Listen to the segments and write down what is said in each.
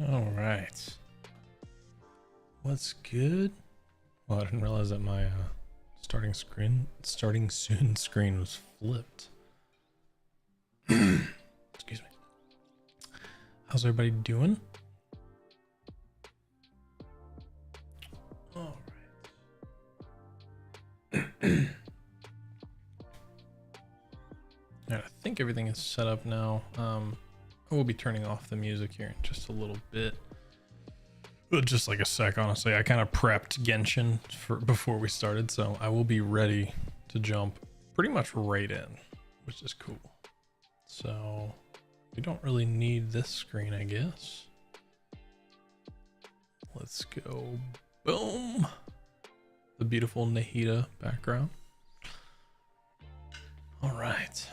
All right. What's good? Well, I didn't realize that my starting soon screen was flipped. Excuse me. How's everybody doing? All right. I think everything is set up now. I will be turning off the music here in just a little bit. Just like a sec, honestly. I kind of prepped Genshin before we started, so I will be ready to jump pretty much right in, which is cool. So we don't really need this screen, I guess. Let's go. Boom. The beautiful Nahida background. All right.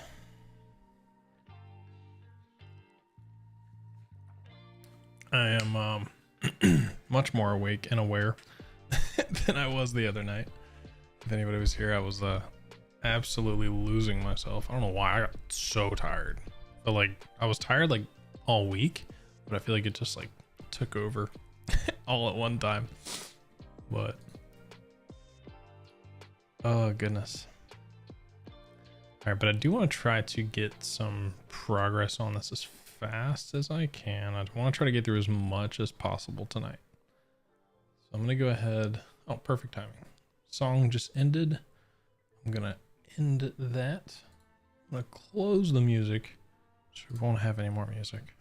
I am much more awake and aware than I was the other night. If anybody was here, I was absolutely losing myself. I don't know why I got so tired. But like I was tired like all week, but I feel like it just like took over all at one time. But oh goodness. All right, but I do want to try to get some progress on this as fast as I can. I want to try to get through as much as possible tonight. So I'm going to go ahead. Oh, perfect timing. Song just ended. I'm going to end that. I'm going to close the music so we won't have any more music.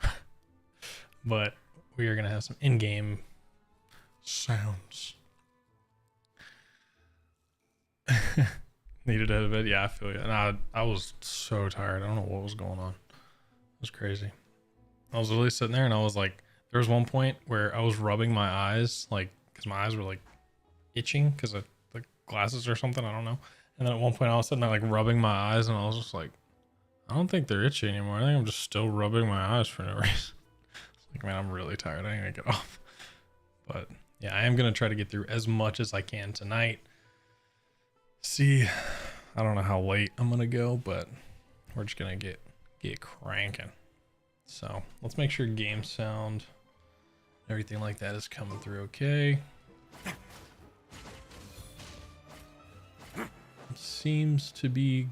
But we are going to have some in-game sounds. Needed out of bed. Yeah, I feel you. And I was so tired. I don't know what was going on. It was crazy. I was literally sitting there and I was like, there was one point where I was rubbing my eyes, like, because my eyes were like itching because of the glasses or something. I don't know. And then at one point all of a sudden I like rubbing my eyes and I was just like, I don't think they're itchy anymore. I think I'm just still rubbing my eyes for no reason. It's like, man, I'm really tired. I need to get off. But yeah, I am going to try to get through as much as I can tonight. See, I don't know how late I'm going to go, but we're just going to get cranking. So let's make sure game sound, everything like that is coming through okay. Seems to be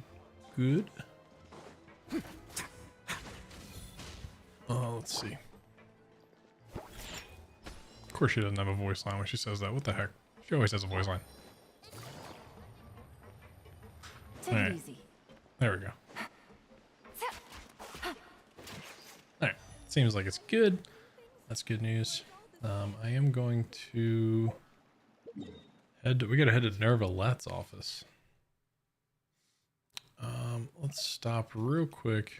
good. Oh, let's see. Of course she doesn't have a voice line when she says that. What the heck? She always has a voice line. Take it easy. There we go. Alright, seems like it's good. That's good news. I am going to we gotta head to Nervalet's office. Let's stop real quick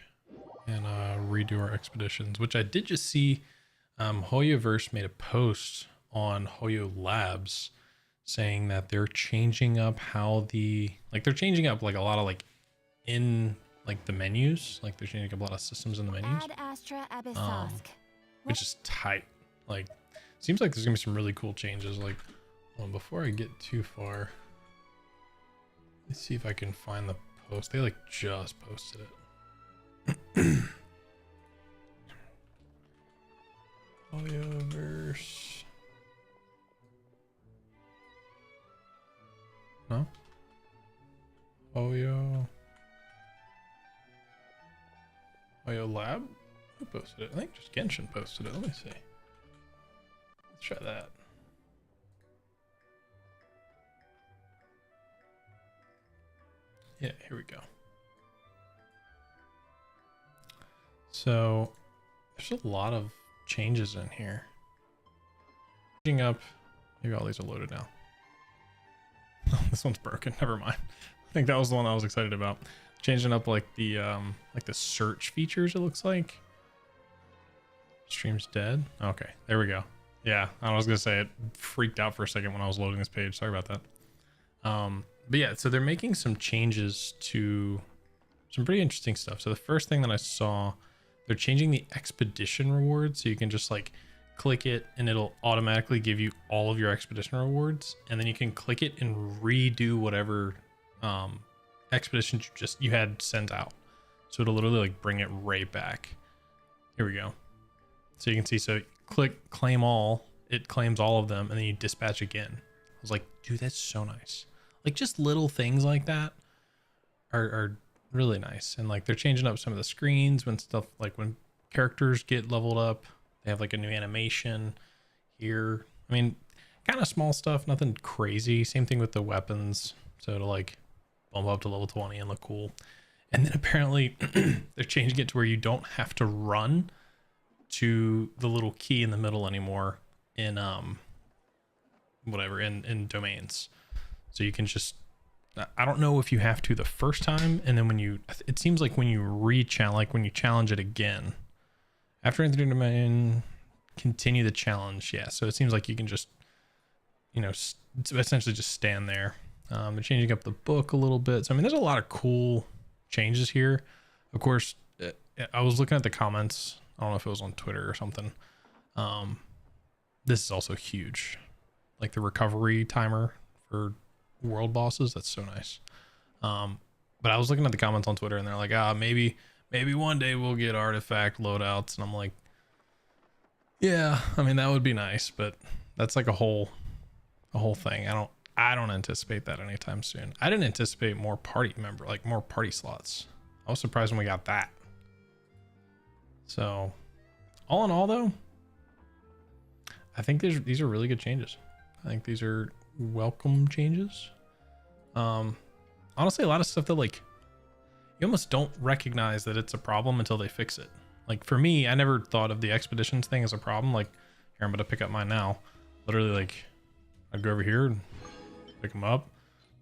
and redo our expeditions, which I did just see. Hoyoverse made a post on Hoyo Labs saying that they're changing up how they're changing up like a lot of like in like the menus, like they're changing up a lot of systems in the menus, which is tight. Like seems like there's gonna be some really cool changes. Like before I get too far, let's see if I can find the post. They like just posted it. Hoyoverse. No? Hoyo Lab? Who posted it? I think just Genshin posted it. Let me see. Let's try that. Yeah, here we go. So there's a lot of changes in here. Changing up. Maybe all these are loaded now. Oh, this one's broken. Never mind. I think that was the one I was excited about. Changing up like the search features, it looks like. Stream's dead. Okay, there we go. Yeah, I was gonna say it freaked out for a second when I was loading this page. Sorry about that. But yeah, so they're making some changes to some pretty interesting stuff. So the first thing that I saw, they're changing the expedition rewards, so you can just like click it and it'll automatically give you all of your expedition rewards, and then you can click it and redo whatever expeditions you had sent out, so it'll literally like bring it right back. Here we go. So you can see, so click claim all, it claims all of them, and then you dispatch again. I was like, dude, that's so nice. Like just little things like that are really nice. And like they're changing up some of the screens when stuff like when characters get leveled up, they have like a new animation here. I mean, kind of small stuff, nothing crazy. Same thing with the weapons. So to like bump up to level 20 and look cool. And then apparently they're changing it to where you don't have to run to the little key in the middle anymore in whatever in domains. So you can just, I don't know if you have to the first time, and then when you, it seems like when you like when you challenge it again after entering the domain, continue the challenge. Yeah, so it seems like you can just, you know, essentially just stand there. They're changing up the book a little bit. So I mean, there's a lot of cool changes here. Of course, I was looking at the comments. I don't know if it was on Twitter or something. This is also huge, like the recovery timer for world bosses. That's so nice. But I was looking at the comments on Twitter, and they're like, maybe one day we'll get artifact loadouts, and I'm like, yeah, I mean that would be nice, but that's like a whole thing. I don't anticipate that anytime soon. I didn't anticipate more party slots. I was surprised when we got that. So all in all though, I think these are really good changes. I think these are welcome changes. Honestly, a lot of stuff that like you almost don't recognize that it's a problem until they fix it. Like for me, I never thought of the expeditions thing as a problem. Like here, I'm gonna pick up mine now. Literally, like I'd go over here and pick them up.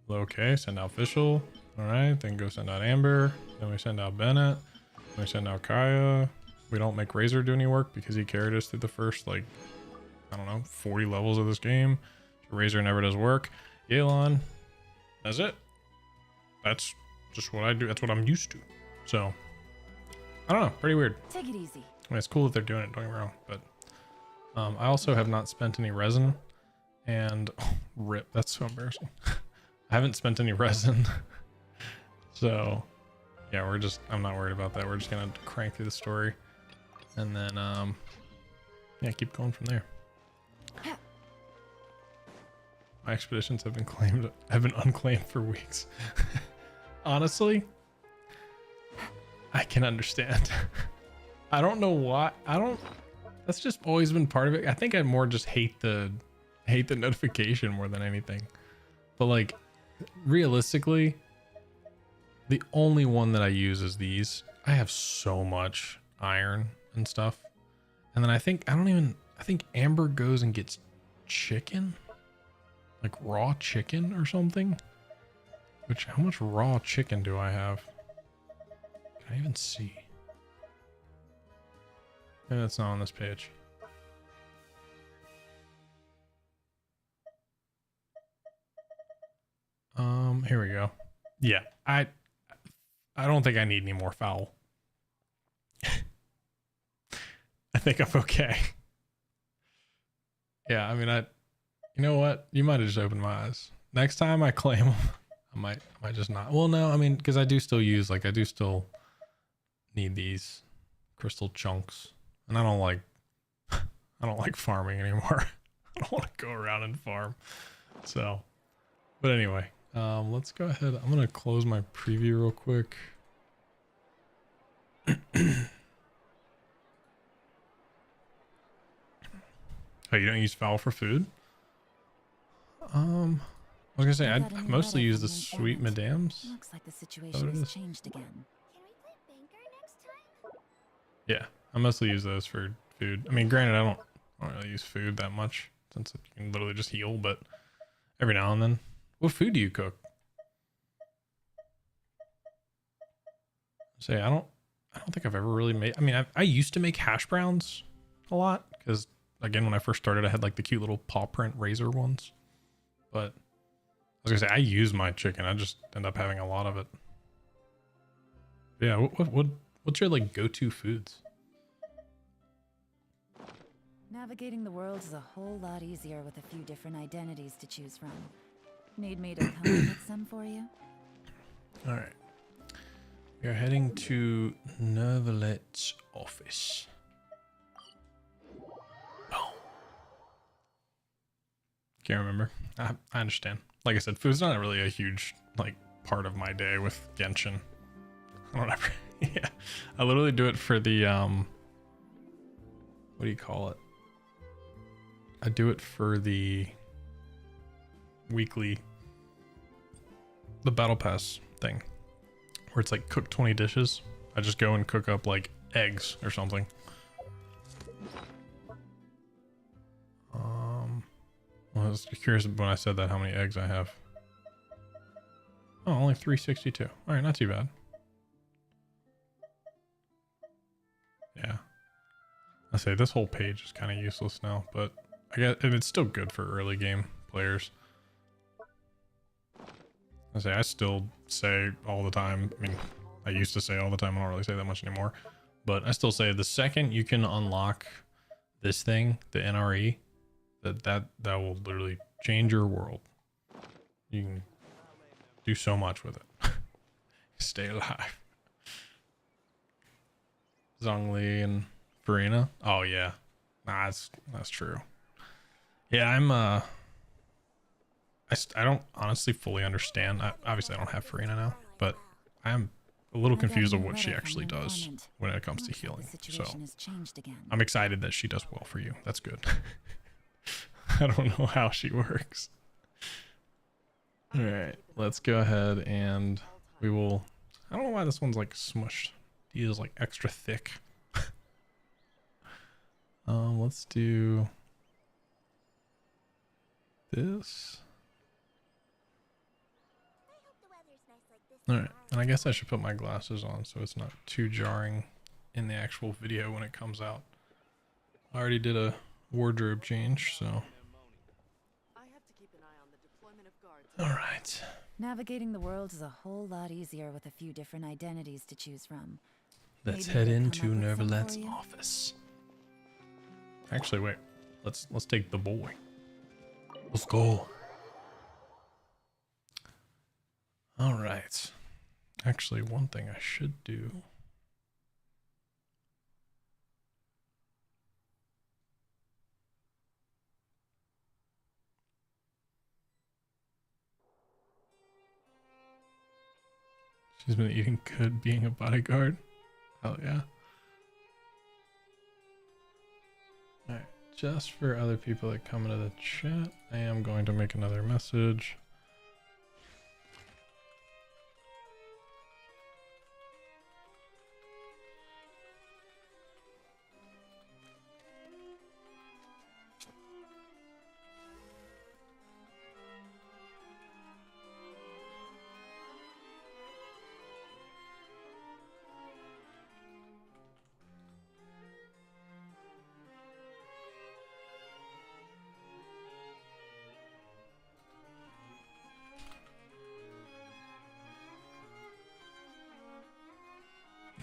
Okay, send out official. All right, then go send out Amber. Then we send out Bennett. Then we send out Kaya. We don't make Razor do any work because he carried us through the first, like, I don't know, 40 levels of this game. Razor never does work. Yelan, that's it. That's just what I do. That's what I'm used to. So, I don't know. Pretty weird. Take it easy. I mean, it's cool that they're doing it, don't get me wrong. But I also have not spent any resin. And, rip, that's so embarrassing. I haven't spent any resin. So, yeah, I'm not worried about that. We're just going to crank through the story. And then, yeah, keep going from there. My expeditions have been unclaimed for weeks. Honestly, I can understand. I don't know why. That's just always been part of it. I think I more just hate the notification more than anything. But like, realistically, the only one that I use is these. I have so much iron and stuff. And then I think Amber goes and gets chicken, like raw chicken or something. Which, how much raw chicken do I have? Can I even see? Maybe that's not on this page. Here we go. Yeah, I don't think I need any more fowl. I think I'm okay. Yeah, I mean, you know what? You might have just opened my eyes. Next time I claim them, I might just not. Well, no, I mean, because I do still need these crystal chunks, and I don't like farming anymore. I don't want to go around and farm. So, but anyway, let's go ahead. I'm gonna close my preview real quick. Oh, you don't use fowl for food? I was gonna say I mostly use the sweet madams. Looks like the situation has changed again. Can we play banker next time? Yeah, I mostly use those for food. I mean, granted, I don't really use food that much since you can literally just heal, but every now and then. What food do you cook? Say I don't think I've ever really made. I mean, I used to make hash browns a lot because again, when I first started, I had like the cute little paw print razor ones. But I was gonna say I use my chicken. I just end up having a lot of it. Yeah, what's your like go-to foods? Navigating the world is a whole lot easier with a few different identities to choose from. Need me to come up with some for you? All right. We are heading to Nervalet's office. Can't remember. I understand. Like I said, food's not really a huge like part of my day with Genshin. I don't ever. Yeah, I literally do it for the what do you call it? I do it for the weekly, the battle pass thing, where it's like cook 20 dishes. I just go and cook up like eggs or something. I was curious when I said that how many eggs I have. Oh, only 362. All right, not too bad. Yeah. I say this whole page is kind of useless now, but I guess it's still good for early game players. I still say all the time. I mean, I used to say all the time. I don't really say that much anymore, but I still say the second you can unlock this thing, the NRE, that will literally change your world. You can do so much with it. Stay alive. Zhongli and Farina. Oh yeah, nah, that's true. Yeah, I don't honestly fully understand. Obviously I don't have Farina now, but I'm a little confused of what she actually does when it comes to healing. So I'm excited that she does well for you. That's good. I don't know how she works. All right, let's go ahead and we will. I don't know why this one's like smushed. He is like extra thick. Let's do this. All right, and I guess I should put my glasses on so it's not too jarring in the actual video when it comes out. I already did a wardrobe change, so. All right. Navigating the world is a whole lot easier with a few different identities to choose from. Let's Maybe head it'll into come up with some Nervalet's for you. office. Actually, wait. Let's take the boy. Let's go. All right. Actually, one thing I should do. She's been eating good being a bodyguard. Hell yeah. Alright, just for other people that come into the chat, I am going to make another message.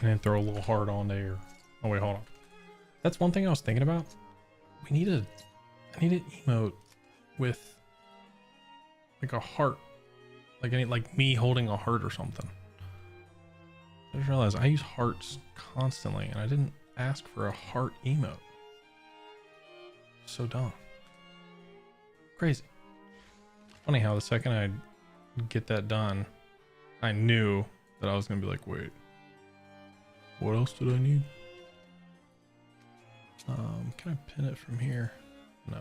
And throw a little heart on there. Oh wait, hold on. That's one thing I was thinking about. I need an emote with like a heart. Like me holding a heart or something. I just realized I use hearts constantly and I didn't ask for a heart emote. So dumb. Crazy. Funny how the second I get that done, I knew that I was gonna be like, wait, what else did I need? Can I pin it from here? No.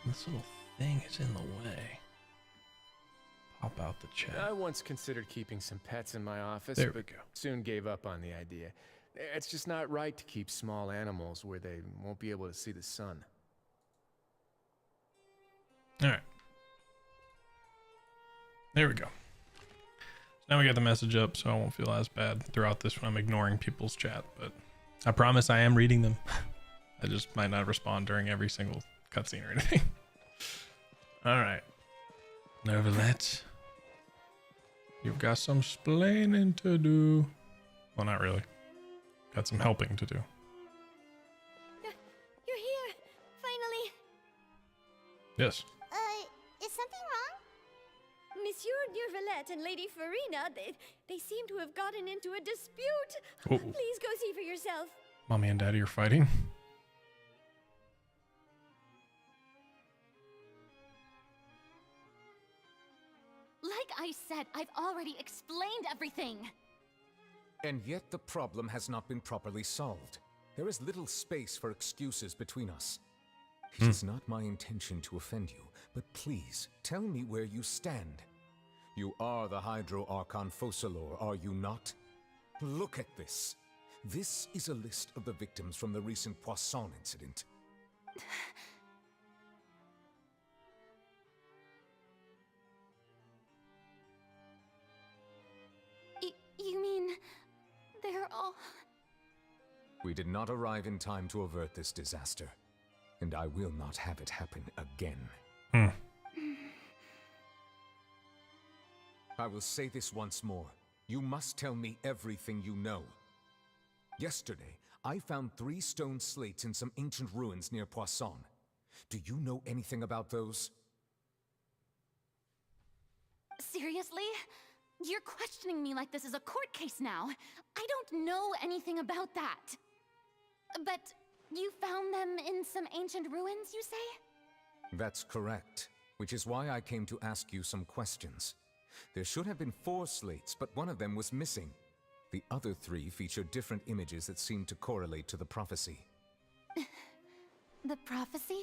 This little thing is in the way. Pop out the chat. I once considered keeping some pets in my office, There we but go. soon gave up on the idea. It's just not right to keep small animals where they won't be able to see the sun. All right. There we go. So now we got the message up, so I won't feel as bad throughout this when I'm ignoring people's chat, but I promise I am reading them. I just might not respond during every single cutscene or anything. All right. Nervalet, you've got some splaining to do. Well, not really. Got some helping to do. You're here, finally. Yes. Is something wrong? Monsieur Neurvalette and Lady Farina, they seem to have gotten into a dispute. Oh. Please go see for yourself. Mommy and Daddy are fighting. Like I said, I've already explained everything. And yet the problem has not been properly solved. There is little space for excuses between us. It is not my intention to offend you, but please tell me where you stand. You are the Hydro Archon Focalor, are you not? Look at this. This is a list of the victims from the recent Poisson incident. You mean they're all... We did not arrive in time to avert this disaster, and I will not have it happen again. I will say this once more. You must tell me everything you know. Yesterday, I found 3 stone slates in some ancient ruins near Poisson. Do you know anything about those? Seriously? You're questioning me like this is a court case now. I don't know anything about that. But you found them in some ancient ruins, you say? That's correct, which is why I came to ask you some questions. There should have been 4 slates, but one of them was missing. The other 3 feature different images that seem to correlate to the prophecy. The prophecy?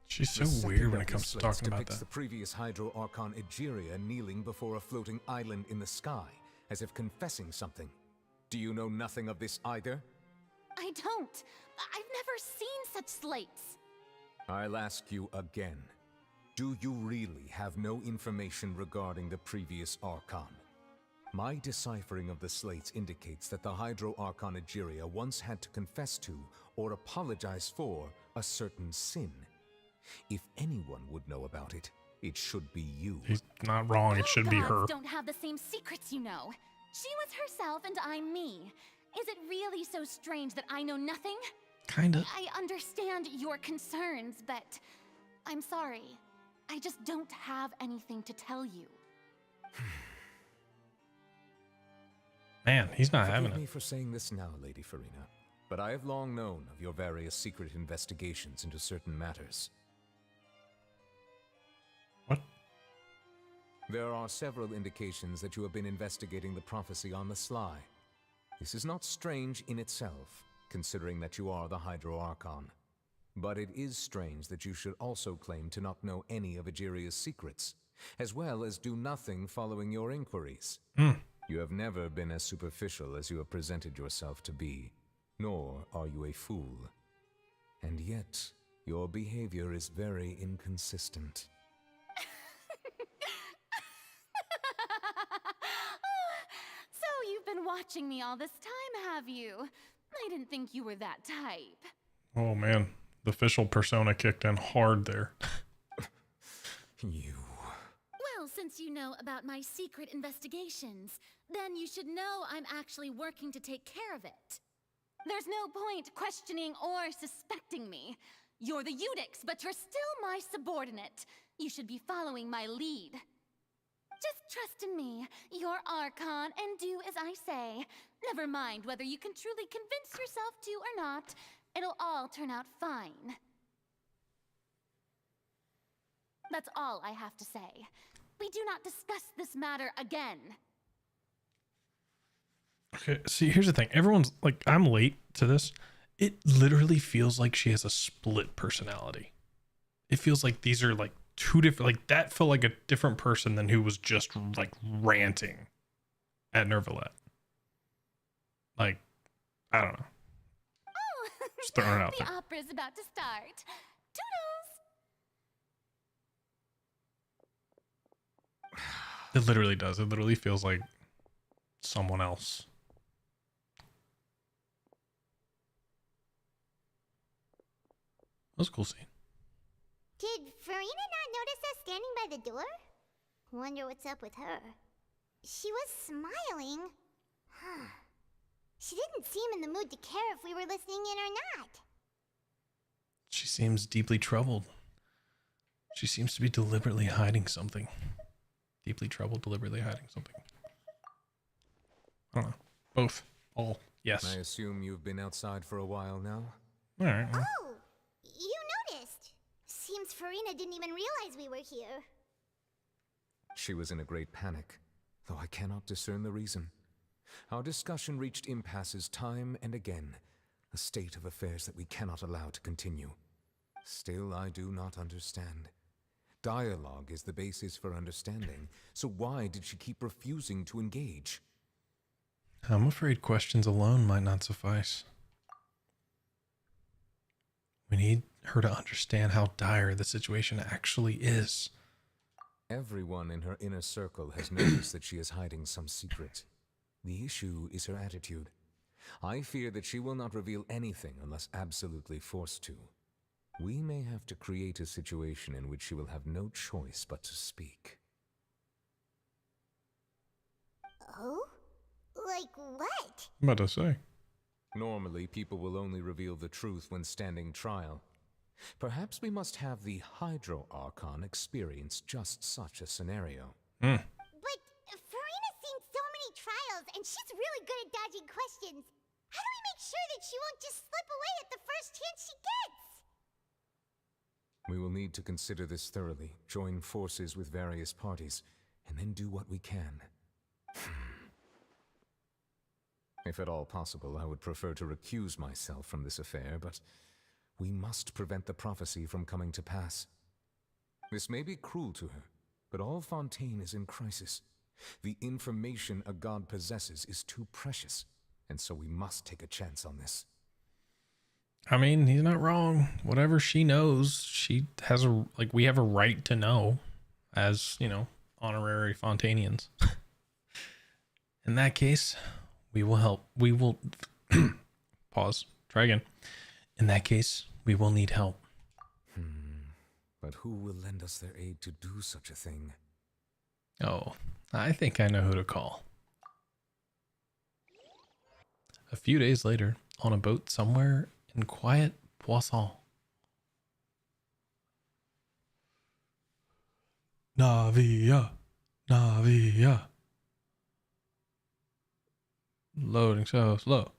She's so The weird second when of it the comes to slates talking about depicts that. the previous Hydro Archon Egeria kneeling before a floating island in the sky, as if confessing something. Do you know nothing of this either? I don't. I've never seen such slates. I'll ask you again. Do you really have no information regarding the previous Archon? My deciphering of the slates indicates that the Hydro Archon Egeria once had to confess to, or apologize for, a certain sin. If anyone would know about it, it should be you. He's not wrong. It should be Gods her. don't have the same secrets, you know. She was herself and I'm me. Is it really so strange that I know nothing? Kinda. I understand your concerns, but I'm sorry. I just don't have anything to tell you. Man, he's not having Forgive me it. for saying this now, Lady Farina, but I have long known of your various secret investigations into certain matters. What? There are several indications that you have been investigating the prophecy on the sly. This is not strange in itself, considering that you are the Hydro Archon. But it is strange that you should also claim to not know any of Egeria's secrets, as well as do nothing following your inquiries. You have never been as superficial as you have presented yourself to be, nor are you a fool. And yet, your behavior is very inconsistent. So you've been watching me all this time, have you? I didn't think you were that type. Oh man, the official persona kicked in hard there. You... Well, since you know about my secret investigations, then you should know I'm actually working to take care of it. There's no point questioning or suspecting me. You're the Eudix, but you're still my subordinate. You should be following my lead. Just trust in me, your Archon, and do as I say. Never mind whether you can truly convince yourself to or not. It'll all turn out fine. That's all I have to say. We do not discuss this matter again. Okay, see, here's the thing. Everyone's like, I'm late to this. It literally feels like she has a split personality. It feels like these are like 2 different, like that felt like a different person than who was just like ranting at Neurvalette. Like, I don't know. Oh, Just throwing it out the there. opera's about to start. Toodles! It literally does. It literally feels like someone else. That was a cool scene. Did Farina not notice us standing by the door? Wonder what's up with her. She was smiling. Huh. She didn't seem in the mood to care if we were listening in or not. She seems deeply troubled. She seems to be deliberately hiding something. Deeply troubled, deliberately hiding something. I don't know. Both. All. Yes. I assume you've been outside for a while now? Alright. Well. Oh, you noticed. Seems Farina didn't even realize we were here. She was in a great panic, though I cannot discern the reason. Our discussion reached impasses time and again, a state of affairs that we cannot allow to continue. Still, I do not understand. Dialogue is the basis for understanding, so why did she keep refusing to engage? I'm afraid questions alone might not suffice. We need her to understand how dire the situation actually is. Everyone in her inner circle has noticed that she is hiding some secret. The issue is her attitude. I fear that she will not reveal anything unless absolutely forced to. We may have to create a situation in which she will have no choice but to speak. Oh? Like what? I'm about to say. Normally, people will only reveal the truth when standing trial. Perhaps we must have the Hydro Archon experience just such a scenario. Hmm. But Farina's seen so many trials, and she's really good at dodging questions. How do we make sure that she won't just slip away at the first chance she gets? We will need to consider this thoroughly, join forces with various parties, and then do what we can. If at all possible, I would prefer to recuse myself from this affair, but we must prevent the prophecy from coming to pass. This may be cruel to her, but all Fontaine is in crisis. The information a god possesses is too precious, and so we must take a chance on this. I mean, he's not wrong. Whatever she knows, she has a, like, we have a right to know as, you know, honorary Fontanians. In that case, we will help. We will pause. Try again. In that case, we will need help. But who will lend us their aid to do such a thing? Oh, I think I know who to call. A few days later, on a boat somewhere in quiet Poisson. Navia. Navia. Loading so slow.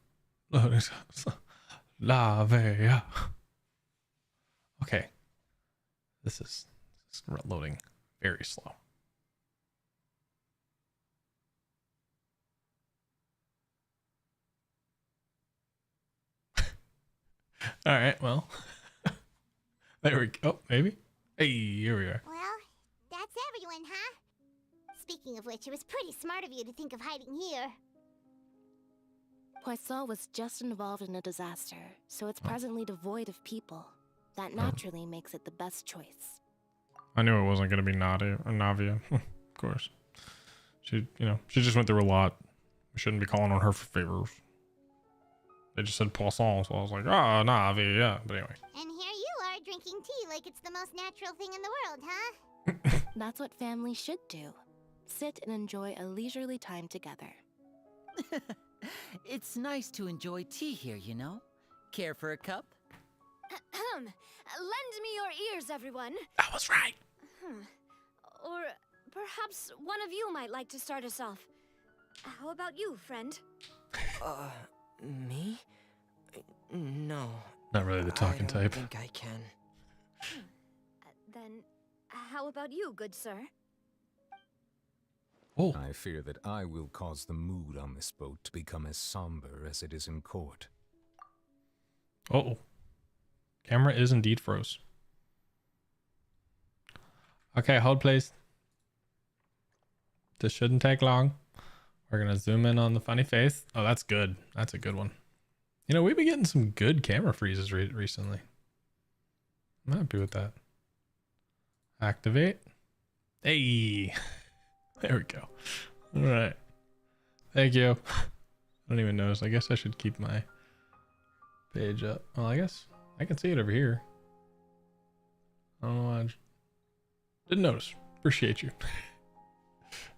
Loading so slow. Navia. Okay. This is loading very slow. All right, well, there we go. Maybe. Hey, here we are. Well, that's everyone, huh? Speaking of which, it was pretty smart of you to think of hiding here. Poisson was just involved in a disaster, so it's presently devoid of people. That naturally makes it the best choice. I knew it wasn't going to be Nadia or Navia, of course. She, you know, she just went through a lot. We shouldn't be calling on her for favors. They just said Poisson, so I was like, ah, Navia, yeah. But anyway. And here you are drinking tea like it's the most natural thing in the world, huh? That's what families should do. Sit and enjoy a leisurely time together. It's nice to enjoy tea here, you know? Care for a cup? Lend me your ears, everyone. I was right. Or perhaps one of you might like to start us off. How about you, friend? Me? No. Not really the talking I type. think I can. Then, how about you, good sir? Oh, I fear that I will cause the mood on this boat to become as somber as it is in court. oh. Camera is indeed froze. Okay, hold please. This shouldn't take long. We're gonna zoom in on the funny face. Oh, that's good. That's a good one. You know, we've been getting some good camera freezes recently. I'm happy with that. Activate. Hey, there we go. All right. Thank you. I don't even notice. I guess I should keep my page up. Well, I guess I can see it over here. I don't know why I didn't notice. Appreciate you.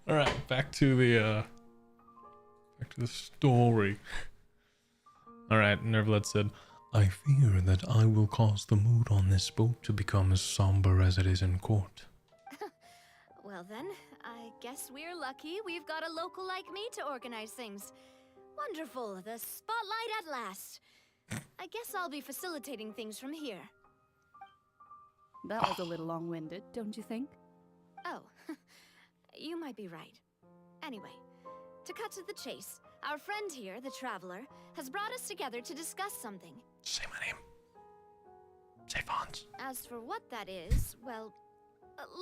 All right, back to the story. All right, Nervlet said, I fear that I will cause the mood on this boat to become as somber as it is in court. Well then, I guess we're lucky we've got a local like me to organize things. Wonderful, the spotlight at last. I guess I'll be facilitating things from here. That was a little long-winded, don't you think? Oh, you might be right. Anyway, to cut to the chase, our friend here, the Traveler, has brought us together to discuss something. Say my name. Say Fonz. As for what that is, well,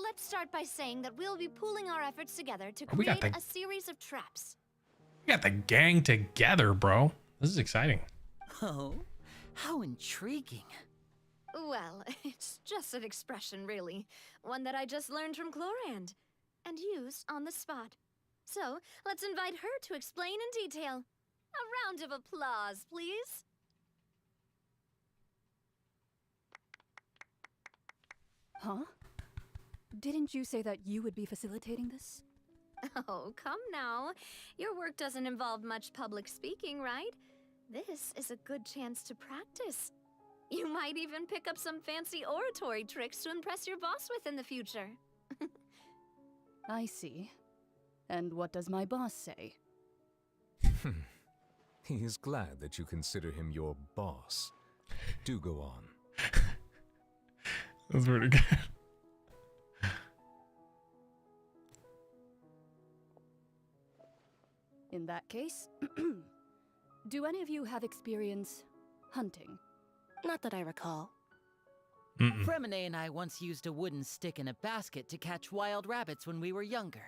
let's start by saying that we'll be pooling our efforts together to create a series of traps. We got the gang together, bro. This is exciting. Oh, how intriguing. Well, it's just an expression, really. One that I just learned from Chlorand and used on the spot. So, let's invite her to explain in detail. A round of applause, please. Huh? Didn't you say that you would be facilitating this? Oh, come now. Your work doesn't involve much public speaking, right? This is a good chance to practice. You might even pick up some fancy oratory tricks to impress your boss with in the future. I see. And what does my boss say? He is glad that you consider him your boss. Do go on. That's pretty good. In that case, do any of you have experience hunting? Not that I recall. Fremine and I once used a wooden stick in a basket to catch wild rabbits when we were younger.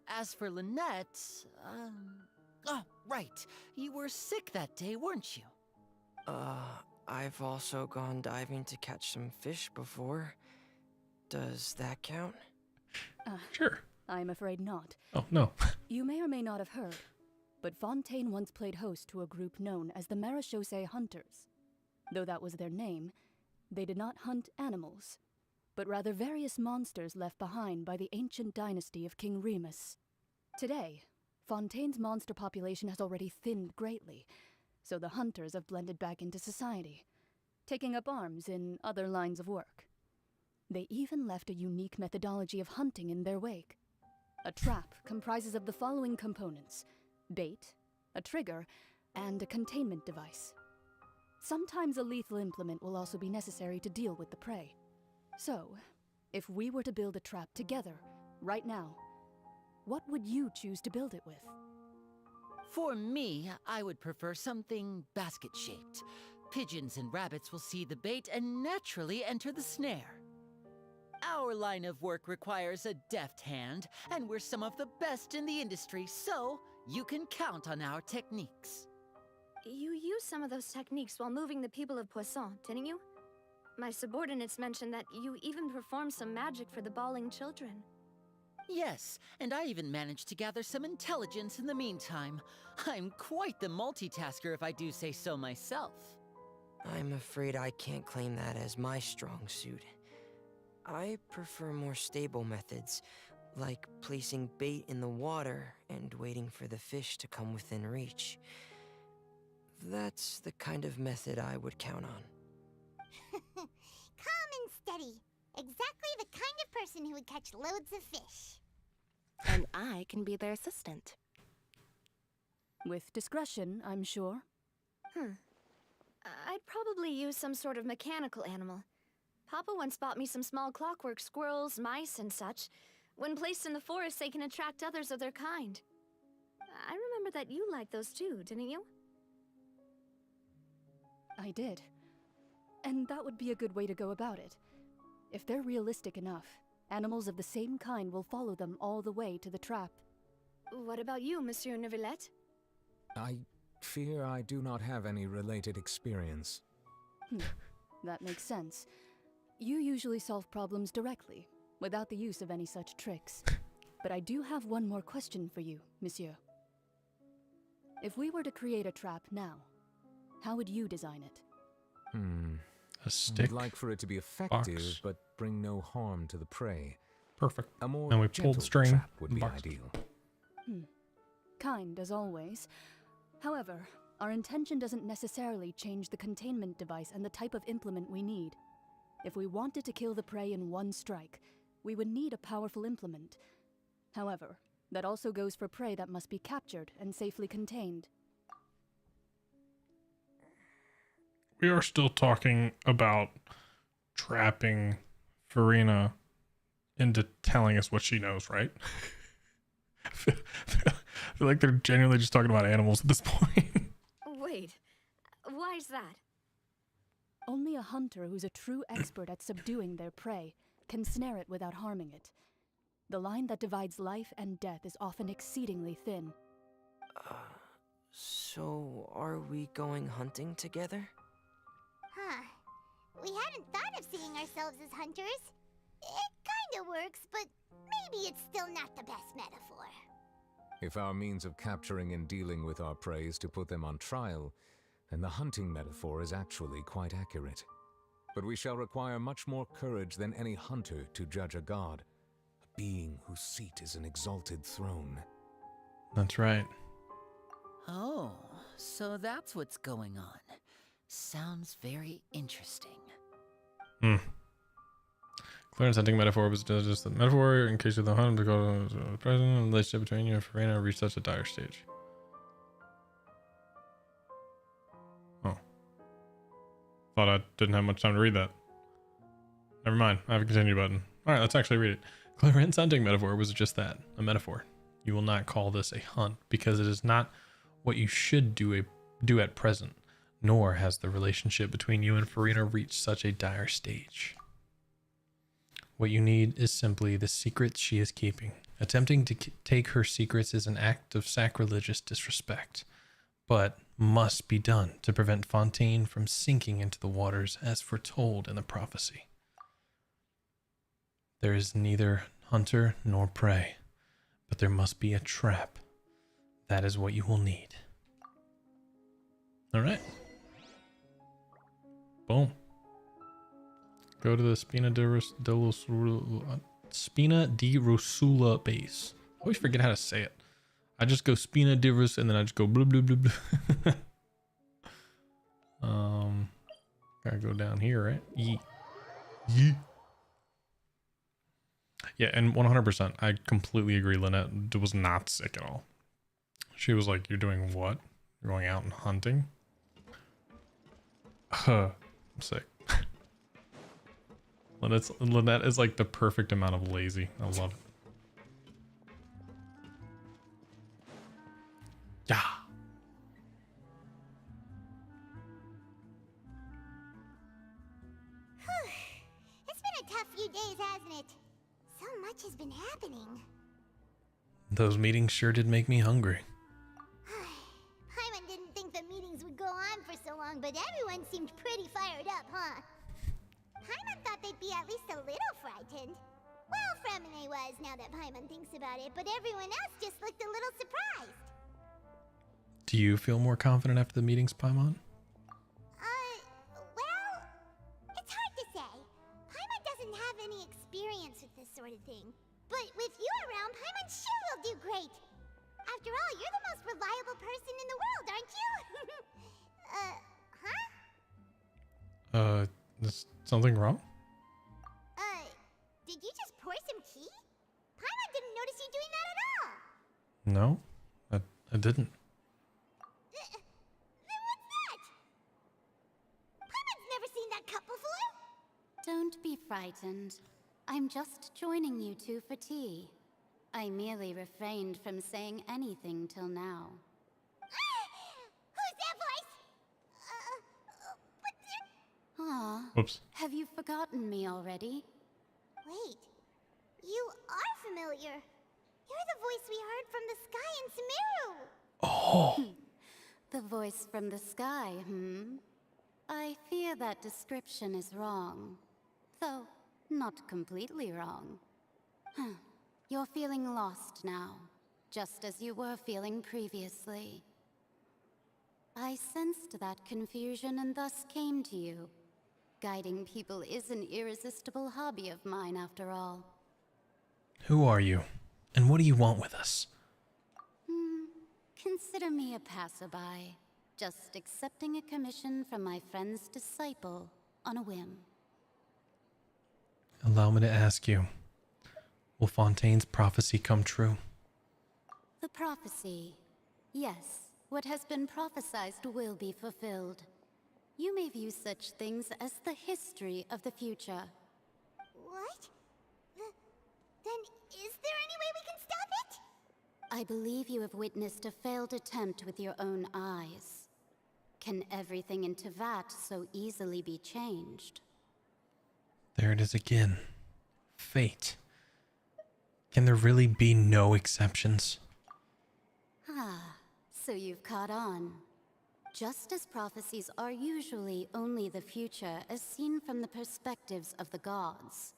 As for Lynette, oh, right. You were sick that day, weren't you? I've also gone diving to catch some fish before. Does that count? Sure. I'm afraid not. Oh, no. You may or may not have heard, but Fontaine once played host to a group known as the Marechaussee Hunters. Though that was their name, they did not hunt animals, but rather various monsters left behind by the ancient dynasty of King Remus. Today, Fontaine's monster population has already thinned greatly, so the hunters have blended back into society, taking up arms in other lines of work. They even left a unique methodology of hunting in their wake. A trap comprises of the following components: bait, a trigger, and a containment device. Sometimes a lethal implement will also be necessary to deal with the prey. So, if we were to build a trap together, right now, what would you choose to build it with? For me, I would prefer something basket-shaped. Pigeons and rabbits will see the bait and naturally enter the snare. Our line of work requires a deft hand, and we're some of the best in the industry, so you can count on our techniques. You used some of those techniques while moving the people of Poisson, didn't you? My subordinates mentioned that you even performed some magic for the bawling children. Yes, and I even managed to gather some intelligence in the meantime. I'm quite the multitasker if I do say so myself. I'm afraid I can't claim that as my strong suit. I prefer more stable methods, like placing bait in the water and waiting for the fish to come within reach. That's the kind of method I would count on. Calm and steady. Exactly the kind of person who would catch loads of fish. And I can be their assistant. With discretion, I'm sure. I'd probably use some sort of mechanical animal. Papa once bought me some small clockwork squirrels, mice, and such. When placed in the forest, they can attract others of their kind. I remember that you liked those too, didn't you? I did. And that would be a good way to go about it. If they're realistic enough, animals of the same kind will follow them all the way to the trap. What about you, Monsieur Neuvillette? I fear I do not have any related experience. That makes sense. You usually solve problems directly, without the use of any such tricks. But I do have one more question for you, Monsieur. If we were to create a trap now, how would you design it? A stick. I'd like for it to be effective, box. but bring no harm to the prey. Perfect. A more And we pull the gentle string trap would and be box. ideal. Kind as always. However, Our intention doesn't necessarily change the containment device and the type of implement we need. If we wanted to kill the prey in one strike, we would need a powerful implement. However, that also goes for prey that must be captured and safely contained. We are still talking about trapping Farina into telling us what she knows, right? I feel like they're genuinely just talking about animals at this point. Wait, why's that? Only a hunter who's a true expert at subduing their prey can snare it without harming it. The line that divides life and death is often exceedingly thin. So are we going hunting together? Huh. We hadn't thought of seeing ourselves as hunters. It kinda works, but maybe it's still not the best metaphor. If our means of capturing and dealing with our prey is to put them on trial, then the hunting metaphor is actually quite accurate. But we shall require much more courage than any hunter to judge a god, a being whose seat is an exalted throne. That's right. Oh, so that's what's going on. Sounds very interesting. Clarence hunting metaphor was just the metaphor in case of the hunt because the present and relationship between you and Farina reached such a dire stage. Oh. Thought I didn't have much time to read that. Never mind, I have a continue button. Alright, let's actually read it. Clarence hunting metaphor was just that, a metaphor. You will not call this a hunt because it is not what you should do at present, nor has the relationship between you and Farina reached such a dire stage. What you need is simply the secret she is keeping. Attempting to take her secrets is an act of sacrilegious disrespect, but must be done to prevent Fontaine from sinking into the waters as foretold in the prophecy. There is neither hunter nor prey, but there must be a trap. That is what you will need. All right. Boom. Go to the Spina di Rosula base. I always forget how to say it. I just go Spina di Rosula and then I just go blue blue blue blue. Gotta go down here, right? Yee. Yee. Yeah, and 100%, I completely agree. Lynette was not sick at all. She was like, "You're doing what? You're going out and hunting?" I'm sick. Lynette is like the perfect amount of lazy. I love it. Yeah. It's been a tough few days, hasn't it? So much has been happening. Those meetings sure did make me hungry. Paimon didn't think the meetings would go on for so long, but everyone seemed pretty fired up, huh? Paimon thought they'd be at least a little frightened. Well, Fremine was, now that Paimon thinks about it, but everyone else just looked a little surprised. Do you feel more confident after the meetings, Paimon? Well, it's hard to say. Paimon doesn't have any experience with this sort of thing. But with you around, Paimon sure will do great. After all, you're the most reliable person in the world, aren't you? Is something wrong? Did you just pour some tea? Paimon didn't notice you doing that at all. No, I didn't. Then what's that? Paimon's never seen that cup before. Don't be frightened. I'm just joining you two for tea. I merely refrained from saying anything till now. Who's that voice? Aw. Whoops. Have you forgotten me already? Wait, you are familiar. You're the voice we heard from the sky in Sumeru. Oh. The voice from the sky, I fear that description is wrong. Though, not completely wrong. You're feeling lost now, just as you were feeling previously. I sensed that confusion and thus came to you. Guiding people is an irresistible hobby of mine, after all. Who are you? And what do you want with us? Consider me a passerby. Just accepting a commission from my friend's disciple on a whim. Allow me to ask you, will Fontaine's prophecy come true? The prophecy. Yes, what has been prophesied will be fulfilled. You may view such things as the history of the future. What? Then is there any way we can stop it? I believe you have witnessed a failed attempt with your own eyes. Can everything in Tevat so easily be changed? There it is again. Fate. Can there really be no exceptions? Ah, so you've caught on. Just as prophecies are usually only the future as seen from the perspectives of the gods,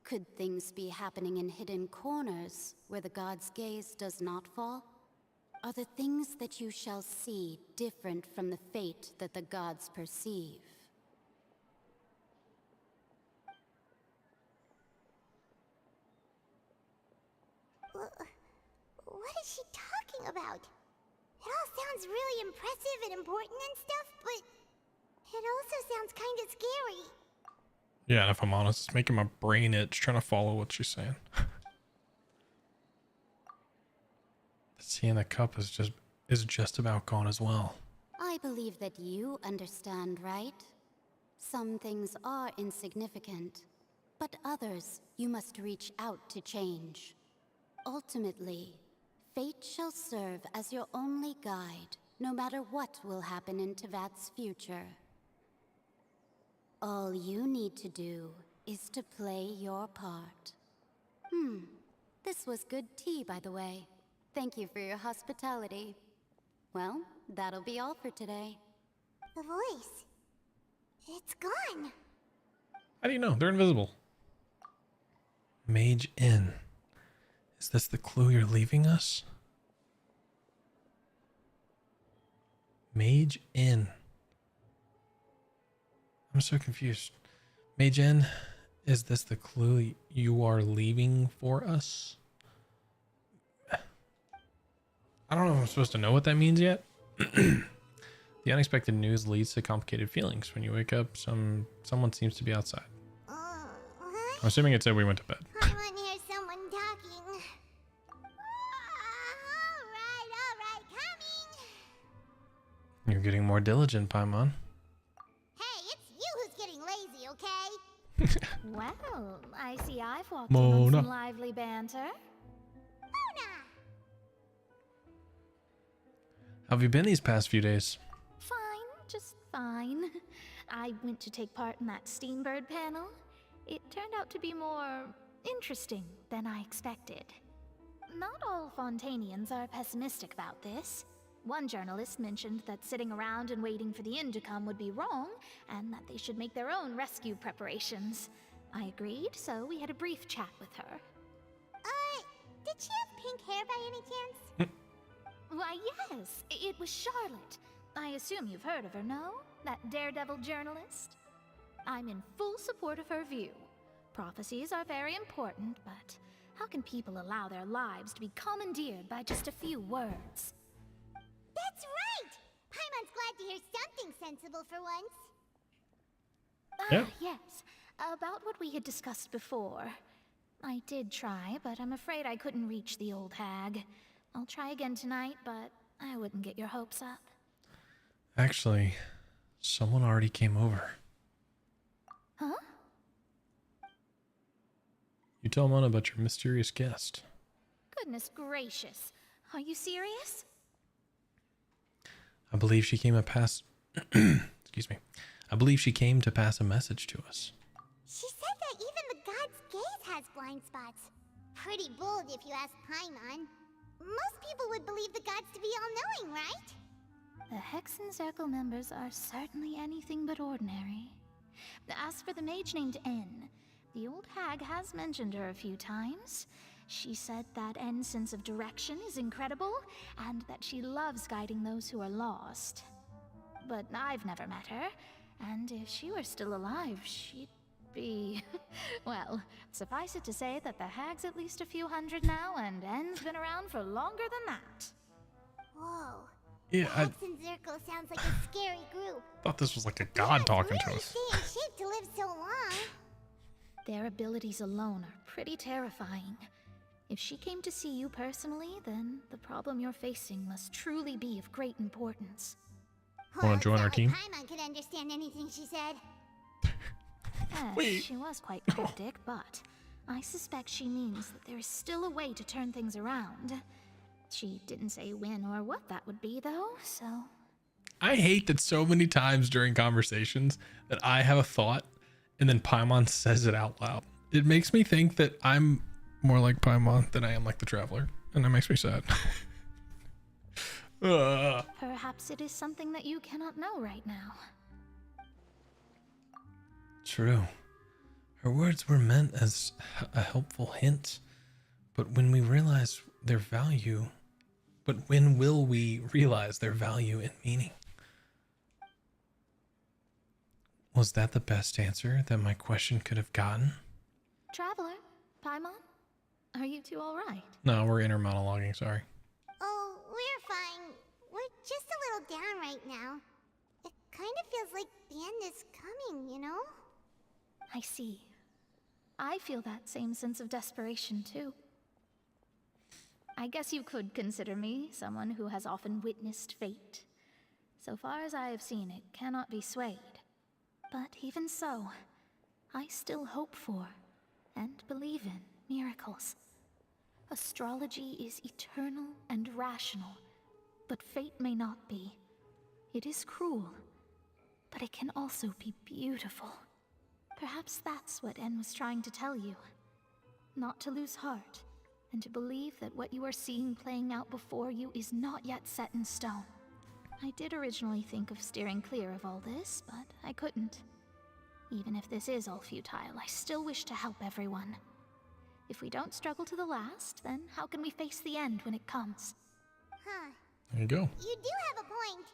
could things be happening in hidden corners where the gods' gaze does not fall? Are the things that you shall see different from the fate that the gods perceive? What is she talking about? It all sounds really impressive and important and stuff, but it also sounds kind of scary. Yeah, and if I'm honest, it's making my brain itch trying to follow what she's saying. The sea in the cup is just about gone as well. I believe that you understand, right? Some things are insignificant, but others you must reach out to change. Ultimately, fate shall serve as your only guide, no matter what will happen in Tevat's future. All you need to do is to play your part. This was good tea, by the way. Thank you for your hospitality. Well, that'll be all for today. The voice. It's gone. How do you know? They're invisible. Mage Inn. Is this the clue you're leaving us? Mage Inn. I'm so confused. Mage Inn, is this the clue you are leaving for us? I don't know if I'm supposed to know what that means yet. The unexpected news leads to complicated feelings. When you wake up, someone seems to be outside. I'm assuming it said we went to bed. I want to hear someone talking. Alright, coming. You're getting more diligent, Paimon. Hey, it's you who's getting lazy, okay? Well, I see I've walked Mona. in on some lively banter. Mona! How have you been these past few days? Fine, just fine. I went to take part in that Steambird panel. It turned out to be more interesting than I expected. Not all Fontainians are pessimistic about this. One journalist mentioned that sitting around and waiting for the end to come would be wrong, and that they should make their own rescue preparations. I agreed, so we had a brief chat with her. Did she have pink hair by any chance? Why, yes, it was Charlotte. I assume you've heard of her, no? That daredevil journalist? I'm in full support of her view. Prophecies are very important, but how can people allow their lives to be commandeered by just a few words? That's right! Paimon's glad to hear something sensible for once. Yeah. Yes, about what we had discussed before. I did try, but I'm afraid I couldn't reach the old hag. I'll try again tonight, but I wouldn't get your hopes up. Actually, someone already came over. Huh? You tell Mona about your mysterious guest. Goodness gracious. Are you serious? I believe she came to pass... Excuse me. I believe she came to pass a message to us. She said that even the god's gaze has blind spots. Pretty bold if you ask Paimon. Most people would believe the gods to be all-knowing, right? The Hexen Circle members are certainly anything but ordinary. As for the mage named N, the old hag has mentioned her a few times. She said that N's sense of direction is incredible, and that she loves guiding those who are lost. But I've never met her, and if she were still alive, she'd be... well, suffice it to say that the hag's at least a few hundred now, and N's been around for longer than that. Whoa. Yeah, I Hex and Zirkle sounds like a scary group. thought this was like a god talking to Really us. stay in shape to live so long. Their abilities alone are pretty terrifying. If she came to see you personally, then the problem you're facing must truly be of great importance. Want to join our team? Paimon could understand anything she said. Yes, she was quite cryptic, but I suspect she means that there is still a way to turn things around. She didn't say when or what that would be, though, so... I hate that so many times during conversations that I have a thought and then Paimon says it out loud. It makes me think that I'm more like Paimon than I am like the Traveler, and that makes me sad. Perhaps it is something that you cannot know right now. True. Her words were meant as a helpful hint, but when will we realize their value and meaning? Was that the best answer that my question could have gotten? Traveler, Paimon, are you two alright? No, we're inner monologuing, sorry. Oh, we're fine. We're just a little down right now. It kind of feels like the end is coming, you know? I see. I feel that same sense of desperation, too. I guess you could consider me someone who has often witnessed fate. So far as I have seen, it cannot be swayed. But even so, I still hope for and believe in miracles. Astrology is eternal and rational, but fate may not be. It is cruel, but it can also be beautiful. Perhaps that's what En was trying to tell you. Not to lose heart, and to believe that what you are seeing playing out before you is not yet set in stone. I did originally think of steering clear of all this, but I couldn't. Even if this is all futile, I still wish to help everyone. If we don't struggle to the last, then how can we face the end when it comes? Huh. There you go. You do have a point.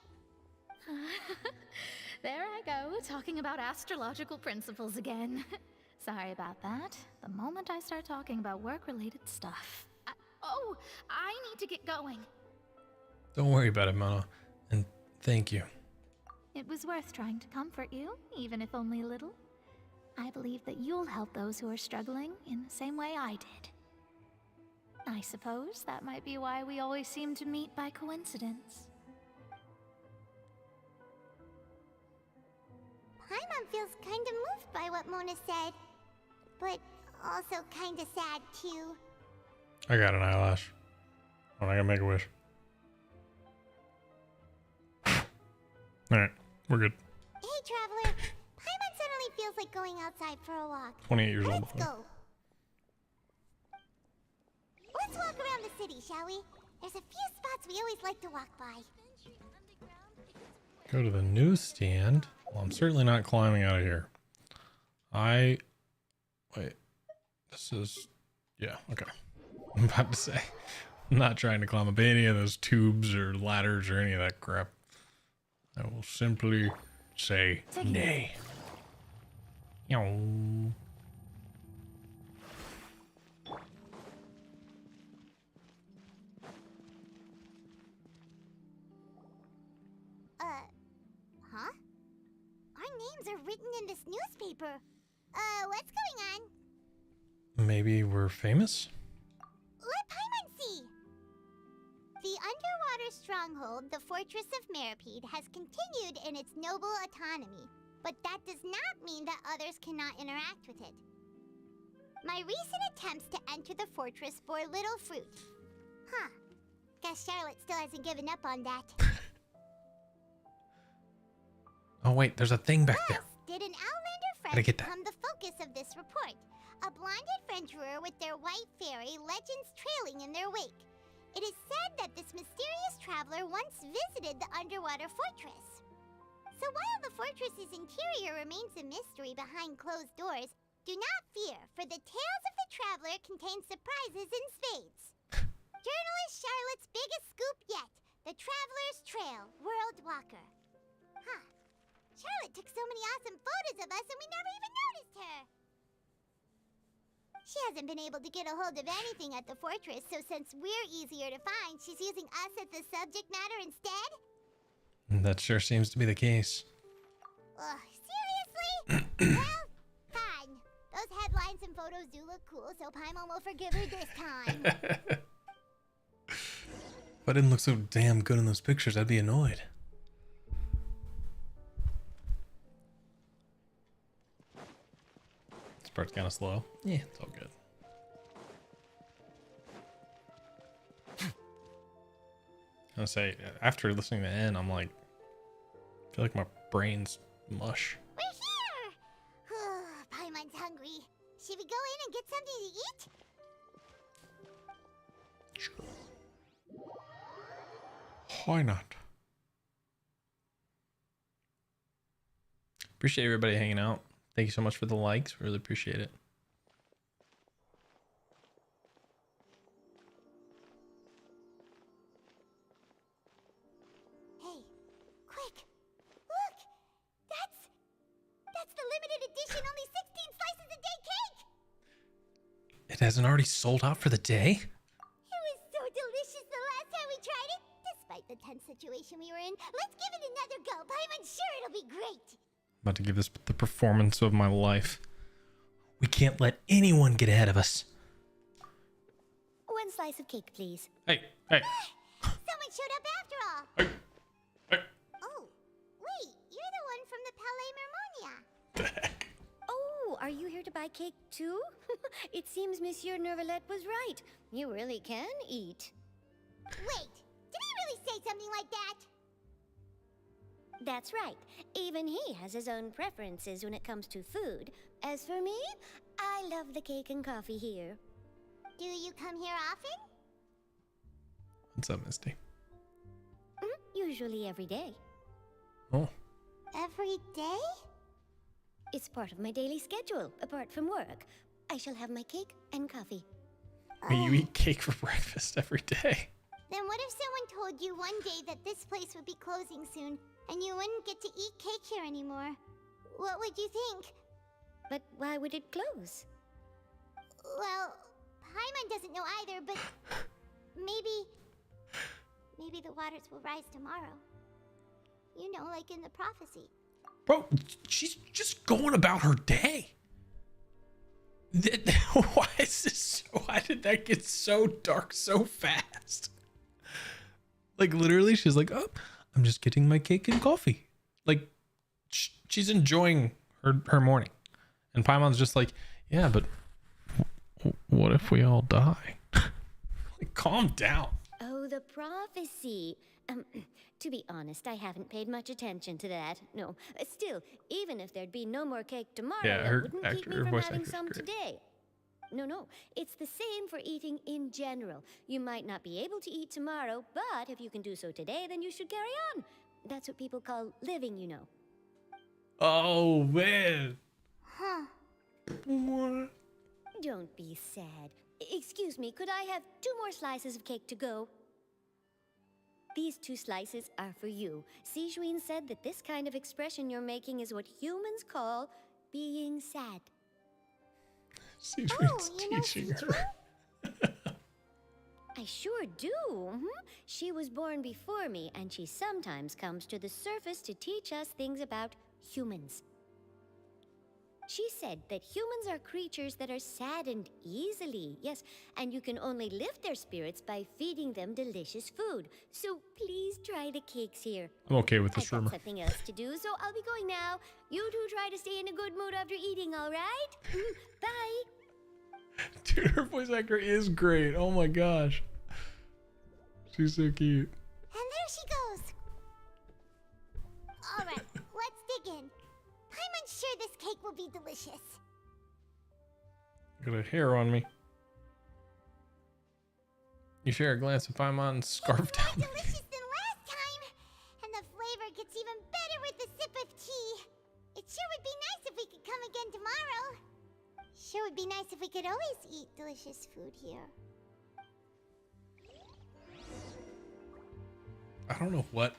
There I go, talking about astrological principles again. Sorry about that. The moment I start talking about work-related stuff... I need to get going. Don't worry about it, Mona. And thank you. It was worth trying to comfort you, even if only a little. I believe that you'll help those who are struggling in the same way I did. I suppose that might be why we always seem to meet by coincidence. Paimon feels kind of moved by what Mona said, but also kind of sad too. I got an eyelash. I'm not gonna make a wish. Alright, we're good. Hey, Traveler. Paimon suddenly feels like going outside for a walk. 28 years old. Let's go. Let's walk around the city, shall we? There's a few spots we always like to walk by. Go to the newsstand. Well, I'm certainly not climbing out of here. Wait. This is... Yeah, okay. I'm about to say. I'm not trying to climb up any of those tubes or ladders or any of that crap. I will simply say nay. Yow. Huh? Our names are written in this newspaper. What's going on? Maybe we're famous? Let Paimon see! The underwater stronghold, the Fortress of Meripede, has continued in its noble autonomy, but that does not mean that others cannot interact with it. My recent attempts to enter the fortress bore little fruit. Huh. Guess Charlotte still hasn't given up on that. Oh wait, there's a thing back there. Did an Outlander Gotta friend get that. become the focus of this report? A blonde adventurer with their white fairy, legends trailing in their wake. It is said that this mysterious traveler once visited the underwater fortress. So while the fortress's interior remains a mystery behind closed doors, do not fear, for the tales of the traveler contain surprises in spades. Journalist Charlotte's biggest scoop yet, the Traveler's Trail, World Walker. Huh. Charlotte took so many awesome photos of us and we never even noticed her. She hasn't been able to get a hold of anything at the fortress, so since we're easier to find, she's using us as the subject matter instead? That sure seems to be the case. Ugh, seriously? Well, fine. Those headlines and photos do look cool, so Paimon will forgive her this time. If I didn't look so damn good in those pictures, I'd be annoyed. This part's kind of slow. Yeah, it's all good. I was gonna say, after listening to N, I'm like, I feel like my brain's mush. We're here! Paimon's hungry. Should we go in and get something to eat? Why not? Appreciate everybody hanging out. Thank you so much for the likes. Really appreciate it. Hey, quick! Look! That's the limited edition only 16 slices a day cake! It hasn't already sold out for the day? It was so delicious the last time we tried it. Despite the tense situation we were in, let's give it another go. I'm sure it'll be great. About to give this the performance of my life. We can't let anyone get ahead of us. One slice of cake, please. Hey. Someone showed up after all. Hey. Oh, wait, you're the one from the Palais Mermonia. Oh, are you here to buy cake too? It seems Monsieur Neuvillette was right. You really can eat. Wait, did he really say something like that? That's right. Even he has his own preferences when it comes to food. As for me, I love the cake and coffee here. Do you come here often? What's up, Misty? Usually every day. Oh. Every day? It's part of my daily schedule, apart from work. I shall have my cake and coffee. You eat cake for breakfast every day. Then what if someone told you one day that this place would be closing soon, and you wouldn't get to eat cake here anymore? What would you think? But why would it close? Well, Paimon doesn't know either, but maybe the waters will rise tomorrow. You know, like in the prophecy. Bro, she's just going about her day. Why did that get so dark so fast? Like literally she's like, oh, I'm just getting my cake and coffee. Like she's enjoying her morning. And Paimon's just like, yeah, but what if we all die? Like, calm down. Oh, the prophecy. To be honest, I haven't paid much attention to that. No, still, even if there'd be no more cake tomorrow, Yeah, that wouldn't keep me from voice having actor's some great. today. No, it's the same for eating in general. You might not be able to eat tomorrow, but if you can do so today, then you should carry on. That's what people call living, you know. Oh, man. Huh. What? Don't be sad. Excuse me, could I have 2 more slices of cake to go? These 2 slices are for you. Sijuin said that this kind of expression you're making is what humans call being sad. Sijuin's teaching her. I sure do. She was born before me, and she sometimes comes to the surface to teach us things about humans. She said that humans are creatures that are saddened easily, yes, and you can only lift their spirits by feeding them delicious food. So please try the cakes here. I'm okay with this I've got rumor. something else to do, so I'll be going now. You two try to stay in a good mood after eating, all right? Bye. Dude, her voice actor is great. Oh my gosh. She's so cute. And there she goes. All right, let's dig in. I'm sure this cake will be delicious. Got a hair on me. You share a glance of Paimon's scarf down. More delicious than last time. And the flavor gets even better with a sip of tea. It sure would be nice if we could come again tomorrow. Sure would be nice if we could always eat delicious food here. I don't know what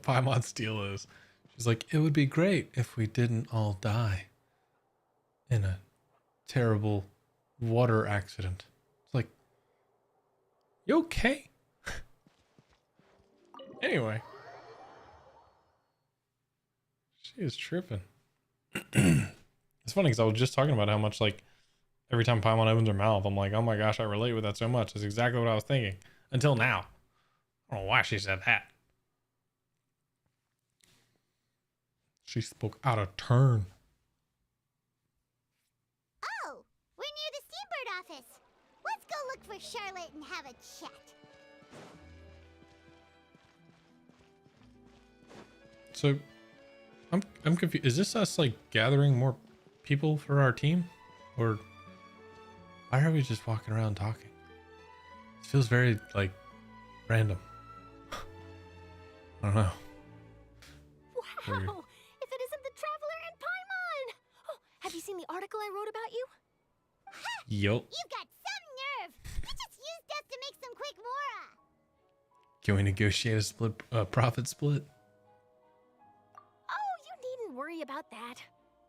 Paimon's deal is. She's like, it would be great if we didn't all die in a terrible water accident. It's like, you okay? Anyway. She is tripping. It's funny because I was just talking about how much, like, every time Paimon opens her mouth, I'm like, oh my gosh, I relate with that so much. That's exactly what I was thinking. Until now. I don't know why she said that. She spoke out of turn. Oh, we're near the Steambird office. Let's go look for Charlotte and have a chat. So, I'm confused. Is this us, like, gathering more people for our team? Or why are we just walking around talking? It feels very, like, random. I don't know. Wow! Weird. If it isn't the Traveler and Paimon! Oh, have you seen the article I wrote about you? Yup. You've got some nerve. You just used us to make some quick mora. Can we negotiate a split, profit split? Oh, you needn't worry about that.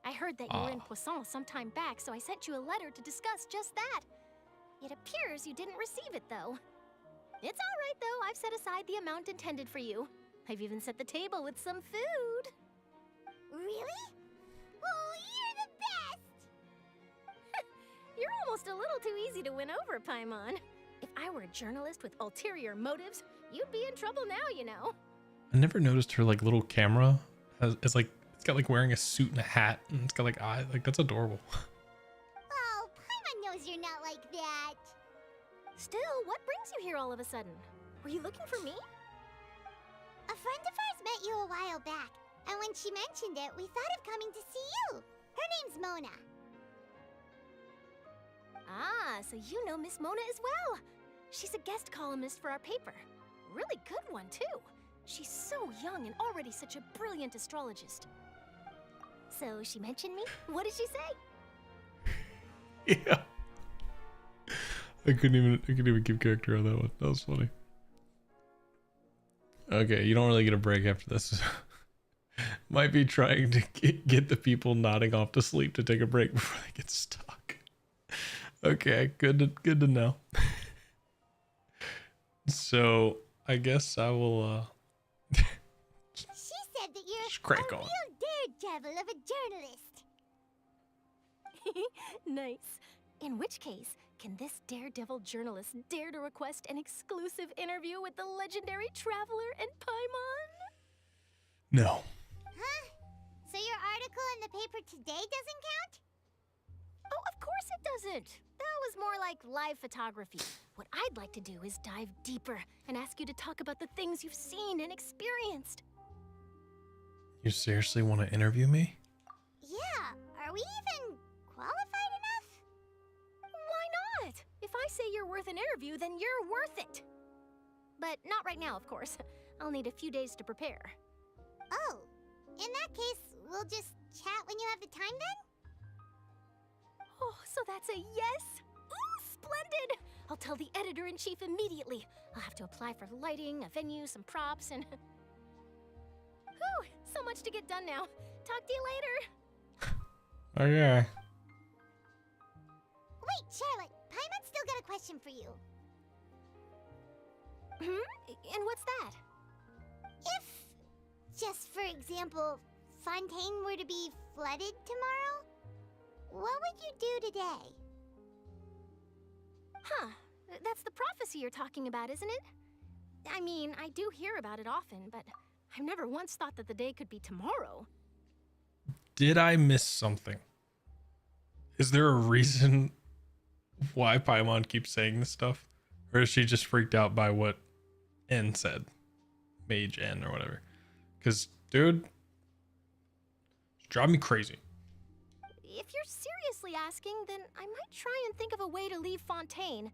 I heard that you were in Poisson some time back, so I sent you a letter to discuss just that. It appears you didn't receive it, though. It's all right, though. I've set aside the amount intended for you. I've even set the table with some food. Really? Oh, you're the best! You're almost a little too easy to win over, Paimon. If I were a journalist with ulterior motives, you'd be in trouble now, you know. I never noticed her, like, little camera. It's like, it's got, like, wearing a suit and a hat, and it's got, like, eyes. Like, that's adorable. Oh, Paimon knows you're not like that. Still, what brings you here all of a sudden? Were you looking for me? A friend of ours met you a while back, and when she mentioned it, we thought of coming to see you. Her name's Mona. Ah, so you know Miss Mona as well. She's a guest columnist for our paper. Really good one, too. She's so young and already such a brilliant astrologist. So she mentioned me? What did she say? Yeah. I couldn't even give character on that one. That was funny. Okay, you don't really get a break after this. Might be trying to get the people nodding off to sleep to take a break before they get stuck. Okay, good to know. So I guess I will She said that you're just crank a on. real daredevil of a journalist. Nice. In which case, can this daredevil journalist dare to request an exclusive interview with the legendary Traveler and Paimon? No. Huh? So your article in the paper today doesn't count? Oh, of course it doesn't. That was more like live photography. What I'd like to do is dive deeper and ask you to talk about the things you've seen and experienced. You seriously want to interview me? Yeah, are we even qualified enough? Why not? If I say you're worth an interview, then you're worth it. But not right now, of course. I'll need a few days to prepare. Oh, in that case, we'll just chat when you have the time then? Oh, so that's a yes? Ooh, splendid! I'll tell the editor-in-chief immediately. I'll have to apply for lighting, a venue, some props, and... Whew, so much to get done now. Talk to you later. Okay. Wait, Charlotte, Paimon's still got a question for you. And what's that? If, just for example, Fontaine were to be flooded tomorrow, what would you do today? Huh. That's the prophecy you're talking about, isn't it? I mean, I do hear about it often, but I've never once thought that the day could be tomorrow. Did I miss something? Is there a reason why Paimon keeps saying this stuff? Or is she just freaked out by what N said? Mage N or whatever. Because, dude, it's driving me crazy. If you're seriously asking, then I might try and think of a way to leave Fontaine.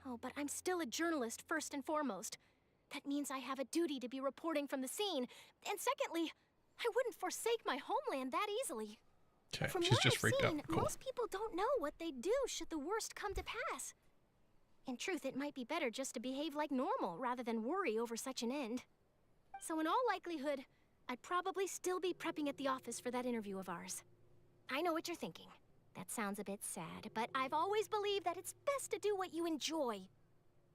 Oh, but I'm still a journalist first and foremost. That means I have a duty to be reporting from the scene. And secondly, I wouldn't forsake my homeland that easily. Okay, From she's what just I've freaked seen, out. Cool. most people don't know what they'd do should the worst come to pass. In truth, it might be better just to behave like normal rather than worry over such an end. So in all likelihood, I'd probably still be prepping at the office for that interview of ours. I know what you're thinking. that sounds a bit sad, but I've always believed that it's best to do what you enjoy.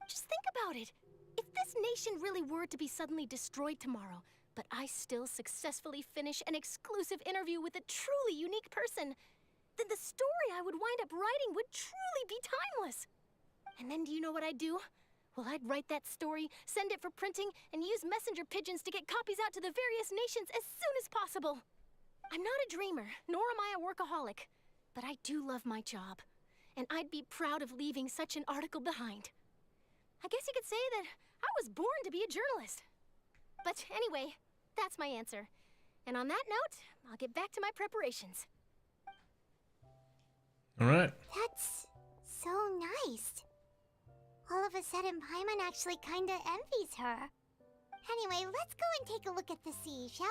Just think about it. If this nation really were to be suddenly destroyed tomorrow, but I still successfully finish an exclusive interview with a truly unique person, then the story I would wind up writing would truly be timeless. And then do you know what I'd do? Well, I'd write that story, send it for printing, and use messenger pigeons to get copies out to the various nations as soon as possible. I'm not a dreamer, nor am I a workaholic, but I do love my job, and I'd be proud of leaving such an article behind. I guess you could say that I was born to be a journalist. But anyway, that's my answer. And on that note, I'll get back to my preparations. All right. That's so nice. All of a sudden, Paimon actually kinda envies her. Anyway, let's go and take a look at the sea, shall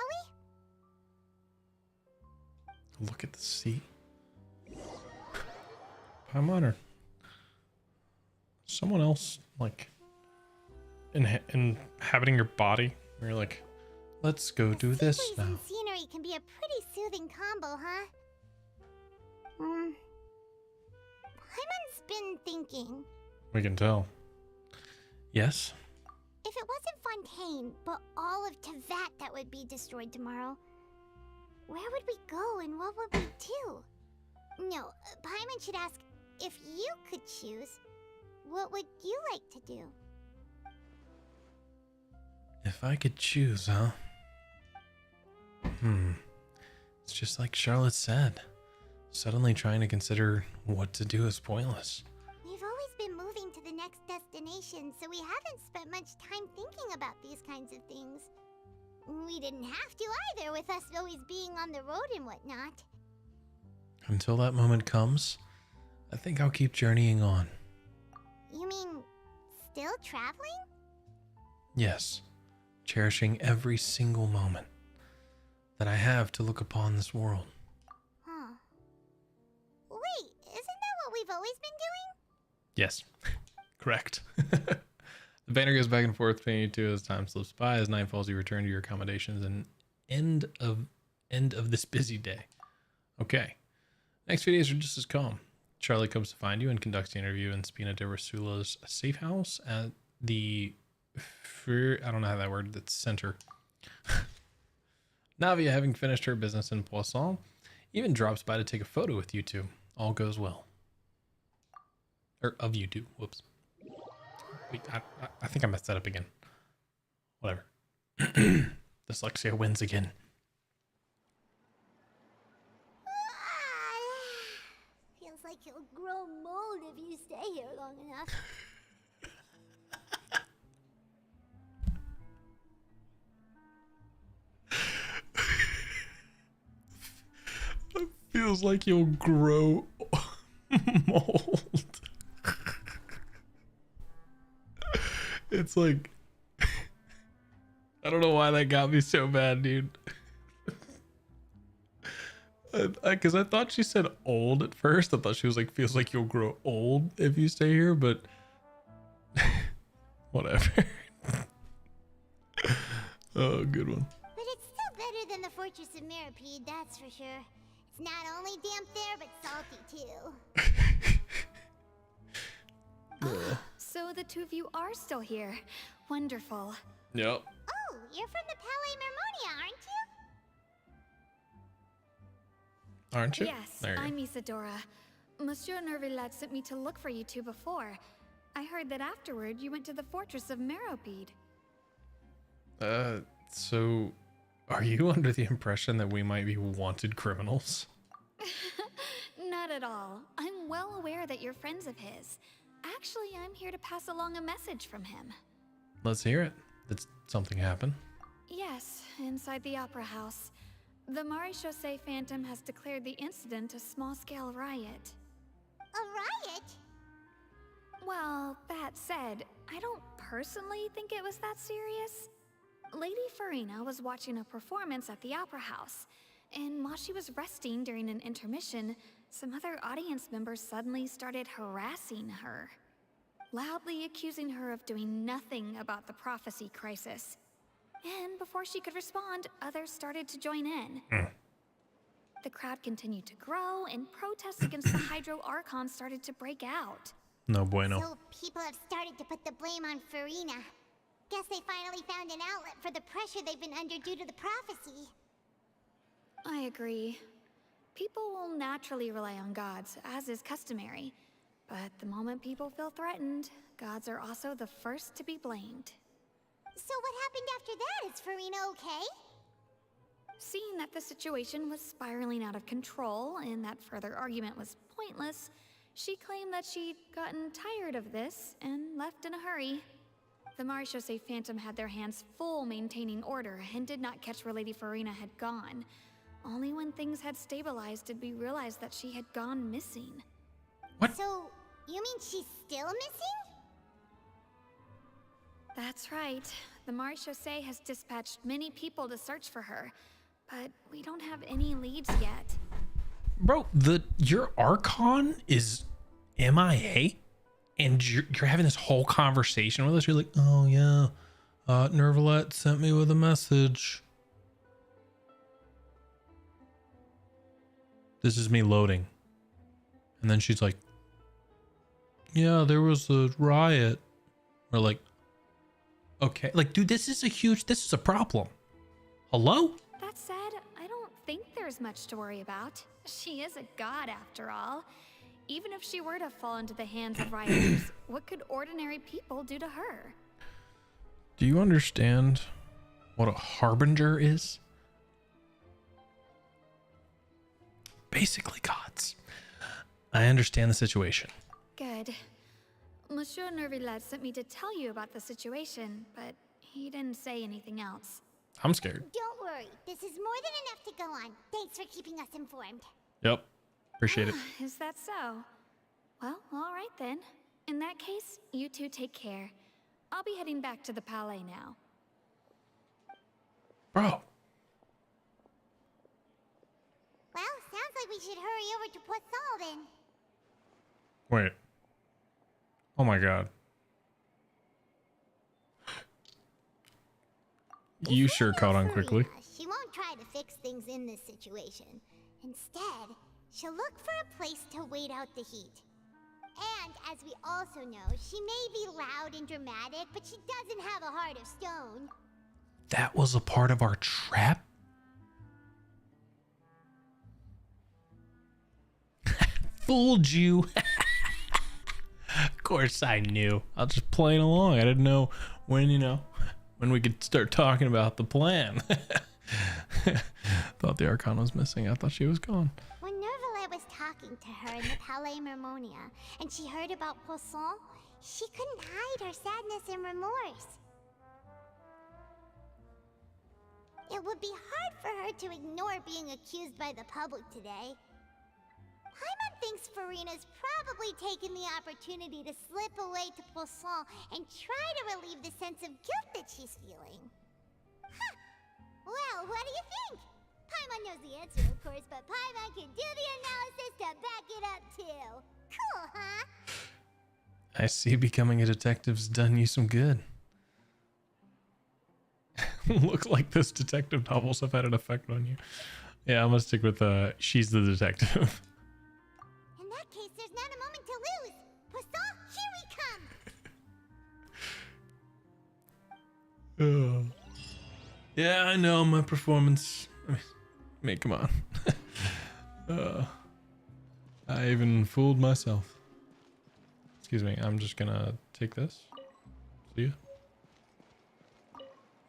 we? Look at the sea. Paimon or someone else, like, inhabiting your body. Where you're like, let's go do this now. And scenery can be a pretty soothing combo, huh? Paimon's been thinking. We can tell. Yes? If it wasn't Fontaine, but all of Tevat that would be destroyed tomorrow, where would we go and what would we do? No, Paimon should ask, if you could choose, what would you like to do? If I could choose, huh? It's just like Charlotte said. Suddenly trying to consider what to do is pointless. We've always been moving to the next destination, so we haven't spent much time thinking about these kinds of things. We didn't have to either, with us always being on the road and whatnot. Until that moment comes, I think I'll keep journeying on. You mean, still traveling? Yes, cherishing every single moment that I have to look upon this world. Huh. Wait, isn't that what we've always been doing? Yes, correct. The banner goes back and forth between you two as time slips by. As night falls, you return to your accommodations and end of this busy day. Okay. Next few days are just as calm. Charlie comes to find you and conducts the interview in Spina de Rasula's safe house at the I don't know how that word, that's center. Navia, having finished her business in Poisson, even drops by to take a photo with you two. All goes well. Or of you two. Whoops. Wait, I think I messed that up again. Whatever. Dyslexia wins again. Feels like you'll grow mold if you stay here long enough. Feels like you'll grow mold. It's like, I don't know why that got me so bad, dude. Because I thought she said old at first. I thought she was like, feels like you'll grow old if you stay here, but whatever. Oh, good one. But it's still better than the Fortress of Mirapede, that's for sure. It's not only damp there, but salty too. So the two of you are still here. Wonderful. Yep. Oh, you're from the Palais Mermonia, aren't you? Aren't you? Yes, There you I'm Isadora. Monsieur Nervillet sent me to look for you two before. I heard that afterward you went to the Fortress of Meropide. So are you under the impression that we might be wanted criminals? Not at all. I'm well aware that you're friends of his. Actually, I'm here to pass along a message from him. Let's hear it. Did something happen? Yes, inside the Opera House. The Maréchaussée Phantom has declared the incident a small-scale riot. A riot? Well, that said, I don't personally think it was that serious. Lady Farina was watching a performance at the Opera House, and while she was resting during an intermission, some other audience members suddenly started harassing her, loudly accusing her of doing nothing about the prophecy crisis. And before she could respond, others started to join in. the crowd continued to grow, and protests against the Hydro Archon started to break out. No bueno. So people have started to put the blame on Farina. Guess they finally found an outlet for the pressure they've been under due to the prophecy. I agree. People will naturally rely on gods, as is customary. But the moment people feel threatened, gods are also the first to be blamed. So what happened after that? Is Farina okay? Seeing that the situation was spiraling out of control and that further argument was pointless, she claimed that she'd gotten tired of this and left in a hurry. The Marechaussee Phantom had their hands full maintaining order and did not catch where Lady Farina had gone. Only when things had stabilized did we realize that she had gone missing. What? So, you mean she's still missing? That's right. The Marechaussee has dispatched many people to search for her, but we don't have any leads yet. Bro, your Archon is MIA, and you're having this whole conversation with us. You're like, oh yeah, Nervalette sent me with a message. This is me loading. And then she's like, yeah, there was a riot. We're like, okay. Like, dude, this is a problem. Hello? That said, I don't think there's much to worry about. She is a god after all. Even if she were to fall into the hands of rioters, what could ordinary people do to her? Do you understand what a harbinger is? Basically gods. I understand the situation. Good. Monsieur Nervillet sent me to tell you about the situation, but he didn't say anything else. I'm scared. Don't worry. This is more than enough to go on. Thanks for keeping us informed. Yep. Appreciate it. Is that so? Well, all right then. In that case, you two take care. I'll be heading back to the Palais now. Bro. Well, sounds like we should hurry over to Poisson then. Wait. Oh my god. You sure caught on quickly. She won't try to fix things in this situation. Instead, she'll look for a place to wait out the heat. And as we also know, she may be loud and dramatic, but she doesn't have a heart of stone. That was a part of our trap? Fooled you. Of course I knew. I was just playing along. I didn't know when, when we could start talking about the plan. Thought the Archon was missing. I thought she was gone. When Nervalette was talking to her in the Palais Mermonia, and she heard about Poisson, she couldn't hide her sadness and remorse. It would be hard for her to ignore being accused by the public today. Paimon thinks Farina's probably taken the opportunity to slip away to Poisson and try to relieve the sense of guilt that she's feeling. Huh. Well, what do you think? Paimon knows the answer, of course, but Paimon can do the analysis to back it up too. Cool, huh? I see becoming a detective's done you some good. Look like those detective novels have had an effect on you. Yeah, I'm gonna stick with she's the detective. In that case, there's not a moment to lose. Poisson, here we come. Yeah, I know my performance. I mean, come on. I even fooled myself. Excuse me. I'm just gonna take this. See ya.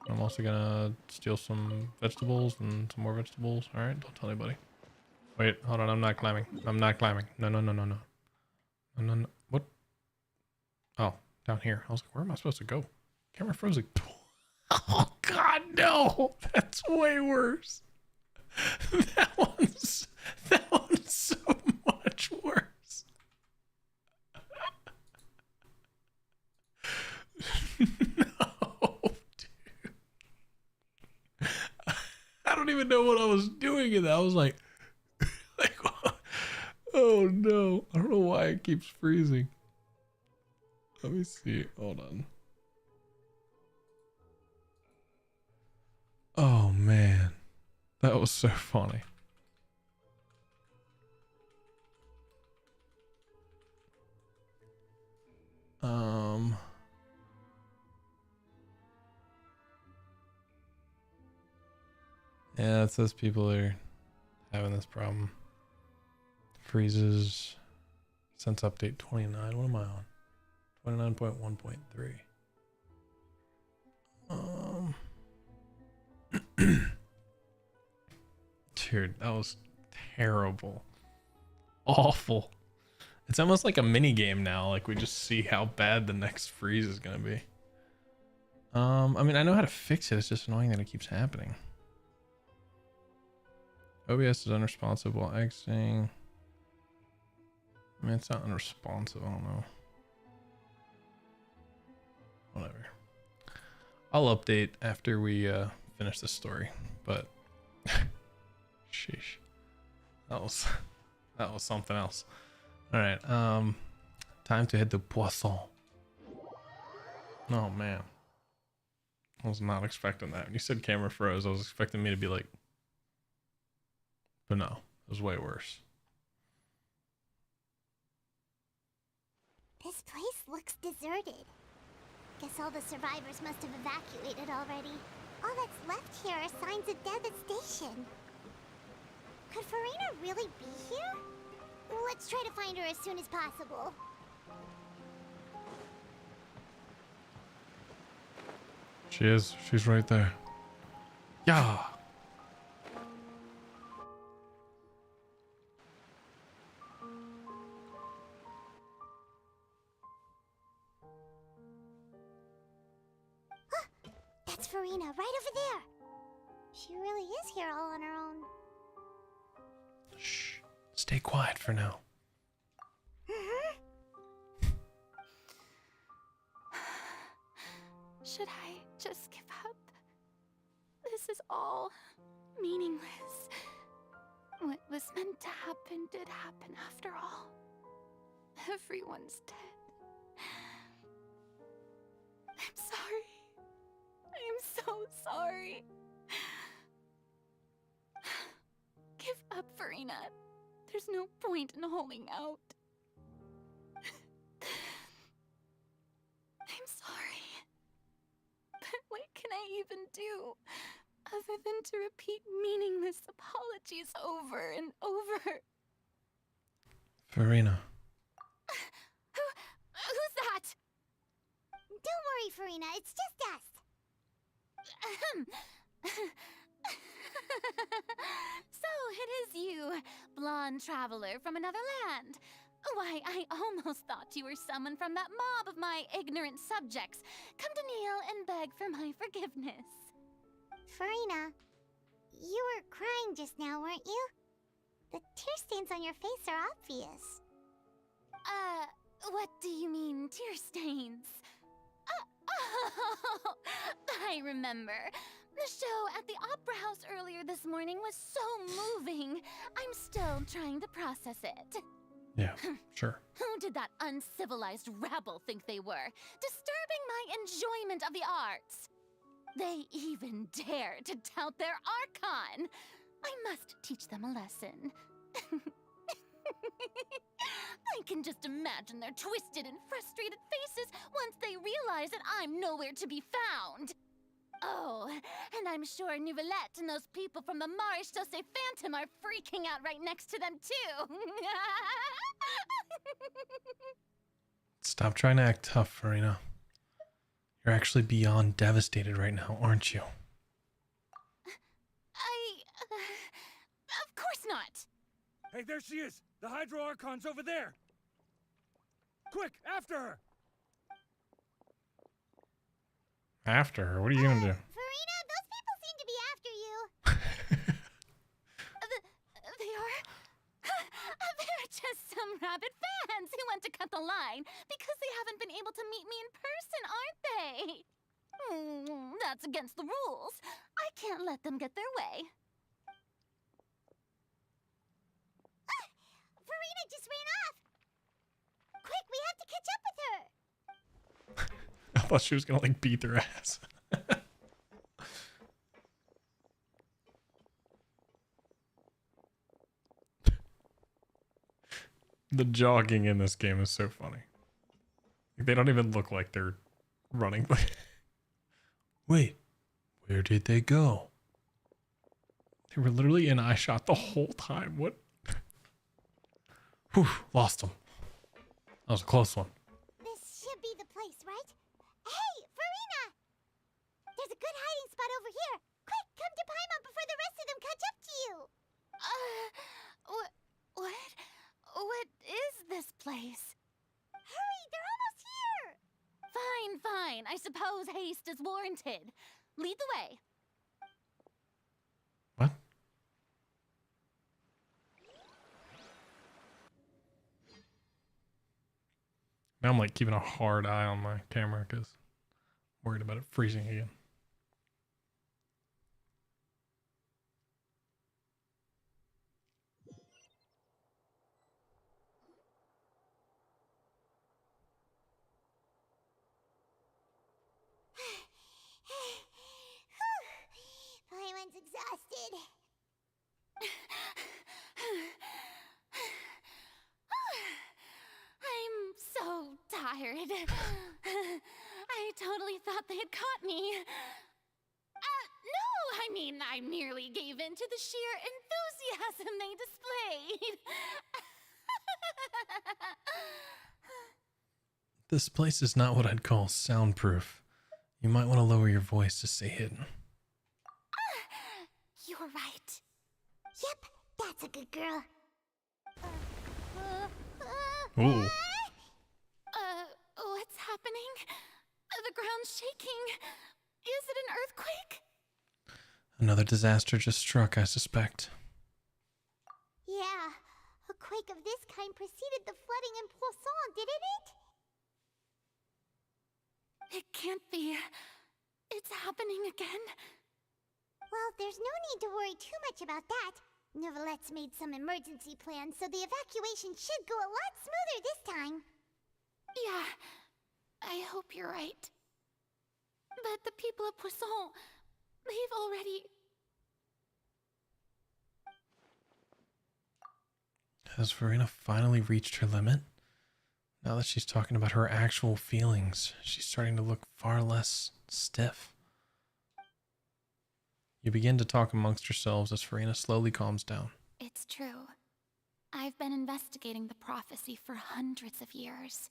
I'm also gonna steal some vegetables and some more vegetables. All right, don't tell anybody. Wait, hold on. I'm not climbing. I'm not climbing. No, no, no, no, no. No, no, no. What? Oh, down here. I was like, where am I supposed to go? Camera froze. Like, oh God, no! That's way worse. That one's so much worse. No, dude. I don't even know what I was doing in that. I was like, oh no. I don't know why it keeps freezing. Let me see. Hold on. Oh man, that was so funny. Yeah, it says people are having this problem. Freezes since update 29. What am I on? 29.1.3. Dude, that was terrible. Awful. It's almost like a mini game now. Like we just see how bad the next freeze is gonna be. I mean, I know how to fix it. It's just annoying that it keeps happening. OBS is unresponsive while exiting. I mean, it's not unresponsive. I don't know. Whatever. I'll update after we finish the story. But sheesh, that was something else. All right, time to hit the poisson. Oh man, I was not expecting that. When you said camera froze, I was expecting me to be like, but no, it was way worse. This place looks deserted. Guess all the survivors must have evacuated already. All that's left here are signs of devastation. Could Farina really be here? Let's try to find her as soon as possible. She is. She's right there. Yeah. That's Farina, right over there. She really is here all on her own. Shh. Stay quiet for now. Should I just give up? This is all meaningless. What was meant to happen did happen after all. Everyone's dead. I'm sorry. I am so sorry. Give up, Farina. There's no point in holding out. I'm sorry. But what can I even do other than to repeat meaningless apologies over and over? Farina. Who's that? Don't worry, Farina. It's just us. So it is you, blonde traveler from another land. Why, I almost thought you were someone from that mob of my ignorant subjects, come to kneel and beg for my forgiveness. Farina, you were crying just now, weren't you? The tear stains on your face are obvious. What do you mean, tear stains? Oh, I remember. The show at the Opera House earlier this morning was so moving. I'm still trying to process it. Yeah, sure. Who did that uncivilized rabble think they were, disturbing my enjoyment of the arts? They even dare to tout their Archon. I must teach them a lesson. I can just imagine their twisted and frustrated faces once they realize that I'm nowhere to be found. Oh, and I'm sure Nouvellette and those people from the Marche Chaussee Phantom are freaking out right next to them too. Stop trying to act tough, Farina. You're actually beyond devastated right now, aren't you? Of course not. Hey, there she is! The Hydro Archon's over there! Quick, after her! After her? What are you gonna do? Farina, those people seem to be after you. They are? They're just some rabid fans who want to cut the line because they haven't been able to meet me in person, aren't they? That's against the rules. I can't let them get their way. Farina just ran off. Quick, we have to catch up with her. I thought she was gonna like beat their ass. The jogging in this game is so funny. Like, they don't even look like they're running. Wait, where did they go? They were literally in eye shot the whole time. What? Whew, lost them. That was a close one. This should be the place, right? Hey, Farina! There's a good hiding spot over here. Quick, come to Paimon before the rest of them catch up to you. What is this place? Hurry, they're almost here. Fine. I suppose haste is warranted. Lead the way. What? Now I'm like keeping a hard eye on my camera because I'm worried about it freezing again. Paimon's exhausted. I'm so tired. I totally thought they had caught me. No, I mean, I merely gave in to the sheer enthusiasm they displayed. This place is not what I'd call soundproof. You might want to lower your voice to stay hidden. You're right. Yep, that's a good girl. Ooh. What's happening? The ground's shaking. Is it an earthquake? Another disaster just struck, I suspect. Yeah, a quake of this kind preceded the flooding in Poisson, didn't it? It can't be. It's happening again. Well, there's no need to worry too much about that. Neverlette's made some emergency plans, so the evacuation should go a lot smoother this time. Yeah, I hope you're right. But the people of Poisson, they've already... Has Farina finally reached her limit? Now that she's talking about her actual feelings, she's starting to look far less stiff. You begin to talk amongst yourselves as Farina slowly calms down. It's true. I've been investigating the prophecy for hundreds of years.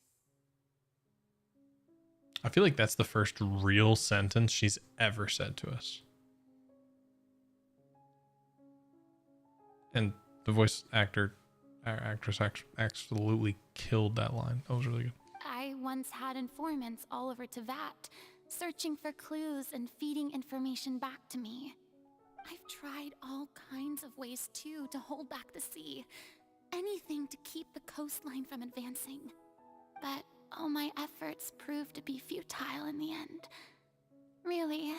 I feel like that's the first real sentence she's ever said to us. And the voice actress absolutely killed that line. That was really good. I once had informants all over Tevat, searching for clues and feeding information back to me. I've tried all kinds of ways too to hold back the sea. Anything to keep the coastline from advancing. But all my efforts proved to be futile in the end. Really,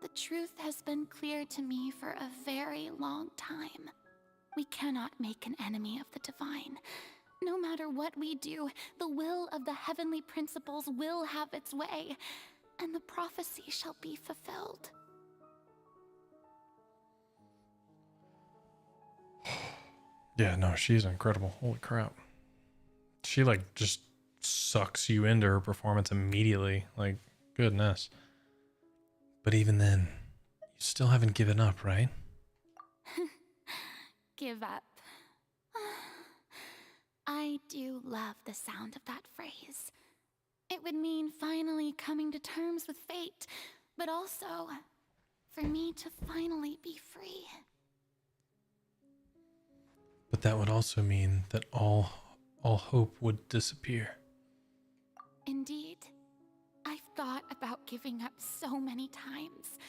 the truth has been clear to me for a very long time. We cannot make an enemy of the divine. No matter what we do, the will of the heavenly principles will have its way, and the prophecy shall be fulfilled. Yeah, no, she's incredible. Holy crap. She like just sucks you into her performance immediately. Like, goodness. But even then, you still haven't given up, right? Give up. I do love the sound of that phrase. It would mean finally coming to terms with fate, but also for me to finally be free. But that would also mean that all hope would disappear. Indeed. I've thought about giving up so many times,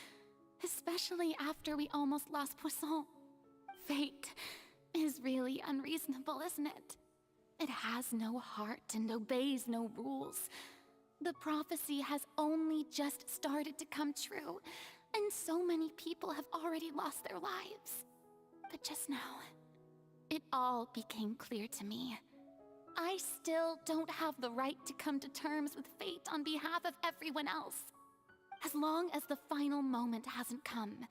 especially after we almost lost Poisson. Fate is really unreasonable, isn't it? It has no heart and obeys no rules. The prophecy has only just started to come true, and so many people have already lost their lives. But just now, it all became clear to me. I still don't have the right to come to terms with fate on behalf of everyone else. As long as the final moment hasn't come,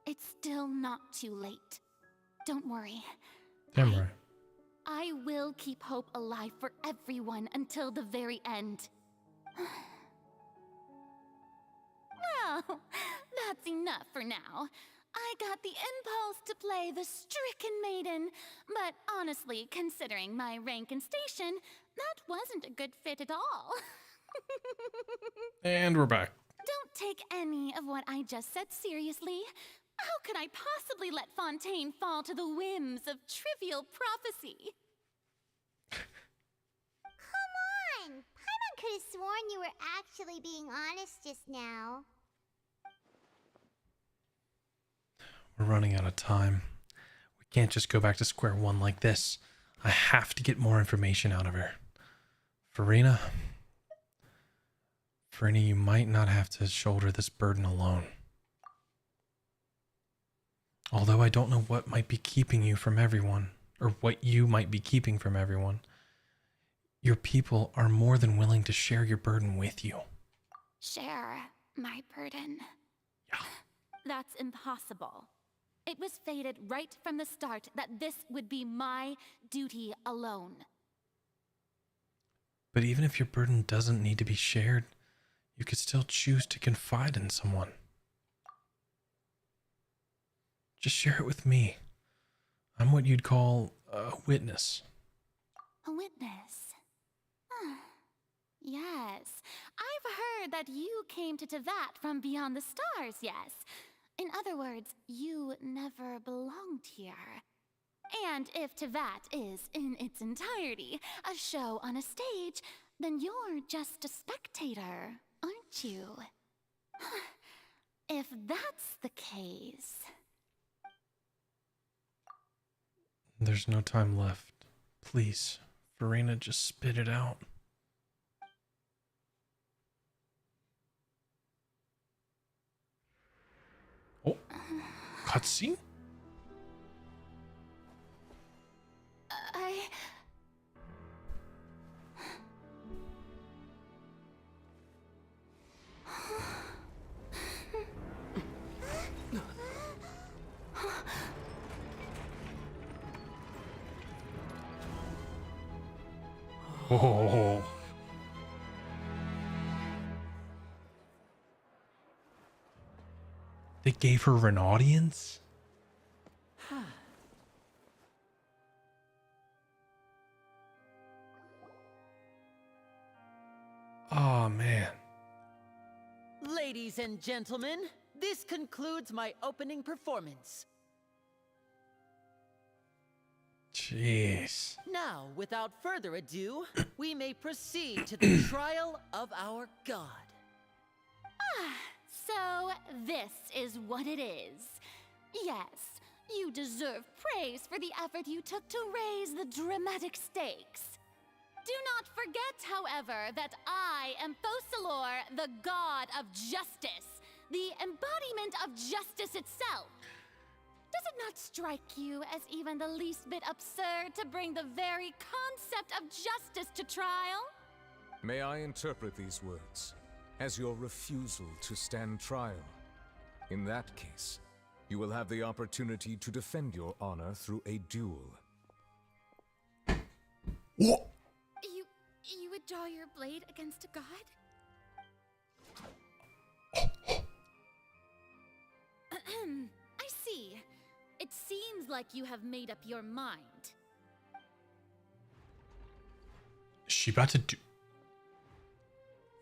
it's still not too late. Don't worry. Damn right. I will keep hope alive for everyone until the very end. Well, that's enough for now. I got the impulse to play the stricken maiden, but honestly, considering my rank and station, that wasn't a good fit at all. And we're back. Don't take any of what I just said seriously. How could I possibly let Fontaine fall to the whims of trivial prophecy? Come on! Paimon could have sworn you were actually being honest just now. We're running out of time. We can't just go back to square one like this. I have to get more information out of her. Farina, you might not have to shoulder this burden alone. Although I don't know what might be keeping you from everyone, or what you might be keeping from everyone, your people are more than willing to share your burden with you. Share my burden. Yeah. That's impossible. It was fated right from the start that this would be my duty alone. But even if your burden doesn't need to be shared, you could still choose to confide in someone. Just share it with me. I'm what you'd call a witness. A witness? Yes. I've heard that you came to Tevat from beyond the stars, yes. In other words, you never belonged here. And if Tevat is, in its entirety, a show on a stage, then you're just a spectator, aren't you? If that's the case... There's no time left. Please, Farina, just spit it out. Oh, cutscene? Oh. They gave her an audience? Oh, man. Ladies and gentlemen, this concludes my opening performance. Jeez. Now, without further ado, we may proceed to the trial of our god. So, this is what it is. Yes, you deserve praise for the effort you took to raise the dramatic stakes. Do not forget, however, that I am Focalor, the god of justice, the embodiment of justice itself. Does it not strike you as even the least bit absurd to bring the very concept of justice to trial? May I interpret these words as your refusal to stand trial? In that case, you will have the opportunity to defend your honor through a duel. What? You would draw your blade against a god? I see. It seems like you have made up your mind. Is she about to do...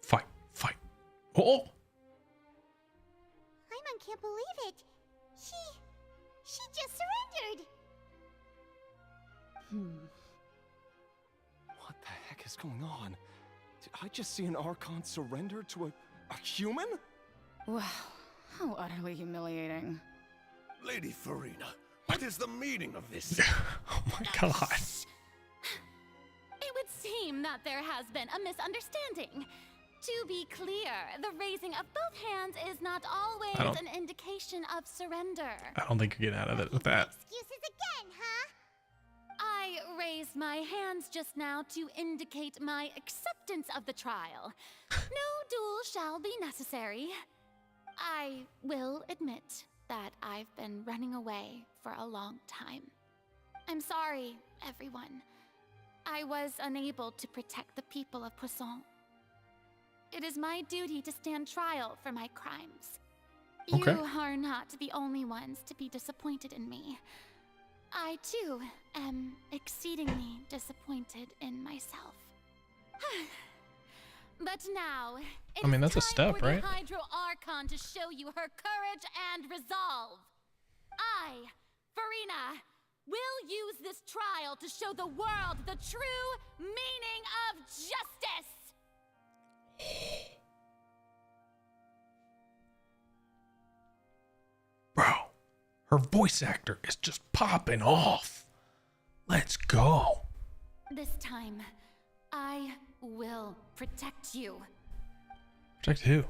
Fight. Oh! Paimon can't believe it. She just surrendered. What the heck is going on? Did I just see an Archon surrender to a human? Wow, how utterly humiliating. Lady Farina, what is the meaning of this? Oh my god. It would seem that there has been a misunderstanding. To be clear, the raising of both hands is not always an indication of surrender. I don't think you're getting out of it with that. Excuses again, huh? I raised my hands just now to indicate my acceptance of the trial. No duel shall be necessary. I will admit that I've been running away for a long time. I'm sorry, everyone. I was unable to protect the people of Poisson. It is my duty to stand trial for my crimes. Okay. You are not the only ones to be disappointed in me. I, too, am exceedingly disappointed in myself. But now, I mean, that's a time step, for right? the Hydro Archon to show you her courage and resolve. I, Farina, will use this trial to show the world the true meaning of justice. Bro, her voice actor is just popping off. Let's go. This time, I will protect you. Protect who?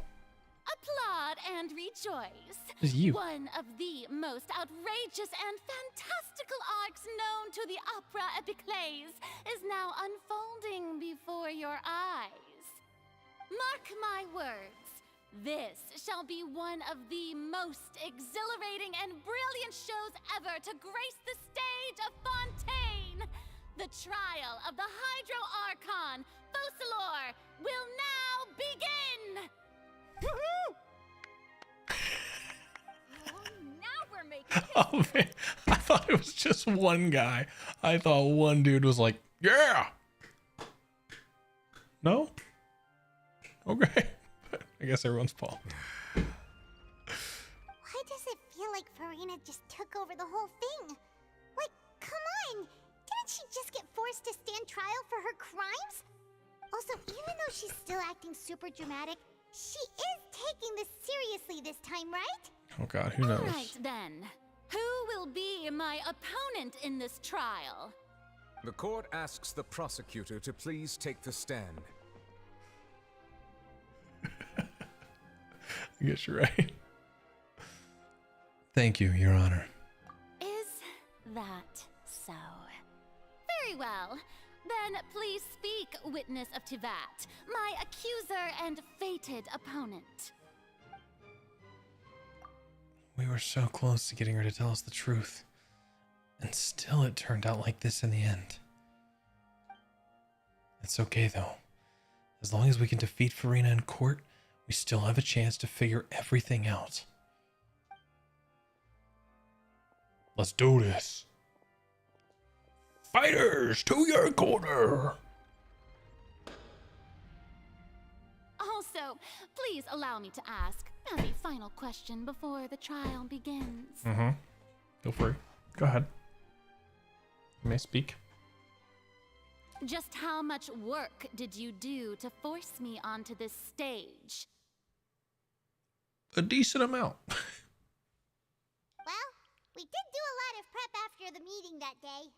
Applaud and rejoice. It's you. One of the most outrageous and fantastical arcs known to the opera epiclese is now unfolding before your eyes. Mark my words, this shall be one of the most exhilarating and brilliant shows ever to grace the stage of Fontaine. The trial of the Hydro Archon, Focalor, will now begin! Now we're making Oh man, I thought it was just one guy. I thought one dude was like, yeah. No? Okay. I guess everyone's Paul. Why does it feel like Farina just took over the whole thing? Like, come on! Didn't she just get forced to stand trial for her crimes? Also, even though she's still acting super dramatic, she is taking this seriously this time, right? Oh god, who knows? Alright then. Who will be my opponent in this trial? The court asks the prosecutor to please take the stand. I guess you're right. Thank you, Your Honor. Is that so? Very well. Then please speak, witness of Tivat, my accuser and fated opponent. We were so close to getting her to tell us the truth. And still it turned out like this in the end. It's okay though. As long as we can defeat Farina in court, we still have a chance to figure everything out. Let's do this. Fighters, to your corner! Also, please allow me to ask a final question before the trial begins. Mm-hmm. Feel free. Go ahead. You may speak. Just how much work did you do to force me onto this stage? A decent amount. Well, we did do a lot of prep after the meeting that day.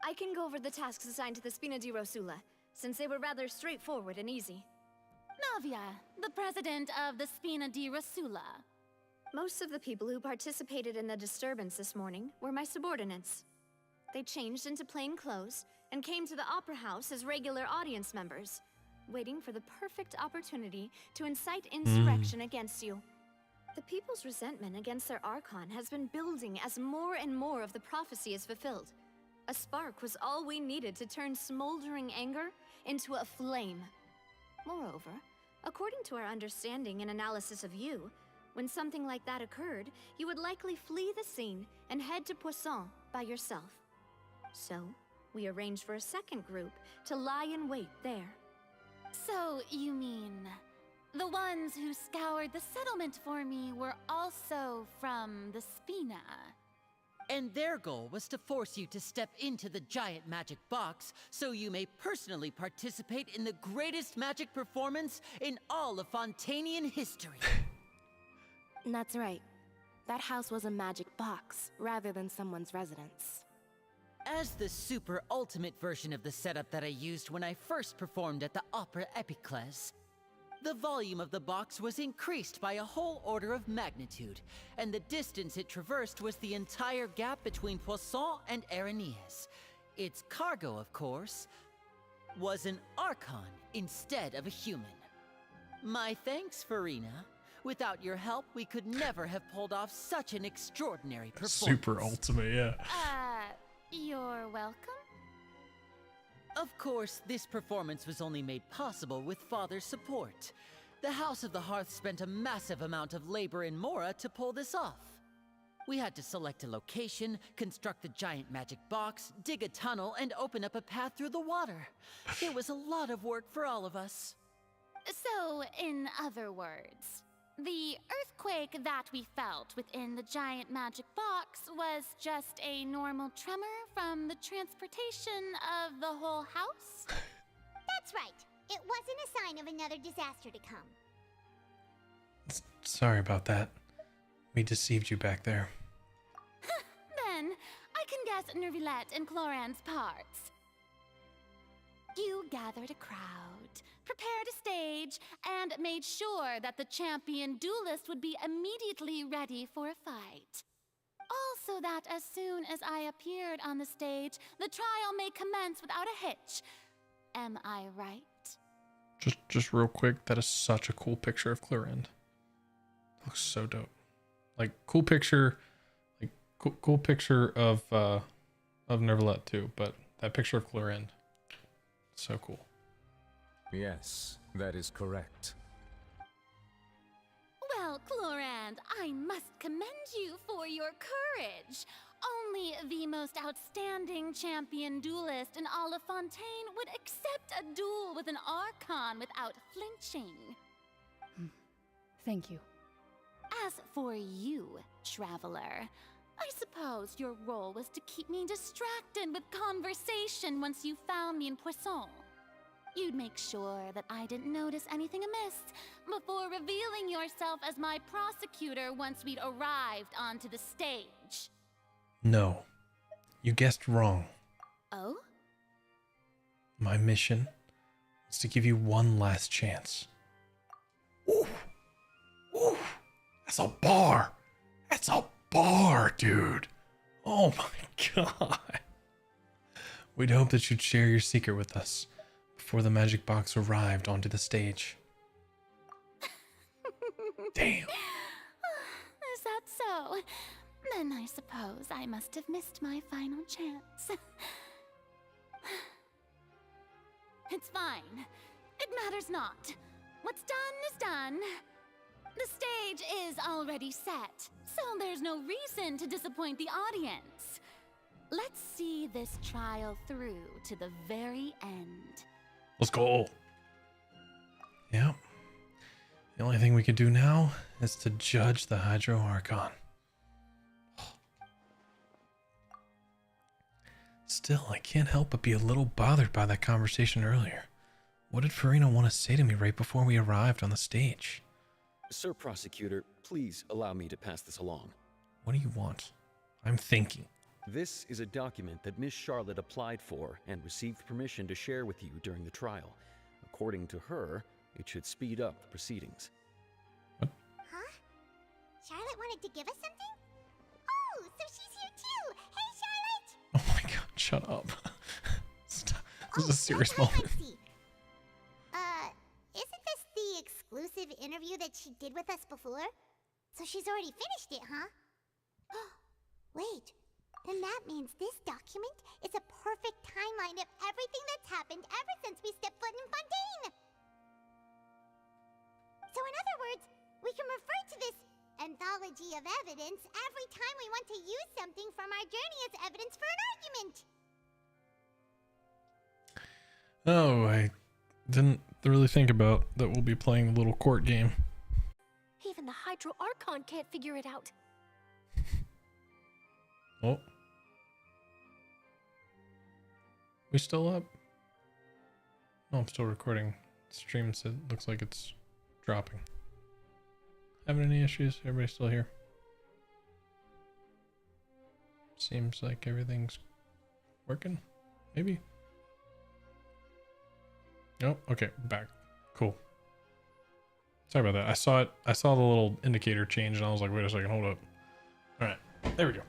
I can go over the tasks assigned to the Spina di Rosula, since they were rather straightforward and easy. Navia, the president of the Spina di Rosula. Most of the people who participated in the disturbance this morning were my subordinates. They changed into plain clothes and came to the Opera House as regular audience members, waiting for the perfect opportunity to incite insurrection against you. The people's resentment against their Archon has been building as more and more of the prophecy is fulfilled. A spark was all we needed to turn smoldering anger into a flame. Moreover, according to our understanding and analysis of you, when something like that occurred, you would likely flee the scene and head to Poisson by yourself. So, we arranged for a second group to lie in wait there. So, you mean, the ones who scoured the settlement for me were also from the Spina? And their goal was to force you to step into the giant magic box so you may personally participate in the greatest magic performance in all of Fontanian history. That's right. That house was a magic box, rather than someone's residence. As the super ultimate version of the setup that I used when I first performed at the Opera Epiclese, the volume of the box was increased by a whole order of magnitude, and the distance it traversed was the entire gap between Poisson and Aranias. Its cargo, of course, was an Archon instead of a human. My thanks, Farina. Without your help, we could never have pulled off such an extraordinary performance. Super ultimate, yeah. You're welcome? Of course, this performance was only made possible with Father's support. The House of the Hearth spent a massive amount of labor in Mora to pull this off. We had to select a location, construct a giant magic box, dig a tunnel, and open up a path through the water. It was a lot of work for all of us. So, in other words, the earthquake that we felt within the giant magic box was just a normal tremor from the transportation of the whole house? That's right. It wasn't a sign of another disaster to come. Sorry about that. We deceived you back there. Then, I can guess Nervilette and Cloran's parts. You gathered a crowd, prepared a stage, and made sure that the champion duelist would be immediately ready for a fight. Also that as soon as I appeared on the stage, the trial may commence without a hitch. Am I right? Just real quick, that is such a cool picture of Clorinde. Looks so dope. Like cool picture, like cool picture of Nervilette too, but that picture of Clorinde, so cool. Yes, that is correct. Well, Clorinde, I must commend you for your courage. Only the most outstanding champion duelist in all of Fontaine would accept a duel with an Archon without flinching. Thank you. As for you, Traveler, I suppose your role was to keep me distracted with conversation once you found me in Poisson. You'd make sure that I didn't notice anything amiss before revealing yourself as my prosecutor once we'd arrived onto the stage. No, you guessed wrong. Oh? My mission is to give you one last chance. Ooh, ooh, that's a bar. That's a bar, dude. Oh my god. We'd hope that you'd share your secret with us before the magic box arrived onto the stage. Damn. Is that so? Then I suppose I must have missed my final chance. It's fine. It matters not. What's done is done. The stage is already set, so there's no reason to disappoint the audience. Let's see this trial through to the very end. Let's go. Yep. The only thing we can do now is to judge the Hydro Archon. Still, I can't help but be a little bothered by that conversation earlier. What did Farina want to say to me right before we arrived on the stage? Sir Prosecutor, please allow me to pass this along. What do you want? I'm thinking. This is a document that Miss Charlotte applied for and received permission to share with you during the trial. According to her, it should speed up the proceedings. Huh? Charlotte wanted to give us something? Oh, so she's here too! Hey, Charlotte! Oh my god, shut up. Stop. This is a serious moment. Isn't this the exclusive interview that she did with us before? So she's already finished it, huh? Wait, then that means this document is a perfect timeline of everything that's happened ever since we stepped foot in Fontaine! So in other words, we can refer to this anthology of evidence every time we want to use something from our journey as evidence for an argument! Oh, I didn't really think about that we'll be playing the little court game. Even the Hydro Archon can't figure it out. Oh. We still up? No, I'm still recording. Stream said looks like it's dropping. Having any issues? Everybody still here? Seems like everything's working. Maybe. Oh, okay, back. Cool. Sorry about that. I saw it. I saw the little indicator change, and I was like, "Wait a second, hold up." All right, there we go.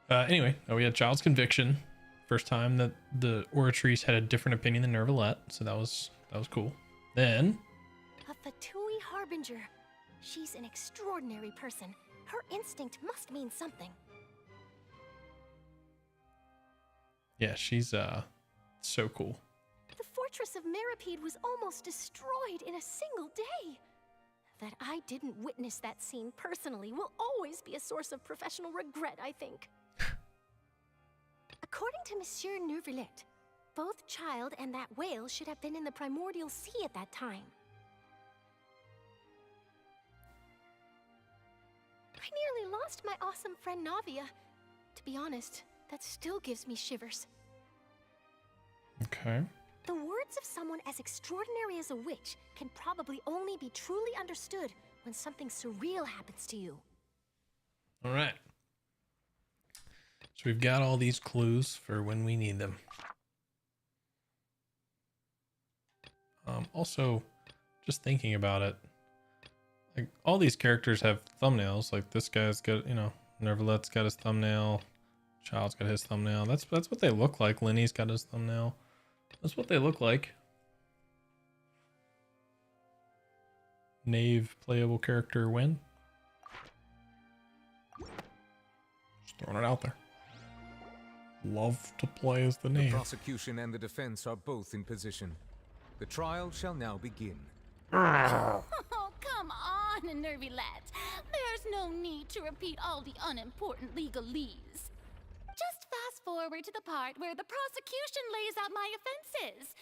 Anyway, we had Child's Conviction. First time that the Oratrice had a different opinion than Nervilette, so that was cool. Then A Fatui Harbinger. She's an extraordinary person. Her instinct must mean something. yeah, she's so cool. The fortress of Mirapede was almost destroyed in a single day. That I didn't witness that scene personally will always be a source of professional regret, I think. According to Monsieur Neuvillette, both Child and that whale should have been in the primordial sea at that time. I nearly lost my awesome friend Navia. To be honest, that still gives me shivers. Okay. The words of someone as extraordinary as a witch can probably only be truly understood when something surreal happens to you. All right. So we've got all these clues for when we need them. Also, just thinking about it, like all these characters have thumbnails. Like this guy's got, you know, Nervalet's got his thumbnail. Child's got his thumbnail. That's what they look like. Lenny's got his thumbnail. That's what they look like. Knave playable character win. Just throwing it out there. Love to play as the The knave. prosecution and the defense are both in position. The trial shall now begin. Oh, come on, Nervilette. There's no need to repeat all the unimportant legalese. Just fast forward to the part where the prosecution lays out my offenses.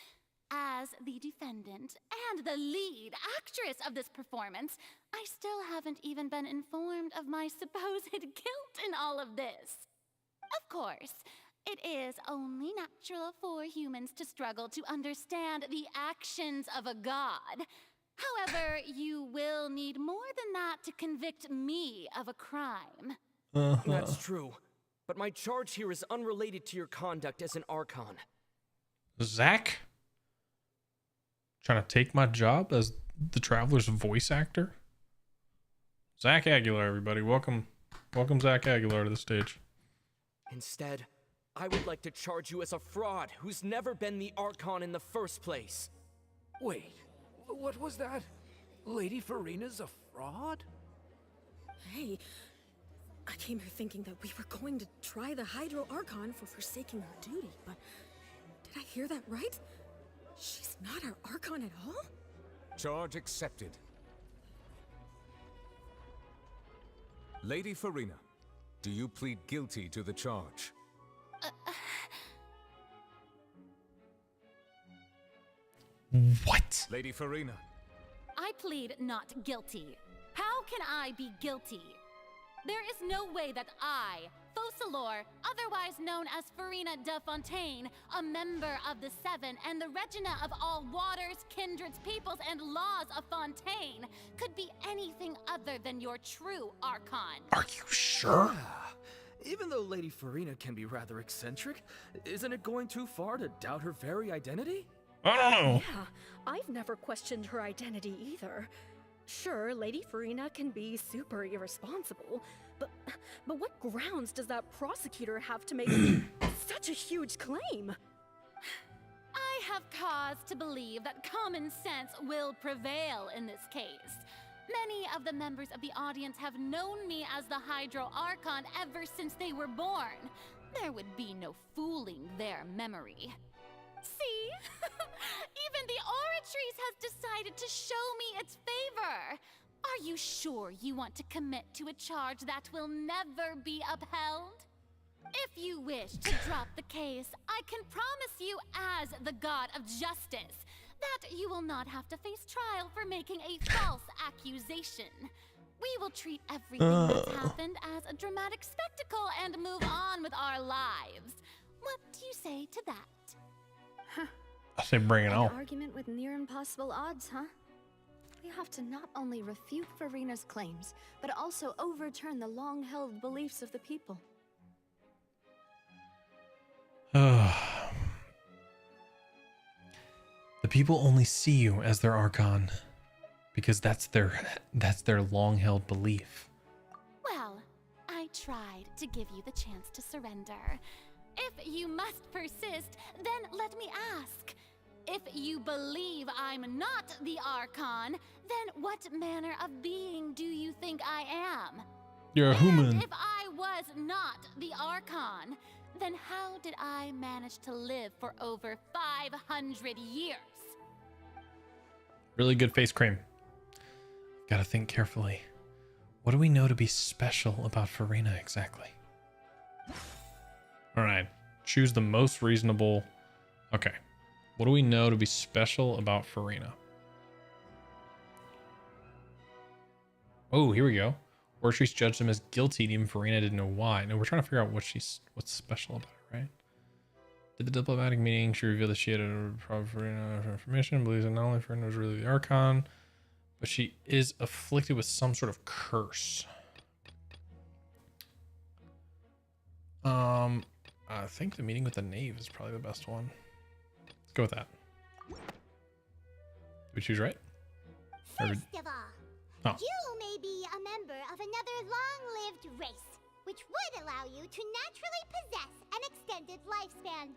As the defendant and the lead actress of this performance, I still haven't even been informed of my supposed guilt in all of this. Of course, it is only natural for humans to struggle to understand the actions of a god. However, you will need more than that to convict me of a crime. That's true. But my charge here is unrelated to your conduct as an Archon. Zach? Trying to take my job as the Traveler's voice actor? Zach Aguilar, everybody. Welcome Zach Aguilar to the stage. Instead, I would like to charge you as a fraud who's never been the Archon in the first place. Wait, what was that? Lady Farina's a fraud? Hey, I came here thinking that we were going to try the Hydro Archon for forsaking her duty, but did I hear that right? She's not our Archon at all? Charge accepted. Lady Farina, do you plead guilty to the charge? What? Lady Farina. I plead not guilty. How can I be guilty? There is no way that I, Focalor, otherwise known as Farina de Fontaine, a member of the Seven and the Regina of all waters, kindreds, peoples, and laws of Fontaine, could be anything other than your true Archon. Are you sure? Even though Lady Farina can be rather eccentric, isn't it going too far to doubt her very identity? I don't know. Yeah, I've never questioned her identity either. Sure, Lady Farina can be super irresponsible, but what grounds does that prosecutor have to make such a huge claim? I have cause to believe that common sense will prevail in this case. Many of the members of the audience have known me as the Hydro Archon ever since they were born. There would be no fooling their memory. See? Even the Oratrice has decided to show me its favor. Are you sure you want to commit to a charge that will never be upheld? If you wish to drop the case, I can promise you as the God of Justice that you will not have to face trial for making a false accusation. We will treat everything that's happened as a dramatic spectacle and move on with our lives. What do you say to that? I say bring it An on. argument with near impossible odds, huh? We have to not only refute Farina's claims, but also overturn the long-held beliefs of the people. The people only see you as their Archon because that's their long-held belief. Well, I tried to give you the chance to surrender. If you must persist, then let me ask. If you believe I'm not the Archon, then what manner of being do you think I am? You're a human. If I was not the Archon, then how did I manage to live for over 500 years? Really good face cream. Gotta think carefully. What do we know to be special about Farina exactly? Alright. Choose the most reasonable. Okay. What do we know to be special about Farina? Oh, here we go. Ortrice judged him as guilty, and even Farina didn't know why. No, we're trying to figure out what's special about it, right? Did the diplomatic meeting, she revealed that she had a problem for information, believes that not only Farina was really the Archon, but she is afflicted with some sort of curse. I think the meeting with the knave is probably the best one. Let's go with that. Did we choose right? First of all, Oh. you may be a member of another long-lived race, which would allow you to naturally possess an extended lifespan.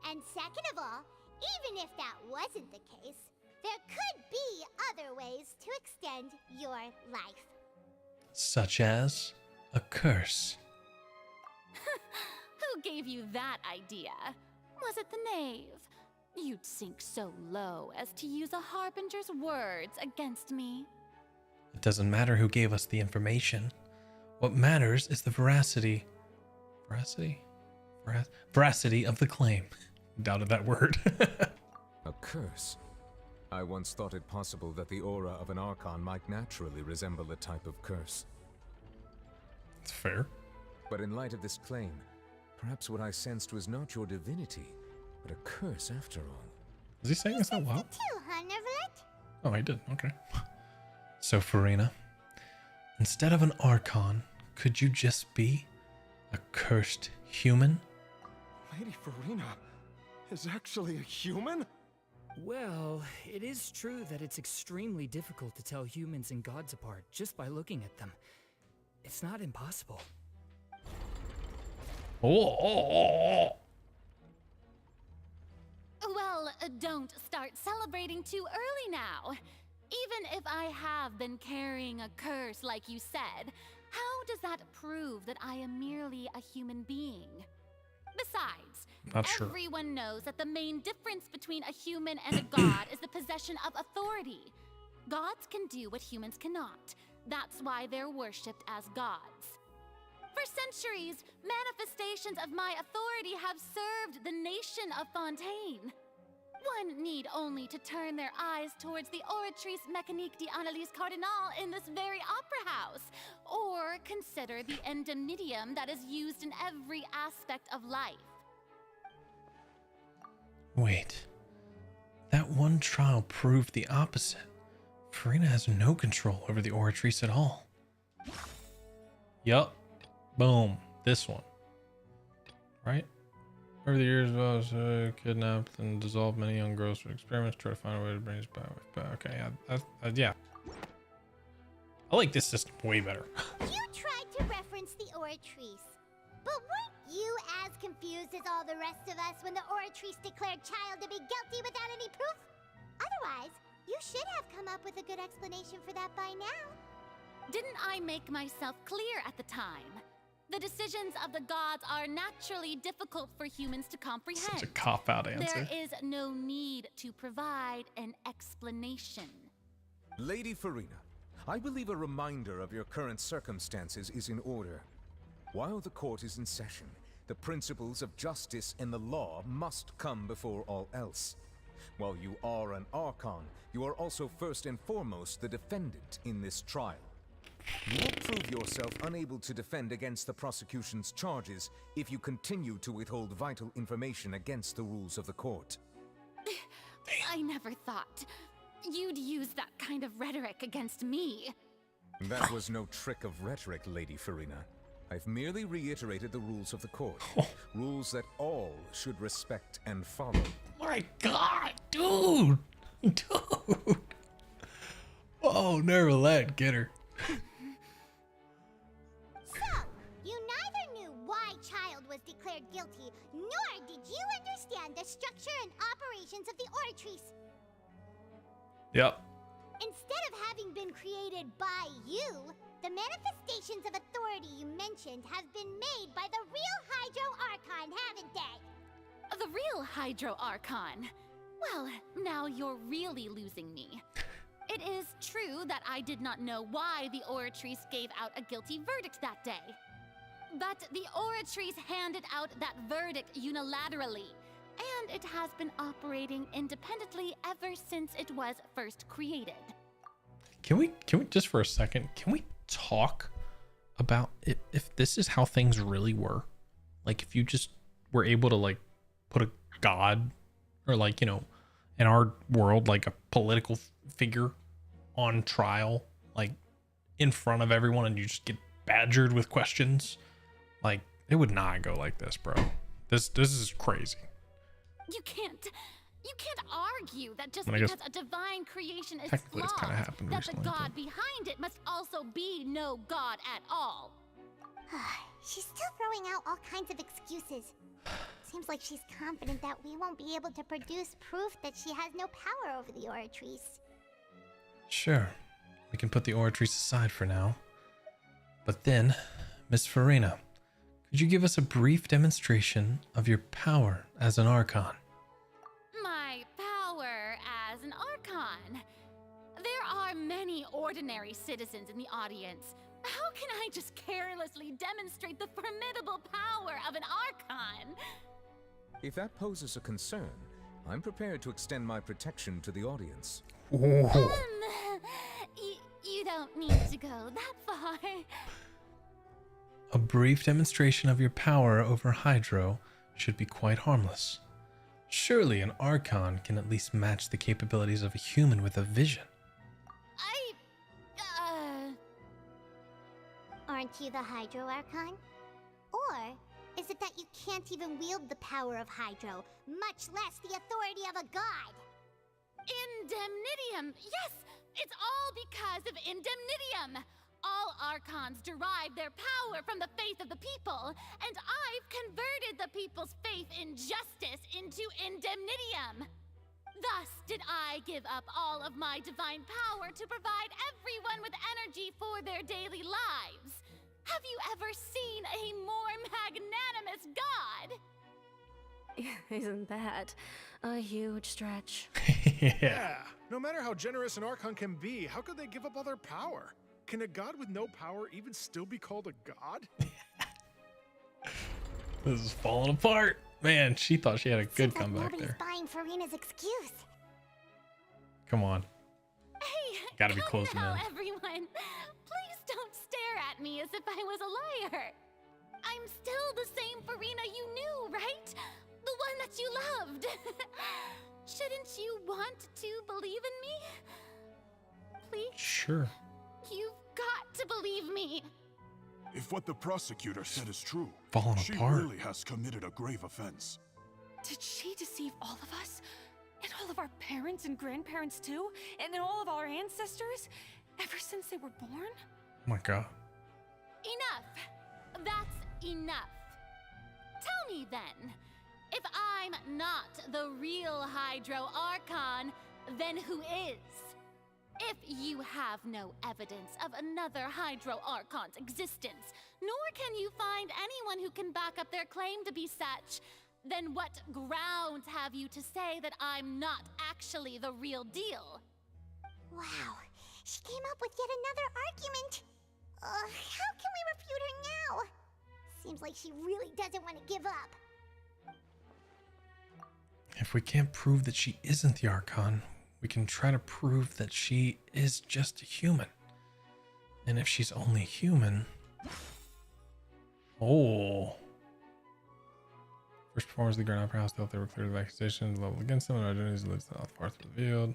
And second of all, even if that wasn't the case, there could be other ways to extend your life. Such as a curse. Who gave you that idea? Was it the knave? You'd sink so low as to use a harbinger's words against me. It doesn't matter who gave us the information. What matters is the veracity of the claim. Doubted that word. A curse? I once thought it possible that the aura of an Archon might naturally resemble a type of curse. It's fair. But in light of this claim, perhaps what I sensed was not your divinity, but a curse after all. Is he saying this out loud? Too, huh, Neverlet? Oh, he did. Okay. So, Farina, instead of an Archon, could you just be a cursed human? Lady Farina is actually a human? Well, it is true that it's extremely difficult to tell humans and gods apart just by looking at them. It's not impossible. Oh. Well, don't start celebrating too early now. Even if I have been carrying a curse like you said, how does that prove that I am merely a human being? Besides, Not sure. everyone knows that the main difference between a human and a god is the possession of authority. Gods can do what humans cannot. That's why they're worshipped as gods. For centuries, manifestations of my authority have served the nation of Fontaine. One need only to turn their eyes towards the Oratrice Mécanique d'Analyse Cardinal in this very opera house, or consider the endemnitium that is used in every aspect of life. Wait. That one trial proved the opposite. Farina has no control over the Oratrice at all. Yup. Boom. This one. Right? Over the years, I was kidnapped and dissolved many young girls for experiments, try to find a way to bring us back. Okay, yeah. I like this system way better. You tried to reference the Oratrice, but weren't you as confused as all the rest of us when the Oratrice declared Child to be guilty without any proof? Otherwise, you should have come up with a good explanation for that by now. Didn't I make myself clear at the time? The decisions of the gods are naturally difficult for humans to comprehend. Such a cop-out answer. There is no need to provide an explanation. Lady Farina, I believe a reminder of your current circumstances is in order. While the court is in session, the principles of justice and the law must come before all else. While you are an Archon, you are also first and foremost the defendant in this trial. You will prove yourself unable to defend against the prosecution's charges if you continue to withhold vital information against the rules of the court. I never thought you'd use that kind of rhetoric against me. That was no trick of rhetoric, Lady Farina. I've merely reiterated the rules of the court. Rules that all should respect and follow. My God, dude! Oh, never let get her. So, you neither knew why Child was declared guilty, nor did you understand the structure and operations of the Oratrice. Yep. Instead of having been created by you, The manifestations of authority you mentioned have been made by the real Hydro Archon, haven't they? The real Hydro Archon? Well, now you're really losing me. It is true that I did not know why the Oratrice gave out a guilty verdict that day. But the Oratrice handed out that verdict unilaterally, and it has been operating independently ever since it was first created. Can we just for a second, can we talk about it, if this is how things really were? Like if you just were able to like put a god or like, you know, in our world, like a political figure on trial, like in front of everyone, and you just get badgered with questions, like it would not go like this, bro. This is crazy. You can't argue that just because a divine creation is flawed, that recently, the god behind it must also be no god at all. She's still throwing out all kinds of excuses. Seems like she's confident that we won't be able to produce proof that she has no power over the Oratrice. Sure, we can put the Oratrice aside for now. But then, Miss Farina, could you give us a brief demonstration of your power as an Archon? My power as an Archon? There are many ordinary citizens in the audience. How can I just carelessly demonstrate the formidable power of an Archon? If that poses a concern, I'm prepared to extend my protection to the audience. You don't need to go that far. A brief demonstration of your power over Hydro should be quite harmless. Surely an Archon can at least match the capabilities of a human with a vision. Aren't you the Hydro Archon? Or is it that you can't even wield the power of Hydro, much less the authority of a god? Indemnitium! Yes! It's all because of Indemnitium! All Archons derive their power from the faith of the people, and I've converted the people's faith in justice into Indemnitium! Thus did I give up all of my divine power to provide everyone with energy for their daily lives. Have you ever seen a more magnanimous god? Isn't that a huge stretch? Yeah. No matter how generous an Archon can be, how could they give up all their power? Can a god with no power even still be called a god? This is falling apart. Man, she thought she had a good Seems like comeback nobody's there. buying Farina's excuse. Come on. Hey, Gotta be closing now, in. everyone. Please don't stare at me as if I was a liar. I'm still the same Farina you knew, right? The one that you loved. Shouldn't you want to believe in me? Please? Sure. You've got to believe me. If what the prosecutor said is true, Falling she apart. really has committed a grave offense. Did she deceive all of us? And all of our parents and grandparents too? And then all of our ancestors? Ever since they were born? Oh my god. Enough. That's enough. Tell me then, if I'm not the real Hydro Archon, then who is? If you have no evidence of another Hydro Archon's existence, nor can you find anyone who can back up their claim to be such, then what grounds have you to say that I'm not actually the real deal? Wow, she came up with yet another argument. How can we refute her now? Seems like she really doesn't want to give up. If we can't prove that she isn't the Archon, we can try to prove that she is just a human. And if she's only human... Oh. First performers of the Grand Opera House felt they were cleared of accusations leveled against them, and identities lives the farth revealed.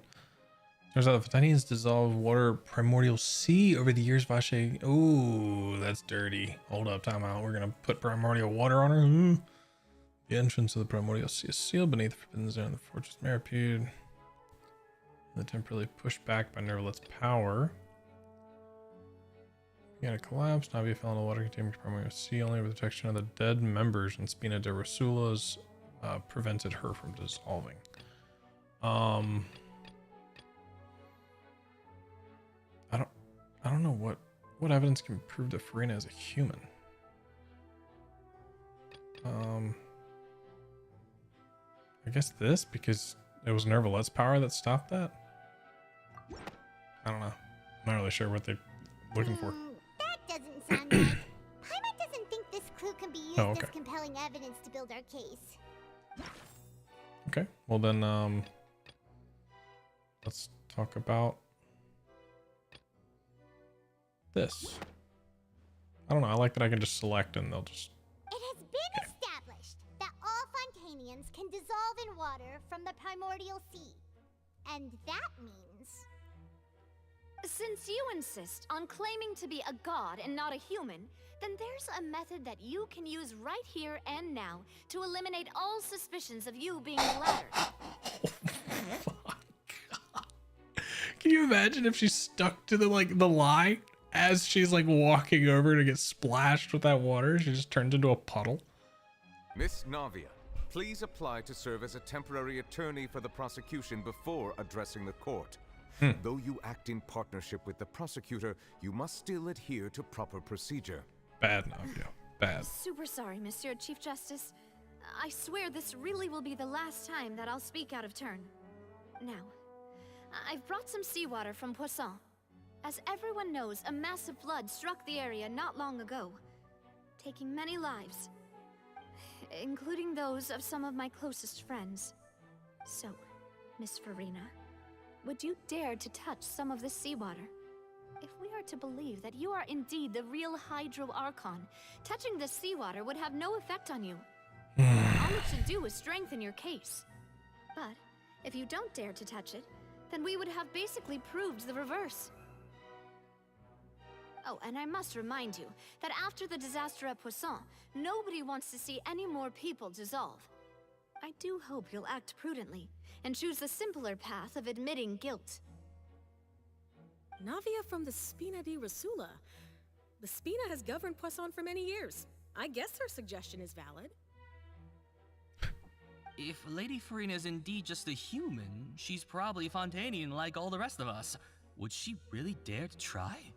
Turns out the Titanians dissolved water primordial sea over the years. Vache. Ooh, that's dirty. Hold up, time out. We're gonna put primordial water on her. The entrance of the primordial sea is sealed beneath the forbidden zone of the fortress Maripede. The temporarily pushed back by Nervalet's power. Began to collapse. Navia fell in the water containing primordial sea. Only with the protection of the dead members and Spina de Rosula's prevented her from dissolving. I don't know what What evidence can prove that Farina is a human? I guess this, because it was Nervalet's power that stopped that? I don't know. I'm not really sure what they're looking for. That doesn't sound right. Paimon doesn't think this clue can be used as compelling evidence to build our case. Okay, well then, let's talk about this. I don't know, I like that I can just select and they'll just... It has been established that all Fontanians can dissolve in water from the primordial sea. And that means... Since you insist on claiming to be a god and not a human, then there's a method that you can use right here and now to eliminate all suspicions of you being the latter. Can you imagine if she stuck to the lie as she's like walking over to get splashed with that water? She just turns into a puddle. Miss Navia, please apply to serve as a temporary attorney for the prosecution before addressing the court. Though you act in partnership with the prosecutor, you must still adhere to proper procedure. Bad, Navia. Bad. Super sorry, Monsieur Chief Justice. I swear this really will be the last time that I'll speak out of turn. Now, I've brought some seawater from Poisson. As everyone knows, a massive flood struck the area not long ago, taking many lives, including those of some of my closest friends. So, Miss Farina, would you dare to touch some of this seawater? If we are to believe that you are indeed the real Hydro Archon, touching this seawater would have no effect on you. All it should do is strengthen your case. But if you don't dare to touch it, then we would have basically proved the reverse. Oh, and I must remind you that after the disaster at Poisson, nobody wants to see any more people dissolve. I do hope you'll act prudently and choose the simpler path of admitting guilt. Navia from the Spina di Rasula. The Spina has governed Poisson for many years. I guess her suggestion is valid. If Lady Farina is indeed just a human, she's probably Fontanian like all the rest of us. Would she really dare to try?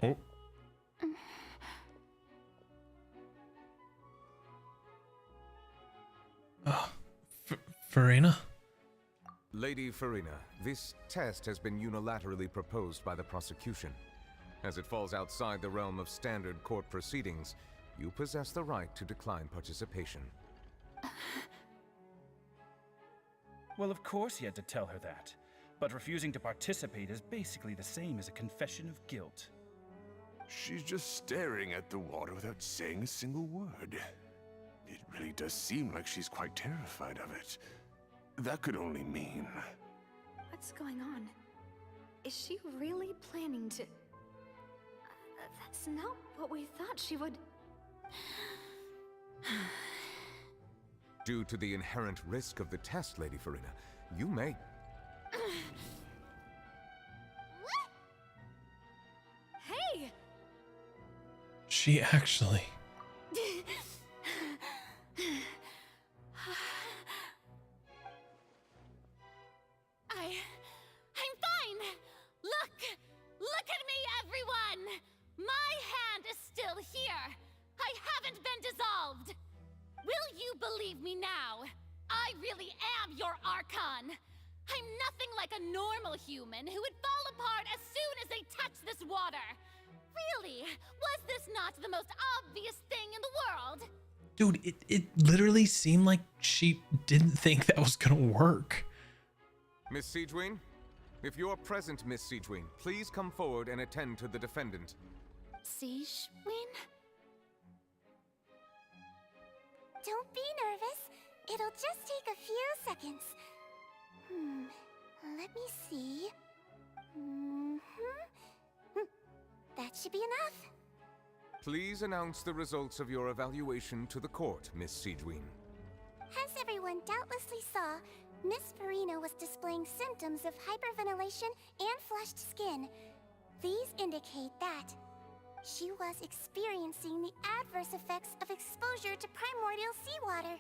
Oh. Farina? Lady Farina, this test has been unilaterally proposed by the prosecution. As it falls outside the realm of standard court proceedings, you possess the right to decline participation. Well, of course he had to tell her that. But refusing to participate is basically the same as a confession of guilt. She's just staring at the water without saying a single word. It really does seem like she's quite terrified of it. That could only mean... What's going on? Is she really planning to... That's not what we thought she would... Due to the inherent risk of the test, Lady Farina, you may... Hey! She actually... I'm fine! Look at me, everyone! My hand is still here! I haven't been dissolved! Will you believe me now? I really am your Archon! I'm nothing like a normal human who would fall apart as soon as they touch this water! Really? Was this not the most obvious thing in the world? Dude, it literally seemed like she didn't think that was gonna work. Miss Siegewin? If you're present, Miss Siegewin, please come forward and attend to the defendant. Siegewin? Don't be nervous. It'll just take a few seconds. Let me see. That should be enough. Please announce the results of your evaluation to the court, Miss Siegewin. As everyone doubtlessly saw, Miss Farina was displaying symptoms of hyperventilation and flushed skin. These indicate that she was experiencing the adverse effects of exposure to primordial seawater.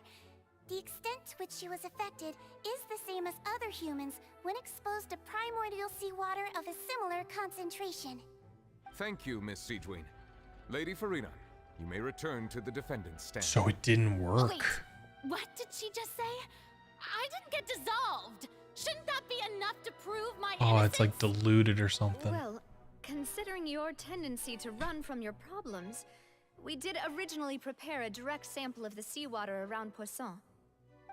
The extent to which she was affected is the same as other humans when exposed to primordial seawater of a similar concentration. Thank you, Miss Siegeween. Lady Farina, you may return to the defendant's stand. So it didn't work. Wait, what did she just say? I didn't get dissolved. Shouldn't that be enough to prove my Oh, innocence? it's like diluted or something. Well, considering your tendency to run from your problems, we did originally prepare a direct sample of the seawater around Poisson.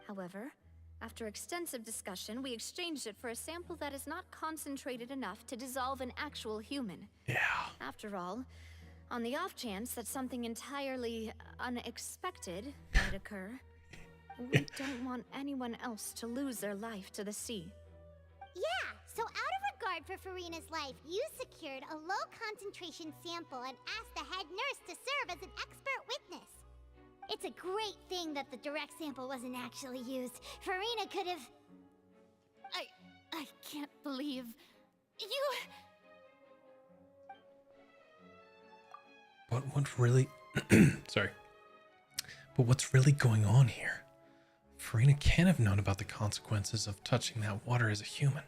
However, after extensive discussion, we exchanged it for a sample that is not concentrated enough to dissolve an actual human. Yeah. After all, on the off chance that something entirely unexpected might occur, we don't want anyone else to lose their life to the sea. Yeah, so out of regard for Farina's life, you secured a low-concentration sample and asked the head nurse to serve as an expert witness. It's a great thing that the direct sample wasn't actually used. Farina could have... I can't believe... You... But what really... Sorry. But what's really going on here? Farina can't have known about the consequences of touching that water as a human.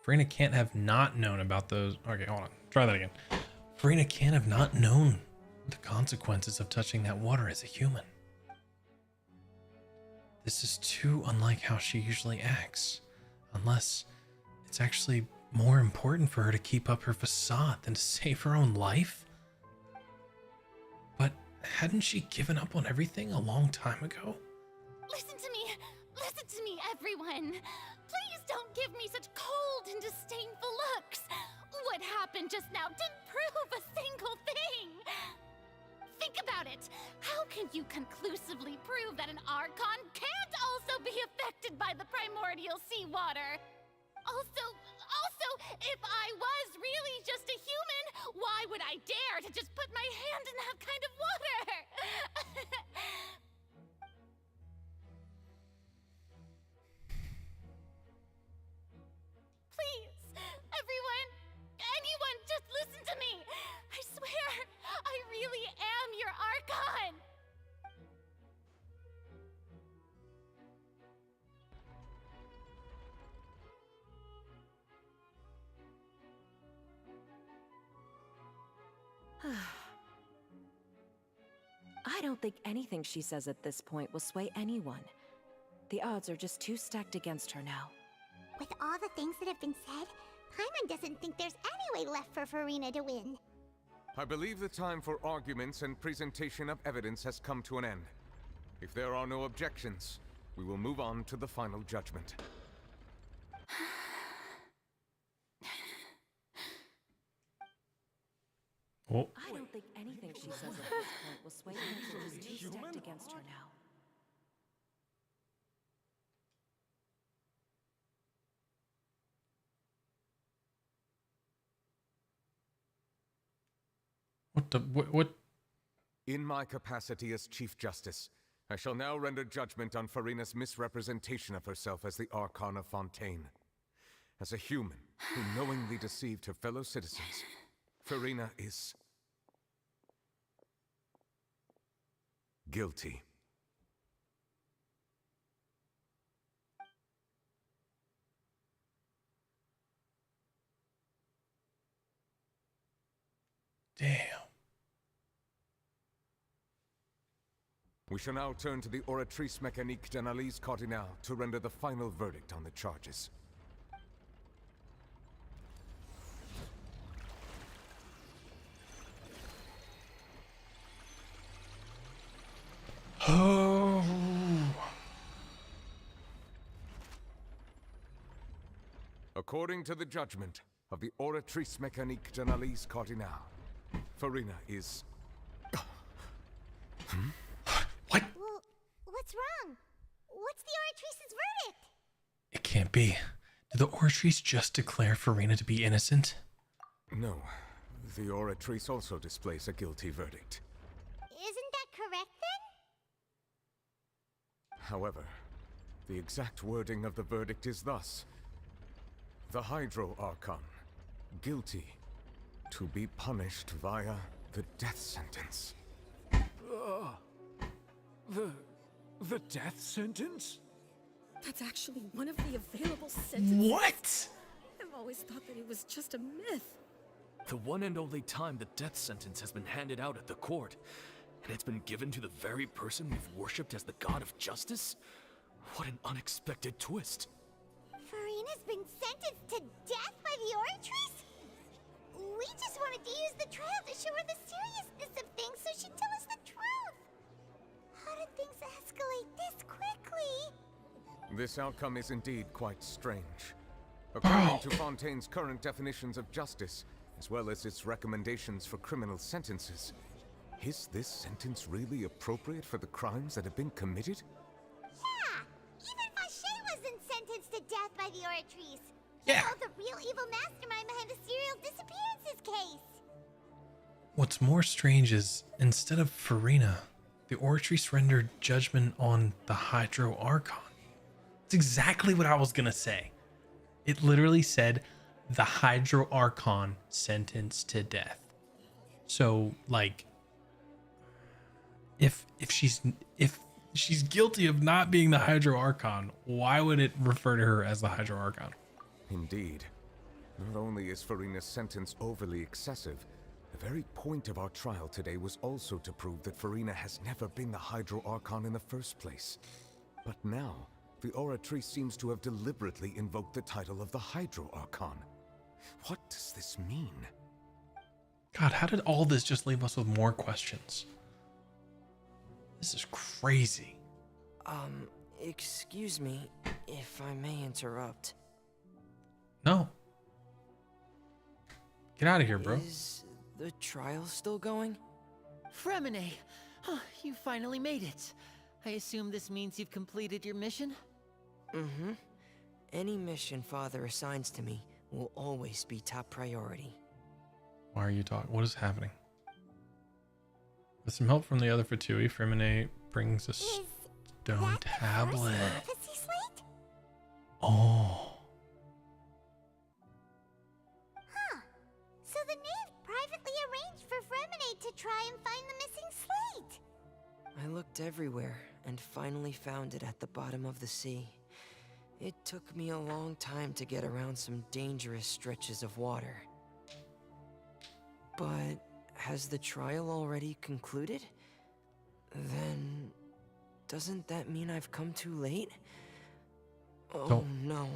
Farina can't have not known about those... Okay, hold on. Try that again. Farina can't have not known the consequences of touching that water as a human. This is too unlike how she usually acts. Unless it's actually more important for her to keep up her facade than to save her own life? But hadn't she given up on everything a long time ago? Listen to me, everyone. Please don't give me such cold and disdainful looks. What happened just now didn't prove a single thing. Think about it. How can you conclusively prove that an Archon can't also be affected by the primordial seawater? Also, if I was really just a human, why would I dare to just put my hand in that kind of water? Please, anyone, just listen to me. I swear, I really am your Archon. I don't think anything she says at this point will sway anyone. The odds are just too stacked against her now. With all the things that have been said, Paimon doesn't think there's any way left for Farina to win. I believe the time for arguments and presentation of evidence has come to an end. If there are no objections, we will move on to the final judgment. Oh. I don't think anything she says at this point will sway anyone. She's too stacked against her now. What? In my capacity as Chief Justice, I shall now render judgment on Farina's misrepresentation of herself as the Archon of Fontaine. As a human who knowingly deceived her fellow citizens, Farina is... guilty. Damn. We shall now turn to the Oratrice Mécanique d'Analyse Cardinale to render the final verdict on the charges. Oh. According to the judgment of the Oratrice Mécanique d'Analyse Cardinale, Farina is... Well, what's wrong? What's the Oratrice's verdict? It can't be. Did the Oratrice just declare Farina to be innocent? No. The Oratrice also displays a guilty verdict. Isn't that correct then? However, the exact wording of the verdict is thus. The Hydro Archon, guilty, to be punished via the death sentence. The death sentence? That's actually one of the available sentences. What? I've always thought that it was just a myth. The one and only time the death sentence has been handed out at the court, and it's been given to the very person we've worshipped as the god of justice? What an unexpected twist. Farina's been sentenced to death by the Oratrice? We just wanted to use the trial to show her the seriousness of things so she'd tell us the truth. How did things escalate this quickly? This outcome is indeed quite strange. According to Fontaine's current definitions of justice, as well as its recommendations for criminal sentences, is this sentence really appropriate for the crimes that have been committed? Yeah! Even Fauché wasn't sentenced to death by the Oratrice. Yeah. The real evil mastermind behind the serial disappearances case. What's more strange is, instead of Farina, the Oratrice rendered judgment on the Hydro Archon. It's exactly what I was gonna say. It literally said the Hydro Archon sentenced to death. So, like, if she's guilty of not being the Hydro Archon, why would it refer to her as the Hydro Archon? Indeed. Not only is Farina's sentence overly excessive, the very point of our trial today was also to prove that Farina has never been the Hydro Archon in the first place. But now, the Oratrice seems to have deliberately invoked the title of the Hydro Archon. What does this mean? God, how did all this just leave us with more questions? This is crazy. Excuse me, if I may interrupt. No. Get out of here, bro. Is the trial still going? Fremine! You finally made it. I assume this means you've completed your mission? Mm-hmm. Any mission Father assigns to me will always be top priority. Why are you talking? What is happening? With some help from the other Fatui, Fremine brings a stone tablet. Prophecy slate? Oh. Huh. So the knave privately arranged for Fremine to try and find the missing slate. I looked everywhere and finally found it at the bottom of the sea. It took me a long time to get around some dangerous stretches of water. But has the trial already concluded? Then doesn't that mean I've come too late? Oh no.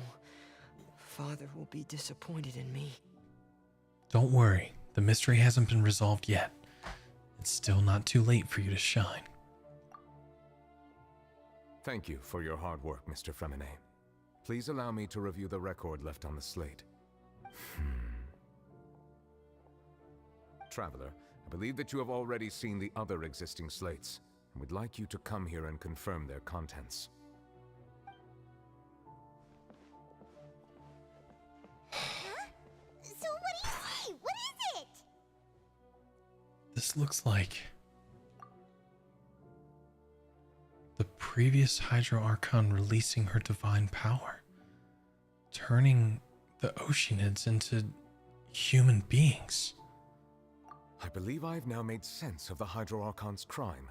Father will be disappointed in me. Don't worry. The mystery hasn't been resolved yet. It's still not too late for you to shine. Thank you for your hard work, Mr. Fremine. Please allow me to review the record left on the slate. Traveler, I believe that you have already seen the other existing slates, and would like you to come here and confirm their contents. Huh? So what do you see? What is it? This looks like the previous Hydro Archon releasing her divine power, turning the Oceanids into human beings. I believe I've now made sense of the Hydro Archon's crime.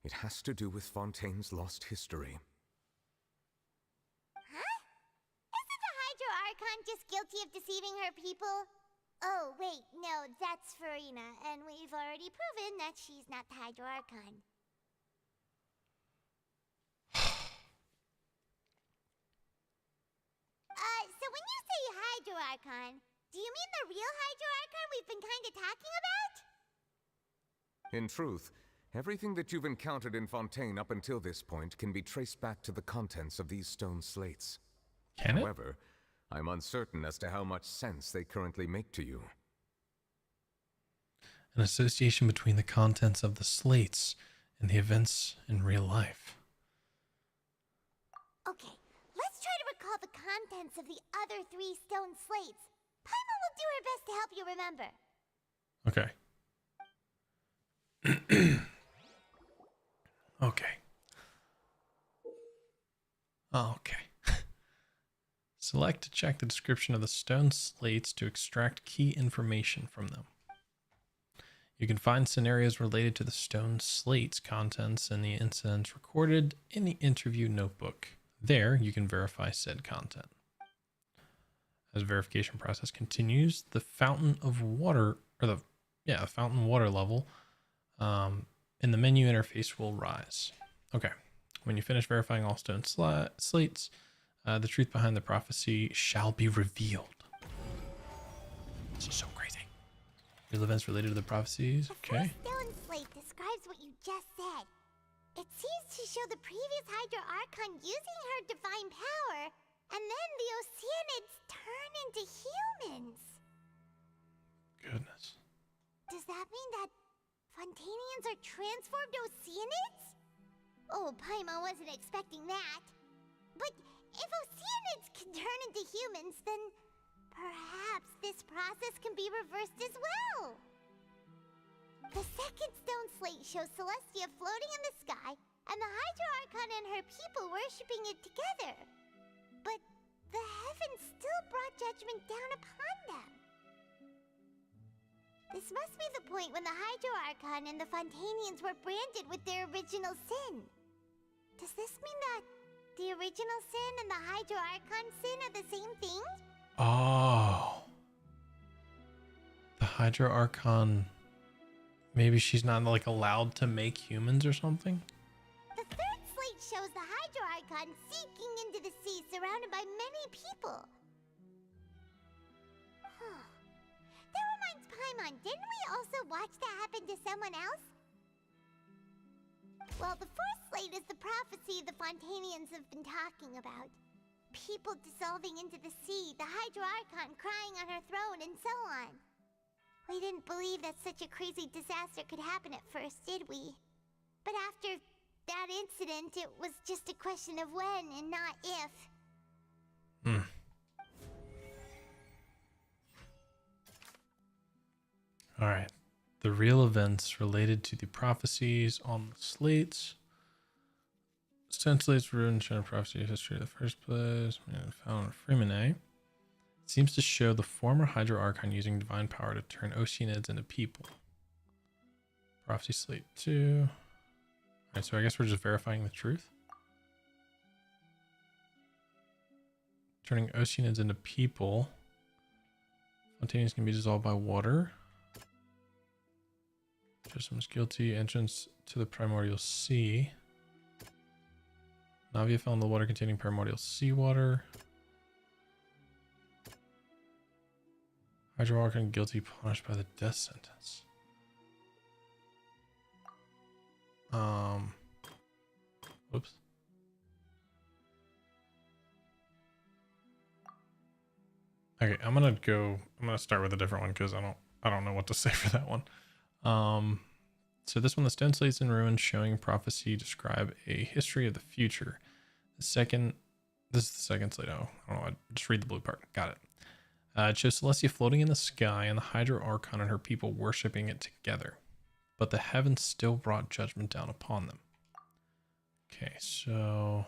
It has to do with Fontaine's lost history. Huh? Isn't the Hydro Archon just guilty of deceiving her people? Oh, wait, no, that's Farina, and we've already proven that she's not the Hydro Archon. So when you say Hydro Archon, do you mean the real Hydro Archon we've been kind of talking about? In truth, everything that you've encountered in Fontaine up until this point can be traced back to the contents of these stone slates. Can it? However, I'm uncertain as to how much sense they currently make to you. An association between the contents of the slates and the events in real life. Okay, let's try to recall the contents of the other 3 stone slates. Paimon will do her best to help you remember. Okay. Okay. Okay. Select to check the description of the stone slates to extract key information from them. You can find scenarios related to the stone slate's contents and the incidents recorded in the interview notebook. There, you can verify said content. As the verification process continues, the fountain of water, or the fountain water level in the menu interface will rise. Okay, when you finish verifying all stone slates, the truth behind the prophecy shall be revealed. This is so crazy. Real events related to the prophecies. Okay. The stone slate describes what you just said. It seems to show the previous Hydra Archon using her divine power, and then the Oceanids turn into humans. Goodness. Does that mean that Fontanians are transformed Oceanids? Oh, Paimon wasn't expecting that. But if Oceanids can turn into humans, then perhaps this process can be reversed as well. The second stone slate shows Celestia floating in the sky, and the Hydra Archon and her people worshipping it together. But the heavens still brought judgment down upon them. This must be the point when the Hydro Archon and the Fontanians were branded with their original sin. Does this mean that the original sin and the Hydro Archon sin are the same thing? Oh. The Hydra Archon. Maybe she's not like allowed to make humans or something? The third slate shows the Hydro Archon sinking into the sea surrounded by many people. That reminds Paimon, didn't we also watch that happen to someone else? Well, the fourth slate is the prophecy the Fontanians have been talking about. People dissolving into the sea, the Hydro Archon crying on her throne, and so on. We didn't believe that such a crazy disaster could happen at first, did we? But after that incident, it was just a question of when and not if. All right. The real events related to the prophecies on the slates. Stone slates were in prophecy history of the first place. Found in Freeman. Seems to show the former Hydro Archon using divine power to turn Oceanids into people. Prophecy slate 2. Alright, so I guess we're just verifying the truth. Turning Oceanids into people. Fontanians can be dissolved by water. Judgment is guilty. Entrance to the primordial sea. Navia fell in the water containing primordial seawater. Hydro Archon guilty, punished by the death sentence. Whoops. Okay, I'm gonna start with a different one because I don't know what to say for that one. So this one, the stone slates in ruins showing prophecy describe a history of the future. This is the second slate. Oh, I don't know. I just read the blue part. Got it. It shows Celestia floating in the sky and the Hydro Archon and her people worshipping it together. But the heavens still brought judgment down upon them. Okay, so...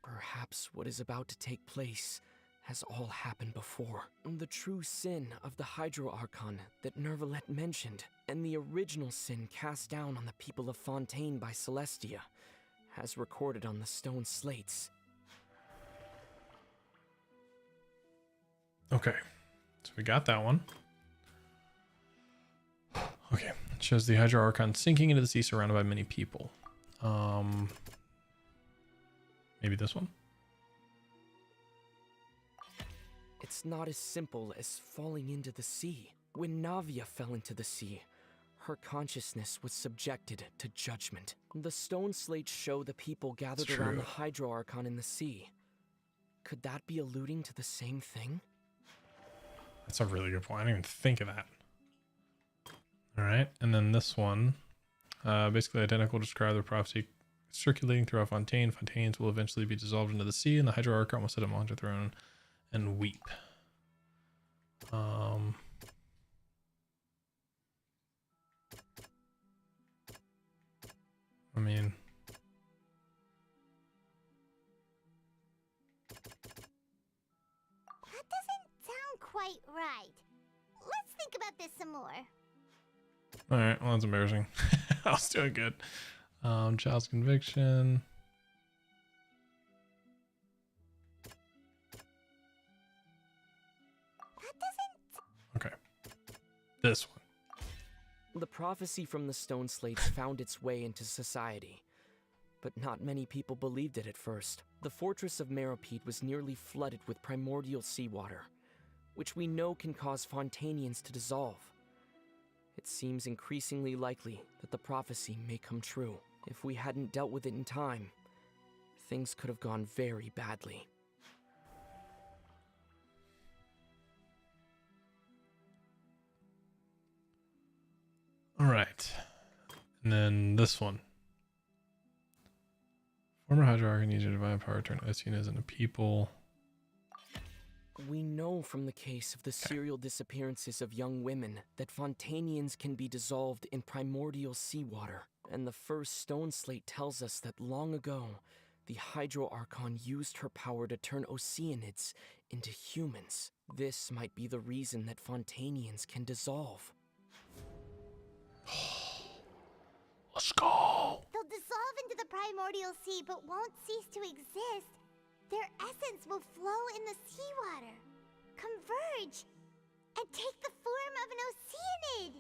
Perhaps what is about to take place has all happened before. The true sin of the Hydro Archon that Nervalet mentioned, and the original sin cast down on the people of Fontaine by Celestia, as recorded on the stone slates. Okay, so we got that one. Okay, it shows the Hydro Archon sinking into the sea surrounded by many people. Maybe this one? It's not as simple as falling into the sea. When Navia fell into the sea, her consciousness was subjected to judgment. The stone slates show the people gathered around the Hydro Archon in the sea. Could that be alluding to the same thing? That's a really good point. I didn't even think of that. All right, and then this one, basically identical, describe the prophecy circulating throughout Fontaine. Fontaines will eventually be dissolved into the sea, and the Hydro Archon will sit among the throne and weep. mean, That doesn't sound quite right. Let's think about this some more. all right. Well, that's embarrassing. I was doing good. Child's conviction. Okay. This one. The prophecy from the stone slates found its way into society, but not many people believed it at first. The fortress of Meropide was nearly flooded with primordial seawater, which we know can cause Fontanians to dissolve. It seems increasingly likely that the prophecy may come true. If we hadn't dealt with it in time, things could have gone very badly. All right. And then this one. Former Hydra needs your divine power to turn Oceanas into people. We know from the case of the serial disappearances of young women that Fontanians can be dissolved in primordial seawater. And the first stone slate tells us that long ago, the Hydro Archon used her power to turn Oceanids into humans. This might be the reason that Fontanians can dissolve. Let's go. They'll dissolve into the primordial sea but won't cease to exist. Their essence will flow in the seawater, converge, and take the form of an Oceanid.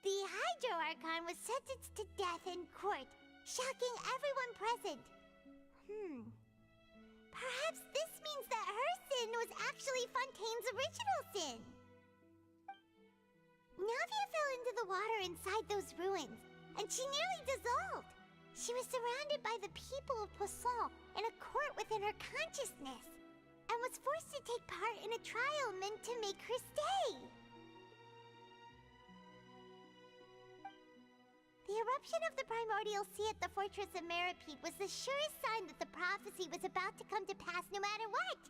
The Hydro Archon was sentenced to death in court, shocking everyone present. Perhaps this means that her sin was actually Fontaine's original sin. Navia fell into the water inside those ruins, and she nearly dissolved. She was surrounded by the people of Poisson in a court within her consciousness, and was forced to take part in a trial meant to make her stay. The eruption of the primordial sea at the fortress of Meropide was the surest sign that the prophecy was about to come to pass no matter what.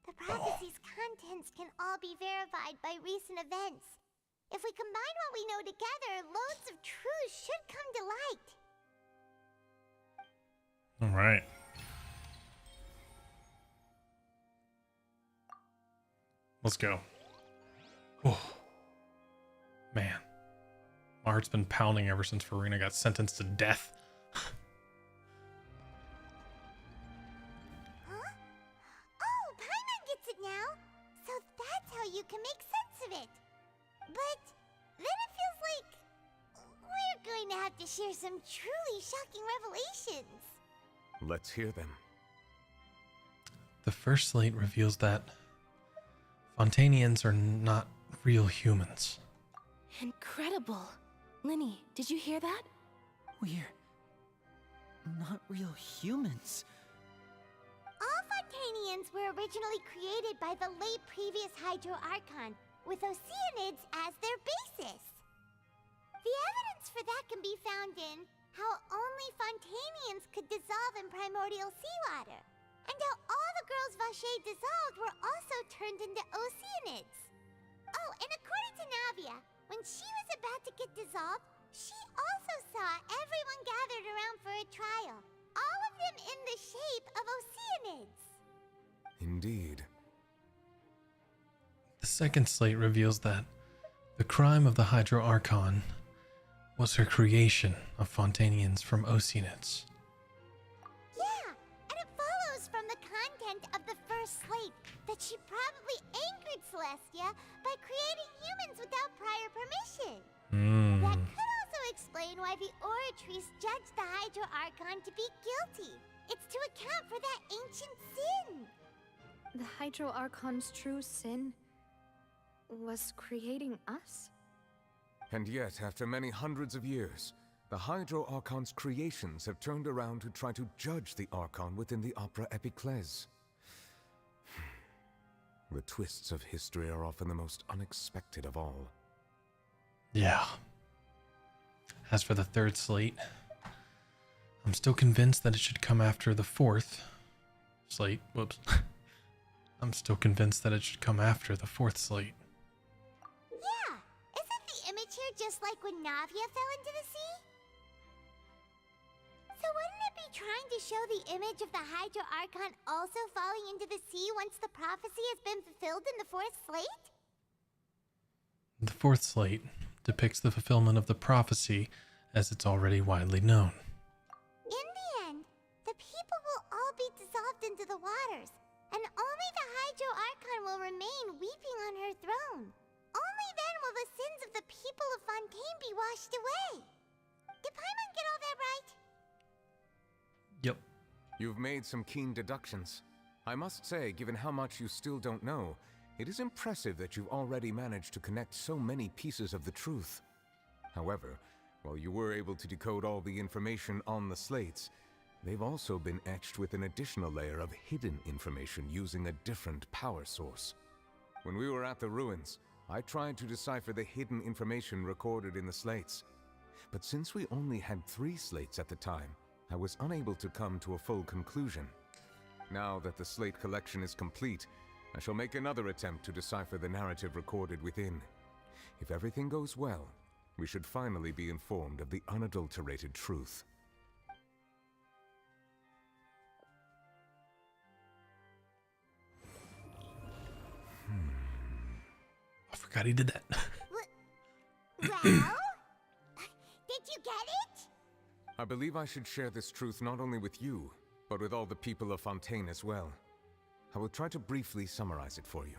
The prophecy's contents can all be verified by recent events. If we combine what we know together, loads of truths should come to light. All right. Let's go. Oh, man. My heart's been pounding ever since Farina got sentenced to death. Oh, Paimon gets it now! So that's how you can make sense of it. But then it feels like we're going to have to share some truly shocking revelations. Let's hear them. The first slate reveals that Fontanians are not real humans. Incredible. Linny, did you hear that? We're not real humans. All Fontanians were originally created by the late previous Hydro Archon, with Oceanids as their basis. The evidence for that can be found in how only Fontanians could dissolve in primordial seawater, and how all the girls Vacher dissolved were also turned into Oceanids. Oh, and according to Navia, when she was about to get dissolved, she also saw everyone gathered around for a trial, all of them in the shape of Oceanids. Indeed. The second slate reveals that the crime of the Hydro Archon was her creation of Fontanians from Oceanids. Yeah, and it follows from the content of the first slate that she probably angered Celestia by creating humans without prior permission. That could also explain why the Oratrice judged the Hydro Archon to be guilty. It's to account for that ancient sin. The Hydro Archon's true sin was creating us? And yet, after many hundreds of years, the Hydro Archon's creations have turned around to try to judge the Archon within the Opera Epiclese. The twists of history are often the most unexpected of all. Yeah. As for the third slate, I'm still convinced that it should come after the fourth slate. Whoops. I'm still convinced that it should come after the fourth slate. Yeah, isn't here just like when Navia fell into the sea? So wouldn't it be trying to show the image of the Hydro Archon also falling into the sea once the prophecy has been fulfilled in the fourth slate? The fourth slate depicts the fulfillment of the prophecy as it's already widely known. In the end, the people will all be dissolved into the waters, and only the Hydro Archon will remain weeping on her throne. Only then will the sins of the people of Fontaine be washed away. Did Paimon get all that right? Yep. You've made some keen deductions. I must say, given how much you still don't know, it is impressive that you've already managed to connect so many pieces of the truth. However, while you were able to decode all the information on the slates, they've also been etched with an additional layer of hidden information using a different power source. When we were at the ruins, I tried to decipher the hidden information recorded in the slates. But since we only had 3 slates at the time, I was unable to come to a full conclusion. Now that the slate collection is complete, I shall make another attempt to decipher the narrative recorded within. If everything goes well, we should finally be informed of the unadulterated truth. I forgot he did that. Well? Did you get it? I believe I should share this truth not only with you, but with all the people of Fontaine as well. I will try to briefly summarize it for you.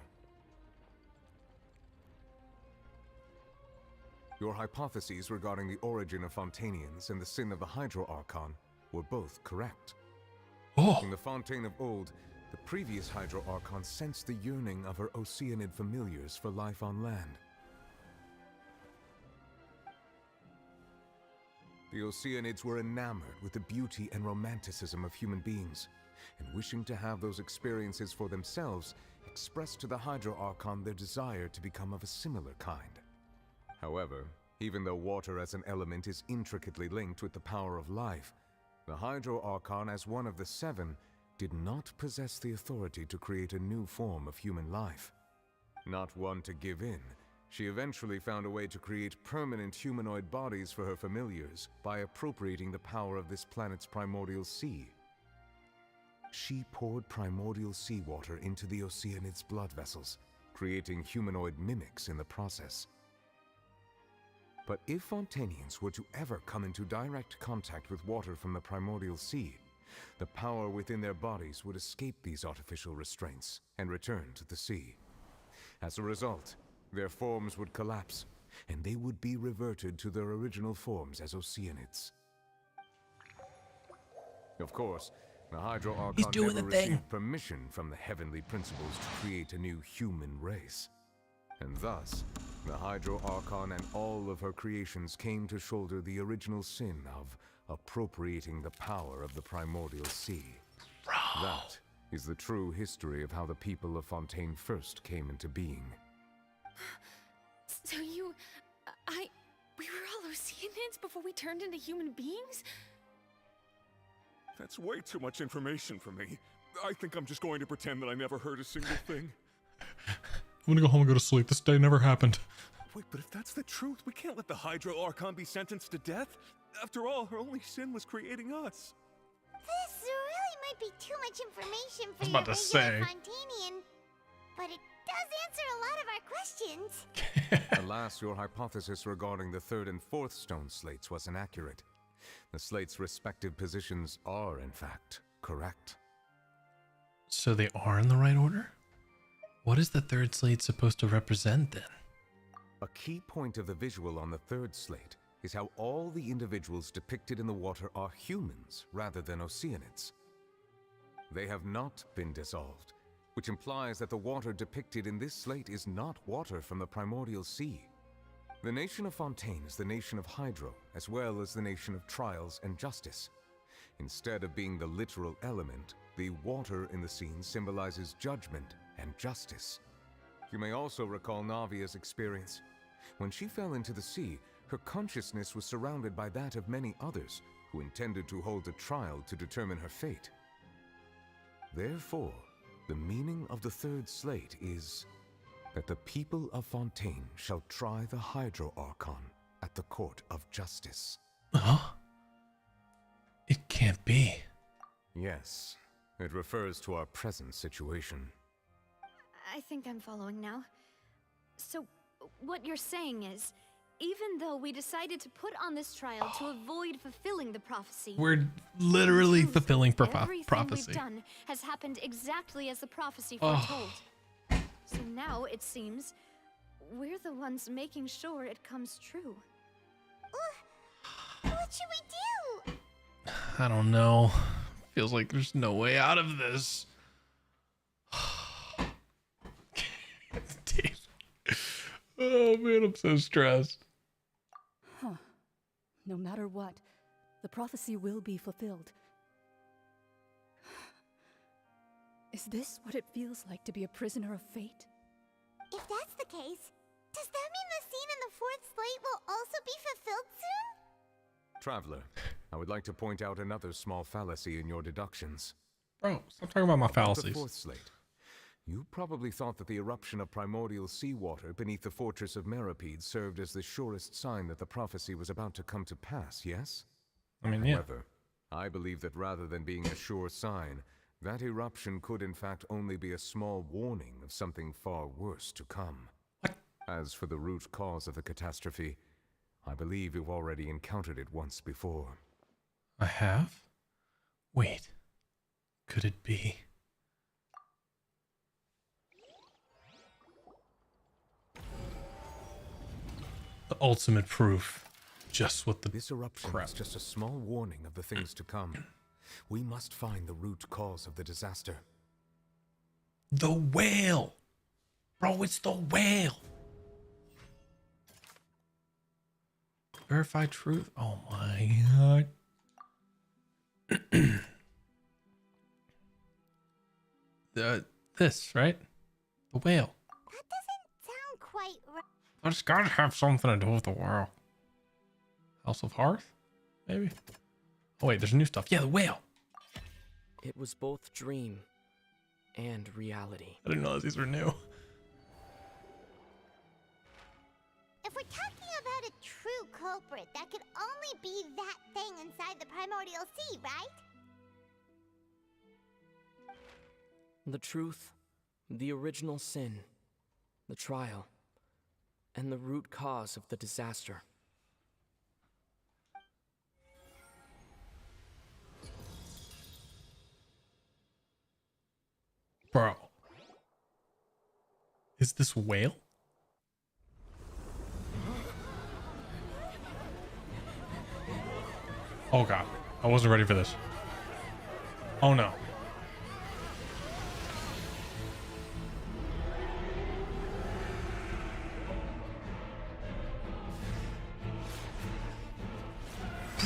Your hypotheses regarding the origin of Fontainians and the sin of the Hydro Archon were both correct. Oh. In the Fontaine of old, the previous Hydro Archon sensed the yearning of her Oceanid familiars for life on land. The Oceanids were enamored with the beauty and romanticism of human beings, and wishing to have those experiences for themselves, expressed to the Hydro Archon their desire to become of a similar kind. However, even though water as an element is intricately linked with the power of life, the Hydro Archon, as one of the 7, did not possess the authority to create a new form of human life. Not one to give in, she eventually found a way to create permanent humanoid bodies for her familiars by appropriating the power of this planet's primordial sea. She poured primordial seawater into the Oceanids' blood vessels, creating humanoid mimics in the process. But if Fontainians were to ever come into direct contact with water from the primordial sea, the power within their bodies would escape these artificial restraints and return to the sea. As a result, their forms would collapse, and they would be reverted to their original forms as Oceanids. Of course, the Hydro Archon never received permission from the heavenly principles to create a new human race. And thus, the Hydro Archon and all of her creations came to shoulder the original sin of appropriating the power of the primordial sea. That is the true history of how the people of Fontaine first came into being. So we were all Oceanids before we turned into human beings? That's way too much information for me. I think I'm just going to pretend that I never heard a single thing. I'm gonna go home and go to sleep. This day never happened. Wait, but if that's the truth, we can't let the Hydro Archon be sentenced to death. After all, her only sin was creating us. This really might be too much information for I was your about to say. regular Fontainian, but it does answer a lot of our questions. Alas, your hypothesis regarding the 3rd and 4th stone slates was inaccurate. The slates' respective positions are, in fact, correct. So they are in the right order? What is the 3rd slate supposed to represent then? A key point of the visual on the 3rd slate is how all the individuals depicted in the water are humans rather than Oceanids. They have not been dissolved, which implies that the water depicted in this slate is not water from the primordial sea. The nation of Fontaine is the nation of Hydro, as well as the nation of trials and justice. Instead of being the literal element, the water in the scene symbolizes judgment and justice. You may also recall Navia's experience. When she fell into the sea, her consciousness was surrounded by that of many others who intended to hold a trial to determine her fate. Therefore, the meaning of the 3rd slate is that the people of Fontaine shall try the Hydro Archon the court of justice. Huh? It can't be. Yes, it refers to our present situation. I think I'm following now. So, what you're saying is, even though we decided to put on this trial to avoid fulfilling the prophecy, We're literally fulfilling everything prophecy. we've done has happened exactly as the prophecy foretold. So now, it seems, we're the ones making sure it comes true. What should we do? I don't know. Feels like there's no way out of this. Dave. Oh man, I'm so stressed. Huh. No matter what, the prophecy will be fulfilled. Is this what it feels like to be a prisoner of fate? If that's the case, does that mean the scene in the fourth slate will also be fulfilled soon? Traveler, I would like to point out another small fallacy in your deductions. Bro, stop talking about my About fallacies. the fourth slate. You probably thought that the eruption of primordial seawater beneath the fortress of Meripede served as the surest sign that the prophecy was about to come to pass, yes? I mean, yeah. However, I believe that rather than being a sure sign, that eruption could in fact only be a small warning of something far worse to come. As for the root cause of the catastrophe, I believe you've already encountered it once before. I have? Wait. Could it be? The ultimate proof. Just what the This eruption is just a small warning of the things to come. We must find the root cause of the disaster. The whale! Bro, it's the whale! Verified truth? Oh my god. This, right? The whale. That doesn't sound quite right. It's gotta have something to do with the whale. House of Hearth? Maybe? Oh wait, there's new stuff. Yeah, the whale! It was both dream and reality. I didn't realize these were new. If we're talking about a true culprit, that could only be that thing inside the primordial sea, right? The truth, the original sin, the trial, and the root cause of the disaster. Bro. Is this whale? Oh god. I wasn't ready for this. Oh no.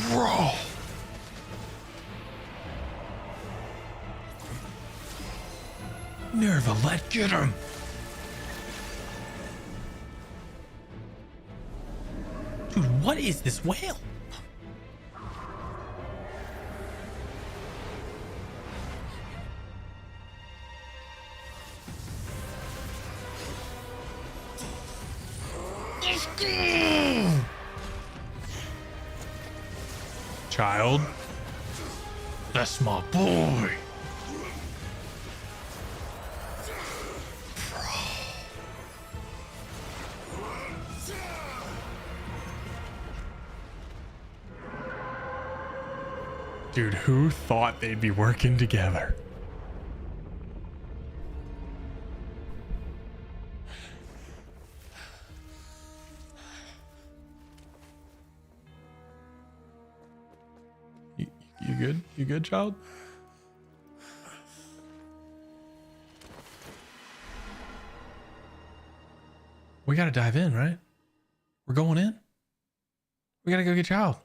Bro. Nerva, let get him. Dude, what is this whale? Child, that's my boy. Dude, who thought they'd be working together? You good? You good, child? We gotta dive in, right? We're going in? We gotta go get child.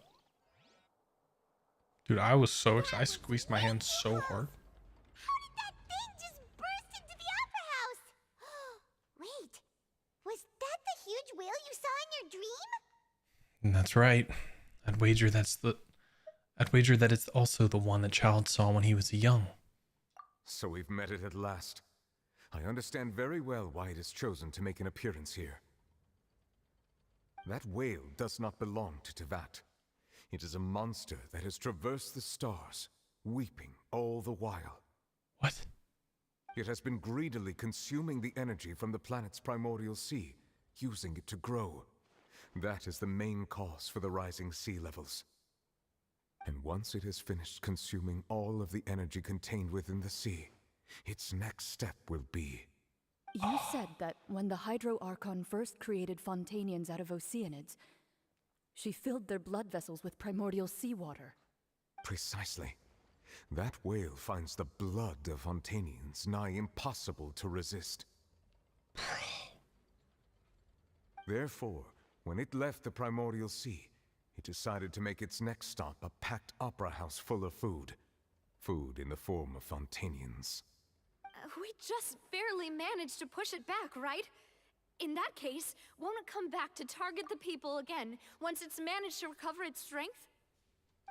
Dude, I was so excited. I squeezed my hand so hard. How did that thing just burst into the opera house? Wait, was that the huge whale you saw in your dream? And that's right. I'd wager that it's also the one that Child saw when he was young. So we've met it at last. I understand very well why it has chosen to make an appearance here. That whale does not belong to Tevat. It is a monster that has traversed the stars, weeping all the while. What? It has been greedily consuming the energy from the planet's primordial sea, using it to grow. That is the main cause for the rising sea levels. And once it has finished consuming all of the energy contained within the sea, its next step will be... You said that when the Hydro Archon first created Fontanians out of Oceanids, she filled their blood vessels with primordial seawater. Precisely. That whale finds the blood of Fontanians nigh impossible to resist. Therefore, when it left the primordial sea, it decided to make its next stop a packed opera house full of food. Food in the form of Fontanians. We just barely managed to push it back, right? In that case, won't it come back to target the people again once it's managed to recover its strength?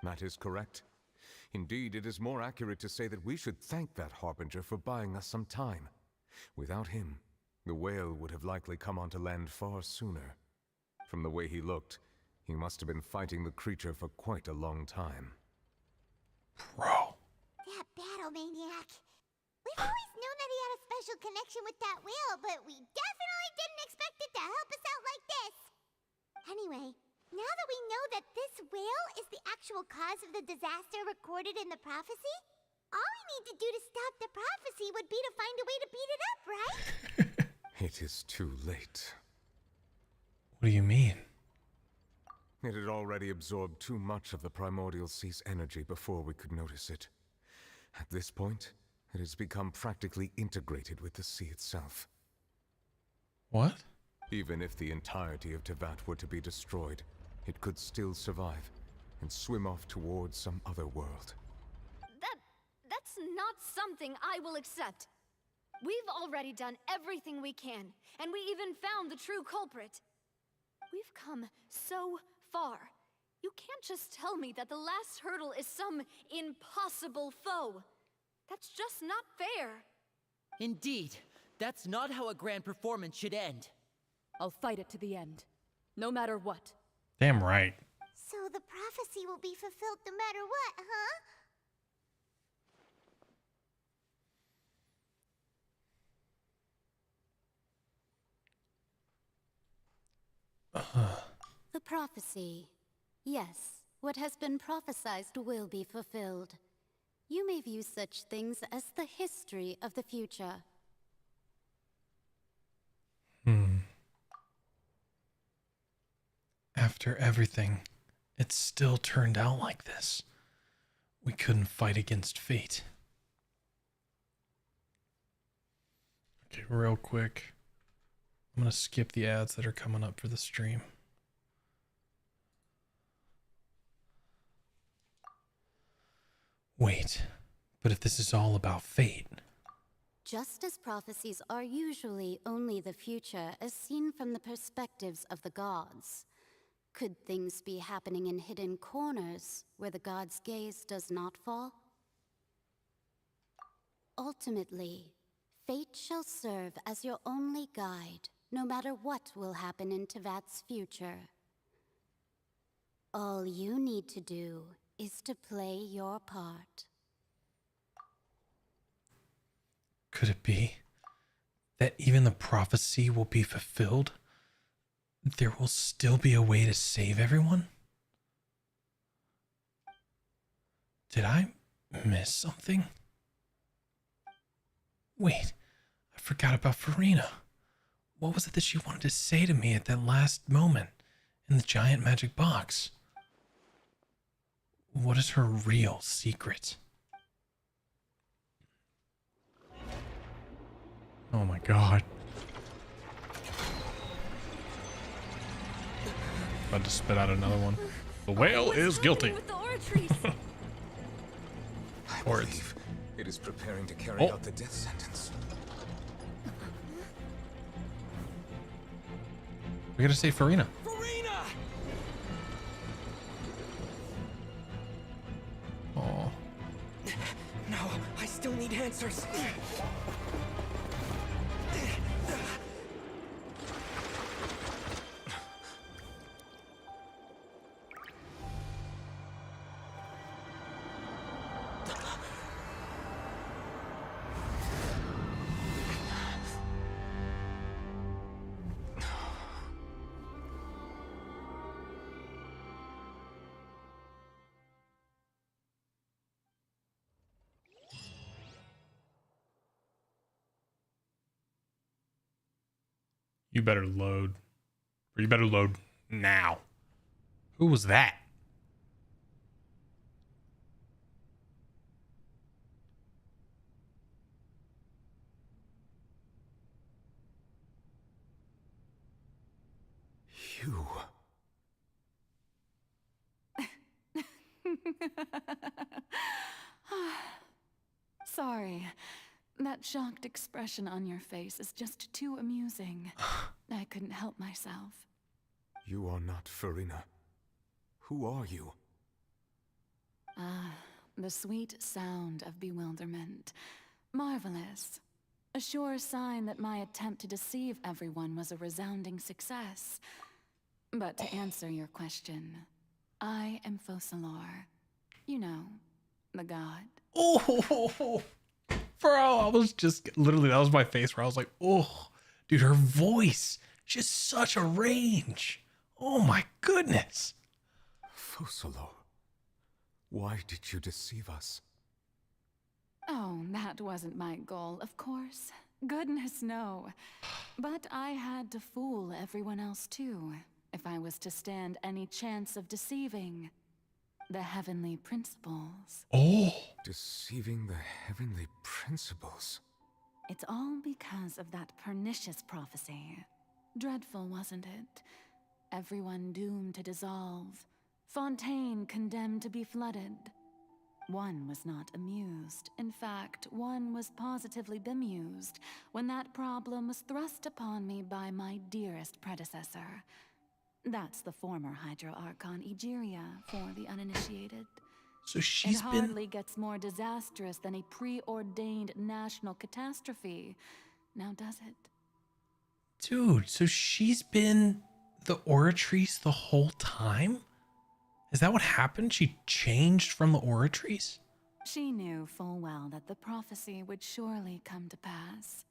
That is correct. Indeed, it is more accurate to say that we should thank that Harbinger for buying us some time. Without him, the whale would have likely come onto land far sooner. From the way he looked, he must have been fighting the creature for quite a long time. Bro. That battle maniac. We've always known that he had a special connection with that whale, but we definitely didn't expect it to help us out like this. Anyway, now that we know that this whale is the actual cause of the disaster recorded in the prophecy, all we need to do to stop the prophecy would be to find a way to beat it up, right? It is too late. What do you mean? It had already absorbed too much of the primordial sea's energy before we could notice it. At this point, it has become practically integrated with the sea itself. What? Even if the entirety of Tevat were to be destroyed, it could still survive and swim off towards some other world. That's not something I will accept. We've already done everything we can, and we even found the true culprit. We've come so far. You can't just tell me that the last hurdle is some impossible foe. That's just not fair. Indeed, that's not how a grand performance should end. I'll fight it to the end, no matter what. Damn right. So the prophecy will be fulfilled no matter what, huh? The prophecy. Yes, what has been prophesied will be fulfilled. You may view such things as the history of the future. After everything, it still turned out like this. We couldn't fight against fate. Okay, real quick. I'm gonna skip the ads that are coming up for the stream. Wait, but if this is all about fate... Just as prophecies are usually only the future as seen from the perspectives of the gods, could things be happening in hidden corners where the gods' gaze does not fall? Ultimately, fate shall serve as your only guide, no matter what will happen in Tevat's future. All you need to do is to play your part. Could it be that even the prophecy will be fulfilled? There will still be a way to save everyone? Did I miss something? Wait, I forgot about Farina. What was it that she wanted to say to me at that last moment in the giant magic box? What is her real secret? Oh my god. About to spit out another one. The whale is guilty. I believe it is preparing to carry out the death sentence. We gotta save Farina. Farina! Oh. No, I still need answers. You better load. Or you better load now. Who was that? You. Sorry. That shocked expression on your face is just too amusing. I couldn't help myself. You are not Farina. Who are you? Ah, the sweet sound of bewilderment. Marvelous. A sure sign that my attempt to deceive everyone was a resounding success. But to answer your question, I am Focalor. You know, the god. Oh, bro, I was just literally, that was my face where I was like, oh, dude, her voice. She has such a range. Oh my goodness. Focalor, why did you deceive us? Oh, that wasn't my goal, of course. Goodness, no. But I had to fool everyone else too, if I was to stand any chance of deceiving the heavenly principles. Oh! Deceiving the heavenly principles? It's all because of that pernicious prophecy. Dreadful, wasn't it? Everyone doomed to dissolve. Fontaine condemned to be flooded. One was not amused. In fact, one was positively bemused when that problem was thrust upon me by my dearest predecessor. That's the former Hydro Archon Egeria for the uninitiated. So she's It hardly gets more disastrous than a preordained national catastrophe. Now does it? Dude, so she's been the Oratrice the whole time? Is that what happened? She changed from the Oratrice? She knew full well that the prophecy would surely come to pass.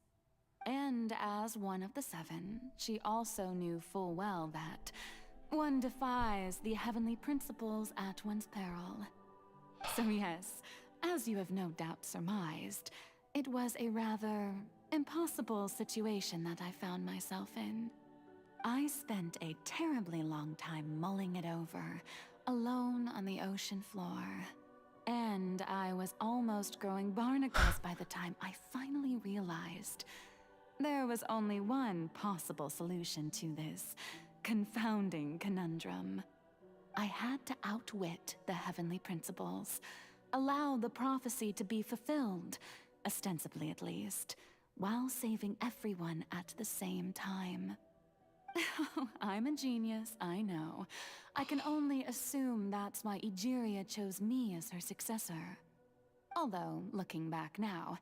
And as one of the seven, she also knew full well that one defies the heavenly principles at one's peril. So yes, as you have no doubt surmised, it was a rather impossible situation that I found myself in. I spent a terribly long time mulling it over, alone on the ocean floor. And I was almost growing barnacles by the time I finally realized there was only one possible solution to this confounding conundrum. I had to outwit the heavenly principles, allow the prophecy to be fulfilled, ostensibly at least, while saving everyone at the same time. I'm a genius, I know. I can only assume that's why Egeria chose me as her successor. Although, looking back now,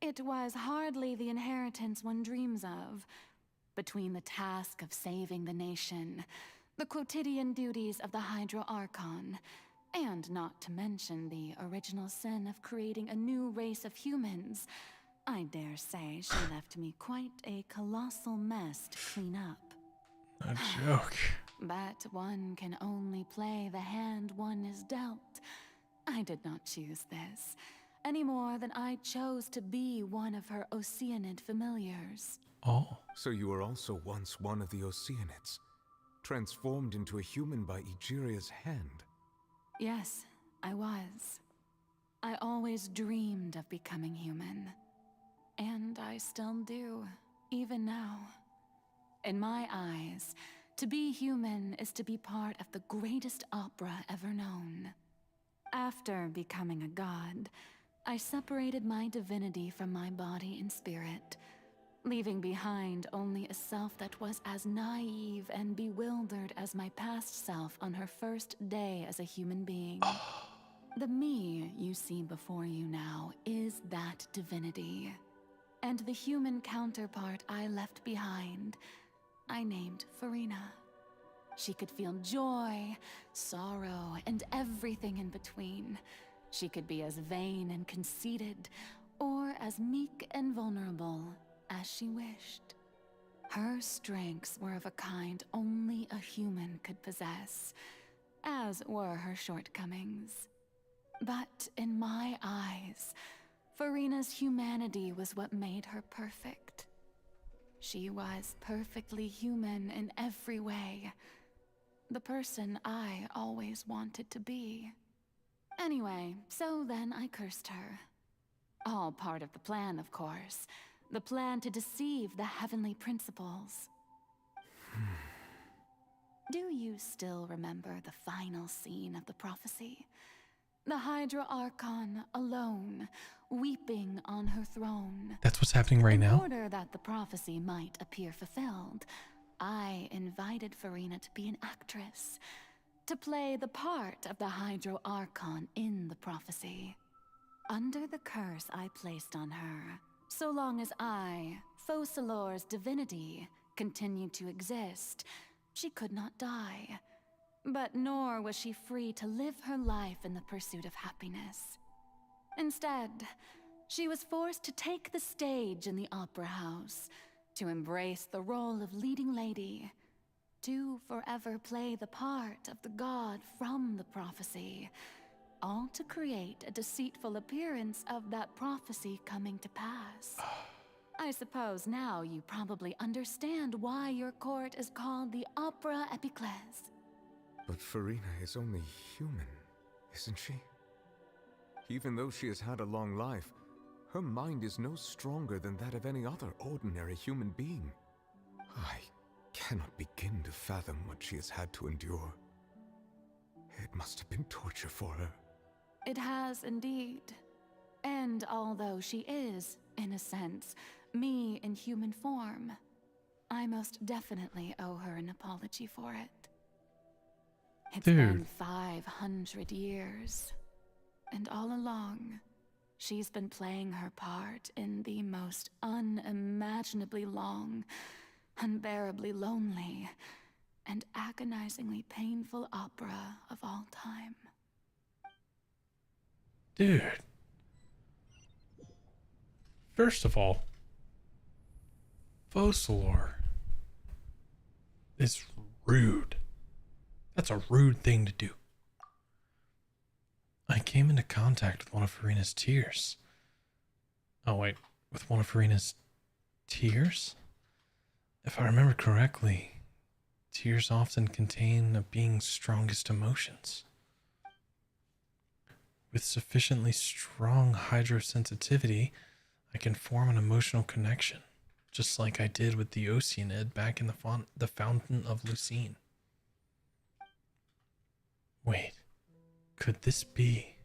it was hardly the inheritance one dreams of. Between the task of saving the nation, the quotidian duties of the Hydro Archon, and not to mention the original sin of creating a new race of humans, I dare say she left me quite a colossal mess to clean up. A joke. But one can only play the hand one is dealt. I did not choose this, any more than I chose to be one of her Oceanid familiars. Oh. So you were also once one of the Oceanids, transformed into a human by Egeria's hand. Yes, I was. I always dreamed of becoming human. And I still do, even now. In my eyes, to be human is to be part of the greatest opera ever known. After becoming a god, I separated my divinity from my body and spirit, leaving behind only a self that was as naive and bewildered as my past self on her first day as a human being. The me you see before you now is that divinity. And the human counterpart I left behind, I named Farina. She could feel joy, sorrow, and everything in between. She could be as vain and conceited, or as meek and vulnerable as she wished. Her strengths were of a kind only a human could possess, as were her shortcomings. But in my eyes, Farina's humanity was what made her perfect. She was perfectly human in every way. The person I always wanted to be. Anyway, so then I cursed her. All part of the plan, of course. The plan to deceive the heavenly principles. Do you still remember the final scene of the prophecy? The Hydra Archon alone, weeping on her throne. That's what's happening right now? In order that the prophecy might appear fulfilled, I invited Farina to be an actress, to play the part of the Hydro Archon in the prophecy. Under the curse I placed on her, so long as I, Focalor's divinity, continued to exist, she could not die. But nor was she free to live her life in the pursuit of happiness. Instead, she was forced to take the stage in the opera house, to embrace the role of leading lady, to forever play the part of the god from the prophecy, all to create a deceitful appearance of that prophecy coming to pass. I suppose now you probably understand why your court is called the Opera Epiclese. But Farina is only human, isn't she? Even though she has had a long life, her mind is no stronger than that of any other ordinary human being. I cannot begin to fathom what she has had to endure. It must have been torture for her. It has indeed. And although she is, in a sense, me in human form, I most definitely owe her an apology for it. It's been 500 years, and all along, she's been playing her part in the most unimaginably long, unbearably lonely, and agonizingly painful opera of all time. Dude. First of all, Focalor is rude. That's a rude thing to do. I came into contact with one of Farina's tears. Oh wait, with one of Farina's tears? If I remember correctly, tears often contain a being's strongest emotions. With sufficiently strong hydrosensitivity, I can form an emotional connection, just like I did with the Oceanid back in the Fountain of Lucine. Wait, could this be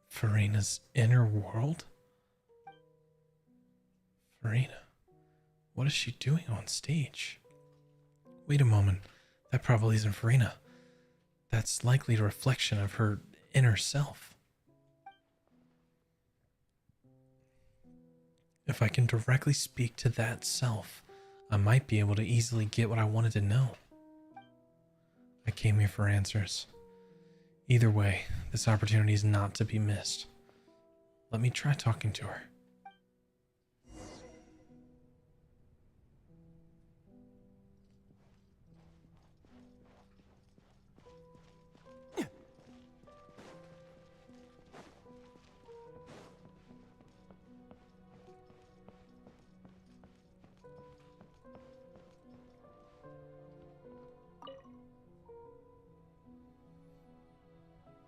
Farina's inner world? Farina, what is she doing on stage? Wait a moment, that probably isn't Farina. That's likely a reflection of her inner self. If I can directly speak to that self, I might be able to easily get what I wanted to know. I came here for answers. Either way, this opportunity is not to be missed. Let me try talking to her.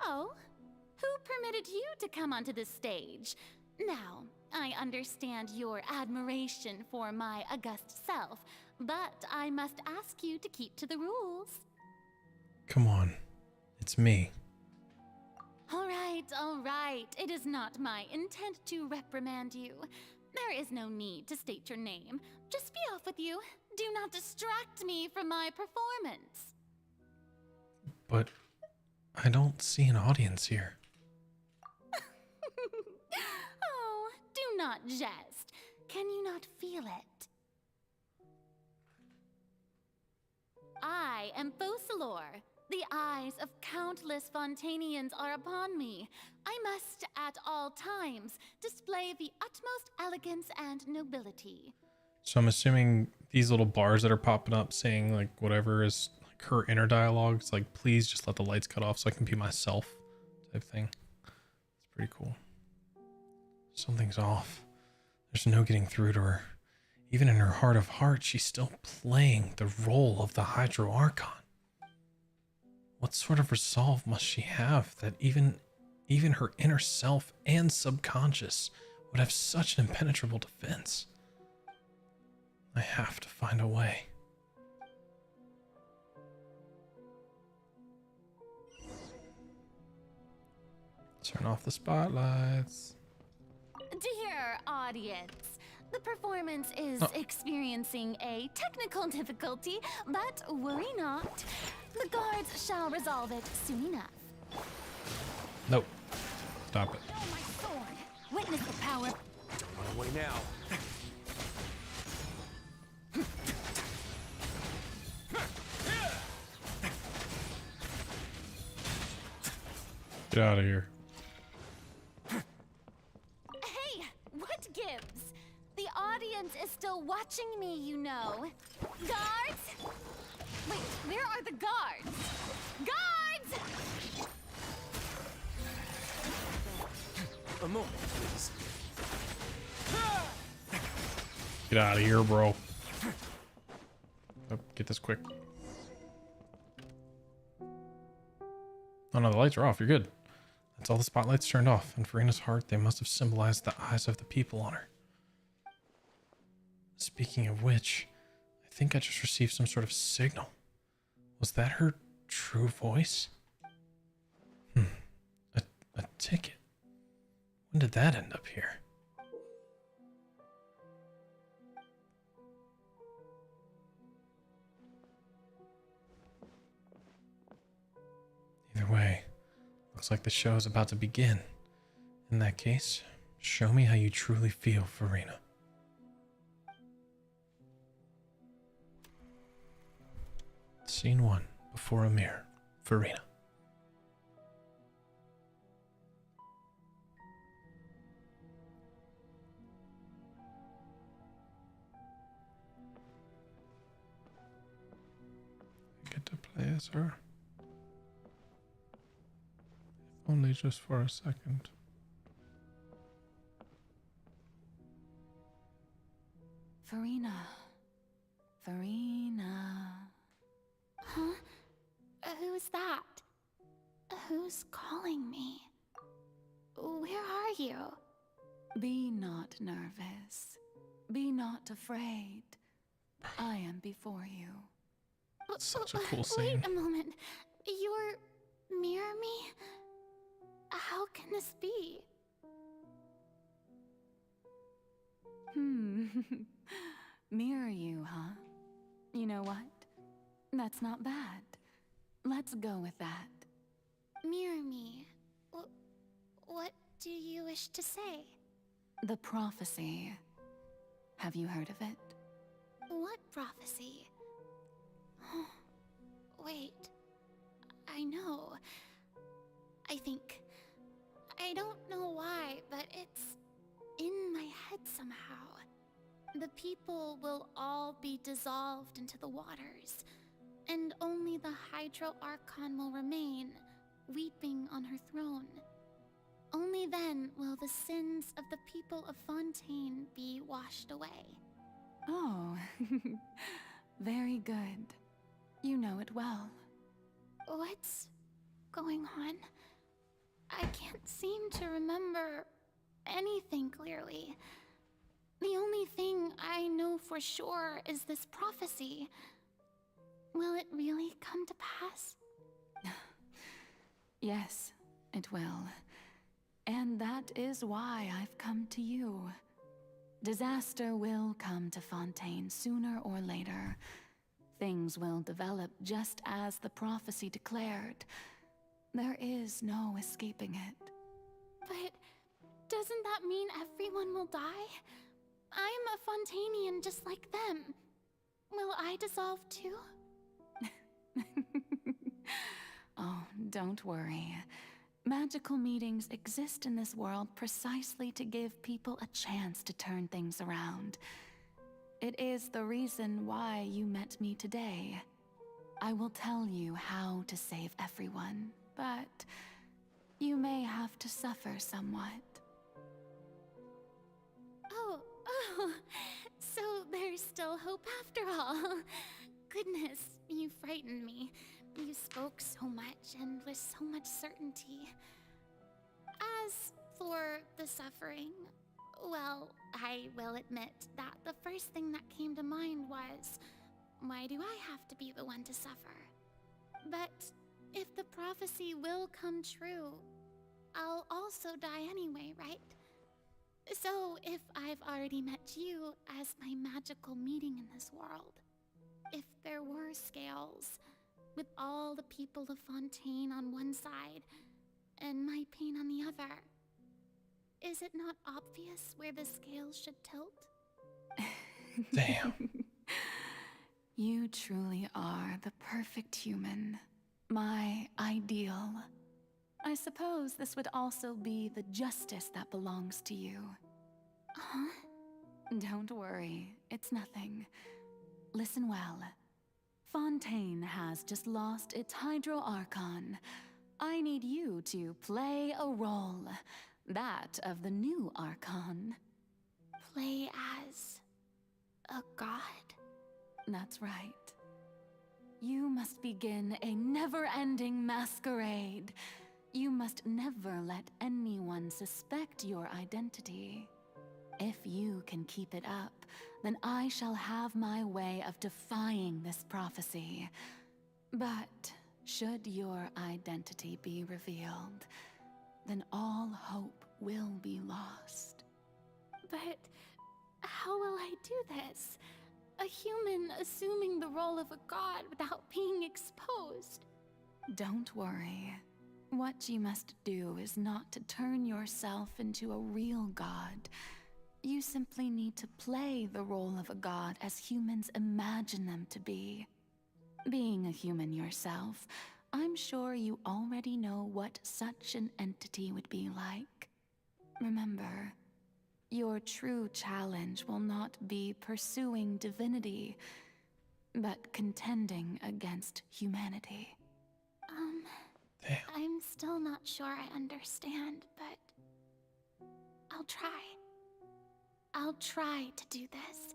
Oh, who permitted you to come onto the stage? Now, I understand your admiration for my august self, but I must ask you to keep to the rules. Come on, it's me. All right. It is not my intent to reprimand you. There is no need to state your name. Just be off with you. Do not distract me from my performance. But I don't see an audience here. Oh, do not jest. Can you not feel it? I am Focalor. The eyes of countless Fontanians are upon me. I must, at all times, display the utmost elegance and nobility. So I'm assuming these little bars that are popping up saying like whatever is like her inner dialogue. It's like, please just let the lights cut off so I can be myself type thing. It's pretty cool. Something's off. There's no getting through to her. Even in her heart of hearts, she's still playing the role of the Hydro Archon. What sort of resolve must she have that even her inner self and subconscious would have such an impenetrable defense? I have to find a way. Turn off the spotlights. Dear audience, the performance is experiencing a technical difficulty, but worry not. The guards shall resolve it soon enough. Nope. Stop it. Oh, my sword! Witness the power. Run away now. Get out of here. Hey, what gives? The audience is still watching me, you know. Guards? Wait, where are the guards? Guards! A moment, please. Get out of here, bro. Oh, get this quick. Oh no, the lights are off. You're good. That's all the spotlights turned off. And Farina's heart, they must have symbolized the eyes of the people on her. Speaking of which, I think I just received some sort of signal. Was that her true voice? A ticket. When did that end up here? Either way, looks like the show is about to begin. In that case, show me how you truly feel, Farina. Scene 1, before a mirror. Farina. I get to play as her. Only just for a second. Farina. Farina. Huh? Who's that? Who's calling me? Where are you? Be not nervous. Be not afraid. I am before you. Such a cool scene. Wait a moment. You're mirror me? How can this be? Mirror you, huh? You know what? That's not bad. Let's go with that. Mirror me. What do you wish to say? The prophecy. Have you heard of it? What prophecy? Wait. I know. I think. I don't know why, but it's in my head somehow. The people will all be dissolved into the waters, and only the Hydro Archon will remain, weeping on her throne. Only then will the sins of the people of Fontaine be washed away. Oh, very good. You know it well. What's going on? I can't seem to remember anything clearly. The only thing I know for sure is this prophecy. Will it really come to pass? Yes, it will. And that is why I've come to you. Disaster will come to Fontaine sooner or later. Things will develop just as the prophecy declared. There is no escaping it. But doesn't that mean everyone will die? I'm a Fontainian just like them. Will I dissolve too? Oh, don't worry. Magical meetings exist in this world precisely to give people a chance to turn things around. It is the reason why you met me today. I will tell you how to save everyone, but you may have to suffer somewhat. Oh, so So there's still hope after all. Goodness, you frightened me. You spoke so much and with so much certainty. As for the suffering, well, I will admit that the first thing that came to mind was, why do I have to be the one to suffer? But if the prophecy will come true, I'll also die anyway, right? So if I've already met you as my magical meeting in this world, if there were scales, with all the people of Fontaine on one side and my pain on the other, is it not obvious where the scales should tilt? Damn. You truly are the perfect human. My ideal. I suppose this would also be the justice that belongs to you. Huh? Don't worry, it's nothing. Listen well. Fontaine has just lost its Hydro Archon. I need you to play a role. That of the new Archon. Play as a god? That's right. You must begin a never-ending masquerade. You must never let anyone suspect your identity. If you can keep it up, then I shall have my way of defying this prophecy. But should your identity be revealed, then all hope will be lost. But how will I do this? A human assuming the role of a god without being exposed. Don't worry. What you must do is not to turn yourself into a real god. You simply need to play the role of a god as humans imagine them to be. Being a human yourself, I'm sure you already know what such an entity would be like. Remember, your true challenge will not be pursuing divinity, but contending against humanity. Damn. I'm still not sure I understand, but I'll try. I'll try to do this.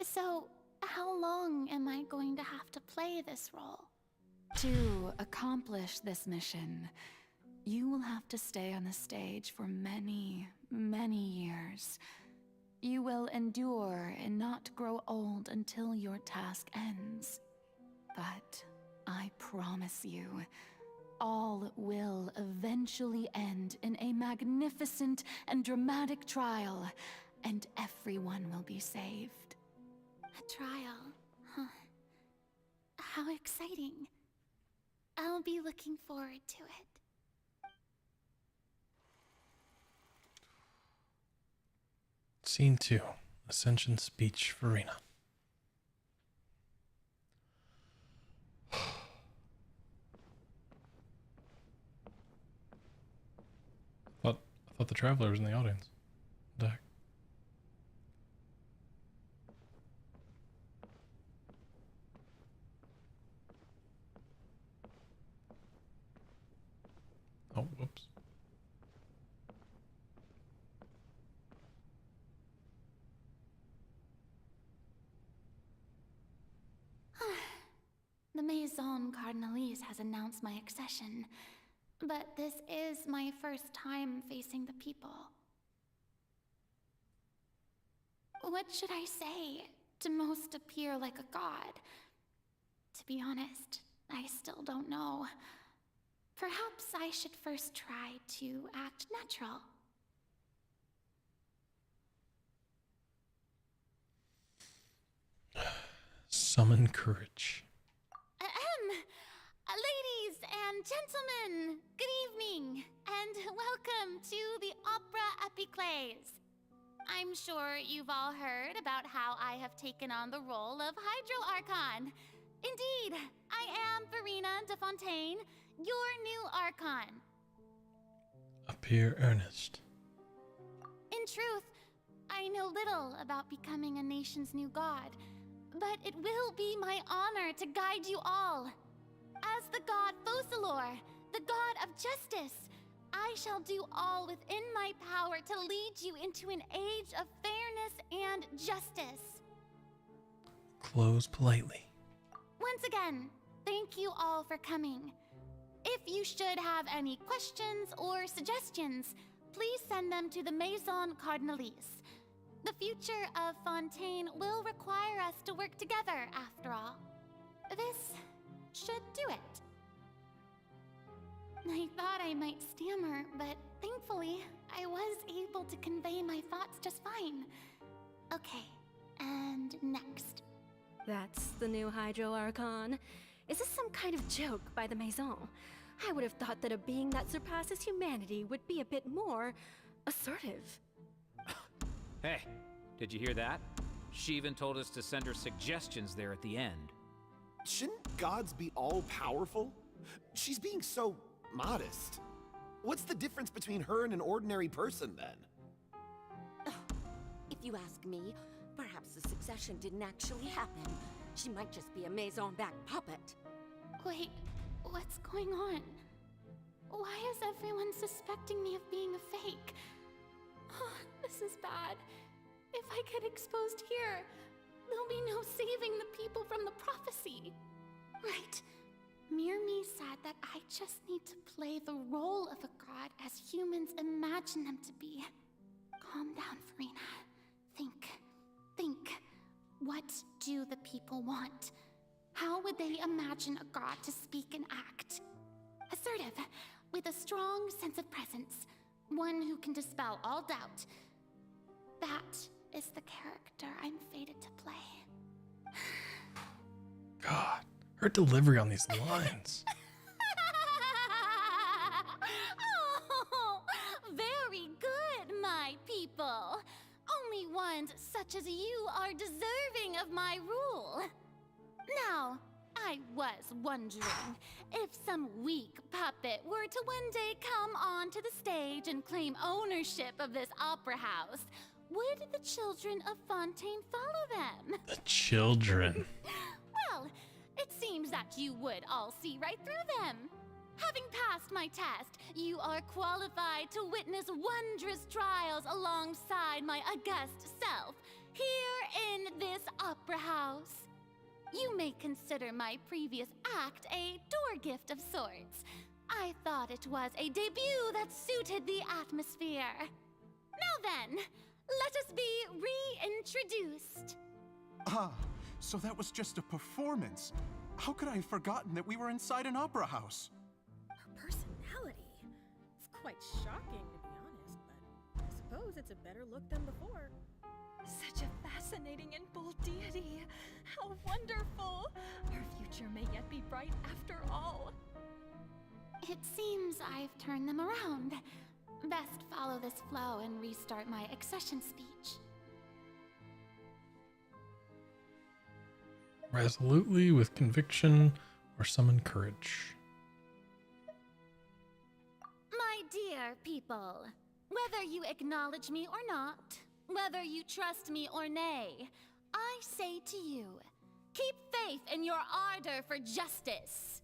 So, how long am I going to have to play this role? To accomplish this mission, you will have to stay on the stage for many, many years. You will endure and not grow old until your task ends. But I promise you, all will eventually end in a magnificent and dramatic trial, and everyone will be saved. A trial, huh? How exciting. I'll be looking forward to it. Scene 2. Ascension speech, Verena. I thought the Traveler was in the audience. What the heck? Oh, whoops. The Maison Cardinalise has announced my accession, but this is my first time facing the people. What should I say to most appear like a god? To be honest, I still don't know. Perhaps I should first try to act natural. Summon courage. Ladies and gentlemen, good evening, and welcome to the Opera Epiclese. I'm sure you've all heard about how I have taken on the role of Hydro Archon. Indeed, I am Verena de Fontaine, your new Archon. Appear earnest. In truth, I know little about becoming a nation's new god, but it will be my honor to guide you all. As the god Focalor, the god of justice, I shall do all within my power to lead you into an age of fairness and justice. close politely. Once again, thank you all for coming. If you should have any questions or suggestions, please send them to the Maison Cardinalise. The future of Fontaine will require us to work together, after all. This should do it. I thought I might stammer, but thankfully, I was able to convey my thoughts just fine. Okay, and next. That's the new Hydro Archon. Is this some kind of joke by the Maison? I would have thought that a being that surpasses humanity would be a bit more assertive. Hey, did you hear that? She even told us to send her suggestions there at the end. Shouldn't gods be all-powerful? She's being so modest. What's the difference between her and an ordinary person, then? If you ask me, perhaps the succession didn't actually happen. She might just be a Maison-back puppet. Wait, what's going on? Why is everyone suspecting me of being a fake? Oh, this is bad. If I get exposed here, there'll be no saving the people from the prophecy. Right. Mirmi said that I just need to play the role of a god as humans imagine them to be. Calm down, Farina. Think. What do the people want? How would they imagine a god to speak and act? Assertive, with a strong sense of presence. One who can dispel all doubt. That is the character I'm fated to play. God, her delivery on these lines. Oh, very good, my people. Only ones such as you are deserving of my rule. Now, I was wondering if some weak puppet were to one day come onto the stage and claim ownership of this opera house, would the children of Fontaine follow them? The children. Well, it seems that you would all see right through them. Having passed my test, you are qualified to witness wondrous trials alongside my august self, here in this opera house. You may consider my previous act a door gift of sorts. I thought it was a debut that suited the atmosphere. Now then, let us be reintroduced. Ah, so that was just a performance. How could I have forgotten that we were inside an opera house? Her personality. It's quite shocking, to be honest, but I suppose it's a better look than before. Such a fascinating and bold deity. How wonderful! Her future may yet be bright after all. It seems I've turned them around. Best follow this flow and restart my accession speech. Resolutely, with conviction, or summon courage. My dear people, whether you acknowledge me or not, whether you trust me or nay, I say to you, keep faith in your ardor for justice.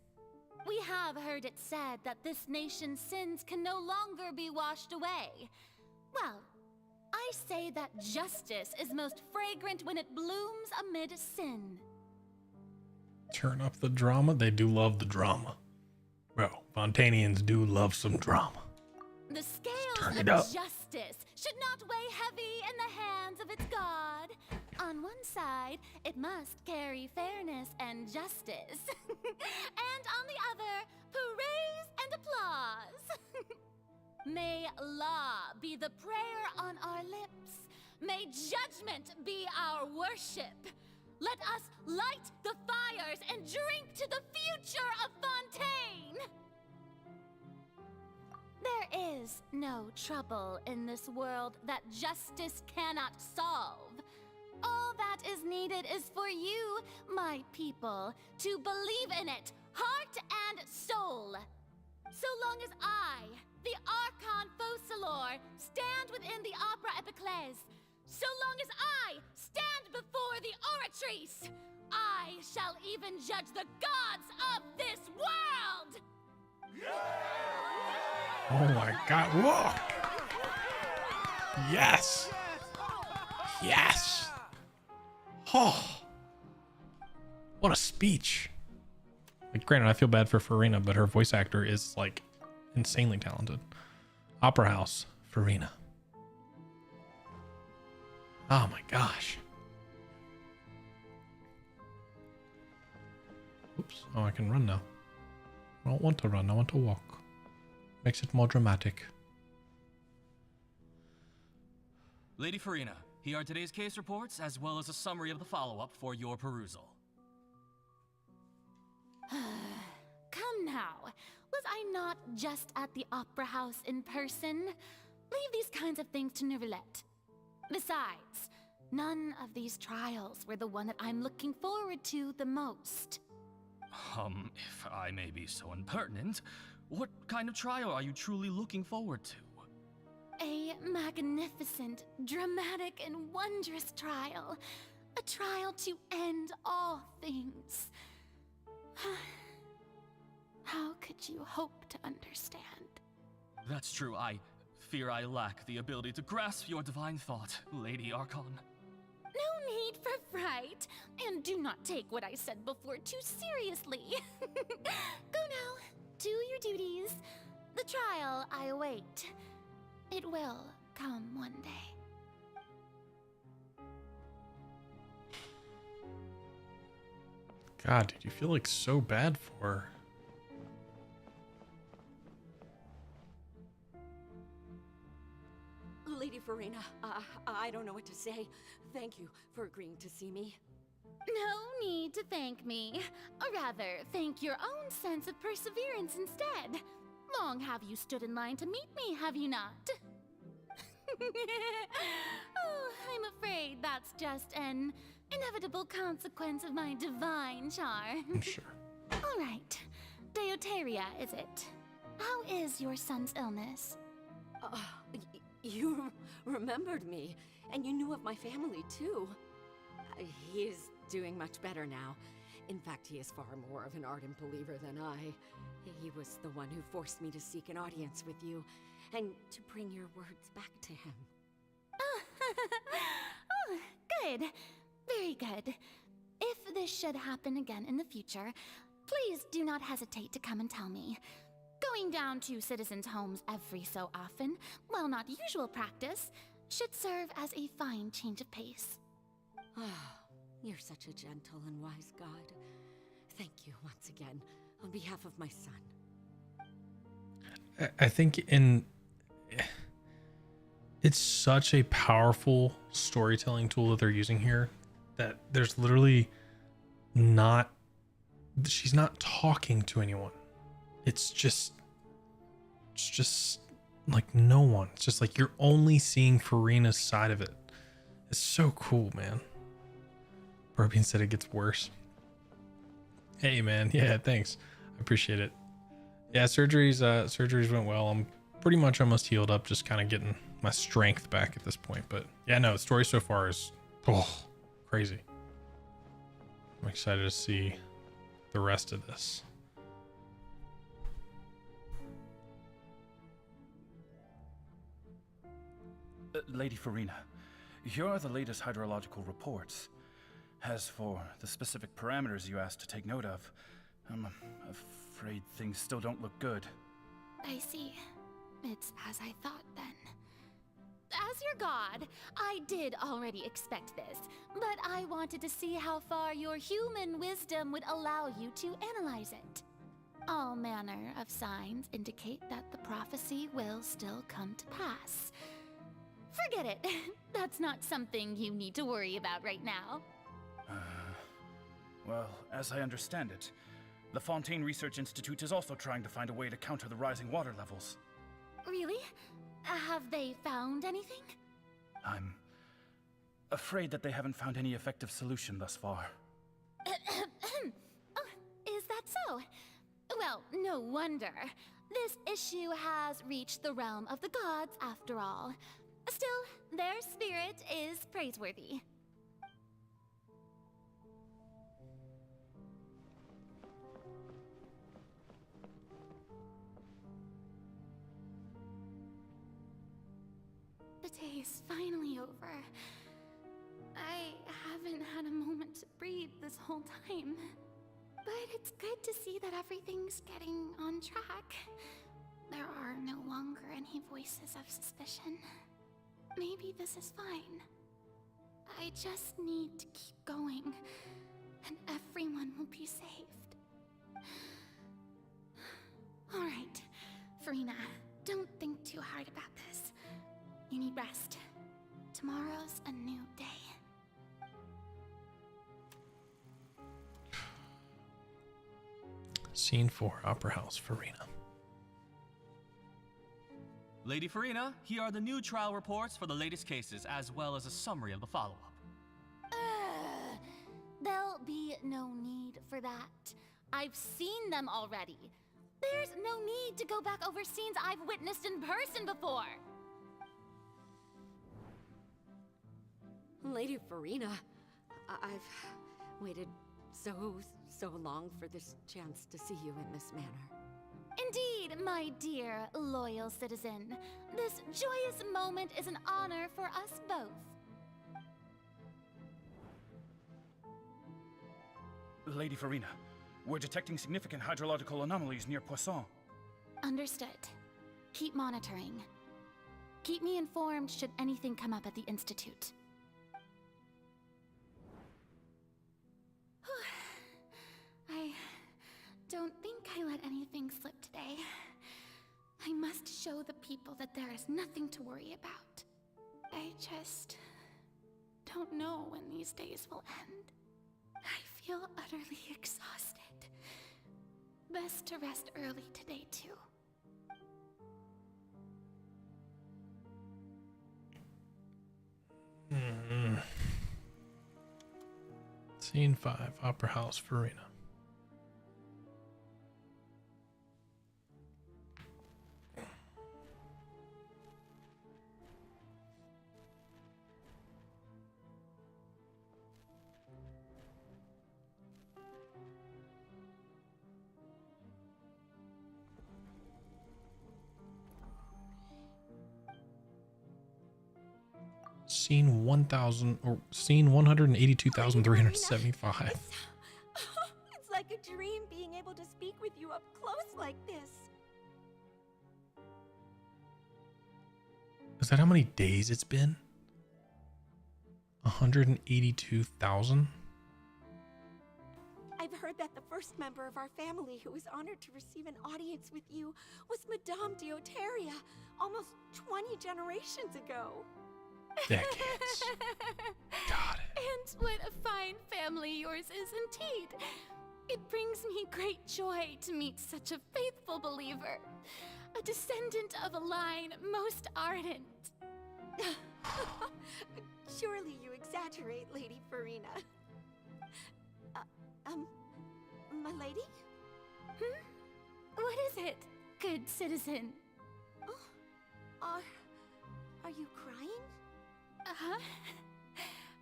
We have heard it said that this nation's sins can no longer be washed away. Well, I say that justice is most fragrant when it blooms amid sin. Turn up the drama. They do love the drama. Well, Fontainians do love some drama. The scales turn of it up. justice should not weigh heavy in the hands of its god. On one side, it must carry fairness and justice. And on the other, praise and applause. May law be the prayer on our lips. May judgment be our worship. Let us light the fires and drink to the future of Fontaine. There is no trouble in this world that justice cannot solve. All that is needed is for you, my people, to believe in it, heart and soul. So long as I, the Archon Focalor, stand within the Opera Epiclese, so long as I stand before the Oratrice, I shall even judge the gods of this world! Oh my god. Whoa. Yes. Yes. Oh. What a speech. Like, granted, I feel bad for Farina, but her voice actor is like insanely talented. Opera House, Farina. Oh my gosh. Oops. Oh, I can run now. I don't want to run, I want to walk. Makes it more dramatic. Lady Farina, here are today's case reports, as well as a summary of the follow-up for your perusal. Come now. Was I not just at the Opera House in person? Leave these kinds of things to Neuvillette. Besides, none of these trials were the one that I'm looking forward to the most. If I may be so impertinent, what kind of trial are you truly looking forward to? A magnificent, dramatic, and wondrous trial. A trial to end all things. How could you hope to understand? That's true. I fear I lack the ability to grasp your divine thought, Lady Archon. No need for fright, and do not take what I said before too seriously. Go now, do your duties. The trial I await. It will come one day. God, dude, you feel like so bad for her. Lady Farina, I don't know what to say. Thank you for agreeing to see me. No need to thank me. Or rather, thank your own sense of perseverance instead. Long have you stood in line to meet me, have you not? Oh, I'm afraid that's just an inevitable consequence of my divine charm. I'm sure. All right. Deoteria, is it? How is your son's illness? You remembered me, and you knew of my family, too. He is doing much better now. In fact, he is far more of an ardent believer than I. He was the one who forced me to seek an audience with you, and to bring your words back to him. Oh, good. Very good. If this should happen again in the future, please do not hesitate to come and tell me. Going down to citizens' homes every so often, while not usual practice, should serve as a fine change of pace. You're such a gentle and wise god. Thank you once again, on behalf of my son. I think it's such a powerful storytelling tool that they're using here that there's literally she's not talking to anyone. It's just like no one. It's just like you're only seeing Farina's side of it. It's so cool, man. Burbian said it gets worse. Hey man, yeah, thanks. I appreciate it. Yeah, surgeries went well. I'm pretty much almost healed up, just kind of getting my strength back at this point. But yeah, no, the story so far is crazy. I'm excited to see the rest of this. Lady Farina, here are the latest hydrological reports. As for the specific parameters you asked to take note of, I'm afraid things still don't look good. I see. It's as I thought then. As your god, I did already expect this, but I wanted to see how far your human wisdom would allow you to analyze it. All manner of signs indicate that the prophecy will still come to pass. Forget it. That's not something you need to worry about right now. Well, as I understand it, the Fontaine Research Institute is also trying to find a way to counter the rising water levels. Really? Have they found anything? I'm afraid that they haven't found any effective solution thus far. Oh, is that so? Well, no wonder. This issue has reached the realm of the gods after all. Still, their spirit is praiseworthy. The day is finally over. I haven't had a moment to breathe this whole time. But it's good to see that everything's getting on track. There are no longer any voices of suspicion. Maybe this is fine. I just need to keep going, and everyone will be saved. Alright, Farina, don't think too hard about this. You need rest. Tomorrow's a new day. Scene 4, Opera House, Farina. Lady Farina, here are the new trial reports for the latest cases, as well as a summary of the follow-up. There'll be no need for that. I've seen them already. There's no need to go back over scenes I've witnessed in person before. Lady Farina, I've waited so long for this chance to see you in this manner. Indeed, my dear, loyal citizen. This joyous moment is an honor for us both. Lady Farina, we're detecting significant hydrological anomalies near Poisson. Understood. Keep monitoring. Keep me informed should anything come up at the Institute. I don't think I let anything slip today. I must show the people that there is nothing to worry about. I just don't know when these days will end. I feel utterly exhausted. Best to rest early today, too. Scene 5, Opera House, Farina. Scene 1000 or scene 182,375. It's like a dream being able to speak with you up close like this. Is that how many days it's been? 182,000? I've heard that the first member of our family who was honored to receive an audience with you was Madame Deoteria, almost 20 generations ago. Decades. Got it. And what a fine family yours is indeed. It brings me great joy to meet such a faithful believer, a descendant of a line most ardent. Surely you exaggerate, Lady Farina. My lady? What is it, good citizen? Oh, are you crying? Uh-huh.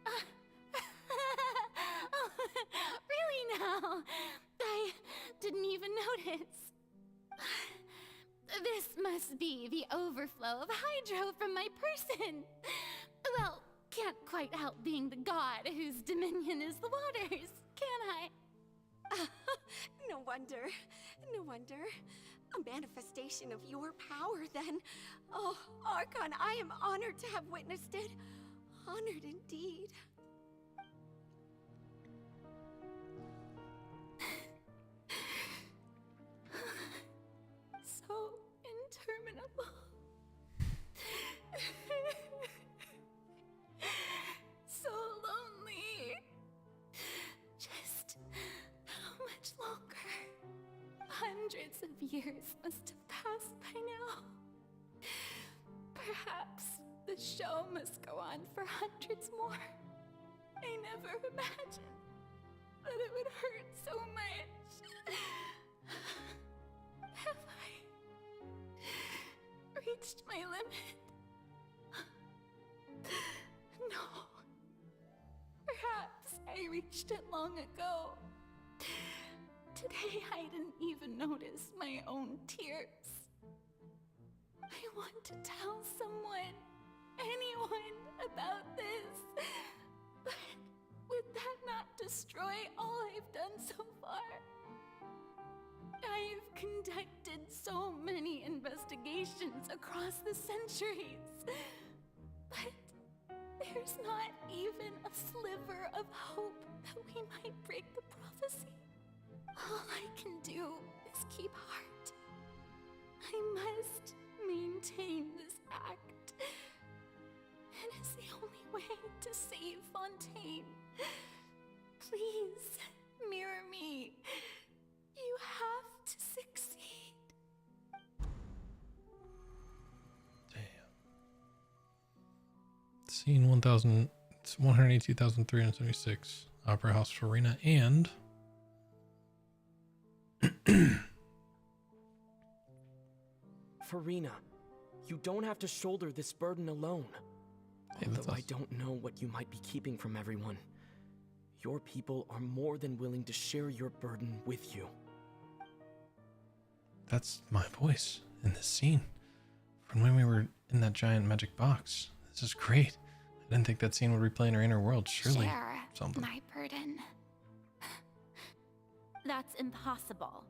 Oh, really now? I didn't even notice. This must be the overflow of hydro from my person. Well, can't quite help being the god whose dominion is the waters, can I? No wonder. No wonder. A manifestation of your power, then. Oh, Archon, I am honored to have witnessed it. Honored indeed. So interminable. So lonely. Just how much longer? Hundreds of years must have passed by now. Perhaps the show must go on for hundreds more. I never imagined that it would hurt so much. Have I reached my limit? No. Perhaps I reached it long ago. Today I didn't even notice my own tears. I want to tell someone, anyone, about this, but that not destroy all I've done so far? I've conducted so many investigations across the centuries, but there's not even a sliver of hope that we might break the prophecy. All I can do is keep heart. I must maintain this act. It is the only way to save Fontaine. Please, mirror me. You have to succeed. Scene 182,376. Opera House Farina and Farina, you don't have to shoulder this burden alone. Hey, Although I don't know what you might be keeping from everyone. Your people are more than willing to share your burden with you. that's my voice in this scene from when we were in that giant magic box. This is great. I didn't think that scene would replay in our inner world. Surely Share something. my burden. That's impossible.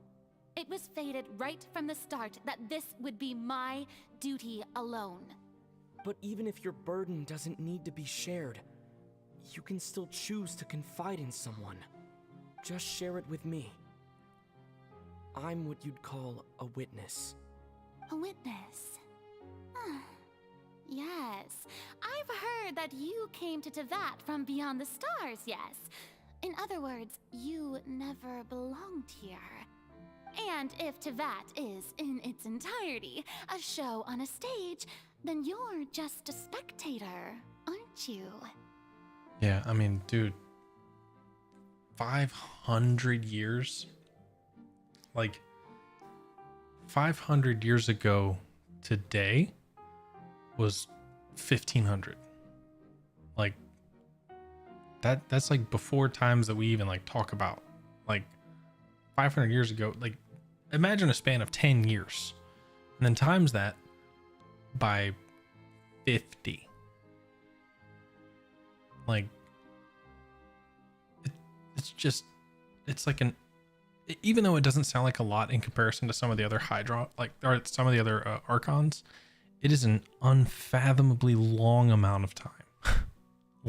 It was fated right from the start that this would be my duty alone. But even if your burden doesn't need to be shared, you can still choose to confide in someone. Just share it with me. I'm what you'd call a witness. A witness? Yes. I've heard that you came to Tevat from beyond the stars, yes. In other words, you never belonged here. And if Tevat is, in its entirety, a show on a stage, then you're just a spectator, aren't you? Yeah, I mean, dude, 500 years? Like, 500 years ago today was 1500. Like, that's like before times that we even like talk about. Like, 500 years ago, like, imagine a span of 10 years. And then times that by 50. Like, it's just, it's like even though it doesn't sound like a lot in comparison to some of the other or some of the other archons, it is an unfathomably long amount of time.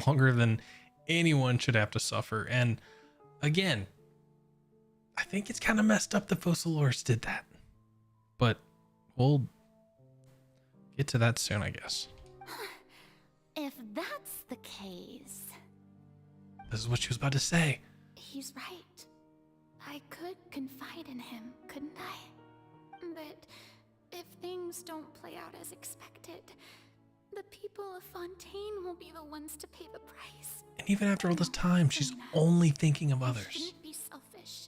Longer than anyone should have to suffer. And again, I think it's kind of messed up that Focalors did that. But we'll get to that soon, I guess. If that's the case... This is what she was about to say. He's right. I could confide in him, couldn't I? But if things don't play out as expected, the people of Fontaine will be the ones to pay the price. And even after all this time, she's only thinking of I others. shouldn't be selfish.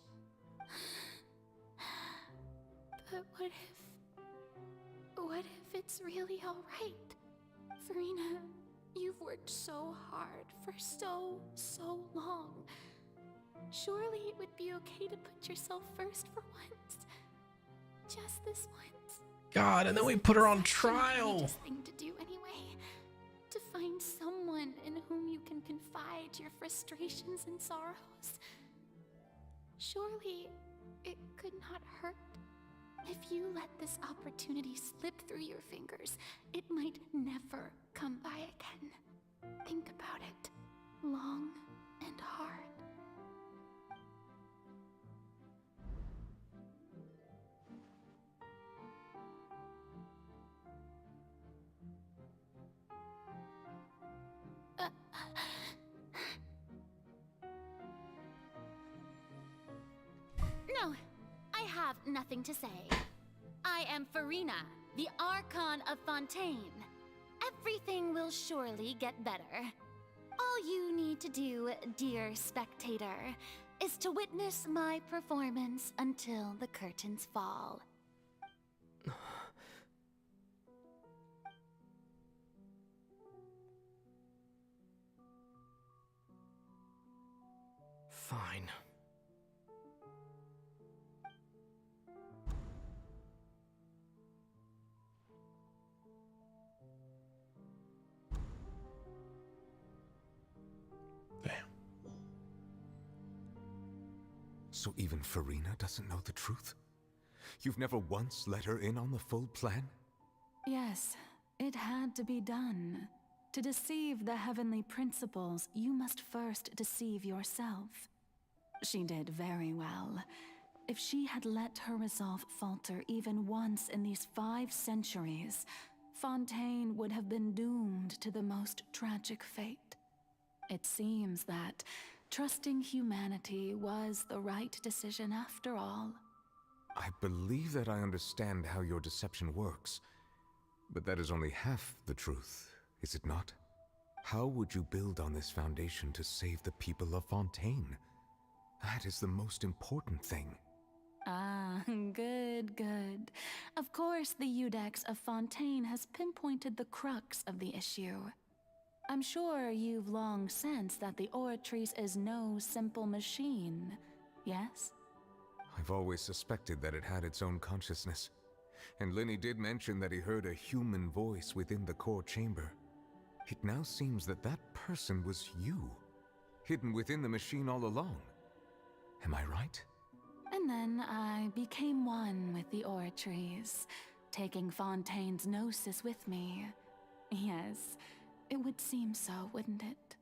But what if it's really all right? Farina, you've worked so hard for so long. Surely it would be okay to put yourself first for once. Just this once. God, and then we put her on trial. Such a thing to do anyway. To find someone in whom you can confide your frustrations and sorrows. Surely it could not hurt. If you let this opportunity slip through your fingers, it might never come by again. Think about it long and hard. No, I have nothing to say. I am Farina, the Archon of Fontaine. Everything will surely get better. All you need to do, dear spectator, is to witness my performance until the curtains fall. Fine. So even Farina doesn't know the truth? You've never once let her in on the full plan? Yes, it had to be done. To deceive the heavenly principles, you must first deceive yourself. She did very well. If she had let her resolve falter even once in these 5 centuries, Fontaine would have been doomed to the most tragic fate. It seems that trusting humanity was the right decision after all. I believe that I understand how your deception works, but that is only half the truth, is it not? How would you build on this foundation to save the people of Fontaine? That is the most important thing. Ah, good, good. Of course, the Iudex of Fontaine has pinpointed the crux of the issue. I'm sure you've long sensed that the Oratrice is no simple machine, yes? I've always suspected that it had its own consciousness, and Linny did mention that he heard a human voice within the core chamber. It now seems that that person was you, hidden within the machine all along. Am I right? And then I became one with the Oratrice, taking Fontaine's gnosis with me. Yes, it would seem so, wouldn't it?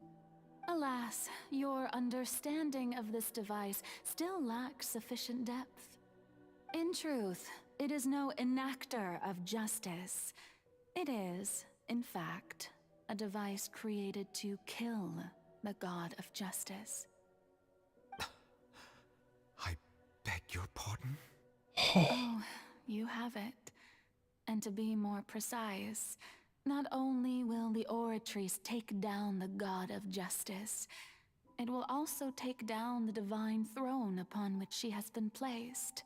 Alas, your understanding of this device still lacks sufficient depth. In truth, it is no enactor of justice. It is, in fact, a device created to kill the god of justice. I beg your pardon? Oh, you have it. And to be more precise, not only will the Oratrice take down the god of justice, it will also take down the divine throne upon which she has been placed.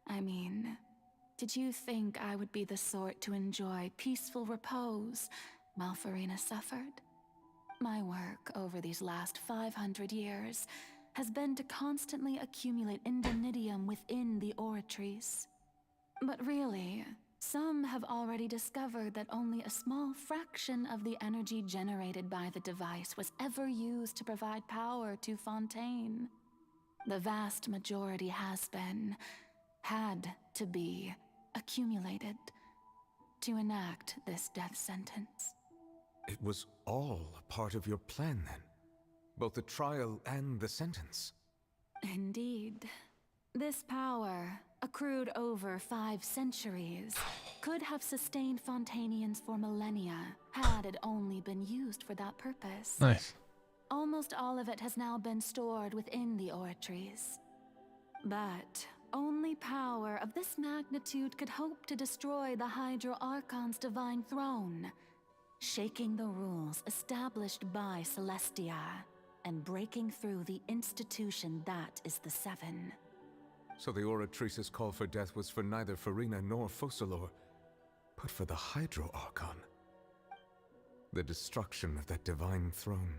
I mean, did you think I would be the sort to enjoy peaceful repose while Farina suffered? My work over these last 500 years has been to constantly accumulate indemnitium within the Oratrice. But really, some have already discovered that only a small fraction of the energy generated by the device was ever used to provide power to Fontaine. The vast majority had to be, accumulated to enact this death sentence. It was all a part of your plan, then? Both the trial and the sentence? Indeed. This power, accrued over 5 centuries, could have sustained Fontainians for millennia had it only been used for that purpose. Nice. Almost all of it has now been stored within the Oratrice. But only power of this magnitude could hope to destroy the Hydro Archon's divine throne, shaking the rules established by Celestia and breaking through the institution that is the Seven. So the Oratrice's call for death was for neither Farina nor Focalor, but for the Hydro Archon. The destruction of that divine throne.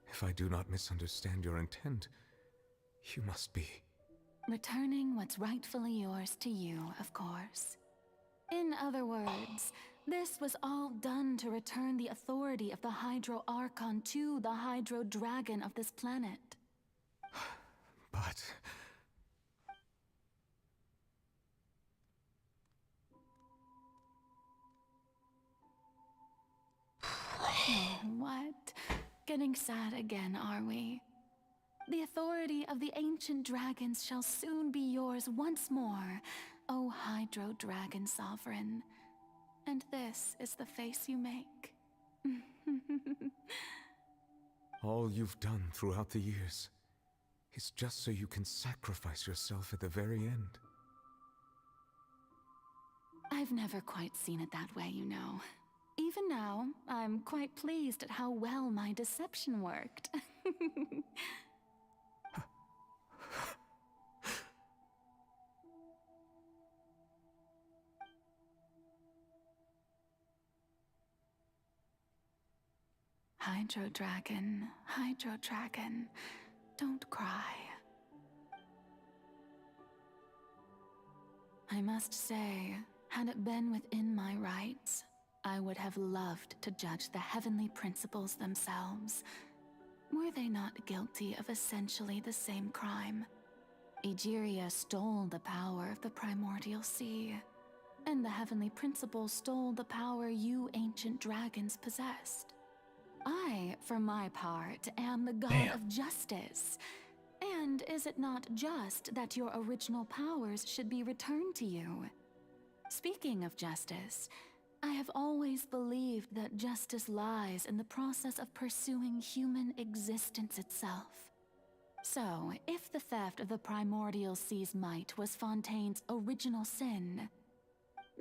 If I do not misunderstand your intent, you must be... Returning what's rightfully yours to you, of course. In other words, this was all done to return the authority of the Hydro Archon to the Hydro Dragon of this planet. But... Oh, what? Getting sad again, are we? The authority of the ancient dragons shall soon be yours once more, O Hydro Dragon Sovereign. And this is the face you make. all you've done throughout the years is just so you can sacrifice yourself at the very end. I've never quite seen it that way, you know. Even now, I'm quite pleased at how well my deception worked. Hydro Dragon, don't cry. I must say, had it been within my rights, I would have loved to judge the heavenly principles themselves. were they not guilty of essentially the same crime? Egeria stole the power of the primordial sea, and the heavenly principle stole the power you ancient dragons possessed. I, for my part, am the god of justice. And is it not just that your original powers should be returned to you? Speaking of justice, I have always believed that justice lies in the process of pursuing human existence itself. So, if the theft of the primordial sea's might was Fontaine's original sin,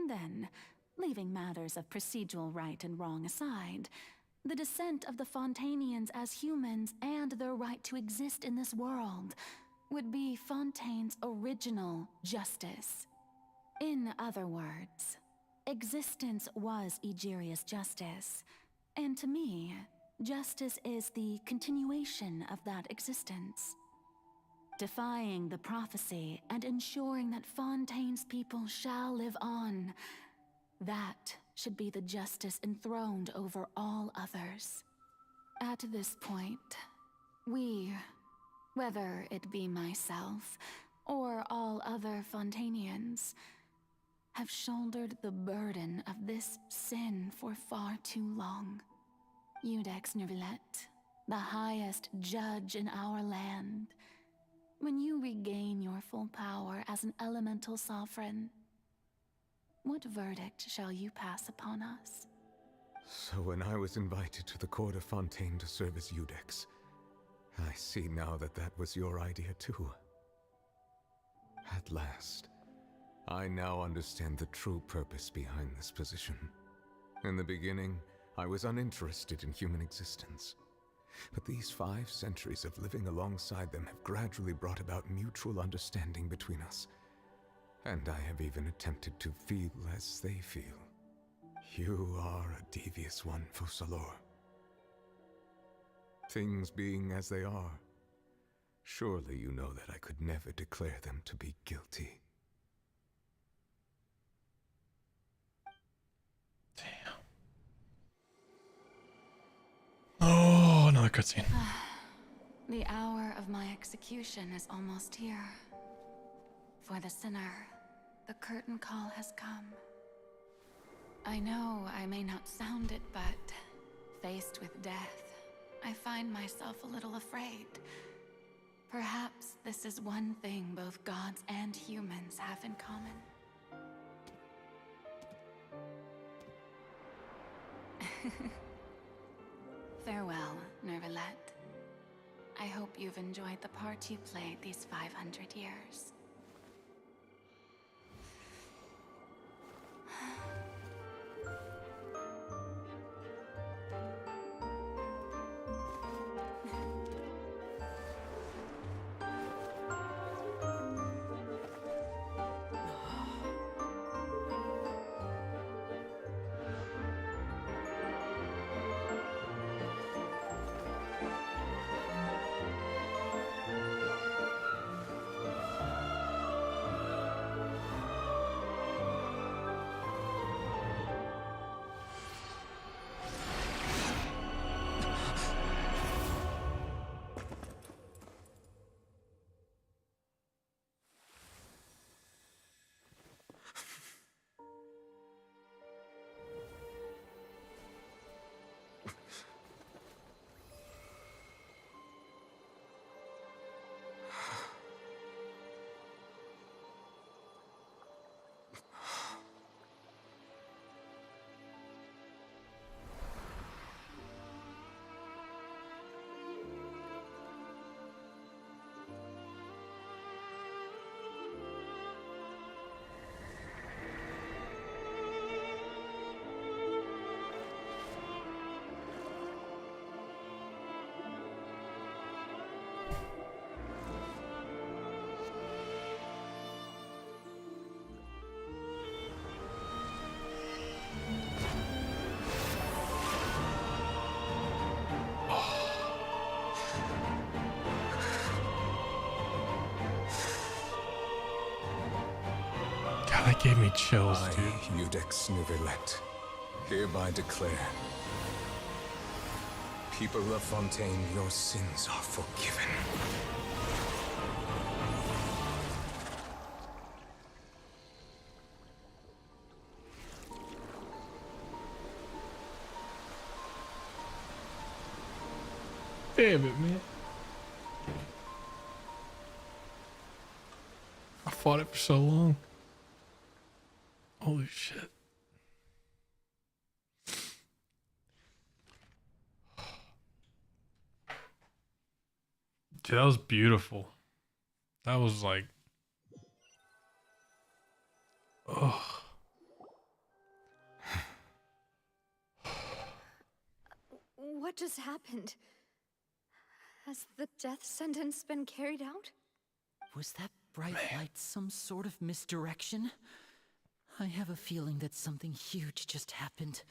then, leaving matters of procedural right and wrong aside, the descent of the Fontanians as humans and their right to exist in this world would be Fontaine's original justice. In other words, existence was Egeria's justice, and to me, justice is the continuation of that existence. Defying the prophecy and ensuring that Fontaine's people shall live on, that should be the justice enthroned over all others. At this point, we, whether it be myself or all other Fontanians, have shouldered the burden of this sin for far too long. Iudex Nervillet, the highest judge in our land, when you regain your full power as an elemental sovereign, what verdict shall you pass upon us? So when I was invited to the court of Fontaine to serve as Iudex, I see now that that was your idea too. At last, I now understand the true purpose behind this position. In the beginning, I was uninterested in human existence. But these 5 centuries of living alongside them have gradually brought about mutual understanding between us. And I have even attempted to feel as they feel. You are a devious one, Focalors. Things being as they are, surely you know that I could never declare them to be guilty. Oh, another cutscene. The hour of my execution is almost here. For the sinner, the curtain call has come. I know I may not sound it, but faced with death, I find myself a little afraid. Perhaps this is one thing both gods and humans have in common. Farewell, Nervillet. I hope you've enjoyed the part you played these 500 years. That gave me chills, dude. Iudex Nervillet, hereby declare People of Fontaine, your sins are forgiven. Damn it, man. I fought it for so long. Holy shit. Dude, that was beautiful. That was like, oh. What just happened? Has the death sentence been carried out? Was that bright light some sort of misdirection? I have a feeling that something huge just happened.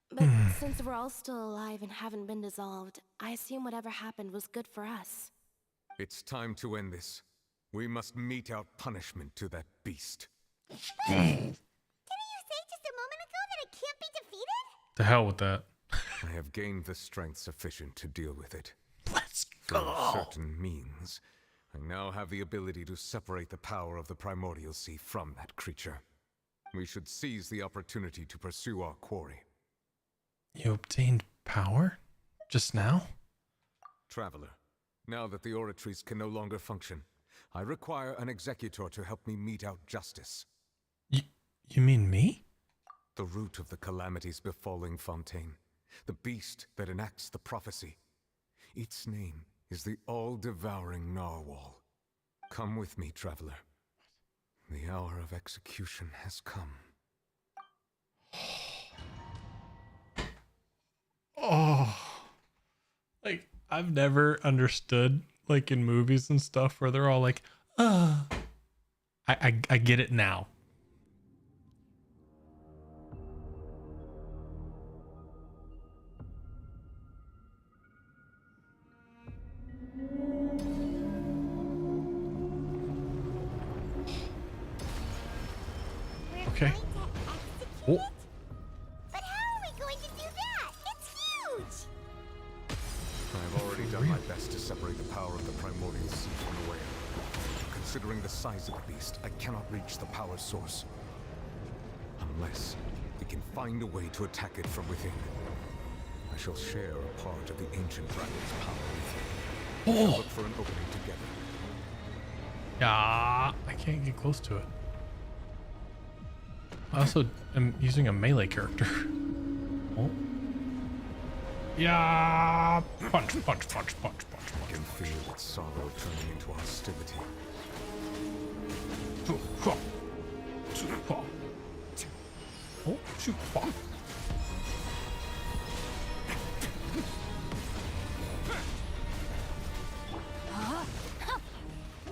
But since we're all still alive and haven't been dissolved, I assume whatever happened was good for us. It's time to end this. We must mete out punishment to that beast. Didn't you say just a moment ago that it can't be defeated? The hell with that. I have gained the strength sufficient to deal with it. Let's Through go. certain means, I now have the ability to separate the power of the Primordial Sea from that creature. We should seize the opportunity to pursue our quarry. You obtained power? Just now? Traveler, now that the oratories can no longer function, I require an executor to help me mete out justice. You mean me? The root of the calamities befalling Fontaine. The beast that enacts the prophecy. Its name is the all-devouring Narwhal. Come with me, traveler. The hour of execution has come. Oh. Like, I've never understood, like, in movies and stuff where they're all like, I get it now. Okay. Oh. But how are we going to do that? It's huge! I have already done my best to separate the power of the Primordial Sea from the whale. Considering the size of the beast, I cannot reach the power source. Unless we can find a way to attack it from within. I shall share a part of the ancient dragon's power with you. We shall look for an opening together. Yeah, I can't get close to it. I also am using a melee character. Oh. Yeah. Punch, punch, punch, punch, punch, punch. I can feel its sorrow turning into hostility. Oh, shoot.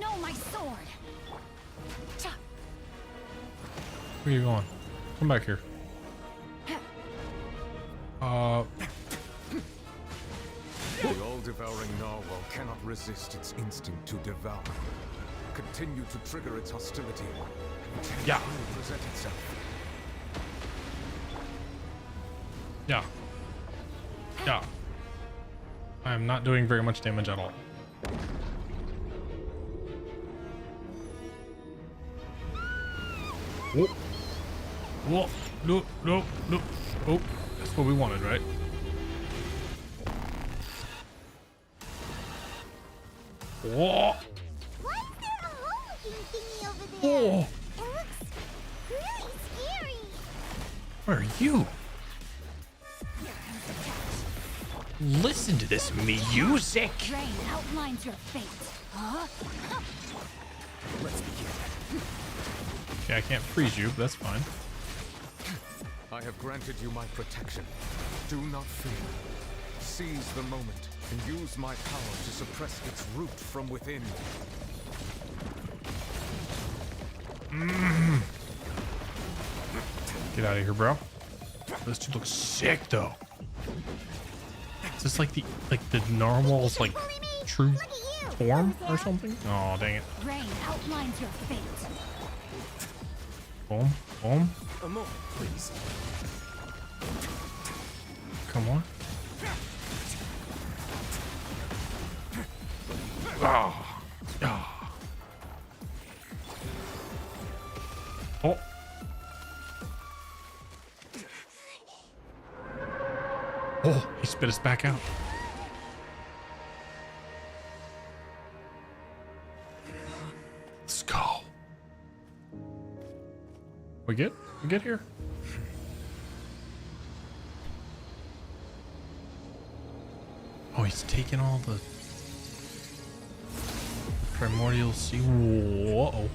No, my sword! Where are you going? Come back here. The all-devouring Narwhal cannot resist its instinct to devour. Continue to trigger its hostility. Yeah. It will present itself. Yeah. Yeah. I'm not doing very much damage at all. Whoa. Whoa. No, no, no. Oh, that's what we wanted, right? Whoa. Why is there a hole-looking thingy over there? Whoa. It looks really scary. Where are you? Listen to this music. Rain outlines your fate. Huh? Let's begin. Okay, I can't freeze you, but that's fine. I have granted you my protection. Do not fear. Seize the moment and use my power to suppress its root from within. Get out of here, bro. This dude looks sick, though. Is this like the Narwhal's like true form or something? Oh, dang it. Rain outlines your fate. Boom, boom. A moment, please. Come on. Oh. Oh. Oh. Oh, he spit us back out. Let's go. We good? We good here? Oh, he's taking all the primordial sea. Whoa.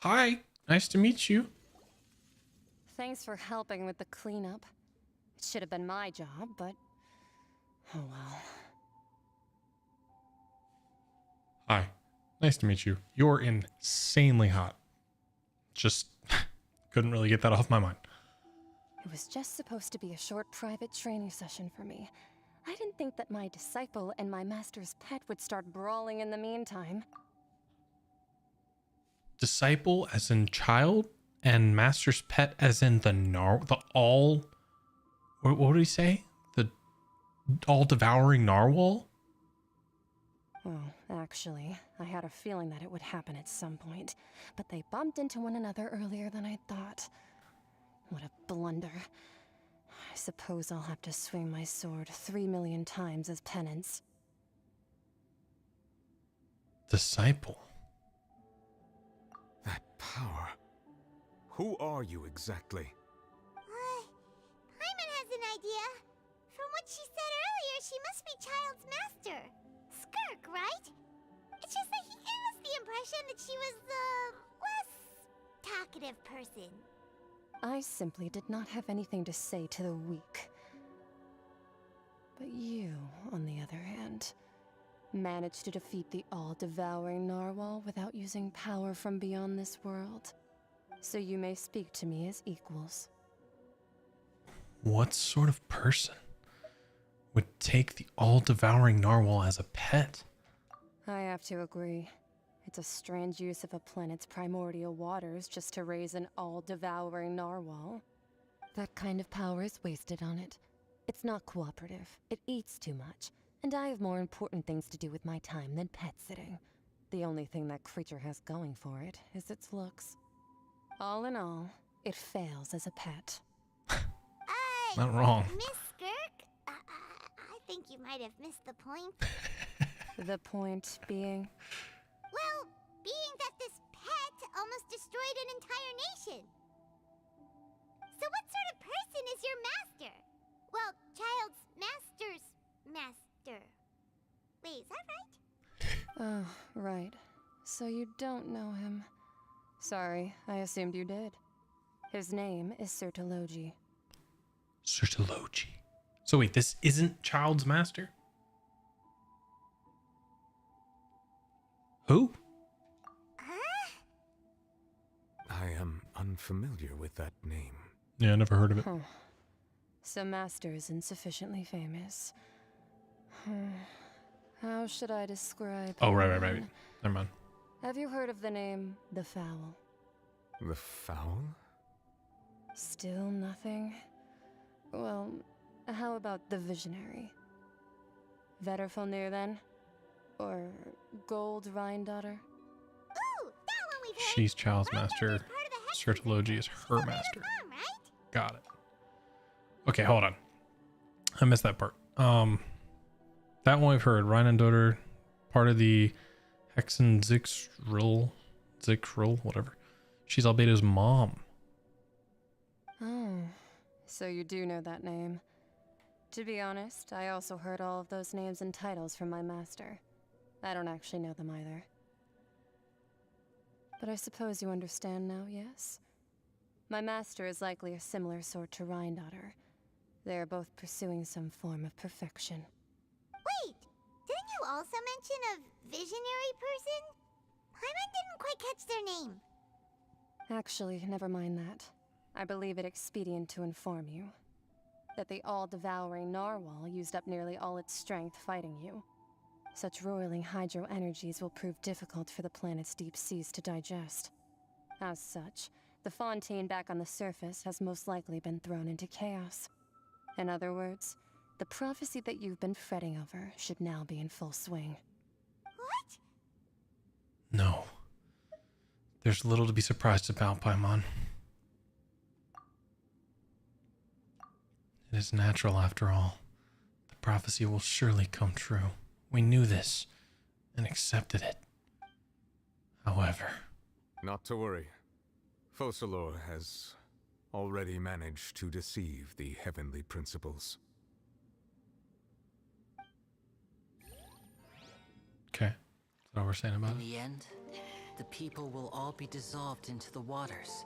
Hi, nice to meet you. Thanks for helping with the cleanup. It should have been my job, but oh well. Hi, nice to meet you. You're insanely hot. Just couldn't really get that off my mind. It was just supposed to be a short private training session for me. I didn't think that my disciple and my master's pet would start brawling in the meantime. Disciple as in child and master's pet as in what did he say? The all devouring narwhal? Well, actually, I had a feeling that it would happen at some point, but they bumped into one another earlier than I thought. What a blunder. I suppose I'll have to swing my sword 3 million times as penance. Disciple. That power. Who are you exactly? Paimon has an idea. From what she said earlier, she must be Child's master. Skirk, right? It's just that he gave us the impression that she was the less talkative person. I simply did not have anything to say to the weak. But you, on the other hand, managed to defeat the all-devouring narwhal without using power from beyond this world. So you may speak to me as equals. What sort of person would take the all-devouring narwhal as a pet? I have to agree. It's a strange use of a planet's primordial waters just to raise an all-devouring narwhal. That kind of power is wasted on it. It's not cooperative. It eats too much. And I have more important things to do with my time than pet sitting. The only thing that creature has going for it is its looks. All in all, it fails as a pet. Not wrong. Miss Skirk? I think you might have missed the point. The point being? Well, being that this pet almost destroyed an entire nation. So what sort of person is your master? Well, Child's master's master. Wait, is that right? Oh, right. So you don't know him. Sorry, I assumed you did. His name is Sertologi. Sertologi. So wait, this isn't Child's master? Who? I am unfamiliar with that name. Yeah, I never heard of it. Huh. So Master isn't sufficiently famous. How should I describe Oh, him? right. Never mind. Have you heard of the name The Fowl? The Fowl? Still nothing? Well, how about the Visionary? Vetterfulnir then? Or Gold Rhine-daughter? Ooh, that one we've heard. She's Child's master. Sertologi is her master. Got it. Okay, hold on. I missed that part. That one we've heard. Rhine-daughter, part of the Hexen Zixril, whatever. She's Albedo's mom. Oh, so you do know that name. To be honest, I also heard all of those names and titles from my master. I don't actually know them either. But I suppose you understand now, yes? My master is likely a similar sort to Rhine-daughter. They are both pursuing some form of perfection. Wait, didn't you also mention a visionary person? Paimon didn't quite catch their name. Actually, never mind that. I believe it expedient to inform you. that the all-devouring narwhal used up nearly all its strength fighting you. Such roiling hydro energies will prove difficult for the planet's deep seas to digest. As such, the fontaine back on the surface has most likely been thrown into chaos. In other words, the prophecy that you've been fretting over should now be in full swing. What? No. There's little to be surprised about, Paimon. It is natural after all. The prophecy will surely come true. We knew this and accepted it. However... Not to worry. Focalor has already managed to deceive the heavenly principles. Okay. Is that what we're saying about In it? the end, the people will all be dissolved into the waters,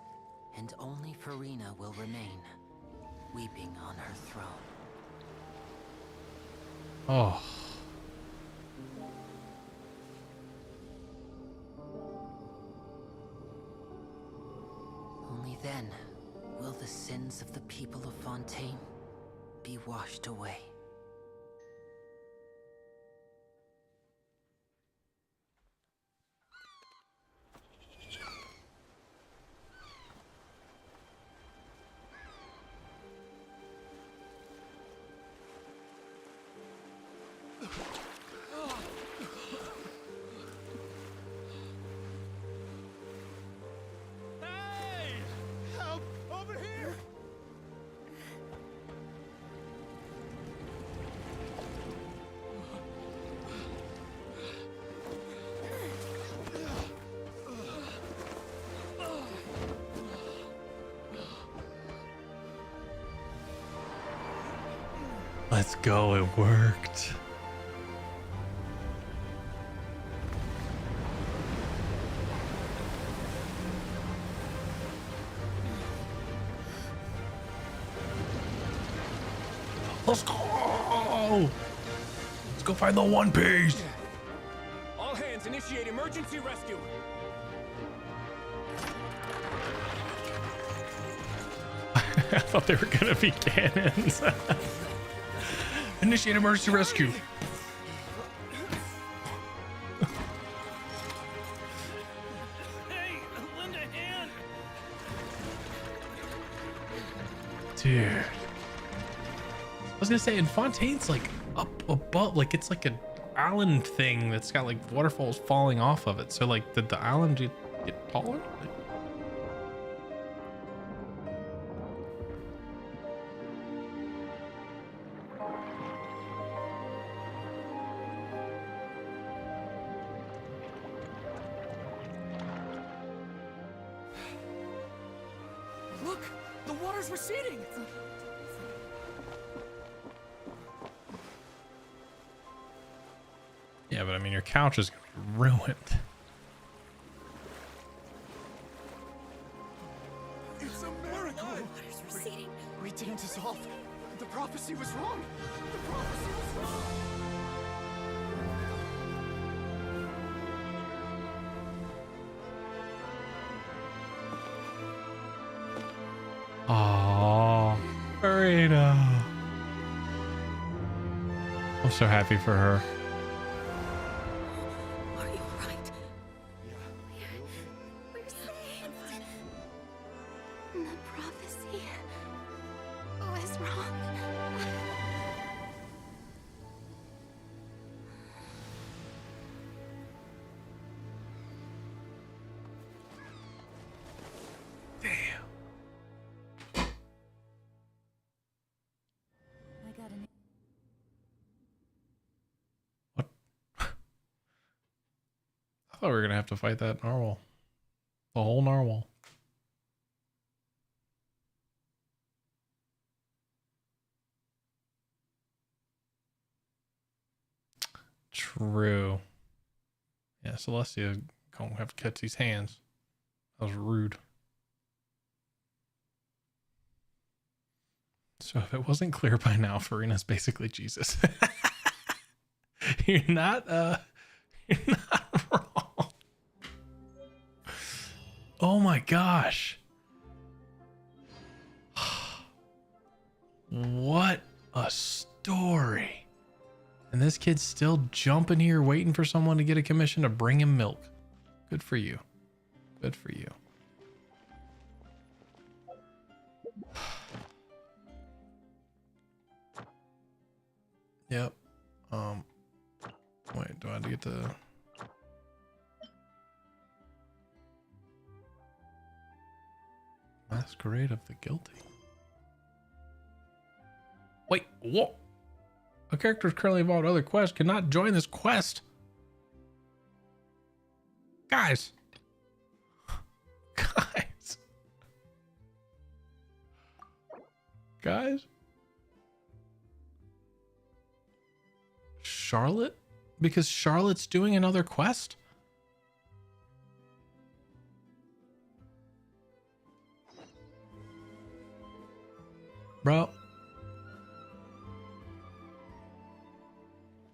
and only Farina will remain, weeping on her throne. Oh. Only then will the sins of the people of Fontaine be washed away. Hey! Help! Over here! Let's go, it worked. Let's go! Let's go find the One Piece! All hands, initiate emergency rescue! I thought they were gonna be cannons. Initiate emergency rescue. Hey, lend a hand! Dude. I was gonna say, and Fontaine's like up above, like it's like an island thing that's got like waterfalls falling off of it. So like, did the island get taller? Look! The water's receding! Yeah, but I mean, your couch is gonna be ruined. It's a miracle! We didn't dissolve. The prophecy was wrong. The prophecy was wrong. Aww, Farina. I'm so happy for her. Are you right? We're saved. The prophecy was wrong. I got an I thought we were gonna have to fight that narwhal. The whole narwhal. True. Yeah, Celestia gonna have to catch these hands. That was rude. So if it wasn't clear by now, Farina's basically Jesus. You're not wrong. Oh my gosh. What a story. And this kid's still jumping here waiting for someone to get a commission to bring him milk. Good for you. Good for you. Yep. Wait, do I have to get to... Masquerade of the Guilty? Wait, what? A character is currently involved in other quests cannot join this quest. Guys. Guys. Guys. Charlotte? Because Charlotte's doing another quest? Bro.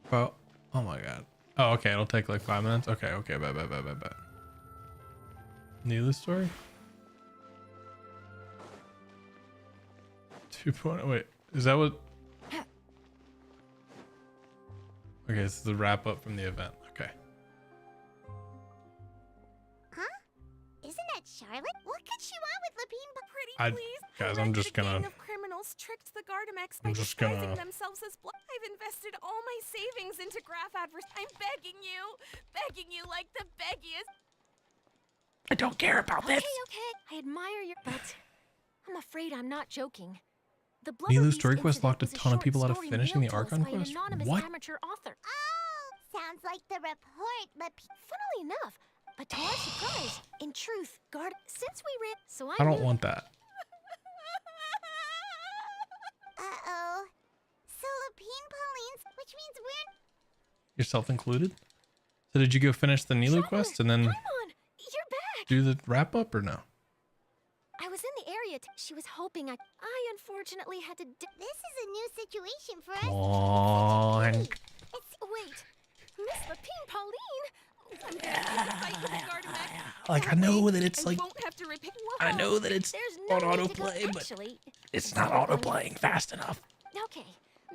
Bro. Oh my god. Oh, okay. It'll take like 5 minutes. Okay, okay. Bet. Neela story? 2.0. Wait, is that what? Okay, this is the wrap up from the event. Okay. Huh? Isn't that Charlotte? What could she want with Lapine? Pretty please. Guys, I'm just gonna. Of criminals tricked the Gardamex I'm by just disguising gonna. themselves as blood. I've invested all my savings into graph adverts. I'm begging you like the beggiest. I don't care about this. Okay. I admire your, but I'm afraid I'm not joking. The Neelu's story quest locked a ton of people out of finishing the Archon quest. What? Amateur author. Oh, sounds like the report, Funnily enough, but to our surprise, in truth, since we ran, so I don't want that. Uh-oh. So Lapine Pauline's, which means we're... Yourself included? So did you go finish the Neelu quest and then Come on, you're back. do the wrap up or no? I was in the area. She was hoping I unfortunately had to. This is a new situation for us. Come on. Wait, Miss Lapine Pauline. I'm gonna fight with the Gardamex. Like I know that it's like won't have to repeat. I know that it's There's on no need to go- autoplay, but actually, it's not autoplaying fast enough. Okay.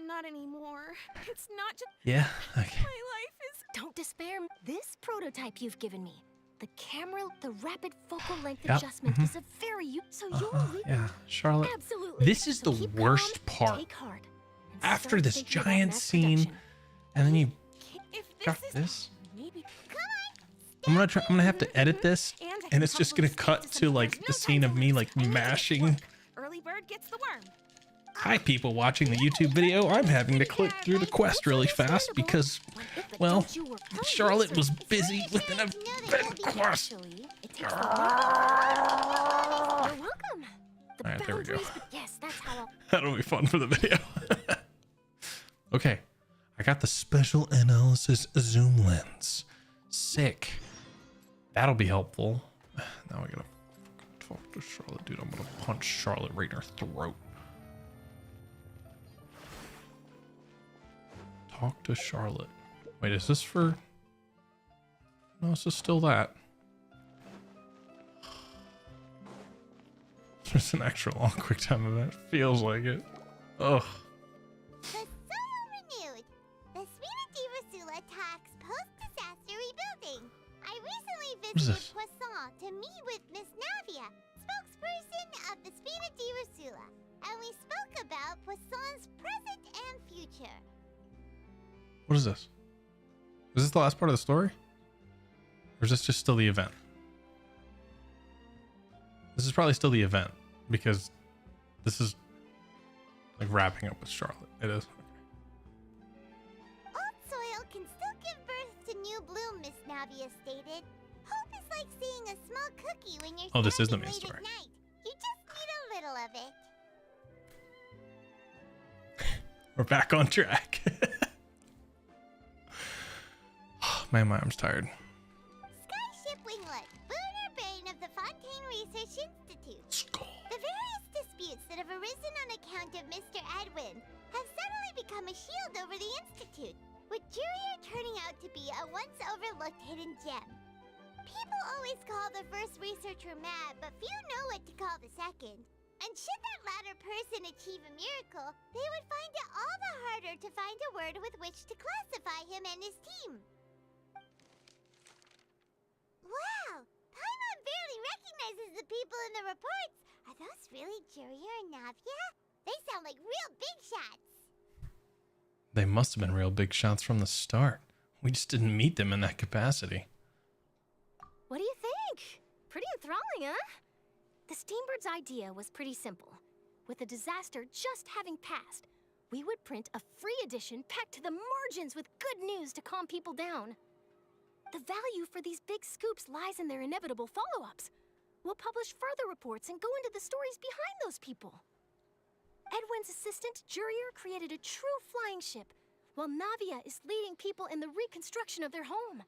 Not anymore. It's not just. Yeah. Okay. My life is. Don't despair. This prototype you've given me, the camera, the rapid focal length Yep, adjustment is a very so you'll leave. Yeah, Charlotte. Absolutely. This is So the keep worst calm, part. take heart, and After start this thinking about giant mass scene, production. and then you If got this. Maybe. I'm gonna have to edit this, and it's just gonna cut to like the scene of me like mashing. Early bird gets the worm. Hi, people watching the YouTube video. I'm having to click through the quest really fast because, well, Charlotte was busy with an event quest. You're welcome. All right, there we go. Yes, that's how. That'll be fun for the video. Okay, I got the special analysis zoom lens. Sick. That'll be helpful. Now I gotta talk to Charlotte, dude. I'm gonna punch Charlotte right in her throat. Talk to Charlotte. Wait, is this for... No, this is still that. There's an extra long quick time event. Feels like it. Ugh. Persona renewed. The Spina di Rasula talks post-disaster rebuilding. I recently What is visited this? Poisson to meet with Miss Navia, spokesperson of the Spina di Rasula, and we spoke about Poisson's present and future. What is this? Is this the last part of the story? Or is this just still the event? This is probably still the event because this is like wrapping up with Charlotte. It is. Old soil can still give birth to new bloom, Miss Navia stated. Hope is like seeing a small cookie when you're Oh, this is the standing main late story. at night. You just need a little of it. We're back on track. Man, my arm's tired. Skyship Winglet, lunar brain of the Fontaine Research Institute. The various disputes that have arisen on account of Mr. Edwin have suddenly become a shield over the Institute, with Jurier turning out to be a once overlooked hidden gem. People always call the first researcher mad, but few know what to call the second. And should that latter person achieve a miracle, they would find it all the harder to find a word with which to classify him and his team. Wow! Paimon barely recognizes the people in the reports. Are those really Juria and Navia? They sound like real big shots. They must have been real big shots from the start. We just didn't meet them in that capacity. What do you think? Pretty enthralling, huh? The Steambird's idea was pretty simple. With the disaster just having passed, we would print a free edition packed to the margins with good news to calm people down. The value for these big scoops lies in their inevitable follow-ups. We'll publish further reports and go into the stories behind those people. Edwin's assistant, Jurier, created a true flying ship, while Navia is leading people in the reconstruction of their home.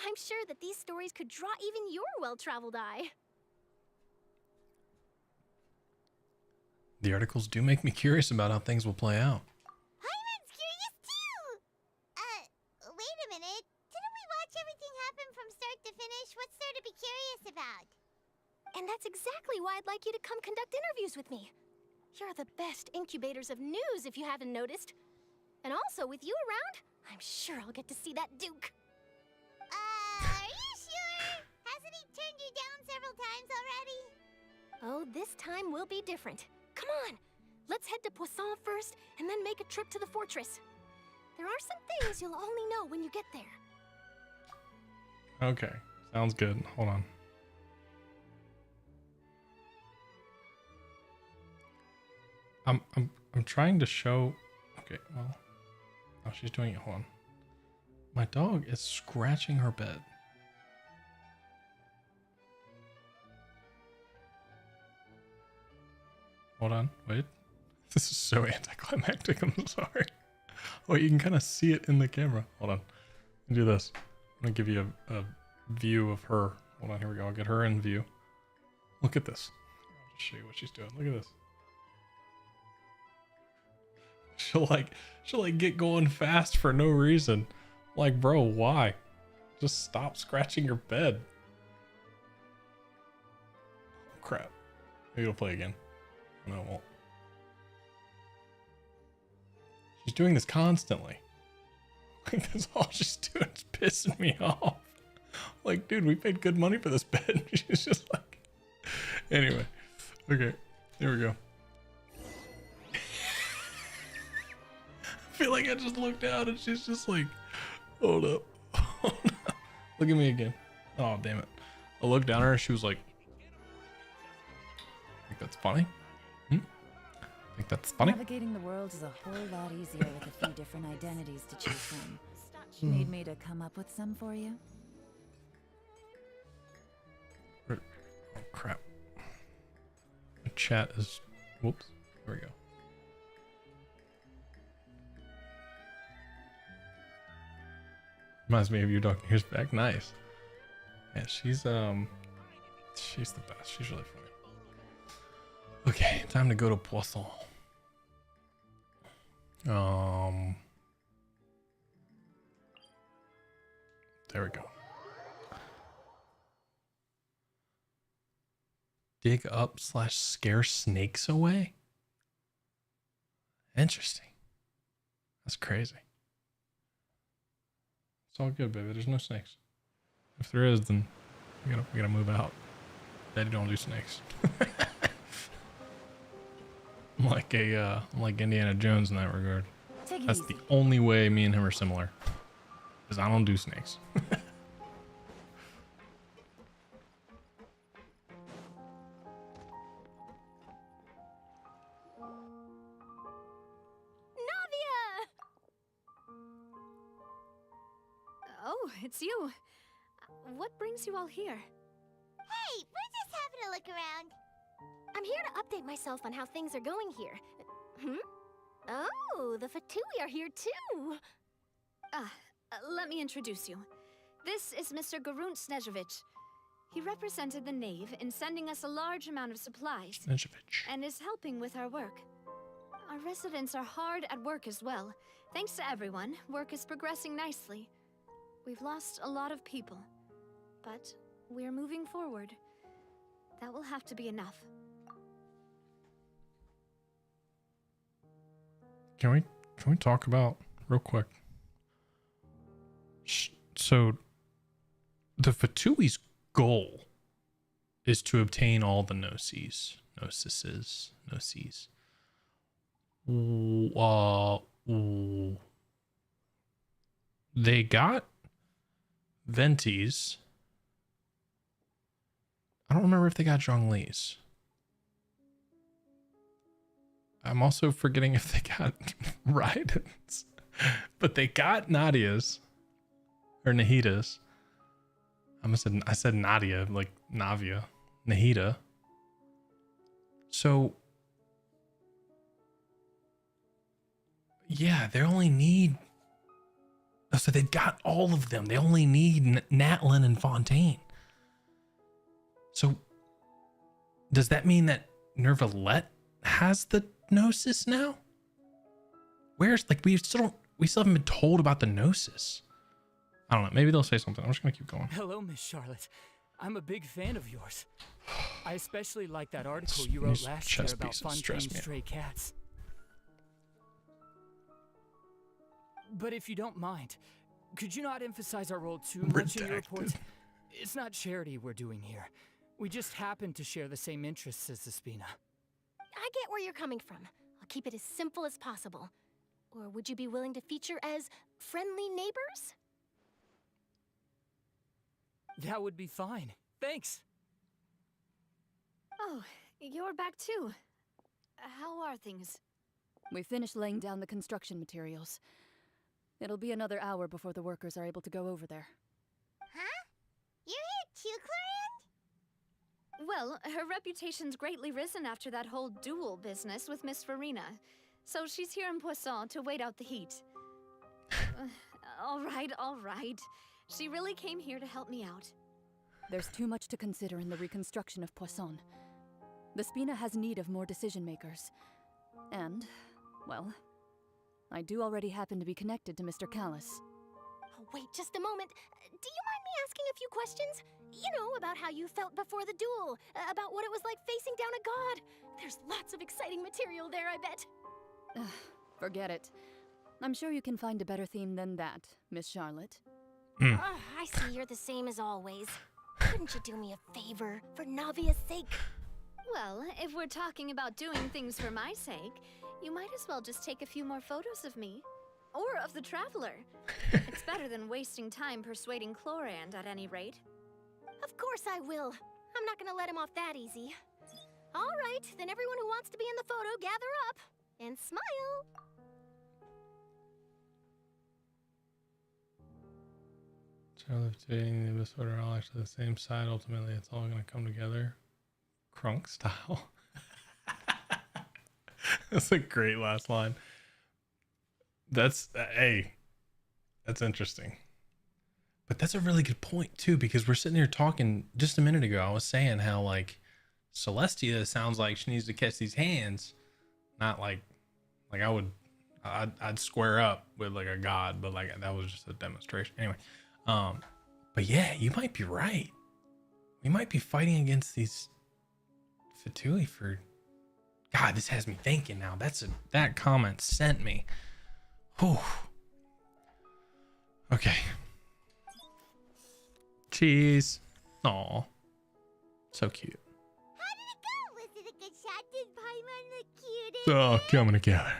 I'm sure that these stories could draw even your well-traveled eye. The articles do make me curious about how things will play out. Paimon's curious too! Wait a minute. Didn't we watch everything happen from start to finish? What's there to be curious about? And that's exactly why I'd like you to come conduct interviews with me. You're the best incubators of news, if you haven't noticed. And also, with you around, I'm sure I'll get to see that Duke. Are you sure? Hasn't he turned you down several times already? Oh, this time will be different. Come on, let's head to Poisson first, and then make a trip to the fortress. There are some things you'll only know when you get there. Okay, sounds good. Hold on. I'm trying to show. Okay, well, oh, she's doing it. Hold on. My dog is scratching her bed. Hold on, wait. This is so anticlimactic. I'm sorry. Oh, you can kind of see it in the camera. Hold on. Let me do this. I'm gonna give you a view of her. Hold on, here we go. I'll get her in view. Look at this. I'll just show you what she's doing. Look at this. She'll like get going fast for no reason. Like, bro, why? Just stop scratching your bed. Oh, crap. Maybe it'll play again. No, it won't. She's doing this constantly. Like, that's all she's doing is pissing me off. Like, dude, we paid good money for this bed. She's just like... Anyway. Okay. Here we go. I feel like I just looked out and she's just like, hold up. Look at me again. Oh, damn it. I looked down at her and she was like, think that's funny? Think that's funny? Navigating the world is a whole lot easier with a few different identities to choose from. Need me to come up with some for you? Oh, crap. The chat is... Whoops. There we go. Reminds me of you talking yours back. Nice. Yeah, she's the best. She's really funny. Okay, time to go to Poisson. There we go. Dig up / scare snakes away? Interesting. That's crazy. It's all good, baby. There's no snakes. If there is, then we gotta move out. Daddy don't do snakes. I'm like Indiana Jones in that regard. That's the only way me and him are similar. Because I don't do snakes. Oh, it's you. What brings you all here? Hey, we're just having a look around. I'm here to update myself on how things are going here. Oh, the Fatui are here too. Let me introduce you. This is Mr. Garunt Snežević. He represented the Knave in sending us a large amount of supplies. Snežević. And is helping with our work. Our residents are hard at work as well. Thanks to everyone, work is progressing nicely. We've lost a lot of people, but we're moving forward. That will have to be enough. Can we talk about real quick? So the Fatui's goal is to obtain all the Gnoses. They got Venti's. I don't remember if they got Zhongli's. I'm also forgetting if they got Raiden's. But they got Nadia's. Or Nahida's. I said Nadia, like Navia. Nahida. So yeah, they only need. So they got all of them. They only need Natlin and Fontaine. So does that mean that Nervalette has the Gnosis now? Where's, like, we still haven't been told about the Gnosis. I don't know. Maybe they'll say something. I'm just gonna keep going. Hello, Miss Charlotte. I'm a big fan of yours. I especially like that article you wrote last year about Fontaine's stray cats. But if you don't mind, could you not emphasize our role too much in your report? It's not charity we're doing here. We just happen to share the same interests as the Spina. I get where you're coming from. I'll keep it as simple as possible. Or would you be willing to feature as friendly neighbors? That would be fine. Thanks. Oh, you're back too. How are things? We finished laying down the construction materials. It'll be another hour before the workers are able to go over there. Huh? You're here too, Clorinde? Well, her reputation's greatly risen after that whole duel business with Miss Farina. So she's here in Poisson to wait out the heat. All right. She really came here to help me out. There's too much to consider in the reconstruction of Poisson. The Spina has need of more decision makers. And, well, I do already happen to be connected to Mr. Callis. Oh, wait just a moment. Do you mind me asking a few questions? You know, about how you felt before the duel, about what it was like facing down a god. There's lots of exciting material there, I bet. Forget it. I'm sure you can find a better theme than that, Miss Charlotte. I see you're the same as always. Couldn't you do me a favor, for Navia's sake? Well, if we're talking about doing things for my sake, you might as well just take a few more photos of me. Or of the Traveler. It's better than wasting time persuading Clorinde at any rate. Of course I will. I'm not gonna let him off that easy. All right, then everyone who wants to be in the photo, gather up. And smile. Charlotte dating the disorder are all actually the same side. Ultimately, it's all gonna come together. Crunk style. That's a great last line. That's that's interesting. But that's a really good point too, because we're sitting here talking just a minute ago. I was saying how, like, Celestia sounds like she needs to catch these hands, not like I'd square up with like a god, but like that was just a demonstration anyway. But yeah, you might be right. We might be fighting against these Fatui for. God, this has me thinking now. That comment sent me. Whew. Okay. Cheese. Aw. So cute. How did it go? Was it a good shot? Did Paimon look cute? It's all coming together.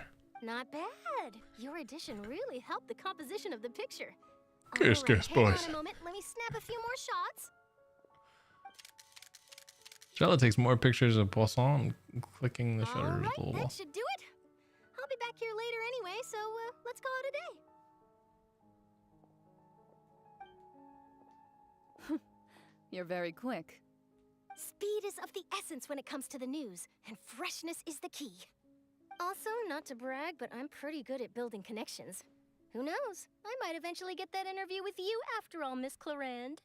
Not bad. Your addition really helped the composition of the picture. Kiss, kiss, hang boys. on a moment. Let me snap a few more shots. Charlotte takes more pictures of Poisson, clicking the shutters. All right, Blah, blah, blah. that should do it. I'll be back here later anyway, so let's call it a day. You're very quick. Speed is of the essence when it comes to the news, and freshness is the key. Also, not to brag, but I'm pretty good at building connections. Who knows? I might eventually get that interview with you after all, Miss Clorinde.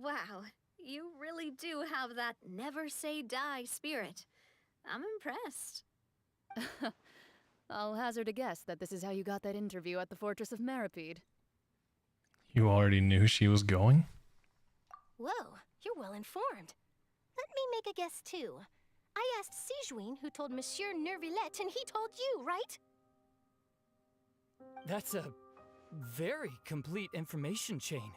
Wow, you really do have that never say die spirit. I'm impressed. I'll hazard a guess that this is how you got that interview at the Fortress of Meripede. You already knew she was going? Whoa, you're well informed. Let me make a guess too. I asked Sijuin who told Monsieur Nervilette, and he told you, right? That's a very complete information chain.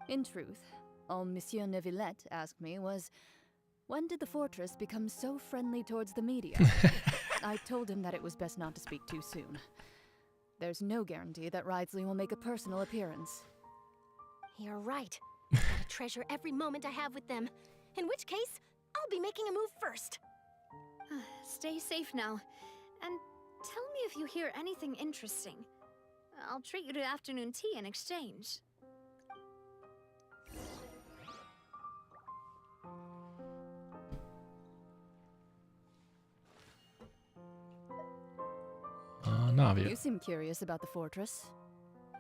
In truth, all Monsieur Neuvillette asked me was, when did the fortress become so friendly towards the media? I told him that it was best not to speak too soon. There's no guarantee that Wriothesley will make a personal appearance. You're right. I gotta treasure every moment I have with them. In which case, I'll be making a move first. Stay safe now. And tell me if you hear anything interesting. I'll treat you to afternoon tea in exchange. Navia. You seem curious about the fortress.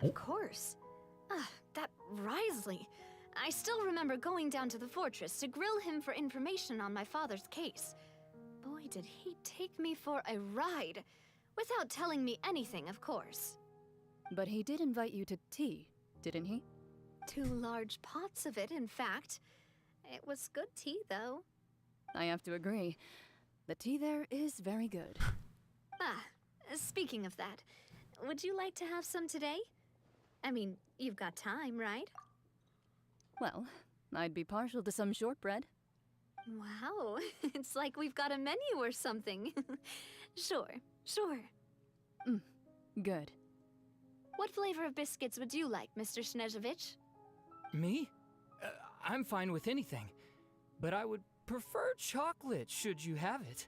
Of course. That Wriothesley. I still remember going down to the fortress to grill him for information on my father's case. Boy, did he take me for a ride. Without telling me anything, of course. But he did invite you to tea, didn't he? 2 large pots of it, in fact. It was good tea, though. I have to agree. The tea there is very good. Speaking of that, would you like to have some today? I mean, you've got time, right? Well, I'd be partial to some shortbread. Wow, it's like we've got a menu or something. Sure. Good. What flavor of biscuits would you like, Mr. Snezhevich? Me? I'm fine with anything. But I would prefer chocolate, should you have it.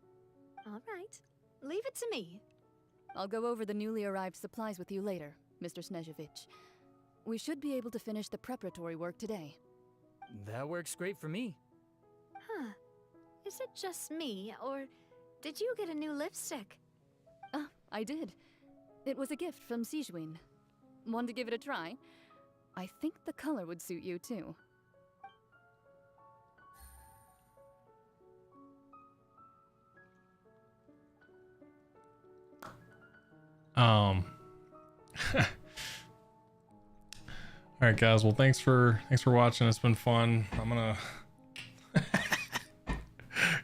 All right. Leave it to me. I'll go over the newly arrived supplies with you later, Mr. Snezhevich. We should be able to finish the preparatory work today. That works great for me. Is it just me, or did you get a new lipstick? I did. It was a gift from Sijuin. Want to give it a try? I think the color would suit you, too. All right, guys. Well, thanks for watching. It's been fun. I'm gonna.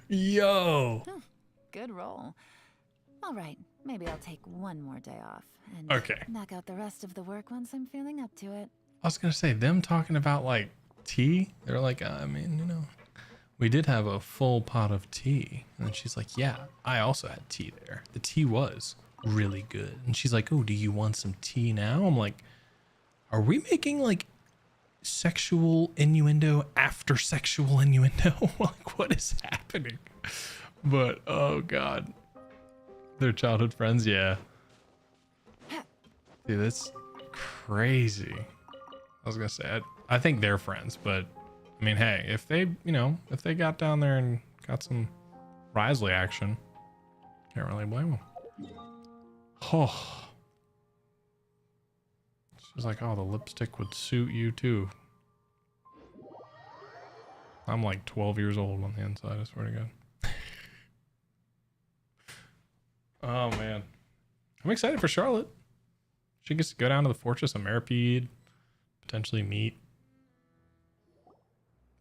Yo. Good roll. All right, maybe I'll take one more day off and knock out the rest of the work once I'm feeling up to it. I was gonna say them talking about like tea. They're like, I mean, you know, we did have a full pot of tea, and then she's like, yeah, I also had tea there. The tea was really good, and she's like, oh, do you want some tea now? I'm like, are we making like sexual innuendo after sexual innuendo? Like, what is happening? But oh god, they're childhood friends. Yeah, dude, that's crazy. I was gonna say, I think they're friends, but I mean, hey, if they, you know, if they got down there and got some Wriothesley action, can't really blame them. Oh. She's like, oh, the lipstick would suit you too. I'm like 12 years old on the inside, I swear to God. Oh, man. I'm excited for Charlotte. She gets to go down to the Fortress of Meripede, potentially meet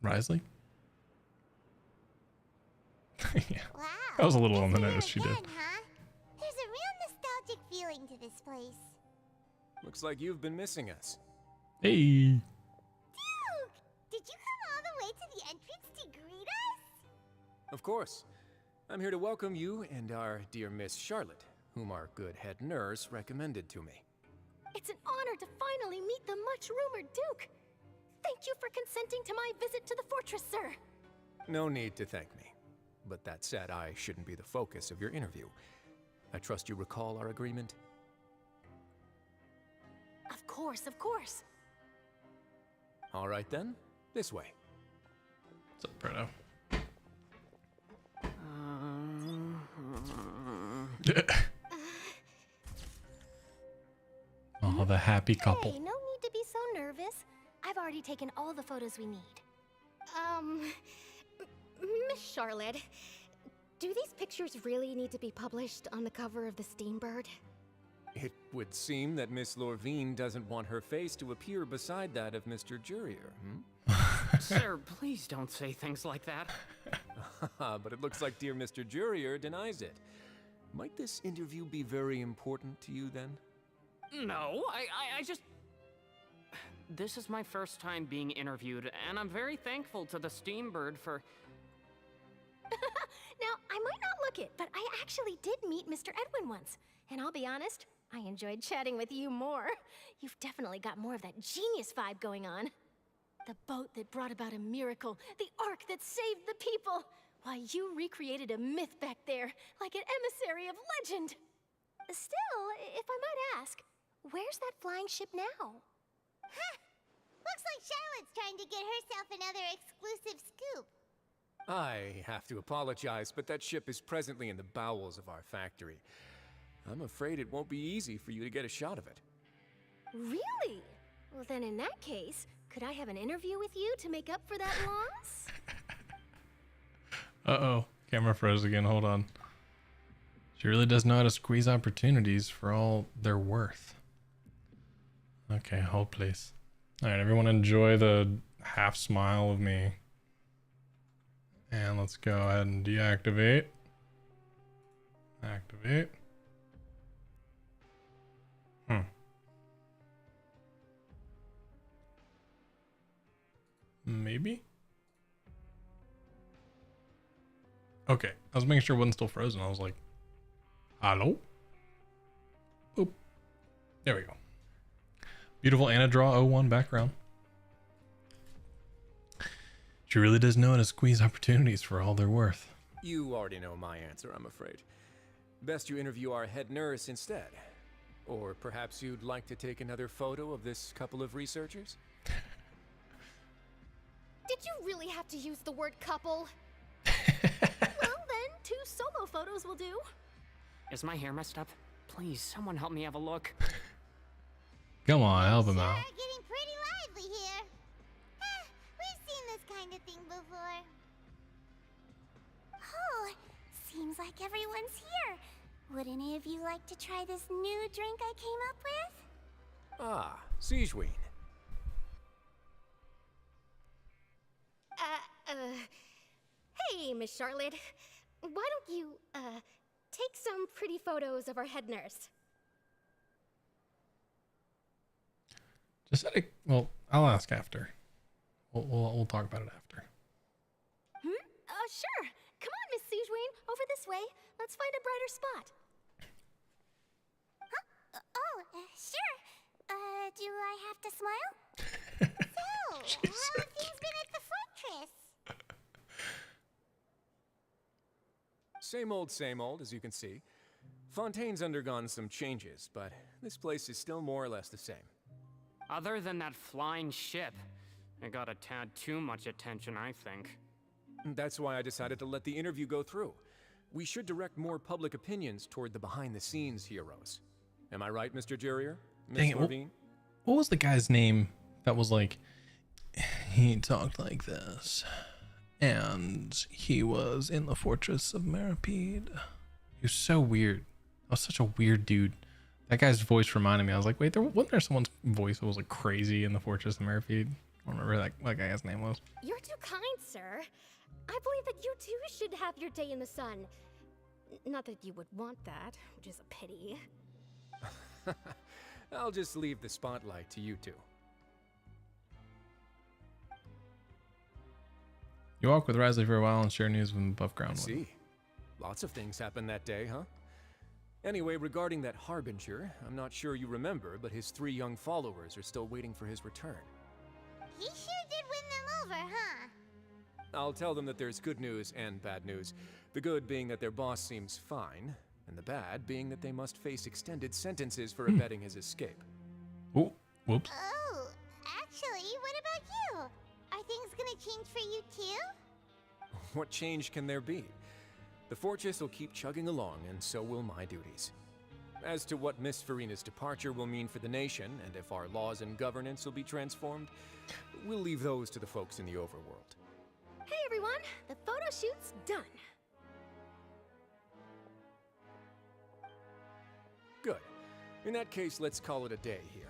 Wriothesley. Yeah. Wow. That was a little on the nose, she did. Huh? There's a real nostalgic feeling to this place. Looks like you've been missing us. Hey. Duke! Did you come all the way to the entrance to greet us? Of course. I'm here to welcome you and our dear Miss Charlotte, whom our good head nurse recommended to me. It's an honor to finally meet the much-rumored Duke. Thank you for consenting to my visit to the fortress, sir. No need to thank me. But that said, I shouldn't be the focus of your interview. I trust you recall our agreement? Of course, of course. All right then, this way. What's up, Bruno? Oh, the happy couple. Hey, no need to be so nervous. I've already taken all the photos we need. Miss Charlotte, do these pictures really need to be published on the cover of the Steambird? It would seem that Miss Lorvine doesn't want her face to appear beside that of Mr. Jurier, Sir, please don't say things like that. But it looks like dear Mr. Jurier denies it. Might this interview be very important to you then? No, I just... This is my first time being interviewed, and I'm very thankful to the Steambird for... Now, I might not look it, but I actually did meet Mr. Edwin once. And I'll be honest, I enjoyed chatting with you more. You've definitely got more of that genius vibe going on. The boat that brought about a miracle, the ark that saved the people. Why, you recreated a myth back there, like an emissary of legend. Still, if I might ask, where's that flying ship now? Huh. Looks like Charlotte's trying to get herself another exclusive scoop. I have to apologize, but that ship is presently in the bowels of our factory. I'm afraid it won't be easy for you to get a shot of it. Really? Well, then in that case, could I have an interview with you to make up for that loss? Uh-oh. Camera froze again. Hold on. She really does know how to squeeze opportunities for all they're worth. Okay, hold please. Alright, everyone enjoy the half smile of me. And let's go ahead and deactivate. Activate. Maybe? Okay, I was making sure it wasn't still frozen. I was like, hello? Oop. There we go. Beautiful Anna Draw 01 background. She really does know how to squeeze opportunities for all they're worth. You already know my answer, I'm afraid. Best you interview our head nurse instead. Or perhaps you'd like to take another photo of this couple of researchers? Did you really have to use the word couple? Well then, 2 solo photos will do. Is my hair messed up? Please, someone help me have a look. Come on, help him out. Getting pretty lively here. We've seen this kind of thing before. Oh, seems like everyone's here. Would any of you like to try this new drink I came up with? Ah, Siegeween. Hey, Miss Charlotte. Why don't you, take some pretty photos of our head nurse? Just said it, well, I'll ask after. We'll talk about it after. Sure. Come on, Miss Siegeween. Over this way. Let's find a brighter spot. Huh? Sure. Do I have to smile? So, how have things been at the fortress? Same old, as you can see. Fontaine's undergone some changes, but this place is still more or less the same. Other than that flying ship, it got a tad too much attention, I think. That's why I decided to let the interview go through. We should direct more public opinions toward the behind-the-scenes heroes. Am I right, Mr. Jurrier? Dang it, what was the guy's name that was like, he talked like this, and he was in the fortress of Meripede? He was so weird. I was such a weird dude. That guy's voice reminded me. I was like, wait, wasn't there someone's voice that was like crazy in the fortress of Meripede? I don't remember what guy's name was. You're too kind, sir. I believe that you too should have your day in the sun. Not that you would want that, which is a pity. I'll just leave the spotlight to you two. You walk with Risley for a while and share news from above ground. I see. Lots of things happened that day, huh? Anyway, regarding that Harbinger, I'm not sure you remember, but his 3 young followers are still waiting for his return. He sure did win them over, huh? I'll tell them that there's good news and bad news. The good being that their boss seems fine, and the bad being that they must face extended sentences for abetting his escape. Oh, whoops. Oh, actually, what about you? Are things gonna change for you too? What change can there be? The fortress will keep chugging along, and so will my duties. As to what Miss Farina's departure will mean for the nation, and if our laws and governance will be transformed, we'll leave those to the folks in the overworld. Hey everyone, the photo shoot's done. Good. In that case, let's call it a day here.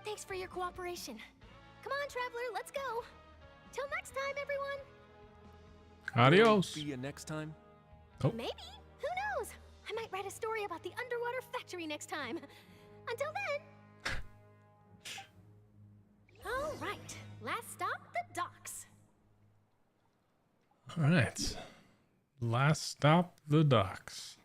Thanks for your cooperation. Come on, Traveler, let's go. Till next time, everyone. Adios. See you next time. Oh. Maybe. Who knows? I might write a story about the underwater factory next time. Until then. All right, last stop, the docks. All right. Last stop, the docks.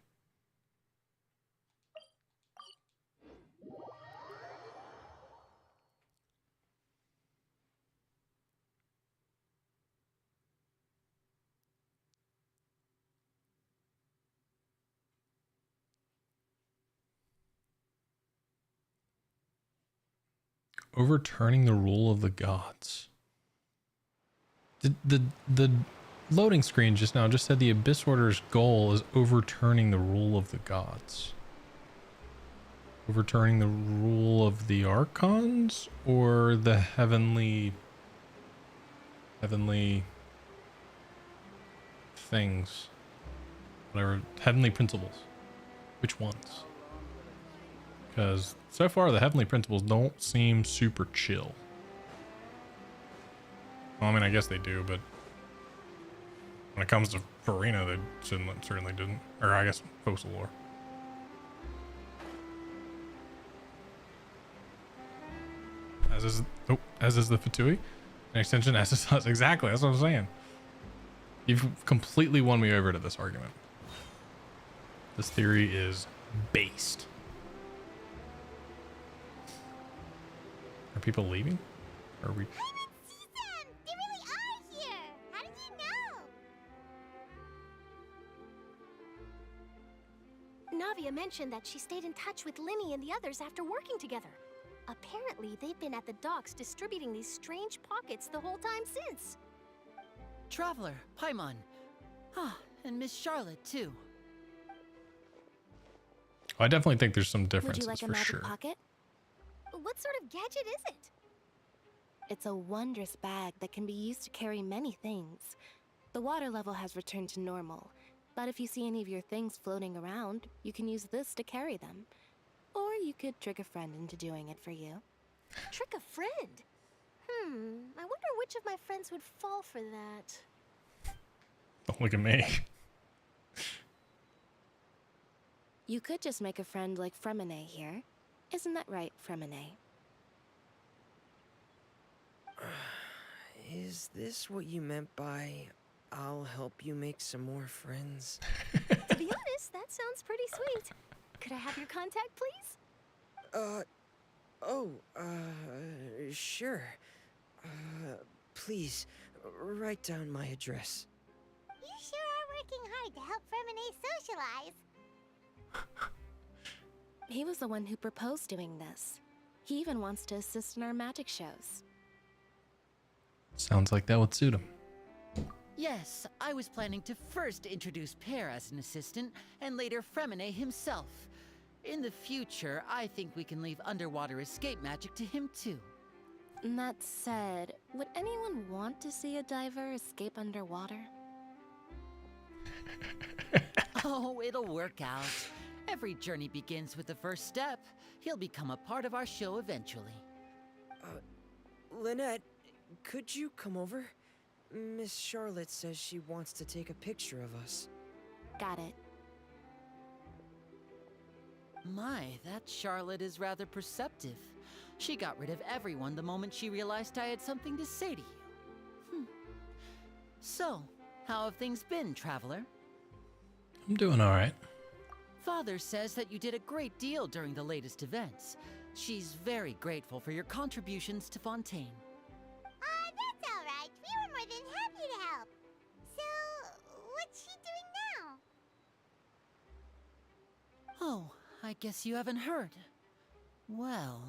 Overturning the rule of the gods. The loading screen just now just said the Abyss Order's goal is overturning the rule of the gods. Overturning the rule of the Archons or the heavenly things, whatever, heavenly principles. Which ones? Because so far the heavenly principles don't seem super chill. Well, I mean, I guess they do, but when it comes to Farina, they certainly didn't. Or I guess Focalor. As is the Fatui. An extension as is us. Exactly, that's what I'm saying. You've completely won me over to this argument. This theory is based. Are people leaving? Are we? They really are here! How did you know? Navia mentioned that she stayed in touch with Linny and the others after working together. Apparently, they've been at the docks distributing these strange pockets the whole time since. Traveler, Paimon. Ah, and Miss Charlotte, too. I definitely think there's some Would differences you like a for magic sure. pocket? What sort of gadget is it? It's a wondrous bag that can be used to carry many things. The water level has returned to normal, but if you see any of your things floating around, you can use this to carry them. Or you could trick a friend into doing it for you. Trick a friend? I wonder which of my friends would fall for that. Don't look at me. You could just make a friend like Fremine here. Isn't that right, Fremine? Is this what you meant by I'll help you make some more friends? To be honest, that sounds pretty sweet. Could I have your contact, please? Sure. Please, write down my address. You sure are working hard to help Fremine socialize. He was the one who proposed doing this. He even wants to assist in our magic shows. Sounds like that would suit him. Yes, I was planning to first introduce Pear as an assistant, and later Fremine himself. In the future, I think we can leave underwater escape magic to him too. That said, would anyone want to see a diver escape underwater? Oh, it'll work out. Every journey begins with the first step. He'll become a part of our show eventually. Lynette, could you come over? Miss Charlotte says she wants to take a picture of us. Got it. My, that Charlotte is rather perceptive. She got rid of everyone the moment she realized I had something to say to you. So, how have things been, Traveler? I'm doing all right. Father says that you did a great deal during the latest events. She's very grateful for your contributions to Fontaine. That's alright. We were more than happy to help. So, what's she doing now? Oh, I guess you haven't heard. Well...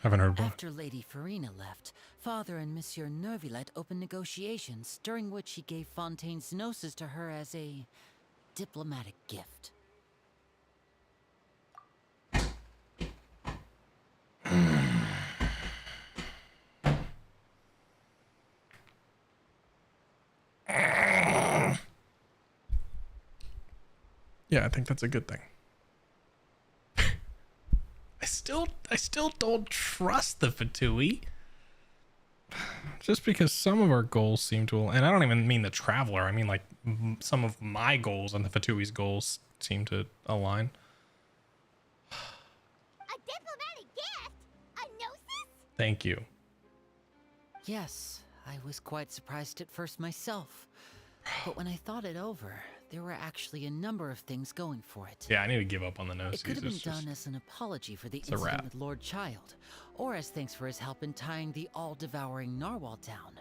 Haven't heard what? After Lady Farina left, Father and Monsieur Nervillet opened negotiations, during which he gave Fontaine's gnosis to her as a diplomatic gift. Yeah, I think that's a good thing. I still don't trust the Fatui. Just because some of our goals seem to, and I don't even mean the Traveler, I mean like some of my goals and the Fatui's goals seem to align. A diplomatic Thank you. Yes, I was quite surprised at first myself. But when I thought it over, there were actually a number of things going for it. Yeah, I need to give up on the no It could have seas. been done as an apology for the it's a incident wrap. with Lord Child, or as thanks for his help in tying the all-devouring narwhal down.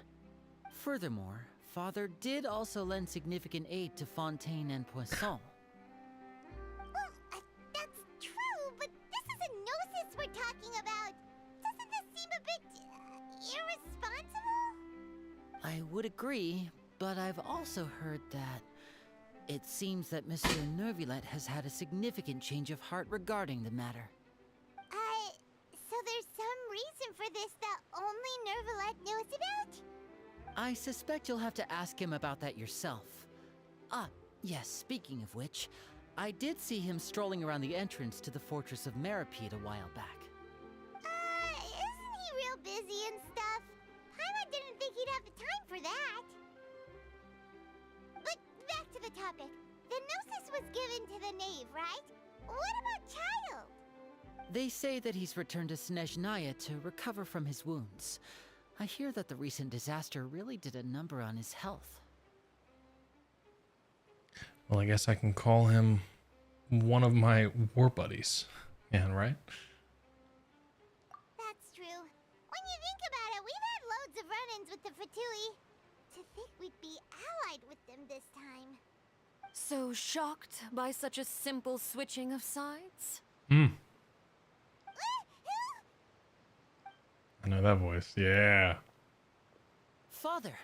Furthermore, Father did also lend significant aid to Fontaine and Poisson. Well, that's true, but this is a gnosis we're talking about. Doesn't this seem a bit irresponsible? I would agree, but I've also heard that it seems that Mr. Nervulet has had a significant change of heart regarding the matter. So there's some reason for this that only Nervulet knows about? I suspect you'll have to ask him about that yourself. Ah, yes, speaking of which, I did see him strolling around the entrance to the Fortress of Meripede a while back. Isn't he real busy and stuff? Paimon didn't think he'd have the time for that. But back to the topic. The Gnosis was given to the knave, right? What about Child? They say that he's returned to Snezhnaya to recover from his wounds. I hear that the recent disaster really did a number on his health. Well, I guess I can call him one of my war buddies. Yeah, right? That's true. When you think about it, we've had loads of run-ins with the Fatui. To think we'd be allied with them this time. So shocked by such a simple switching of sides? I know that voice. Yeah. Father!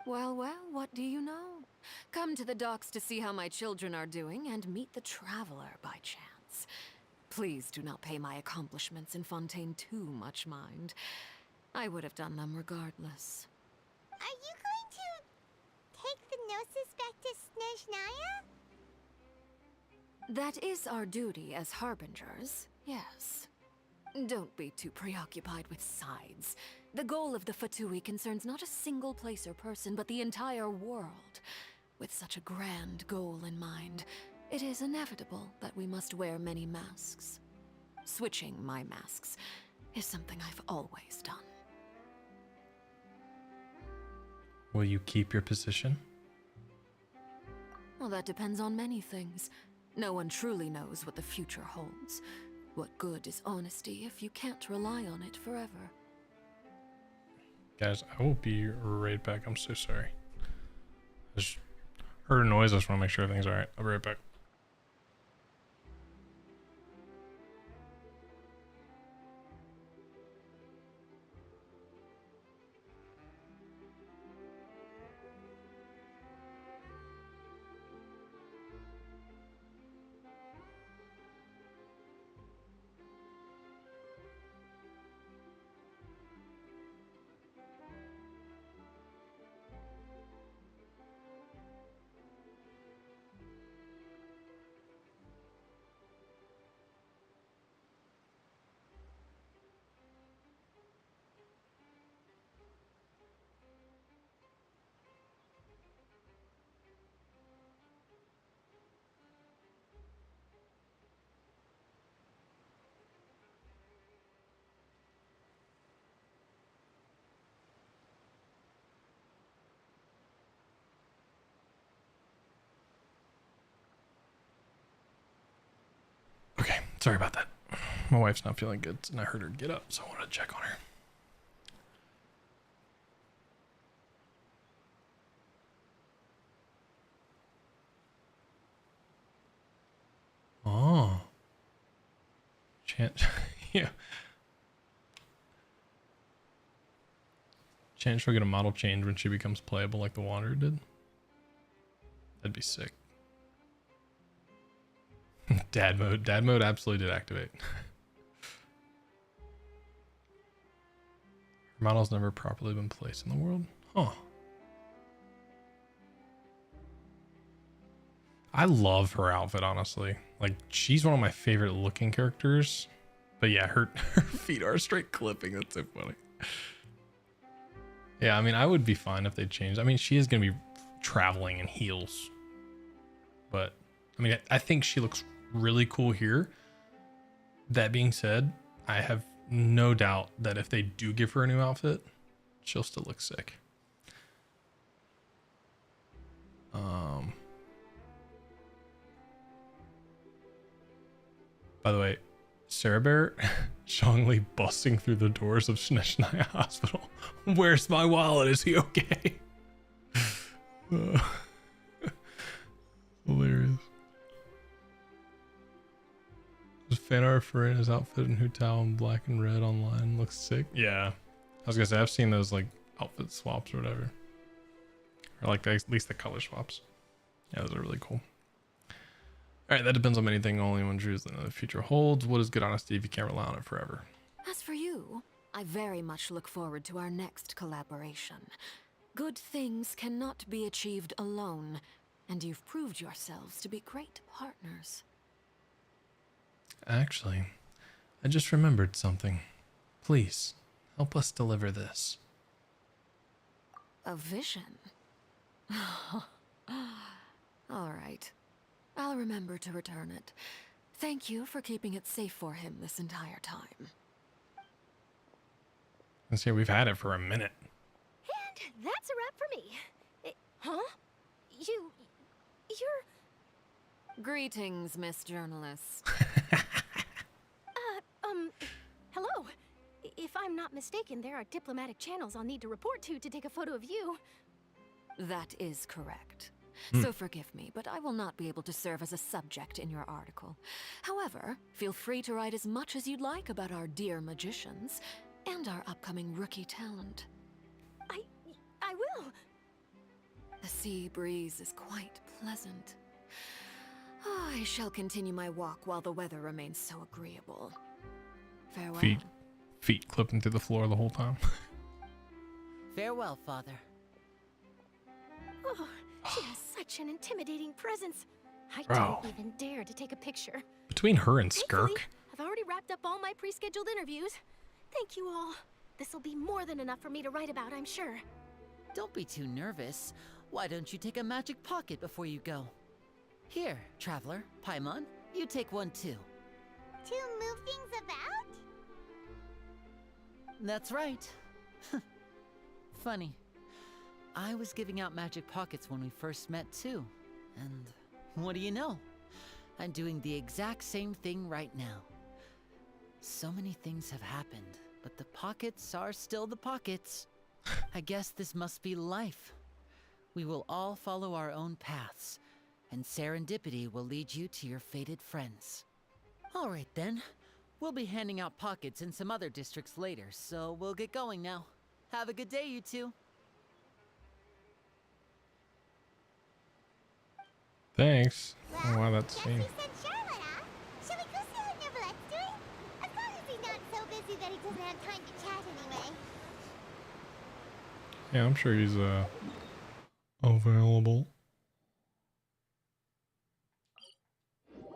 Well, what do you know? Come to the docks to see how my children are doing and meet the traveler by chance. Please do not pay my accomplishments in Fontaine too much mind. I would have done them regardless. Are you going to take the Gnosis back to Snezhnaya? That is our duty as harbingers, yes. Don't be too preoccupied with sides. The goal of the Fatui concerns not a single place or person, but the entire world. With such a grand goal in mind, it is inevitable that we must wear many masks. Switching my masks is something I've always done. Will you keep your position? Well, that depends on many things. No one truly knows what the future holds. What good is honesty if you can't rely on it forever? Guys, I will be right back. I'm so sorry. I just heard a noise. I just want to make sure everything's alright. I'll be right back. Okay, sorry about that. My wife's not feeling good, and I heard her get up, so I wanted to check on her. Oh. Yeah. Chance she'll get a model change when she becomes playable like the Wanderer did. That'd be sick. Dad mode. Dad mode absolutely did activate. Her model's never properly been placed in the world. Huh. I love her outfit, honestly. Like, she's one of my favorite looking characters. But yeah, her feet are straight clipping. That's so funny. Yeah, I mean, I would be fine if they changed. I mean, she is going to be traveling in heels. But, I mean, I think she looks really cool here. That being said, I have no doubt that if they do give her a new outfit, she'll still look sick. By the way, Sarah Bear, Zhongli busting through the doors of Shishnaya Hospital. Where's my wallet? Is he okay? Hilarious. There's fan art for his outfit in Hu Tao in black and red online. Looks sick. Yeah. I was gonna say, I've seen those like outfit swaps or whatever. Or like at least the color swaps. Yeah, those are really cool. Alright, that depends on many things. Only one truth that the future holds. What is good honesty if you can't rely on it forever? As for you, I very much look forward to our next collaboration. Good things cannot be achieved alone, and you've proved yourselves to be great partners. Actually, I just remembered something. Please, help us deliver this. A vision? All right. I'll remember to return it. Thank you for keeping it safe for him this entire time. Let's see, we've had it for a minute. And that's a wrap for me. Huh? You're... Greetings, Miss Journalist. Hello. If I'm not mistaken, there are diplomatic channels I'll need to report to take a photo of you. That is correct. So forgive me, but I will not be able to serve as a subject in your article. However, feel free to write as much as you'd like about our dear magicians and our upcoming rookie talent. I will. The sea breeze is quite pleasant. Oh, I shall continue my walk while the weather remains so agreeable. Farewell. Feet clipping through the floor the whole time. Farewell, Father. Oh, she has such an intimidating presence. I Bro. don't even dare to take a picture. Between her and Thankfully, Skirk. I've already wrapped up all my pre-scheduled interviews. Thank you all. This'll be more than enough for me to write about, I'm sure. Don't be too nervous. Why don't you take a magic pocket before you go? Here, Traveler, Paimon, you take one too. To move things about? That's right. Funny. I was giving out magic pockets when we first met too. And what do you know? I'm doing the exact same thing right now. So many things have happened, but the pockets are still the pockets. I guess this must be life. We will all follow our own paths, and serendipity will lead you to your fated friends. All right then. We'll be handing out pockets in some other districts later, so we'll get going now. Have a good day, you two. Thanks. Oh, wow, that's scene. Shall we go see how Neverlette's doing? As long as he's not so busy that he doesn't have time to chat anyway. Yeah, I'm sure he's available.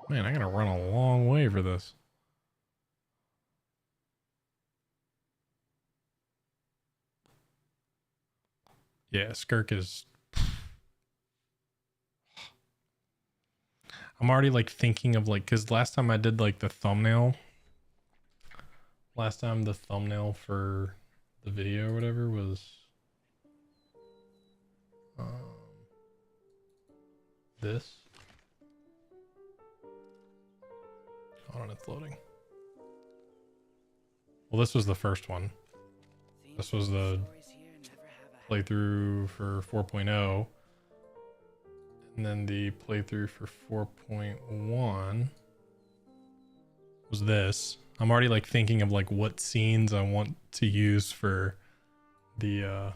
Man, I gotta run a long way for this. Yeah, Skirk is... I'm already like thinking of like, because last time I did like the thumbnail, the thumbnail for the video or whatever was this. Hold on, it's loading. Well, this was the first one. This was the playthrough for 4.0. And then the playthrough for 4.1 was this. I'm already like thinking of like what scenes I want to use for the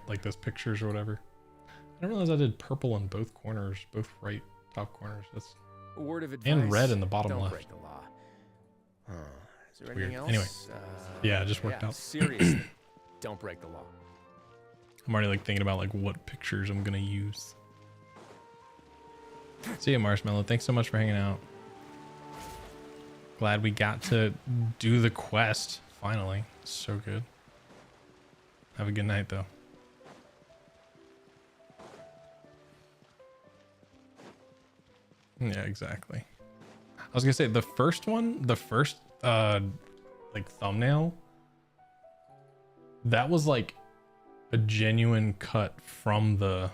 like those pictures or whatever. I didn't realize I did purple in both corners, both right top corners. That's A word of advice. and red in the bottom Don't left. break the law. Huh. Is there Weird. anything else? Anyway. Yeah, it just worked out. Seriously, don't break the law. I'm already like thinking about like what pictures I'm gonna use. See ya, Marshmallow. Thanks so much for hanging out. Glad we got to do the quest finally. So good. Have a good night though. Yeah, exactly. I was gonna say the first one, the first like thumbnail, that was like a genuine cut from the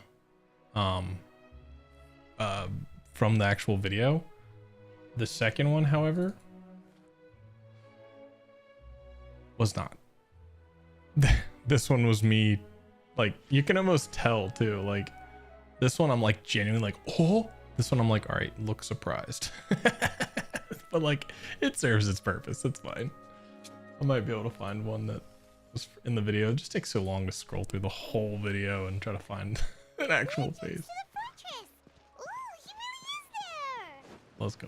actual video. The second one, however, was not. This one was me, like, you can almost tell too, like this one I'm like genuinely like, oh, this one I'm like, all right, look surprised. But like it serves its purpose, it's fine. I might be able to find one that was in the video. It just takes so long to scroll through the whole video and try to find an actual face. Let's go.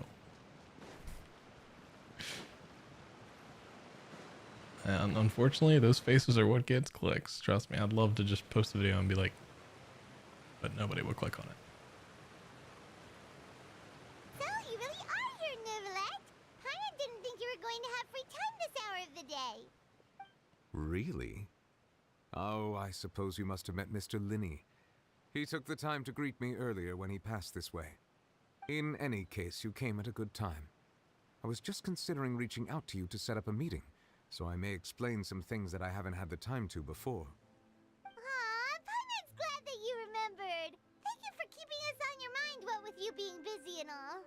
And unfortunately, those faces are what gets clicks. Trust me, I'd love to just post a video and be like, but nobody would click on it. So, you really are here, Neuvillette? Paimon didn't think you were going to have free time this hour of the day. Really? Oh, I suppose you must have met Mr. Linney. He took the time to greet me earlier when he passed this way. In any case, you came at a good time. I was just considering reaching out to you to set up a meeting, so I may explain some things that I haven't had the time to before. Aw, Paimon's glad that you remembered. Thank you for keeping us on your mind, what with you being busy and all.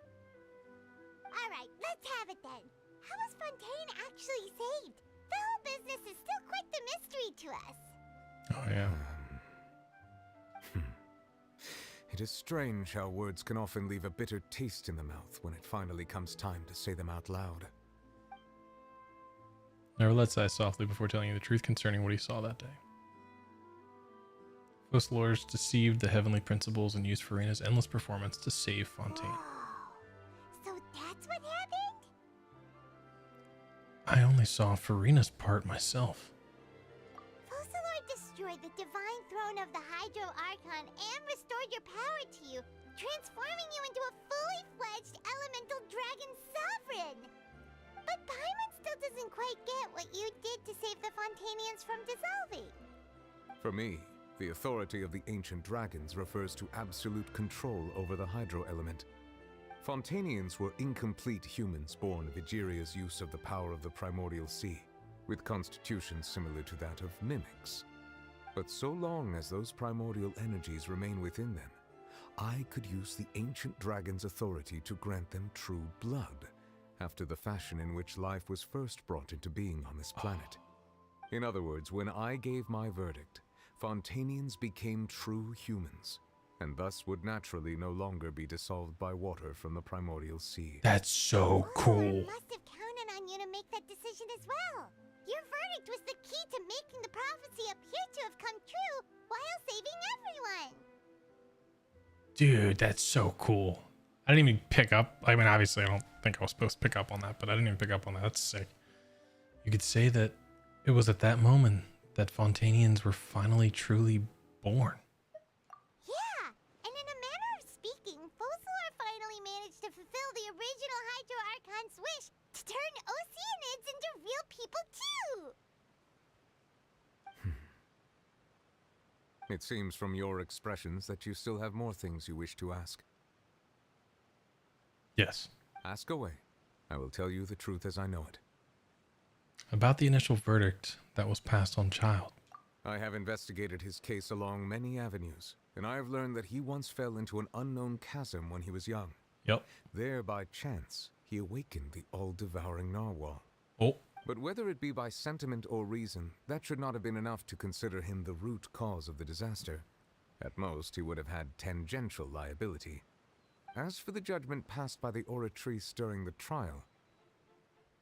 Alright, let's have it then. How was Fontaine actually saved? The whole business is still quite the mystery to us. Oh, yeah. It is strange how words can often leave a bitter taste in the mouth when it finally comes time to say them out loud. Nevertheless, sigh softly before telling you the truth concerning what he saw that day. Focalors deceived the heavenly principles and used Furina's endless performance to save Fontaine. So that's what happened? I only saw Furina's part myself. Focalor destroyed the divine throne of the Hydro Archon and restored your power to you, transforming you into a fully fledged elemental dragon sovereign. But Paimon still doesn't quite get what you did to save the Fontainians from dissolving. For me, the authority of the ancient dragons refers to absolute control over the hydro element. Fontainians were incomplete humans born of Egeria's use of the power of the primordial sea, with constitutions similar to that of mimics. But so long as those primordial energies remain within them, I could use the ancient dragon's authority to grant them true blood, after the fashion in which life was first brought into being on this planet. In other words, when I gave my verdict, Fontainians became true humans, and thus would naturally no longer be dissolved by water from the primordial sea. That's so cool. I must have counted on you to make that decision as well. Your verdict was the key to making the prophecy appear to have come true while saving everyone. Dude, that's so cool. I didn't even pick up. I mean, obviously, I don't think I was supposed to pick up on that, but I didn't even pick up on that. That's sick. You could say that it was at that moment that Fontainians were finally truly born. Yeah, and in a manner of speaking, Focalor finally managed to fulfill the original Hydro Archon's wish to turn Oceanids into real people too! It seems from your expressions that you still have more things you wish to ask. Yes. Ask away. I will tell you the truth as I know it. About the initial verdict that was passed on Child. I have investigated his case along many avenues, and I have learned that he once fell into an unknown chasm when he was young. Yep. There, by chance, he awakened the all-devouring narwhal. Oh. But whether it be by sentiment or reason, that should not have been enough to consider him the root cause of the disaster. At most, he would have had tangential liability. As for the judgment passed by the oratrice during the trial,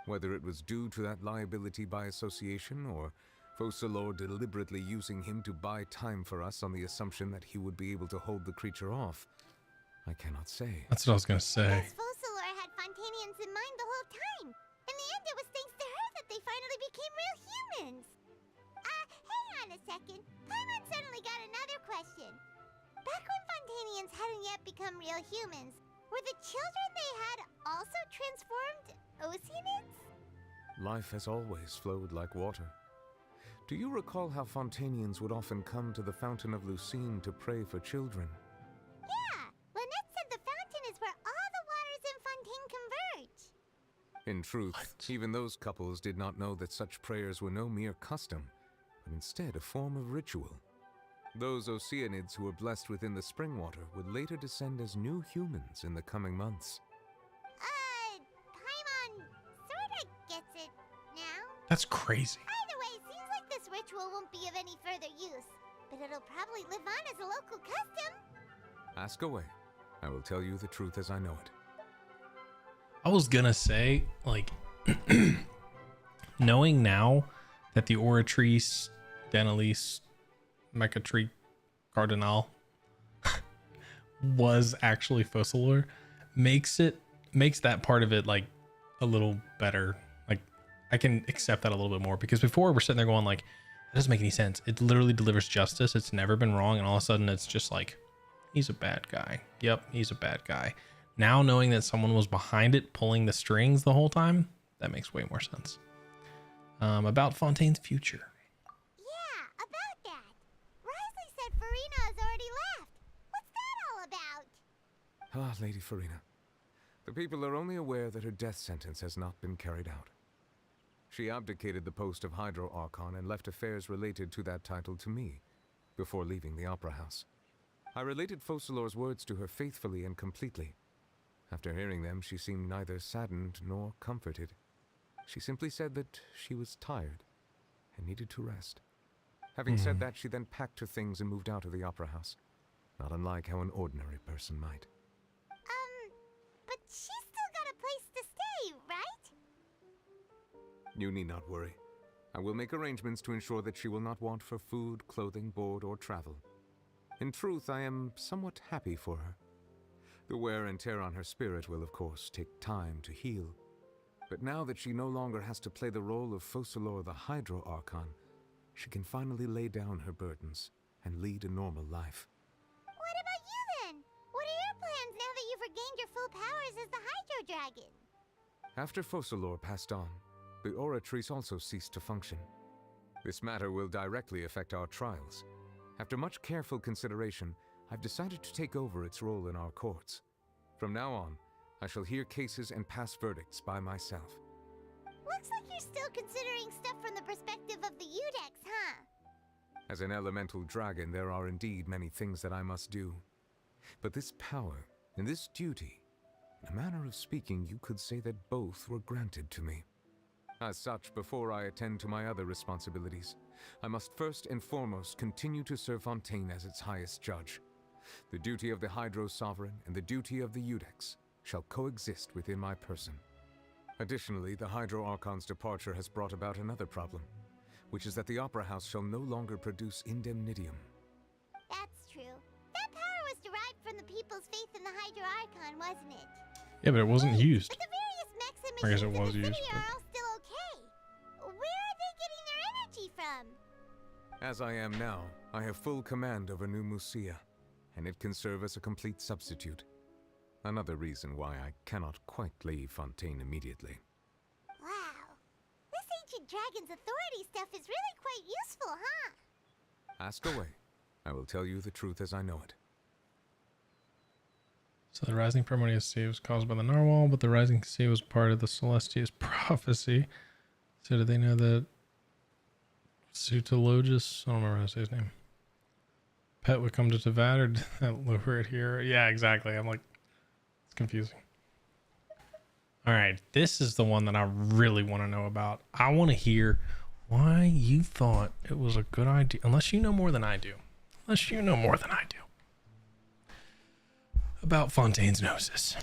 whether it was due to that liability by association, or Focalor deliberately using him to buy time for us on the assumption that he would be able to hold the creature off, I cannot say. That's what I was gonna say. Focalor had Fontainians in mind the whole time. In the end, it was thanks to her that they finally became real humans. Hang on a second. Paimon suddenly got another question. Back when Fontainians hadn't yet become real humans, were the children they had also transformed Oceanids? Life has always flowed like water. Do you recall how Fontainians would often come to the Fountain of Lucine to pray for children? Yeah, Lynette said the fountain is where all the waters in Fontaine converge. In truth, even those couples did not know that such prayers were no mere custom, but instead a form of ritual. Those Oceanids who were blessed within the spring water would later descend as new humans in the coming months. Paimon sorta gets it now. That's crazy. Either way, seems like this ritual won't be of any further use, but it'll probably live on as a local custom. Ask away. I will tell you the truth as I know it. I was gonna say, like, knowing now that the Oratrice, Denalice, Mechatree, Cardinal was actually Focalor, makes that part of it like a little better. Like, I can accept that a little bit more, because before we're sitting there going like, that doesn't make any sense. It literally delivers justice. It's never been wrong, and all of a sudden it's just like, he's a bad guy. Yep, he's a bad guy. Now knowing that someone was behind it, pulling the strings the whole time, that makes way more sense. About Fontaine's future. Yeah, about that. Risley said Farina has already left. What's that all about? Ah, Lady Farina. The people are only aware that her death sentence has not been carried out. She abdicated the post of Hydro Archon and left affairs related to that title to me, before leaving the Opera House. I related Focalor's words to her faithfully and completely. After hearing them, she seemed neither saddened nor comforted. She simply said that she was tired and needed to rest. Having said that, she then packed her things and moved out of the Opera House, not unlike how an ordinary person might. But she's still got a place to stay, right? You need not worry. I will make arrangements to ensure that she will not want for food, clothing, board, or travel. In truth, I am somewhat happy for her. The wear and tear on her spirit will, of course, take time to heal. But now that she no longer has to play the role of Focalor the Hydro Archon, she can finally lay down her burdens and lead a normal life. What about you then? What are your plans now that you've regained your full powers as the Hydro Dragon? After Focalor passed on, the Oratrice also ceased to function. This matter will directly affect our trials. After much careful consideration, I've decided to take over its role in our courts. From now on, I shall hear cases and pass verdicts by myself. Looks like you're still considering stuff from the perspective of the Udex, huh? As an elemental dragon, there are indeed many things that I must do. But this power and this duty, in a manner of speaking, you could say that both were granted to me. As such, before I attend to my other responsibilities, I must first and foremost continue to serve Fontaine as its highest judge. The duty of the Hydro Sovereign and the duty of the Udex shall coexist within my person. Additionally, the Hydro Archon's departure has brought about another problem, which is that the Opera House shall no longer produce indemnitium. That's true. That power was derived from the people's faith in the Hydro Archon, wasn't it? Yeah, but it wasn't used. But the various mechs and I guess it machines was in the used, city but... are all still okay. Where are they getting their energy from? As I am now, I have full command over New Musia, and it can serve as a complete substitute. Another reason why I cannot quite leave Fontaine immediately. Wow. This ancient dragon's authority stuff is really quite useful, huh? Ask away. I will tell you the truth as I know it. So the rising Primordial Sea was caused by the narwhal, but the rising sea was part of the Celestia's prophecy. So did they know that Sutologus, I don't remember how to say his name, Pet would come to Tavad, or did that lure it here? Yeah, exactly. I'm like, it's confusing. All right, this is the one that I really want to know about. I want to hear why you thought it was a good idea, unless you know more than I do. Unless you know more than I do. About Fontaine's Gnosis.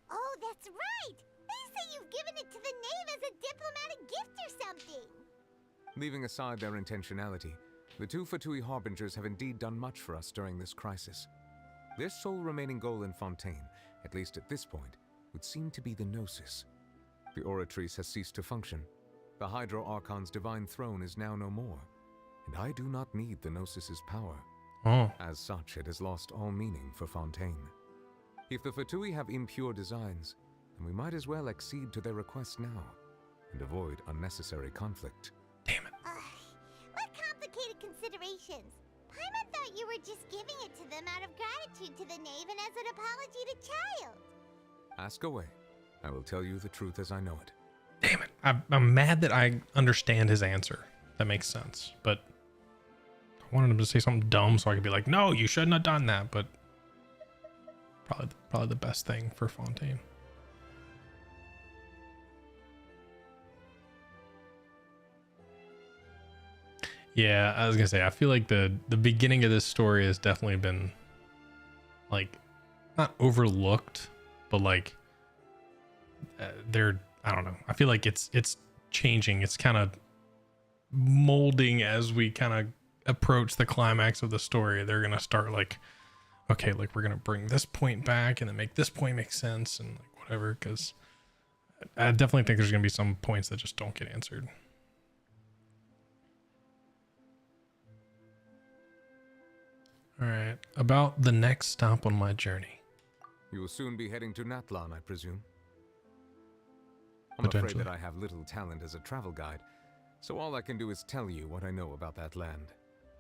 Oh, that's right! They say you've given it to the knave as a diplomatic gift or something! Leaving aside their intentionality, the two Fatui Harbingers have indeed done much for us during this crisis. Their sole remaining goal in Fontaine, at least at this point, would seem to be the Gnosis. The Oratrice has ceased to function. The Hydro Archon's divine throne is now no more, and I do not need the Gnosis's power. As such, it has lost all meaning for Fontaine. If the Fatui have impure designs, then we might as well accede to their request now, and avoid unnecessary conflict. What complicated considerations! Paimon thought you were just giving it to them out of gratitude to the knave and as an apology to Child. Ask away. I will tell you the truth as I know it. Damn it. I'm mad that I understand his answer. That makes sense. But I wanted him to say something dumb so I could be like, no, you shouldn't have done that. But probably the best thing for Fontaine. Yeah, I was gonna say, I feel like the beginning of this story has definitely been like not overlooked, but like I don't know. I feel like it's changing. It's kind of molding as we kind of approach the climax of the story. They're gonna start like, okay, like we're gonna bring this point back and then make this point make sense and like whatever. Because I definitely think there's gonna be some points that just don't get answered. All right, about the next stop on my journey. You will soon be heading to Natlan, I presume. I'm afraid that I have little talent as a travel guide, so all I can do is tell you what I know about that land.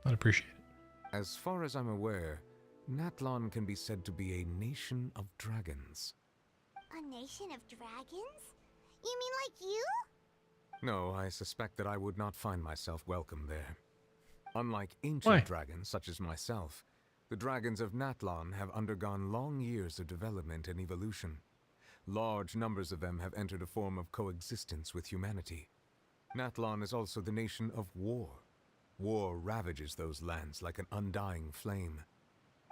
I'd appreciate it. As far as I'm aware, Natlan can be said to be a nation of dragons. A nation of dragons? You mean like you? No, I suspect that I would not find myself welcome there. Unlike ancient dragons such as myself, the dragons of Natlan have undergone long years of development and evolution. Large numbers of them have entered a form of coexistence with humanity. Natlan is also the nation of war. War ravages those lands like an undying flame.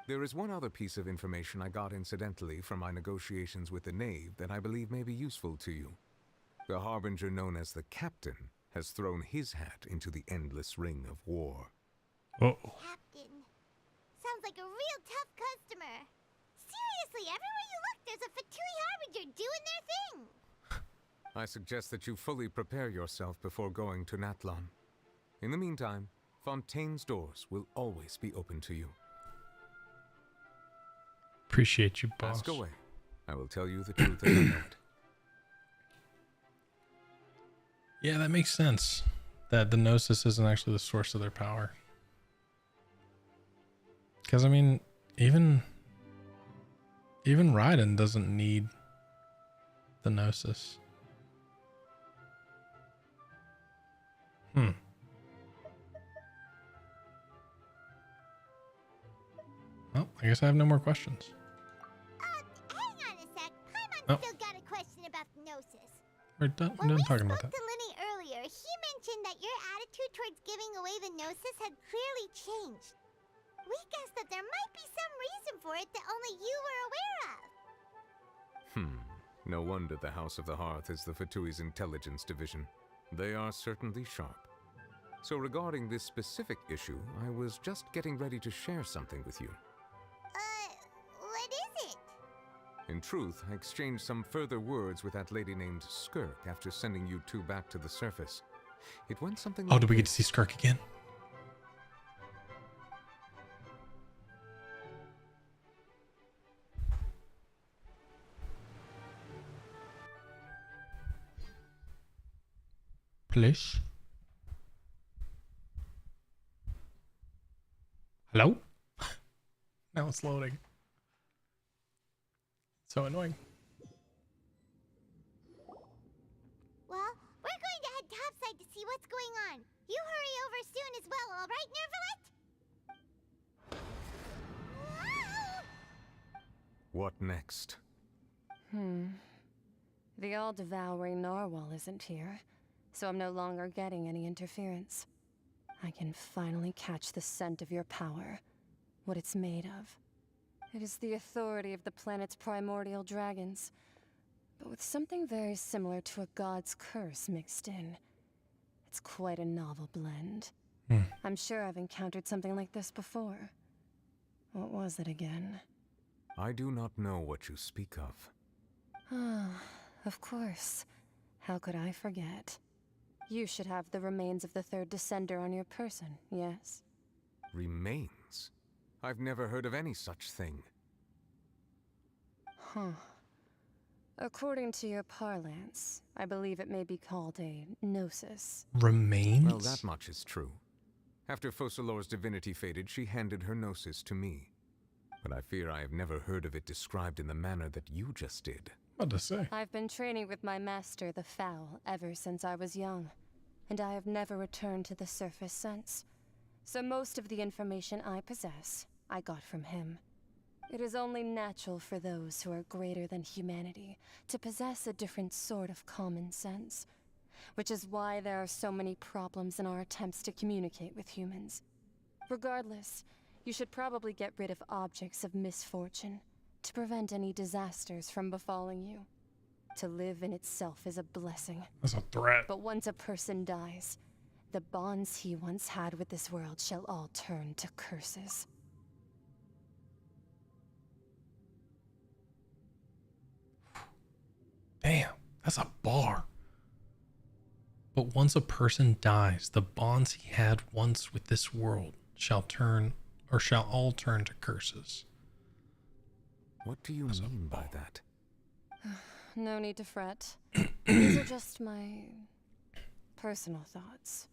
There is one other piece of information I got incidentally from my negotiations with the Knave that I believe may be useful to you. The Harbinger known as the Captain has thrown his hat into the endless ring of war. Captain. Sounds like a real tough customer. Seriously, everywhere you look, there's a Fatui Harbinger doing their thing. I suggest that you fully prepare yourself before going to Natlan. In the meantime, Fontaine's doors will always be open to you. Appreciate you, boss. Ask away. I will tell you the truth as I know it. Yeah, that makes sense. That the Gnosis isn't actually the source of their power. Because, I mean, even Raiden doesn't need the Gnosis. Well, I guess I have no more questions. Hang on a sec. Paimon's still got a question about the Gnosis. We're done talking about that. To Lenny earlier, he mentioned that your attitude towards giving away the Gnosis had clearly changed. We guessed that there might be some reason for it that only you were aware of. No wonder the House of the Hearth is the Fatui's intelligence division. They are certainly sharp. So regarding this specific issue, I was just getting ready to share something with you. What is it? In truth, I exchanged some further words with that lady named Skirk after sending you two back to the surface. It went something like did we get to see Skirk again? Please. Hello? Now it's loading. So annoying. Well, we're going to head topside to see what's going on. You hurry over soon as well, all right, Nervalet? What next? The all-devouring narwhal isn't here, so I'm no longer getting any interference. I can finally catch the scent of your power, what it's made of. It is the authority of the planet's primordial dragons, but with something very similar to a god's curse mixed in. It's quite a novel blend. I'm sure I've encountered something like this before. What was it again? I do not know what you speak of. Of course. How could I forget? You should have the remains of the third descender on your person, yes? Remains? I've never heard of any such thing. According to your parlance, I believe it may be called a gnosis. Remains? Well, that much is true. After Focalor's divinity faded, she handed her gnosis to me. But I fear I have never heard of it described in the manner that you just did. What to say? I've been training with my master, the Fowl, ever since I was young, and I have never returned to the surface since. So most of the information I possess, I got from him. It is only natural for those who are greater than humanity to possess a different sort of common sense, which is why there are so many problems in our attempts to communicate with humans. Regardless, you should probably get rid of objects of misfortune to prevent any disasters from befalling you. To live in itself is a blessing. That's a threat. But once a person dies, the bonds he once had with this world shall all turn to curses. Damn, that's a bar. But once a person dies, the bonds he had once with this world shall all turn to curses. What do you mean by that? No need to fret. These are just my personal thoughts,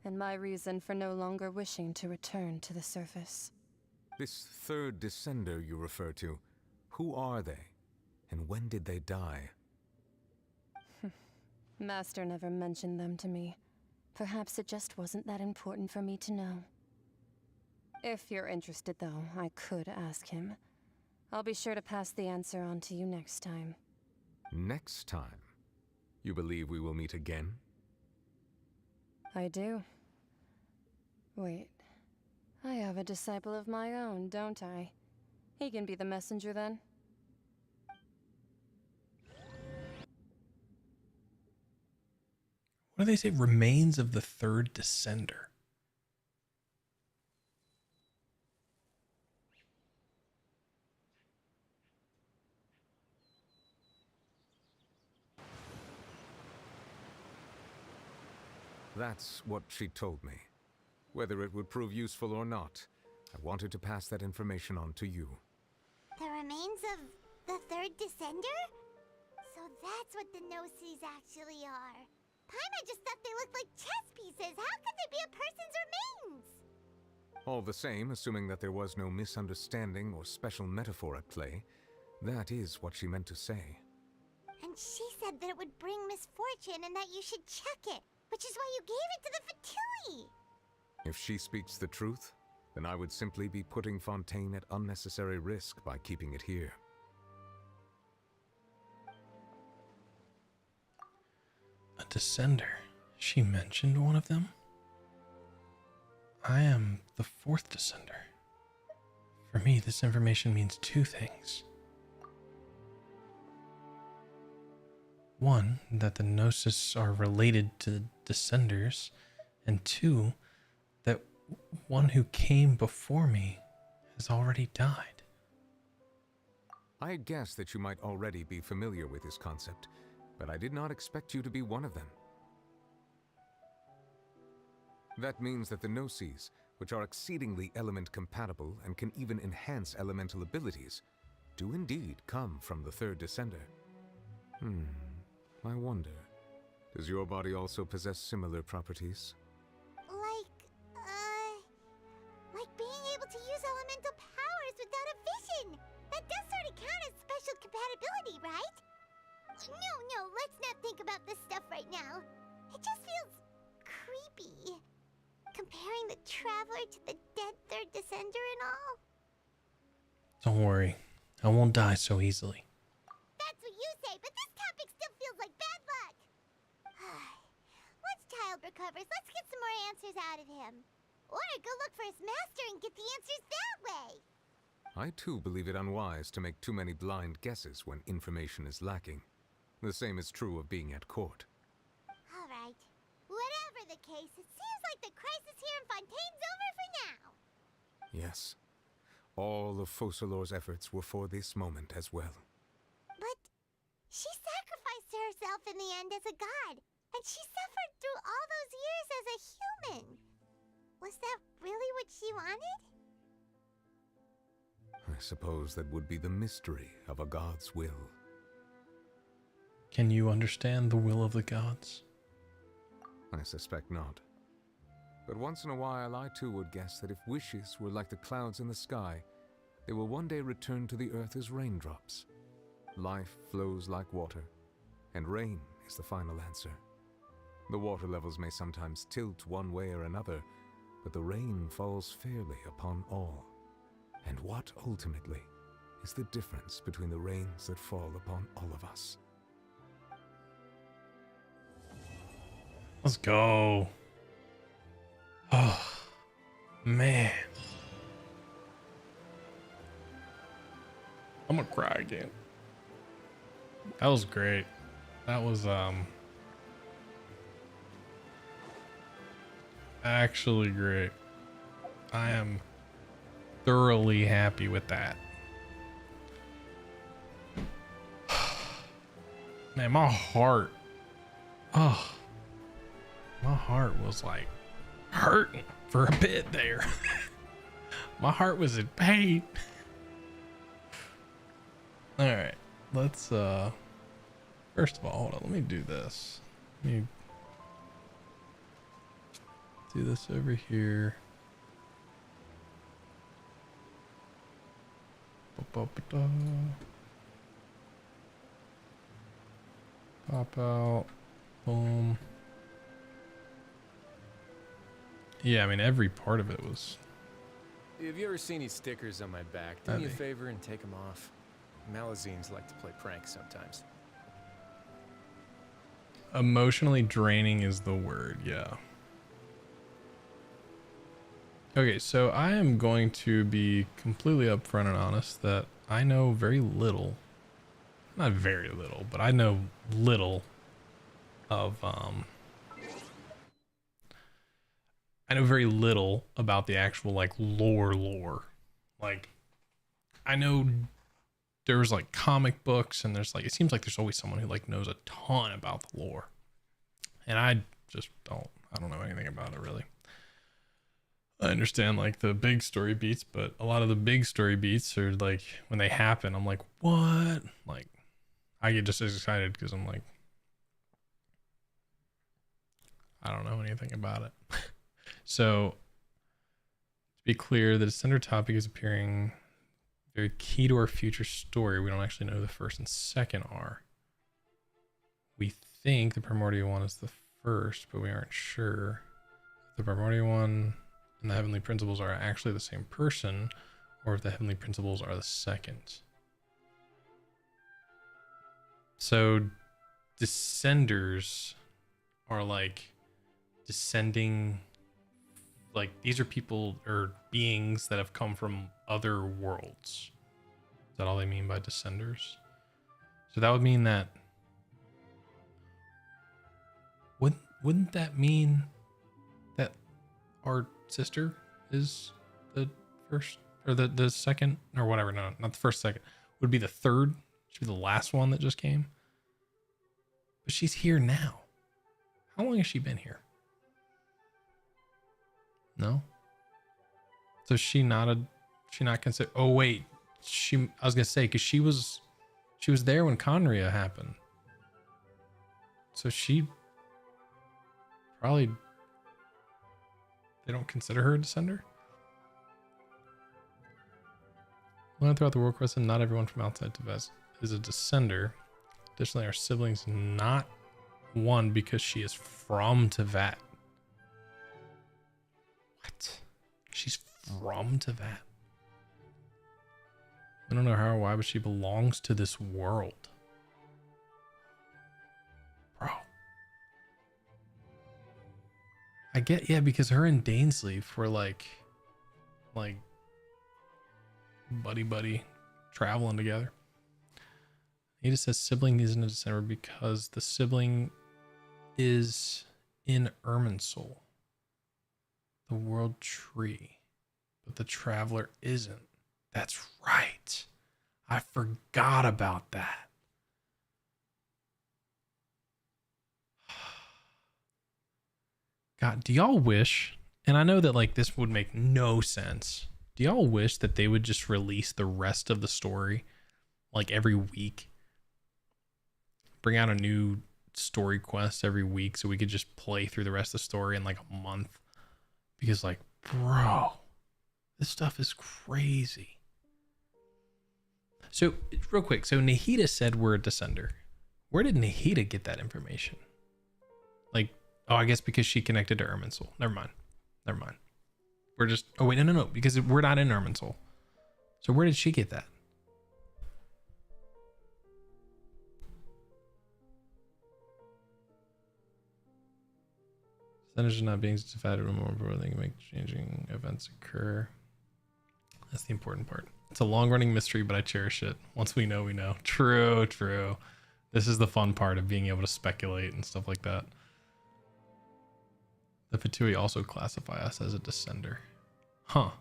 and my reason for no longer wishing to return to the surface. This third descender you refer to, who are they? And when did they die? Master never mentioned them to me. Perhaps it just wasn't that important for me to know. If you're interested, though, I could ask him. I'll be sure to pass the answer on to you next time. Next time? You believe we will meet again? I do. Wait. I have a disciple of my own, don't I? He can be the messenger then. What do they say? Remains of the third descender. That's what she told me. Whether it would prove useful or not, I wanted to pass that information on to you. The remains of the third descender? So that's what the Gnosis actually are. Paimon just thought they looked like chess pieces. How could they be a person's remains? All the same, assuming that there was no misunderstanding or special metaphor at play, that is what she meant to say. And she said that it would bring misfortune and that you should check it, which is why you gave it to the Fatui. If she speaks the truth, then I would simply be putting Fontaine at unnecessary risk by keeping it here. A descender. She mentioned one of them? I am the fourth descender. For me, this information means two things. One, that the Gnosis are related to the descenders, and two, that one who came before me has already died. I had guessed that you might already be familiar with this concept, but I did not expect you to be one of them. That means that the Gnosis, which are exceedingly element compatible and can even enhance elemental abilities, do indeed come from the third descender. I wonder, does your body also possess similar properties? Like being able to use elemental powers without a vision. That does sort of count as special compatibility, right? No, let's not think about this stuff right now. It just feels creepy. Comparing the Traveler to the dead third descender and all. Don't worry, I won't die so easily. That's what you say, but this topic still feels like bad luck. Once Child recovers, let's get some more answers out of him. Or go look for his master and get the answers that way. I too believe it unwise to make too many blind guesses when information is lacking. The same is true of being at court. All right. Whatever the case, it seems like the crisis here in Fontaine's over for now. Yes. All of Focalor's efforts were for this moment as well. But she sacrificed herself in the end as a god, and she suffered through all those years as a human. Was that really what she wanted? I suppose that would be the mystery of a god's will. Can you understand the will of the gods? I suspect not. But once in a while, I too would guess that if wishes were like the clouds in the sky, they will one day return to the earth as raindrops. Life flows like water, and rain is the final answer. The water levels may sometimes tilt one way or another, but the rain falls fairly upon all. And what ultimately is the difference between the rains that fall upon all of us? Let's go. Oh, man. I'm gonna cry again. That was great. That was actually great. I am thoroughly happy with that. Man, my heart was like hurting for a bit there. My heart was in pain. All right, let's first of all, hold on, let me do this. Let me do this over here. Pop out. Boom. Yeah, I mean, every part of it was... Have you ever seen these stickers on my back? Do me a favor and take them off. Malazines like to play pranks sometimes. Emotionally draining is the word, yeah. Okay, so I am going to be completely upfront and honest that I know very little. Not very little, but I know little of I know very little about the actual like lore. Like I know there's like comic books and there's like, it seems like there's always someone who like knows a ton about the lore. And I just I don't know anything about it really. I understand like the big story beats, but a lot of the big story beats are like when they happen, I'm like, what? Like I get just as excited because I'm like, I don't know anything about it. So to be clear, the Descender topic is appearing very key to our future story. We don't actually know who the first and second are. We think the primordial one is the first, but we aren't sure. The primordial one and the heavenly principles are actually the same person, or if the heavenly principles are the second. So Descenders are like descending, like these are people or beings that have come from other worlds. Is that all they mean by Descenders? So that would mean that wouldn't that mean that our sister is the first or the second or whatever? No, not the first, second. Would be the third. Should be the last one that just came. But she's here now. How long has she been here? No. So she not considered. Oh wait, I was gonna say because she was there when Conria happened. So she probably, they don't consider her a Descender. Learn throughout the world quest, and not everyone from outside Tevez is a Descender. Additionally, our siblings not one because she is from Tevat. What? She's from Tevat. I don't know how or why, but she belongs to this world. Bro. I get, yeah, because her and Dainsleif were like buddy traveling together. He just says sibling isn't a Descender because the sibling is in Irminsul, the world tree, but the traveler isn't. That's right. I forgot about that. God, do y'all wish, and I know that like this would make no sense. Do y'all wish that they would just release the rest of the story like every week? Bring out a new story quest every week so we could just play through the rest of the story in like a month. Because like, bro, this stuff is crazy. So real quick, so Nahida said we're a descender. Where did Nahida get that information? Like, oh, I guess because she connected to Irminsul. Never mind. We're just, oh wait, no, because we're not in Irminsul. So where did she get that? Descenders are not being divided more before they can make changing events occur. That's the important part. It's a long-running mystery, but I cherish it. Once we know, we know. True. This is the fun part of being able to speculate and stuff like that. The Fatui also classify us as a descender. Huh.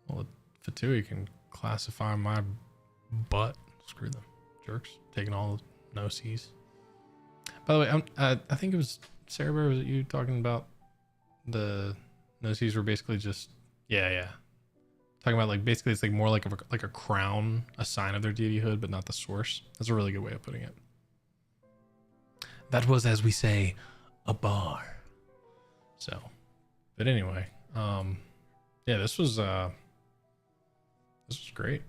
Well, the Fatui can classify my butt. Screw them. Jerks. Taking all the no-sees. By the way, I think it was Sarah Bear, was it you talking about the no-sees were basically just, yeah. Talking about like basically it's like more like a crown, a sign of their deityhood, but not the source. That's a really good way of putting it. That was, as we say, a bar. So, but anyway, yeah, this was great.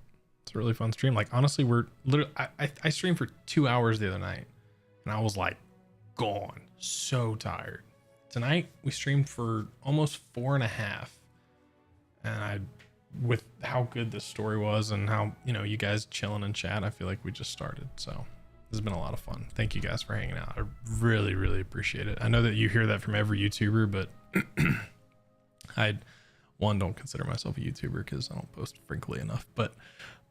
It's a really fun stream. Like honestly, we're literally I streamed for 2 hours the other night, and I was like gone, so tired. Tonight we streamed for almost 4.5, and with how good this story was and how, you know, you guys chilling in chat, I feel like we just started. So this has been a lot of fun. Thank you guys for hanging out. I really appreciate it. I know that you hear that from every YouTuber, but I don't consider myself a YouTuber because I don't post frequently enough, but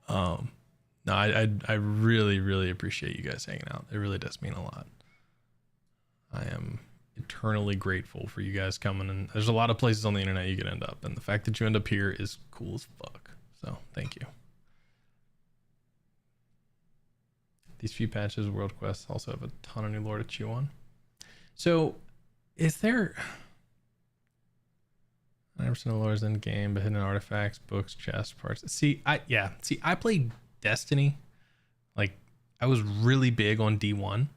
no, I really appreciate you guys hanging out. It really does mean a lot. I am eternally grateful for you guys coming, and there's a lot of places on the internet you could end up, and the fact that you end up here is cool as fuck. So thank you. These few patches, world quests also have a ton of new lore to chew on. So is there 9% of lore is in game, but hidden artifacts, books, chests, parts. I played Destiny. Like I was really big on D1,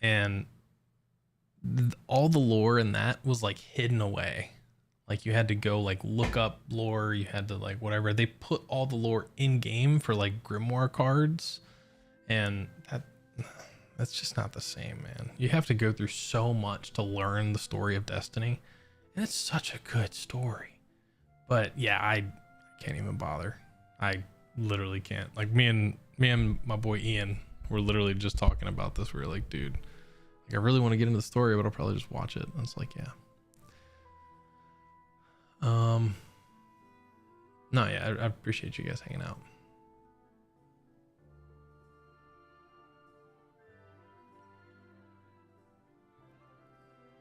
and all the lore in that was like hidden away. Like you had to go like look up lore, you had to like whatever. They put all the lore in game for like grimoire cards, and that's just not the same, man. You have to go through so much to learn the story of Destiny, and it's such a good story. But yeah, I can't even bother. I literally can't. Like me and my boy Ian were literally just talking about this. We were like, dude, I really want to get into the story, but I'll probably just watch it. And it's like, yeah. No, yeah, I appreciate you guys hanging out.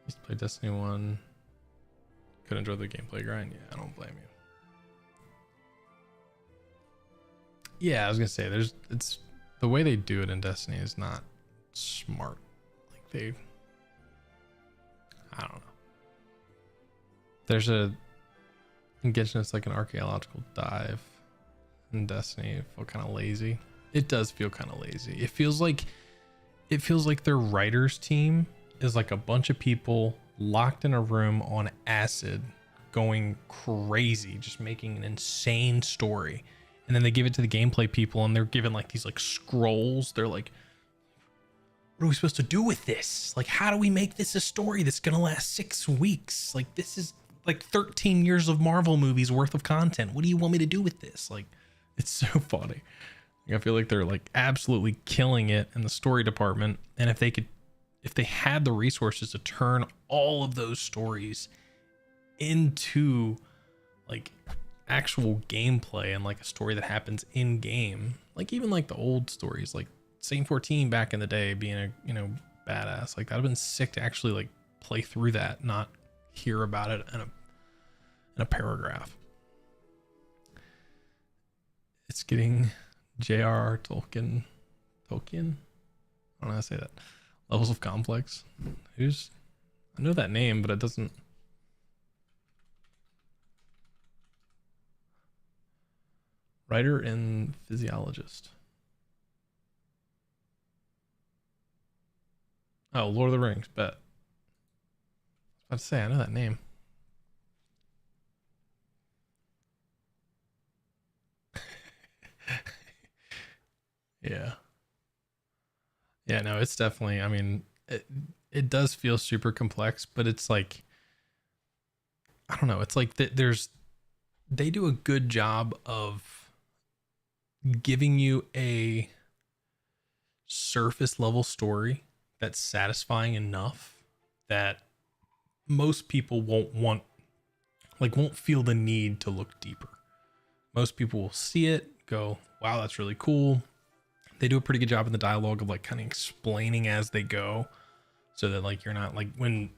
Used to play Destiny 1. Could enjoy the gameplay grind. Yeah, I don't blame you. Yeah, I was gonna say it's the way they do it in Destiny is not smart. Like I don't know. There's in Genshin, it's like an archaeological dive. In Destiny, it feel kind of lazy. It does feel kind of lazy. It feels like their writers team is like a bunch of people locked in a room on acid, going crazy, just making an insane story. And then they give it to the gameplay people, and they're given like these like scrolls. They're like, what are we supposed to do with this? Like, how do we make this a story that's gonna last 6 weeks? Like, this is like 13 years of Marvel movies worth of content. What do you want me to do with this? Like, it's so funny. Like, I feel like they're like absolutely killing it in the story department. And if they had the resources to turn all of those stories into like actual gameplay and like a story that happens in game, like even like the old stories, like Saint 14 back in the day being a, you know, badass, like that'd have been sick to actually like play through that, not hear about it in a paragraph. It's getting J.R.R. Tolkien. I don't know how to say that. Levels of complex. I know that name, but it doesn't. Writer and physiologist. Oh, Lord of the Rings, bet. I was about to say, I know that name. Yeah. Yeah, no, it's definitely, I mean, it does feel super complex, but it's like, I don't know, it's like they do a good job of giving you a surface level story that's satisfying enough that most people won't feel the need to look deeper. Most people will see it, go, wow, that's really cool. They do a pretty good job in the dialogue of like kind of explaining as they go, so that like you're not like when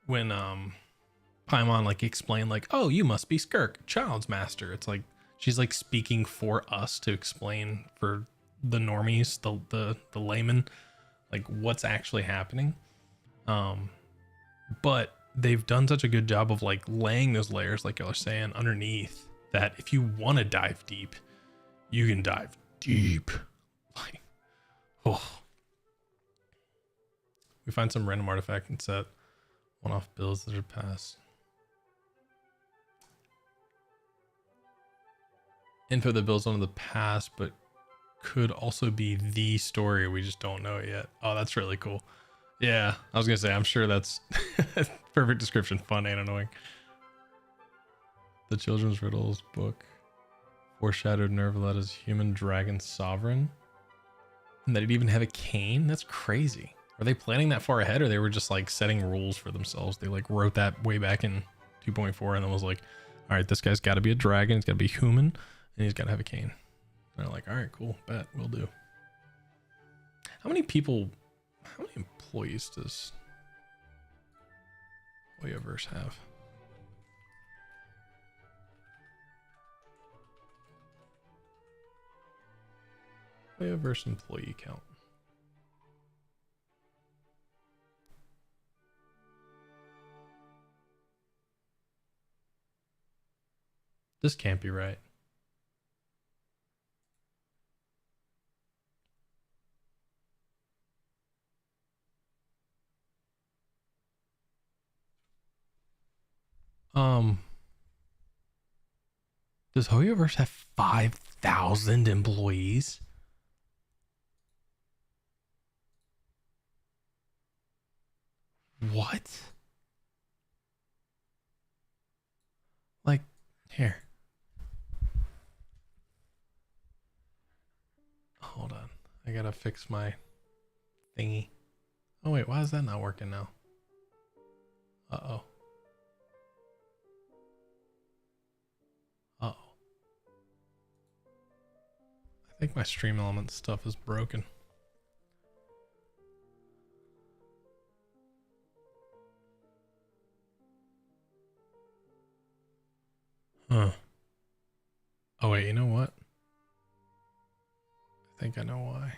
Paimon like explained like, oh, you must be Skirk, Child's Master. It's like she's like speaking for us to explain for the normies, the layman, like what's actually happening. But they've done such a good job of like laying those layers, like y'all are saying, underneath, that if you want to dive deep, you can dive deep. Like, oh. We find some random artifact and set one-off bills that are passed. Info that builds onto the past, but could also be the story. We just don't know it yet. Oh, that's really cool. Yeah, I was gonna say, I'm sure that's perfect description, fun and annoying. The Children's Riddles book foreshadowed Nervaletta's human dragon sovereign, and that it'd even have a cane. That's crazy. Are they planning that far ahead, or they were just like setting rules for themselves? They like wrote that way back in 2.4 and then was like, all right, this guy's got to be a dragon, he's got to be human, and he's got to have a cane. And they're like, all right, cool, bet, we'll do. How many employees does Hoyoverse have? Hoyoverse employee count. This can't be right. Does Hoyoverse have 5,000 employees? What? Like, here. Hold on. I gotta fix my thingy. Oh wait, why is that not working now? Uh-oh. Uh-oh. I think my Stream Elements stuff is broken. Huh. Oh wait, you know what? I think I know why.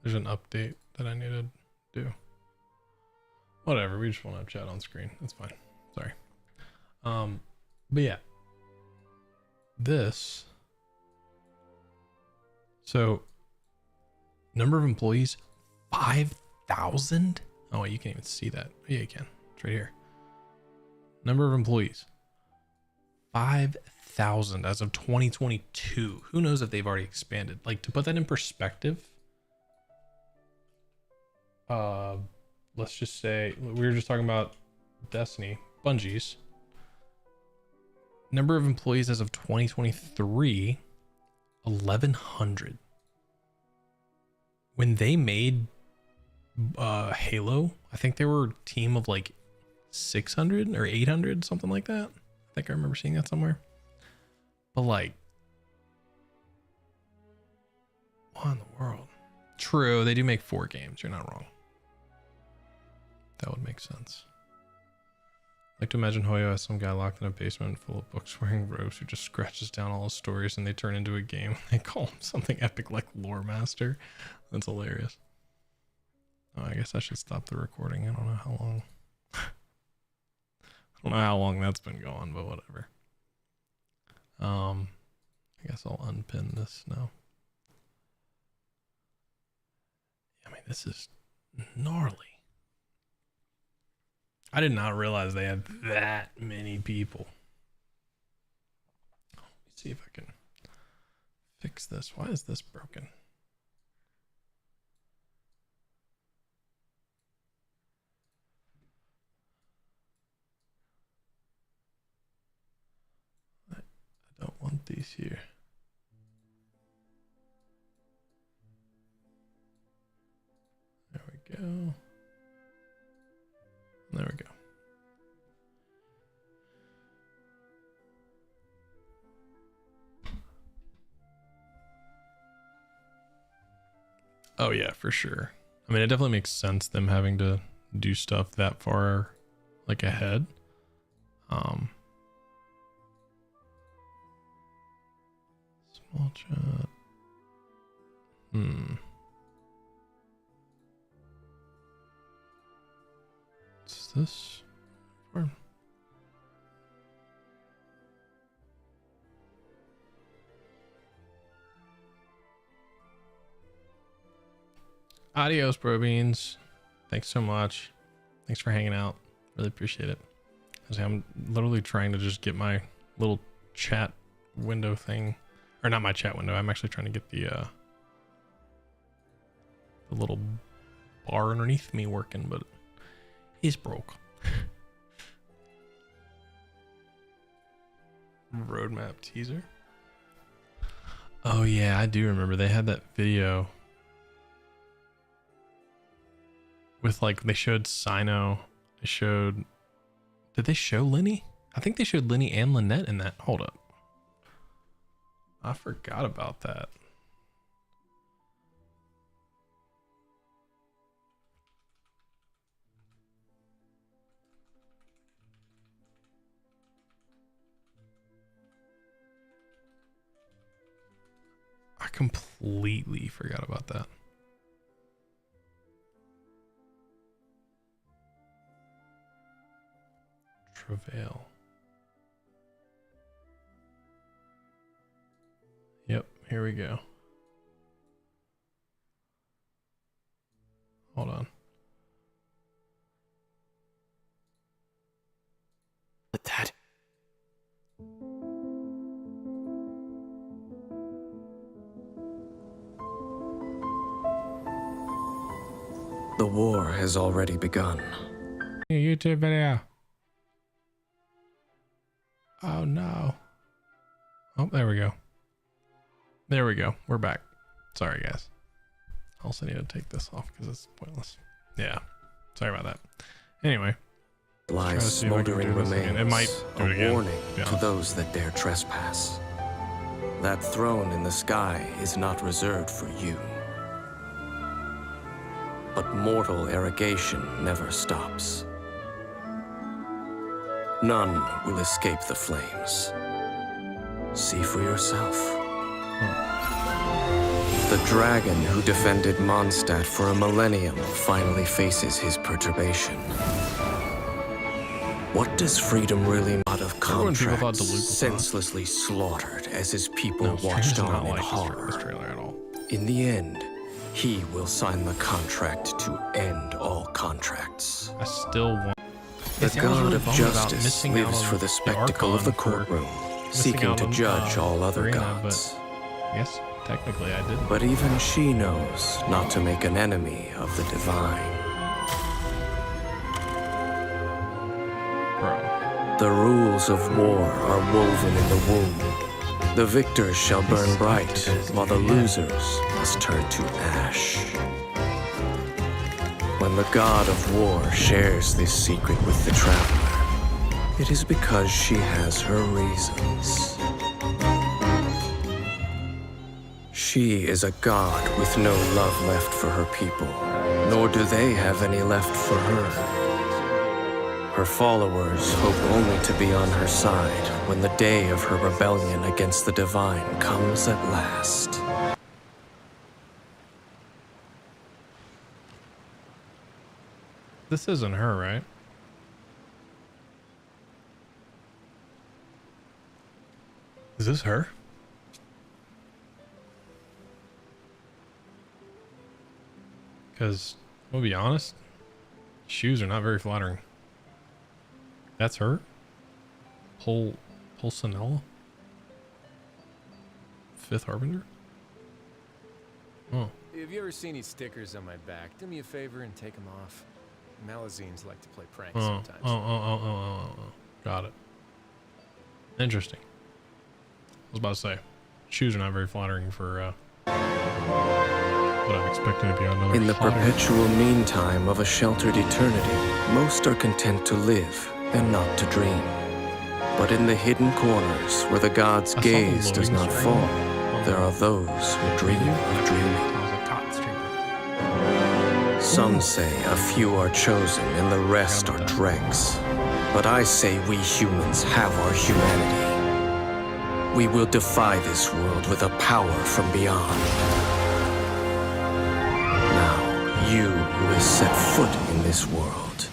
There's an update that I need to do. Whatever, we just won't have chat on screen. That's fine. Sorry. But yeah. This. So, number of employees, 5,000? Oh, wait, you can't even see that. Yeah, you can. It's right here. Number of employees, 5,000 as of 2022. Who knows if they've already expanded? Like, to put that in perspective, let's just say, we were just talking about Destiny, Bungie's. Number of employees as of 2023, 1,100. When they made Halo, I think they were a team of like 600 or 800, something like that. I think I remember seeing that somewhere. But like, what in the world? True, they do make 4 games. You're not wrong. That would make sense. I like to imagine Hoyo as some guy locked in a basement full of books wearing robes who just scratches down all his stories and they turn into a game. They call him something epic like Lore Master. That's hilarious. Oh, I guess I should stop the recording. I don't know how long. I don't know how long that's been going, but whatever. I guess I'll unpin this now. I mean, this is gnarly. I did not realize they had that many people. Let me see if I can fix this. Why is this broken? I don't want these here. There we go. There we go. Oh yeah, for sure. I mean, it definitely makes sense them having to do stuff that far like ahead. Small chat. What's this for? Adios, bro beans. Thanks so much. Thanks for hanging out. Really appreciate it. I'm literally trying to just get my little chat window thing, or not my chat window. I'm actually trying to get the little bar underneath me working, but it's broke. Roadmap teaser. Oh yeah, I do remember they had that video with like they showed Sino. They showed. Did they show Lenny? I think they showed Lenny and Lynette in that. Hold up. I forgot about that. I completely forgot about that. Travail. Yep, here we go. Hold on. But that... The war has already begun. YouTube video. Oh no. Oh, there we go. There we go. We're back. Sorry, guys. I also need to take this off because it's pointless. Yeah. Sorry about that. Anyway. Lies smoldering remains. It might do it again. A warning to those that dare trespass. That throne in the sky is not reserved for you. But mortal arrogation never stops. None will escape the flames. See for yourself. The dragon who defended Mondstadt for a millennium finally faces his perturbation. What does freedom really mean? Out of contracts senselessly slaughtered as his people watched on in horror. In the end, he will sign the contract to end all contracts. I still want... The god of justice lives for the spectacle of the courtroom, seeking to judge all other gods. Yes, technically I didn't. But even she knows not to make an enemy of the divine. The rules of war are woven in the womb. The victors shall burn bright, while the losers must turn to ash. When the god of war shares this secret with the traveler, it is because she has her reasons. She is a god with no love left for her people, nor do they have any left for her. Her followers hope only to be on her side when the day of her rebellion against the divine comes at last. This isn't her, right? Is this her? Because, we'll be honest, shoes are not very flattering. That's her? Pulcinella? Fifth Harbinger? Oh. If you ever see any stickers on my back, do me a favor and take them off. Malazines like to play pranks sometimes. Got it. Interesting. I was about to say, shoes are not very flattering for what I'm expecting to be another. In the perpetual meantime of a sheltered eternity, most are content to live and not to dream. But in the hidden corners where the god's gaze does not fall, there are those who dream of dreaming. Some say a few are chosen and the rest are dregs. But I say we humans have our humanity. We will defy this world with a power from beyond. Now, you who has set foot in this world,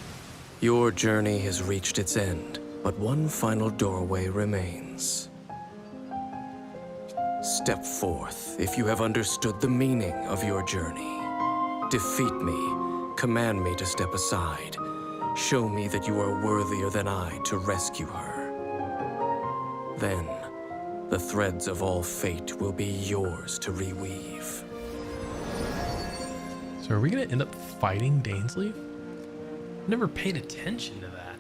your journey has reached its end, but one final doorway remains. Step forth if you have understood the meaning of your journey. Defeat me, command me to step aside. Show me that you are worthier than I to rescue her. Then, the threads of all fate will be yours to reweave. So are we gonna end up fighting Dainsleif? Never paid attention to that.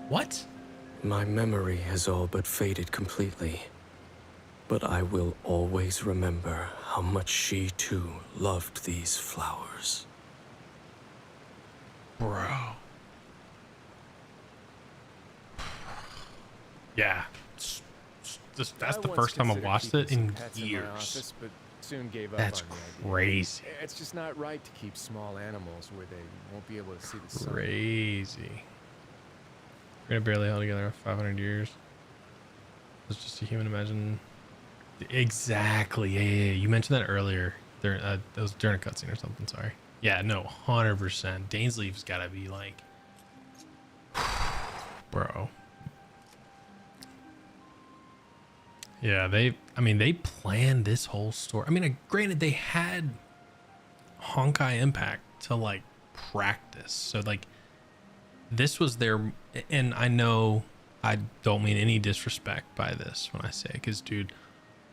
What? My memory has all but faded completely. But I will always remember how much she too loved these flowers. Bro. Yeah. That's the first time I've watched it in years. Soon gave up That's on the idea. crazy. It's just not right to keep small animals where they won't be able to see the sun. Crazy. We're gonna barely held together 500 years. It's just a human imagine. Exactly. Yeah. You mentioned that earlier. There, that was during a cutscene or something. Sorry. Yeah. No. 100%. Dainsleif's gotta be like, bro. Yeah. They planned this whole story. I mean, granted, they had Honkai Impact to like practice. So like, this was their, and I know I don't mean any disrespect by this when I say, because dude,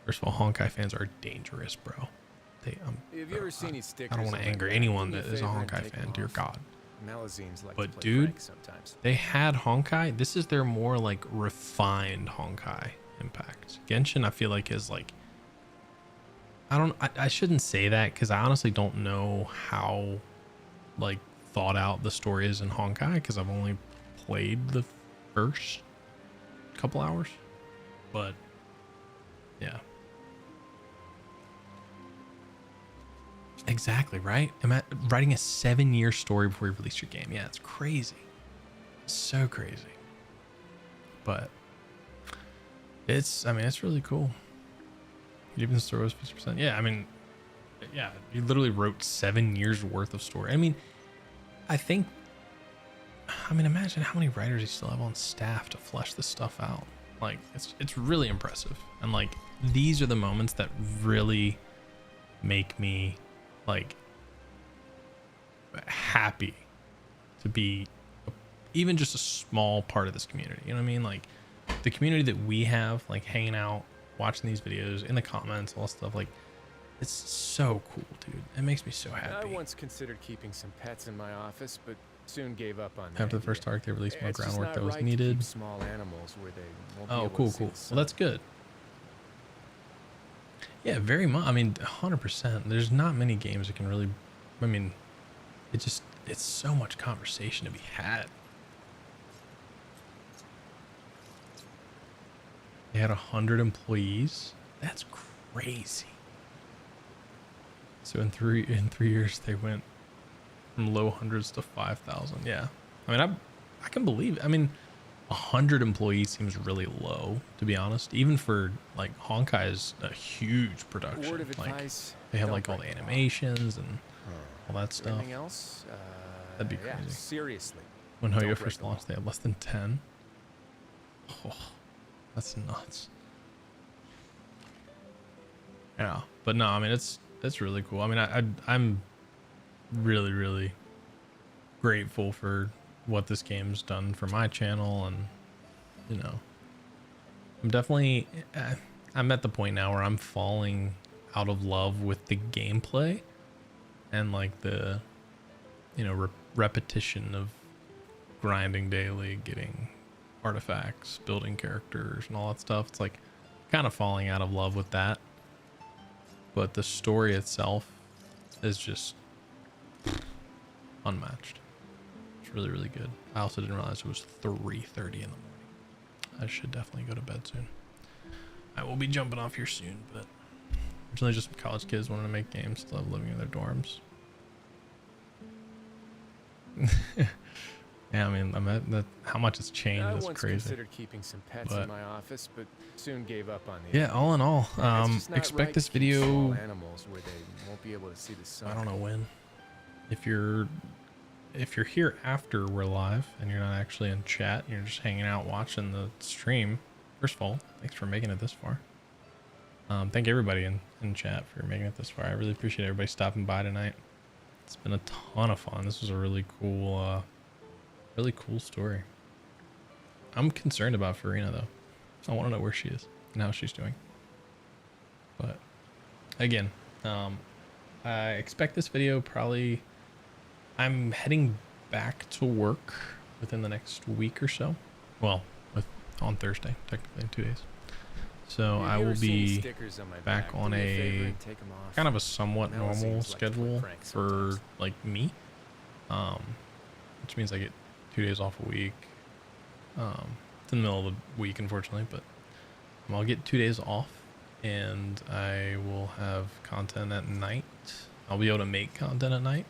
first of all, Honkai fans are dangerous, bro. If you ever see any stickers, I don't want to anger anyone that is a Honkai fan, dear God. Malazines like But to play dude, pranks sometimes. they had Honkai. This is their more like refined Honkai Impact. Genshin, I feel like is like, I shouldn't say that because I honestly don't know how like thought out the story is in Honkai because I've only played the first couple hours, but yeah. Exactly, right? I'm writing a 7-year story before you release your game. Yeah, it's crazy. So crazy. But it's really cool. Even the story was 50%. Yeah, I mean, yeah, you literally wrote 7 years worth of story. I mean, imagine how many writers you still have on staff to flesh this stuff out. Like, it's really impressive. And like, these are the moments that really make me like happy to be even just a small part of this community. You know what I mean? Like the community that we have, like hanging out, watching these videos, in the comments, all that stuff, like it's so cool, dude. It makes me so happy. I once considered keeping some pets in my office, but soon gave up on that. After the first arc, they released more It's just groundwork not that was right to needed. keep small animals where they won't be Oh, able to cool, see cool. the sun. Well, that's good. Yeah, very much. I mean, 100%. There's not many games that can really, I mean, it's so much conversation to be had. They had 100 employees. That's crazy. So in three years, they went from low hundreds to 5,000. Yeah. I mean, I can believe it. I mean, 100 employees seems really low, to be honest. Even for like Honkai is a huge production. Word of like advice, they have don't like all the break the law. animations and all that stuff. Anything else? That'd be Yeah, crazy. seriously. When don't Hoyo break first the law. launched, they had less than 10. Oh, that's nuts. Yeah, but no, I mean it's really cool. I mean, I'm really, really grateful for what this game's done for my channel, and you know, I'm at the point now where I'm falling out of love with the gameplay and like the, you know, repetition of grinding daily, getting artifacts, building characters and all that stuff. It's like kind of falling out of love with that. But the story itself is just unmatched. It's really, really good. I also didn't realize it was 3:30 in the morning. I should definitely go to bed soon. I will be jumping off here soon, but originally just some college kids wanting to make games instead of living in their dorms. Yeah, I mean, that how much it's changed is once crazy. Considered keeping some pets in my office, but soon gave up on the Yeah, all in all, expect this video. Animals where they won't be able to see the sun. I don't know when. If you're here after we're live and you're not actually in chat, you're just hanging out watching the stream. First of all, thanks for making it this far. Thank everybody in chat for making it this far. I really appreciate everybody stopping by tonight. It's been a ton of fun. This was a really cool story. I'm concerned about Farina though. I want to know where she is and how she's doing. But again, I expect this video probably. I'm heading back to work within the next week or so. Well, on Thursday, technically in 2 days. So I will be back on a kind of a somewhat normal schedule for like me, which means I get 2 days off a week. It's in the middle of the week, unfortunately, but I'll get 2 days off and I will have content at night. I'll be able to make content at night.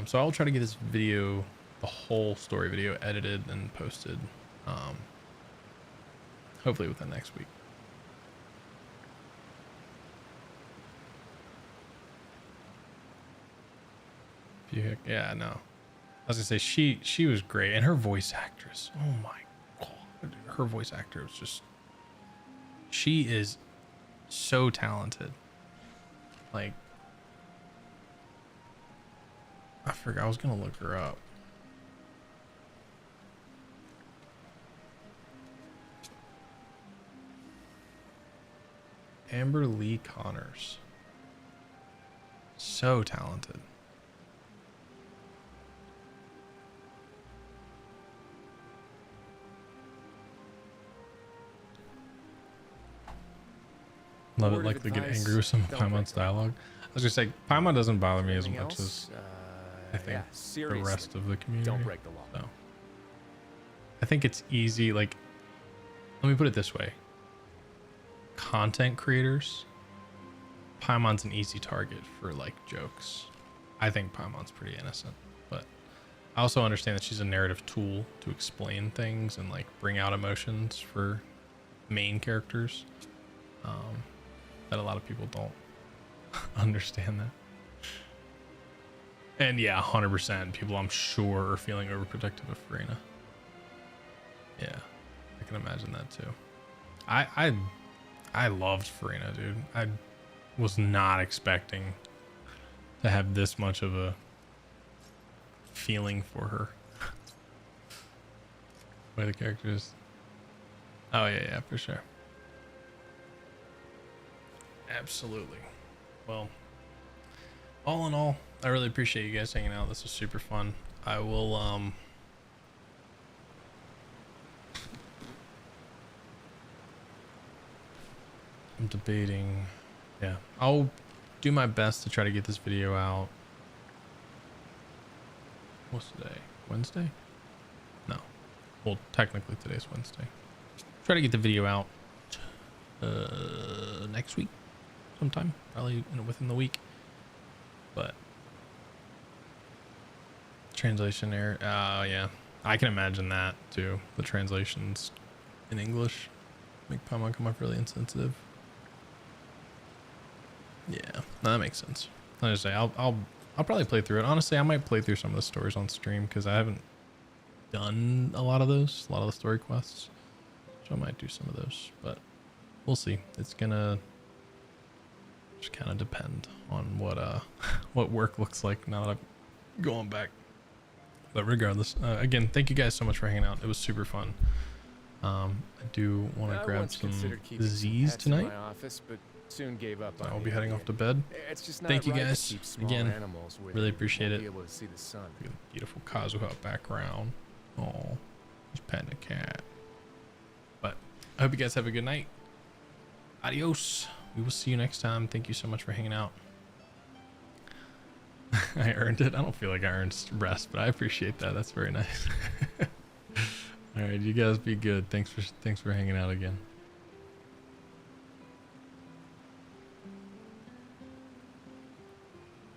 So I'll try to get this video, the whole story video, edited and posted, hopefully within next week. Yeah, no. I was gonna say she was great, and her voice actress. Oh my god, her voice actor was just. She is so talented. Like, I forgot. I was gonna look her up. Amber Lee Connors. So talented. Love it, like they get angry with some of Paimon's dialogue. I was gonna say, Paimon doesn't bother me as much as I think the rest of the community. Don't break the law. So, I think it's easy. Like, let me put it this way: content creators, Paimon's an easy target for like jokes. I think Paimon's pretty innocent, but I also understand that she's a narrative tool to explain things and like bring out emotions for main characters. That a lot of people don't understand that. And yeah, 100% people I'm sure are feeling overprotective of Farina. Yeah, I can imagine that too. I loved Farina, dude. I was not expecting to have this much of a feeling for her. Way the character is. Oh yeah, for sure. Absolutely. Well, all in all, I really appreciate you guys hanging out. This was super fun. I will I'm debating. Yeah, I'll do my best to try to get this video out. What's today? Wednesday? No. Well, technically today's Wednesday. Try to get the video out next week sometime, probably within the week. But translation error. Yeah, I can imagine that too. The translations in English make Paimon come off really insensitive. Yeah, no, that makes sense. I just say I'll probably play through it. Honestly, I might play through some of the stories on stream because I haven't done a lot of the story quests. So I might do some of those, but we'll see. It's gonna just kind of depend on what work looks like now that I'm going back. But regardless, again, thank you guys so much for hanging out. It was super fun. I do want to grab some Z's tonight. soon gave up on I'll the be heading idea. off to bed. It's just not Thank you right to guys keep small again. animals where Really they appreciate won't it. be able to see the sun. Look at the beautiful Kazuha background. Oh, he's petting a cat. But I hope you guys have a good night. Adios. We will see you next time. Thank you so much for hanging out. I earned it. I don't feel like I earned rest, but I appreciate that. That's very nice. All right, you guys be good. Thanks for hanging out again.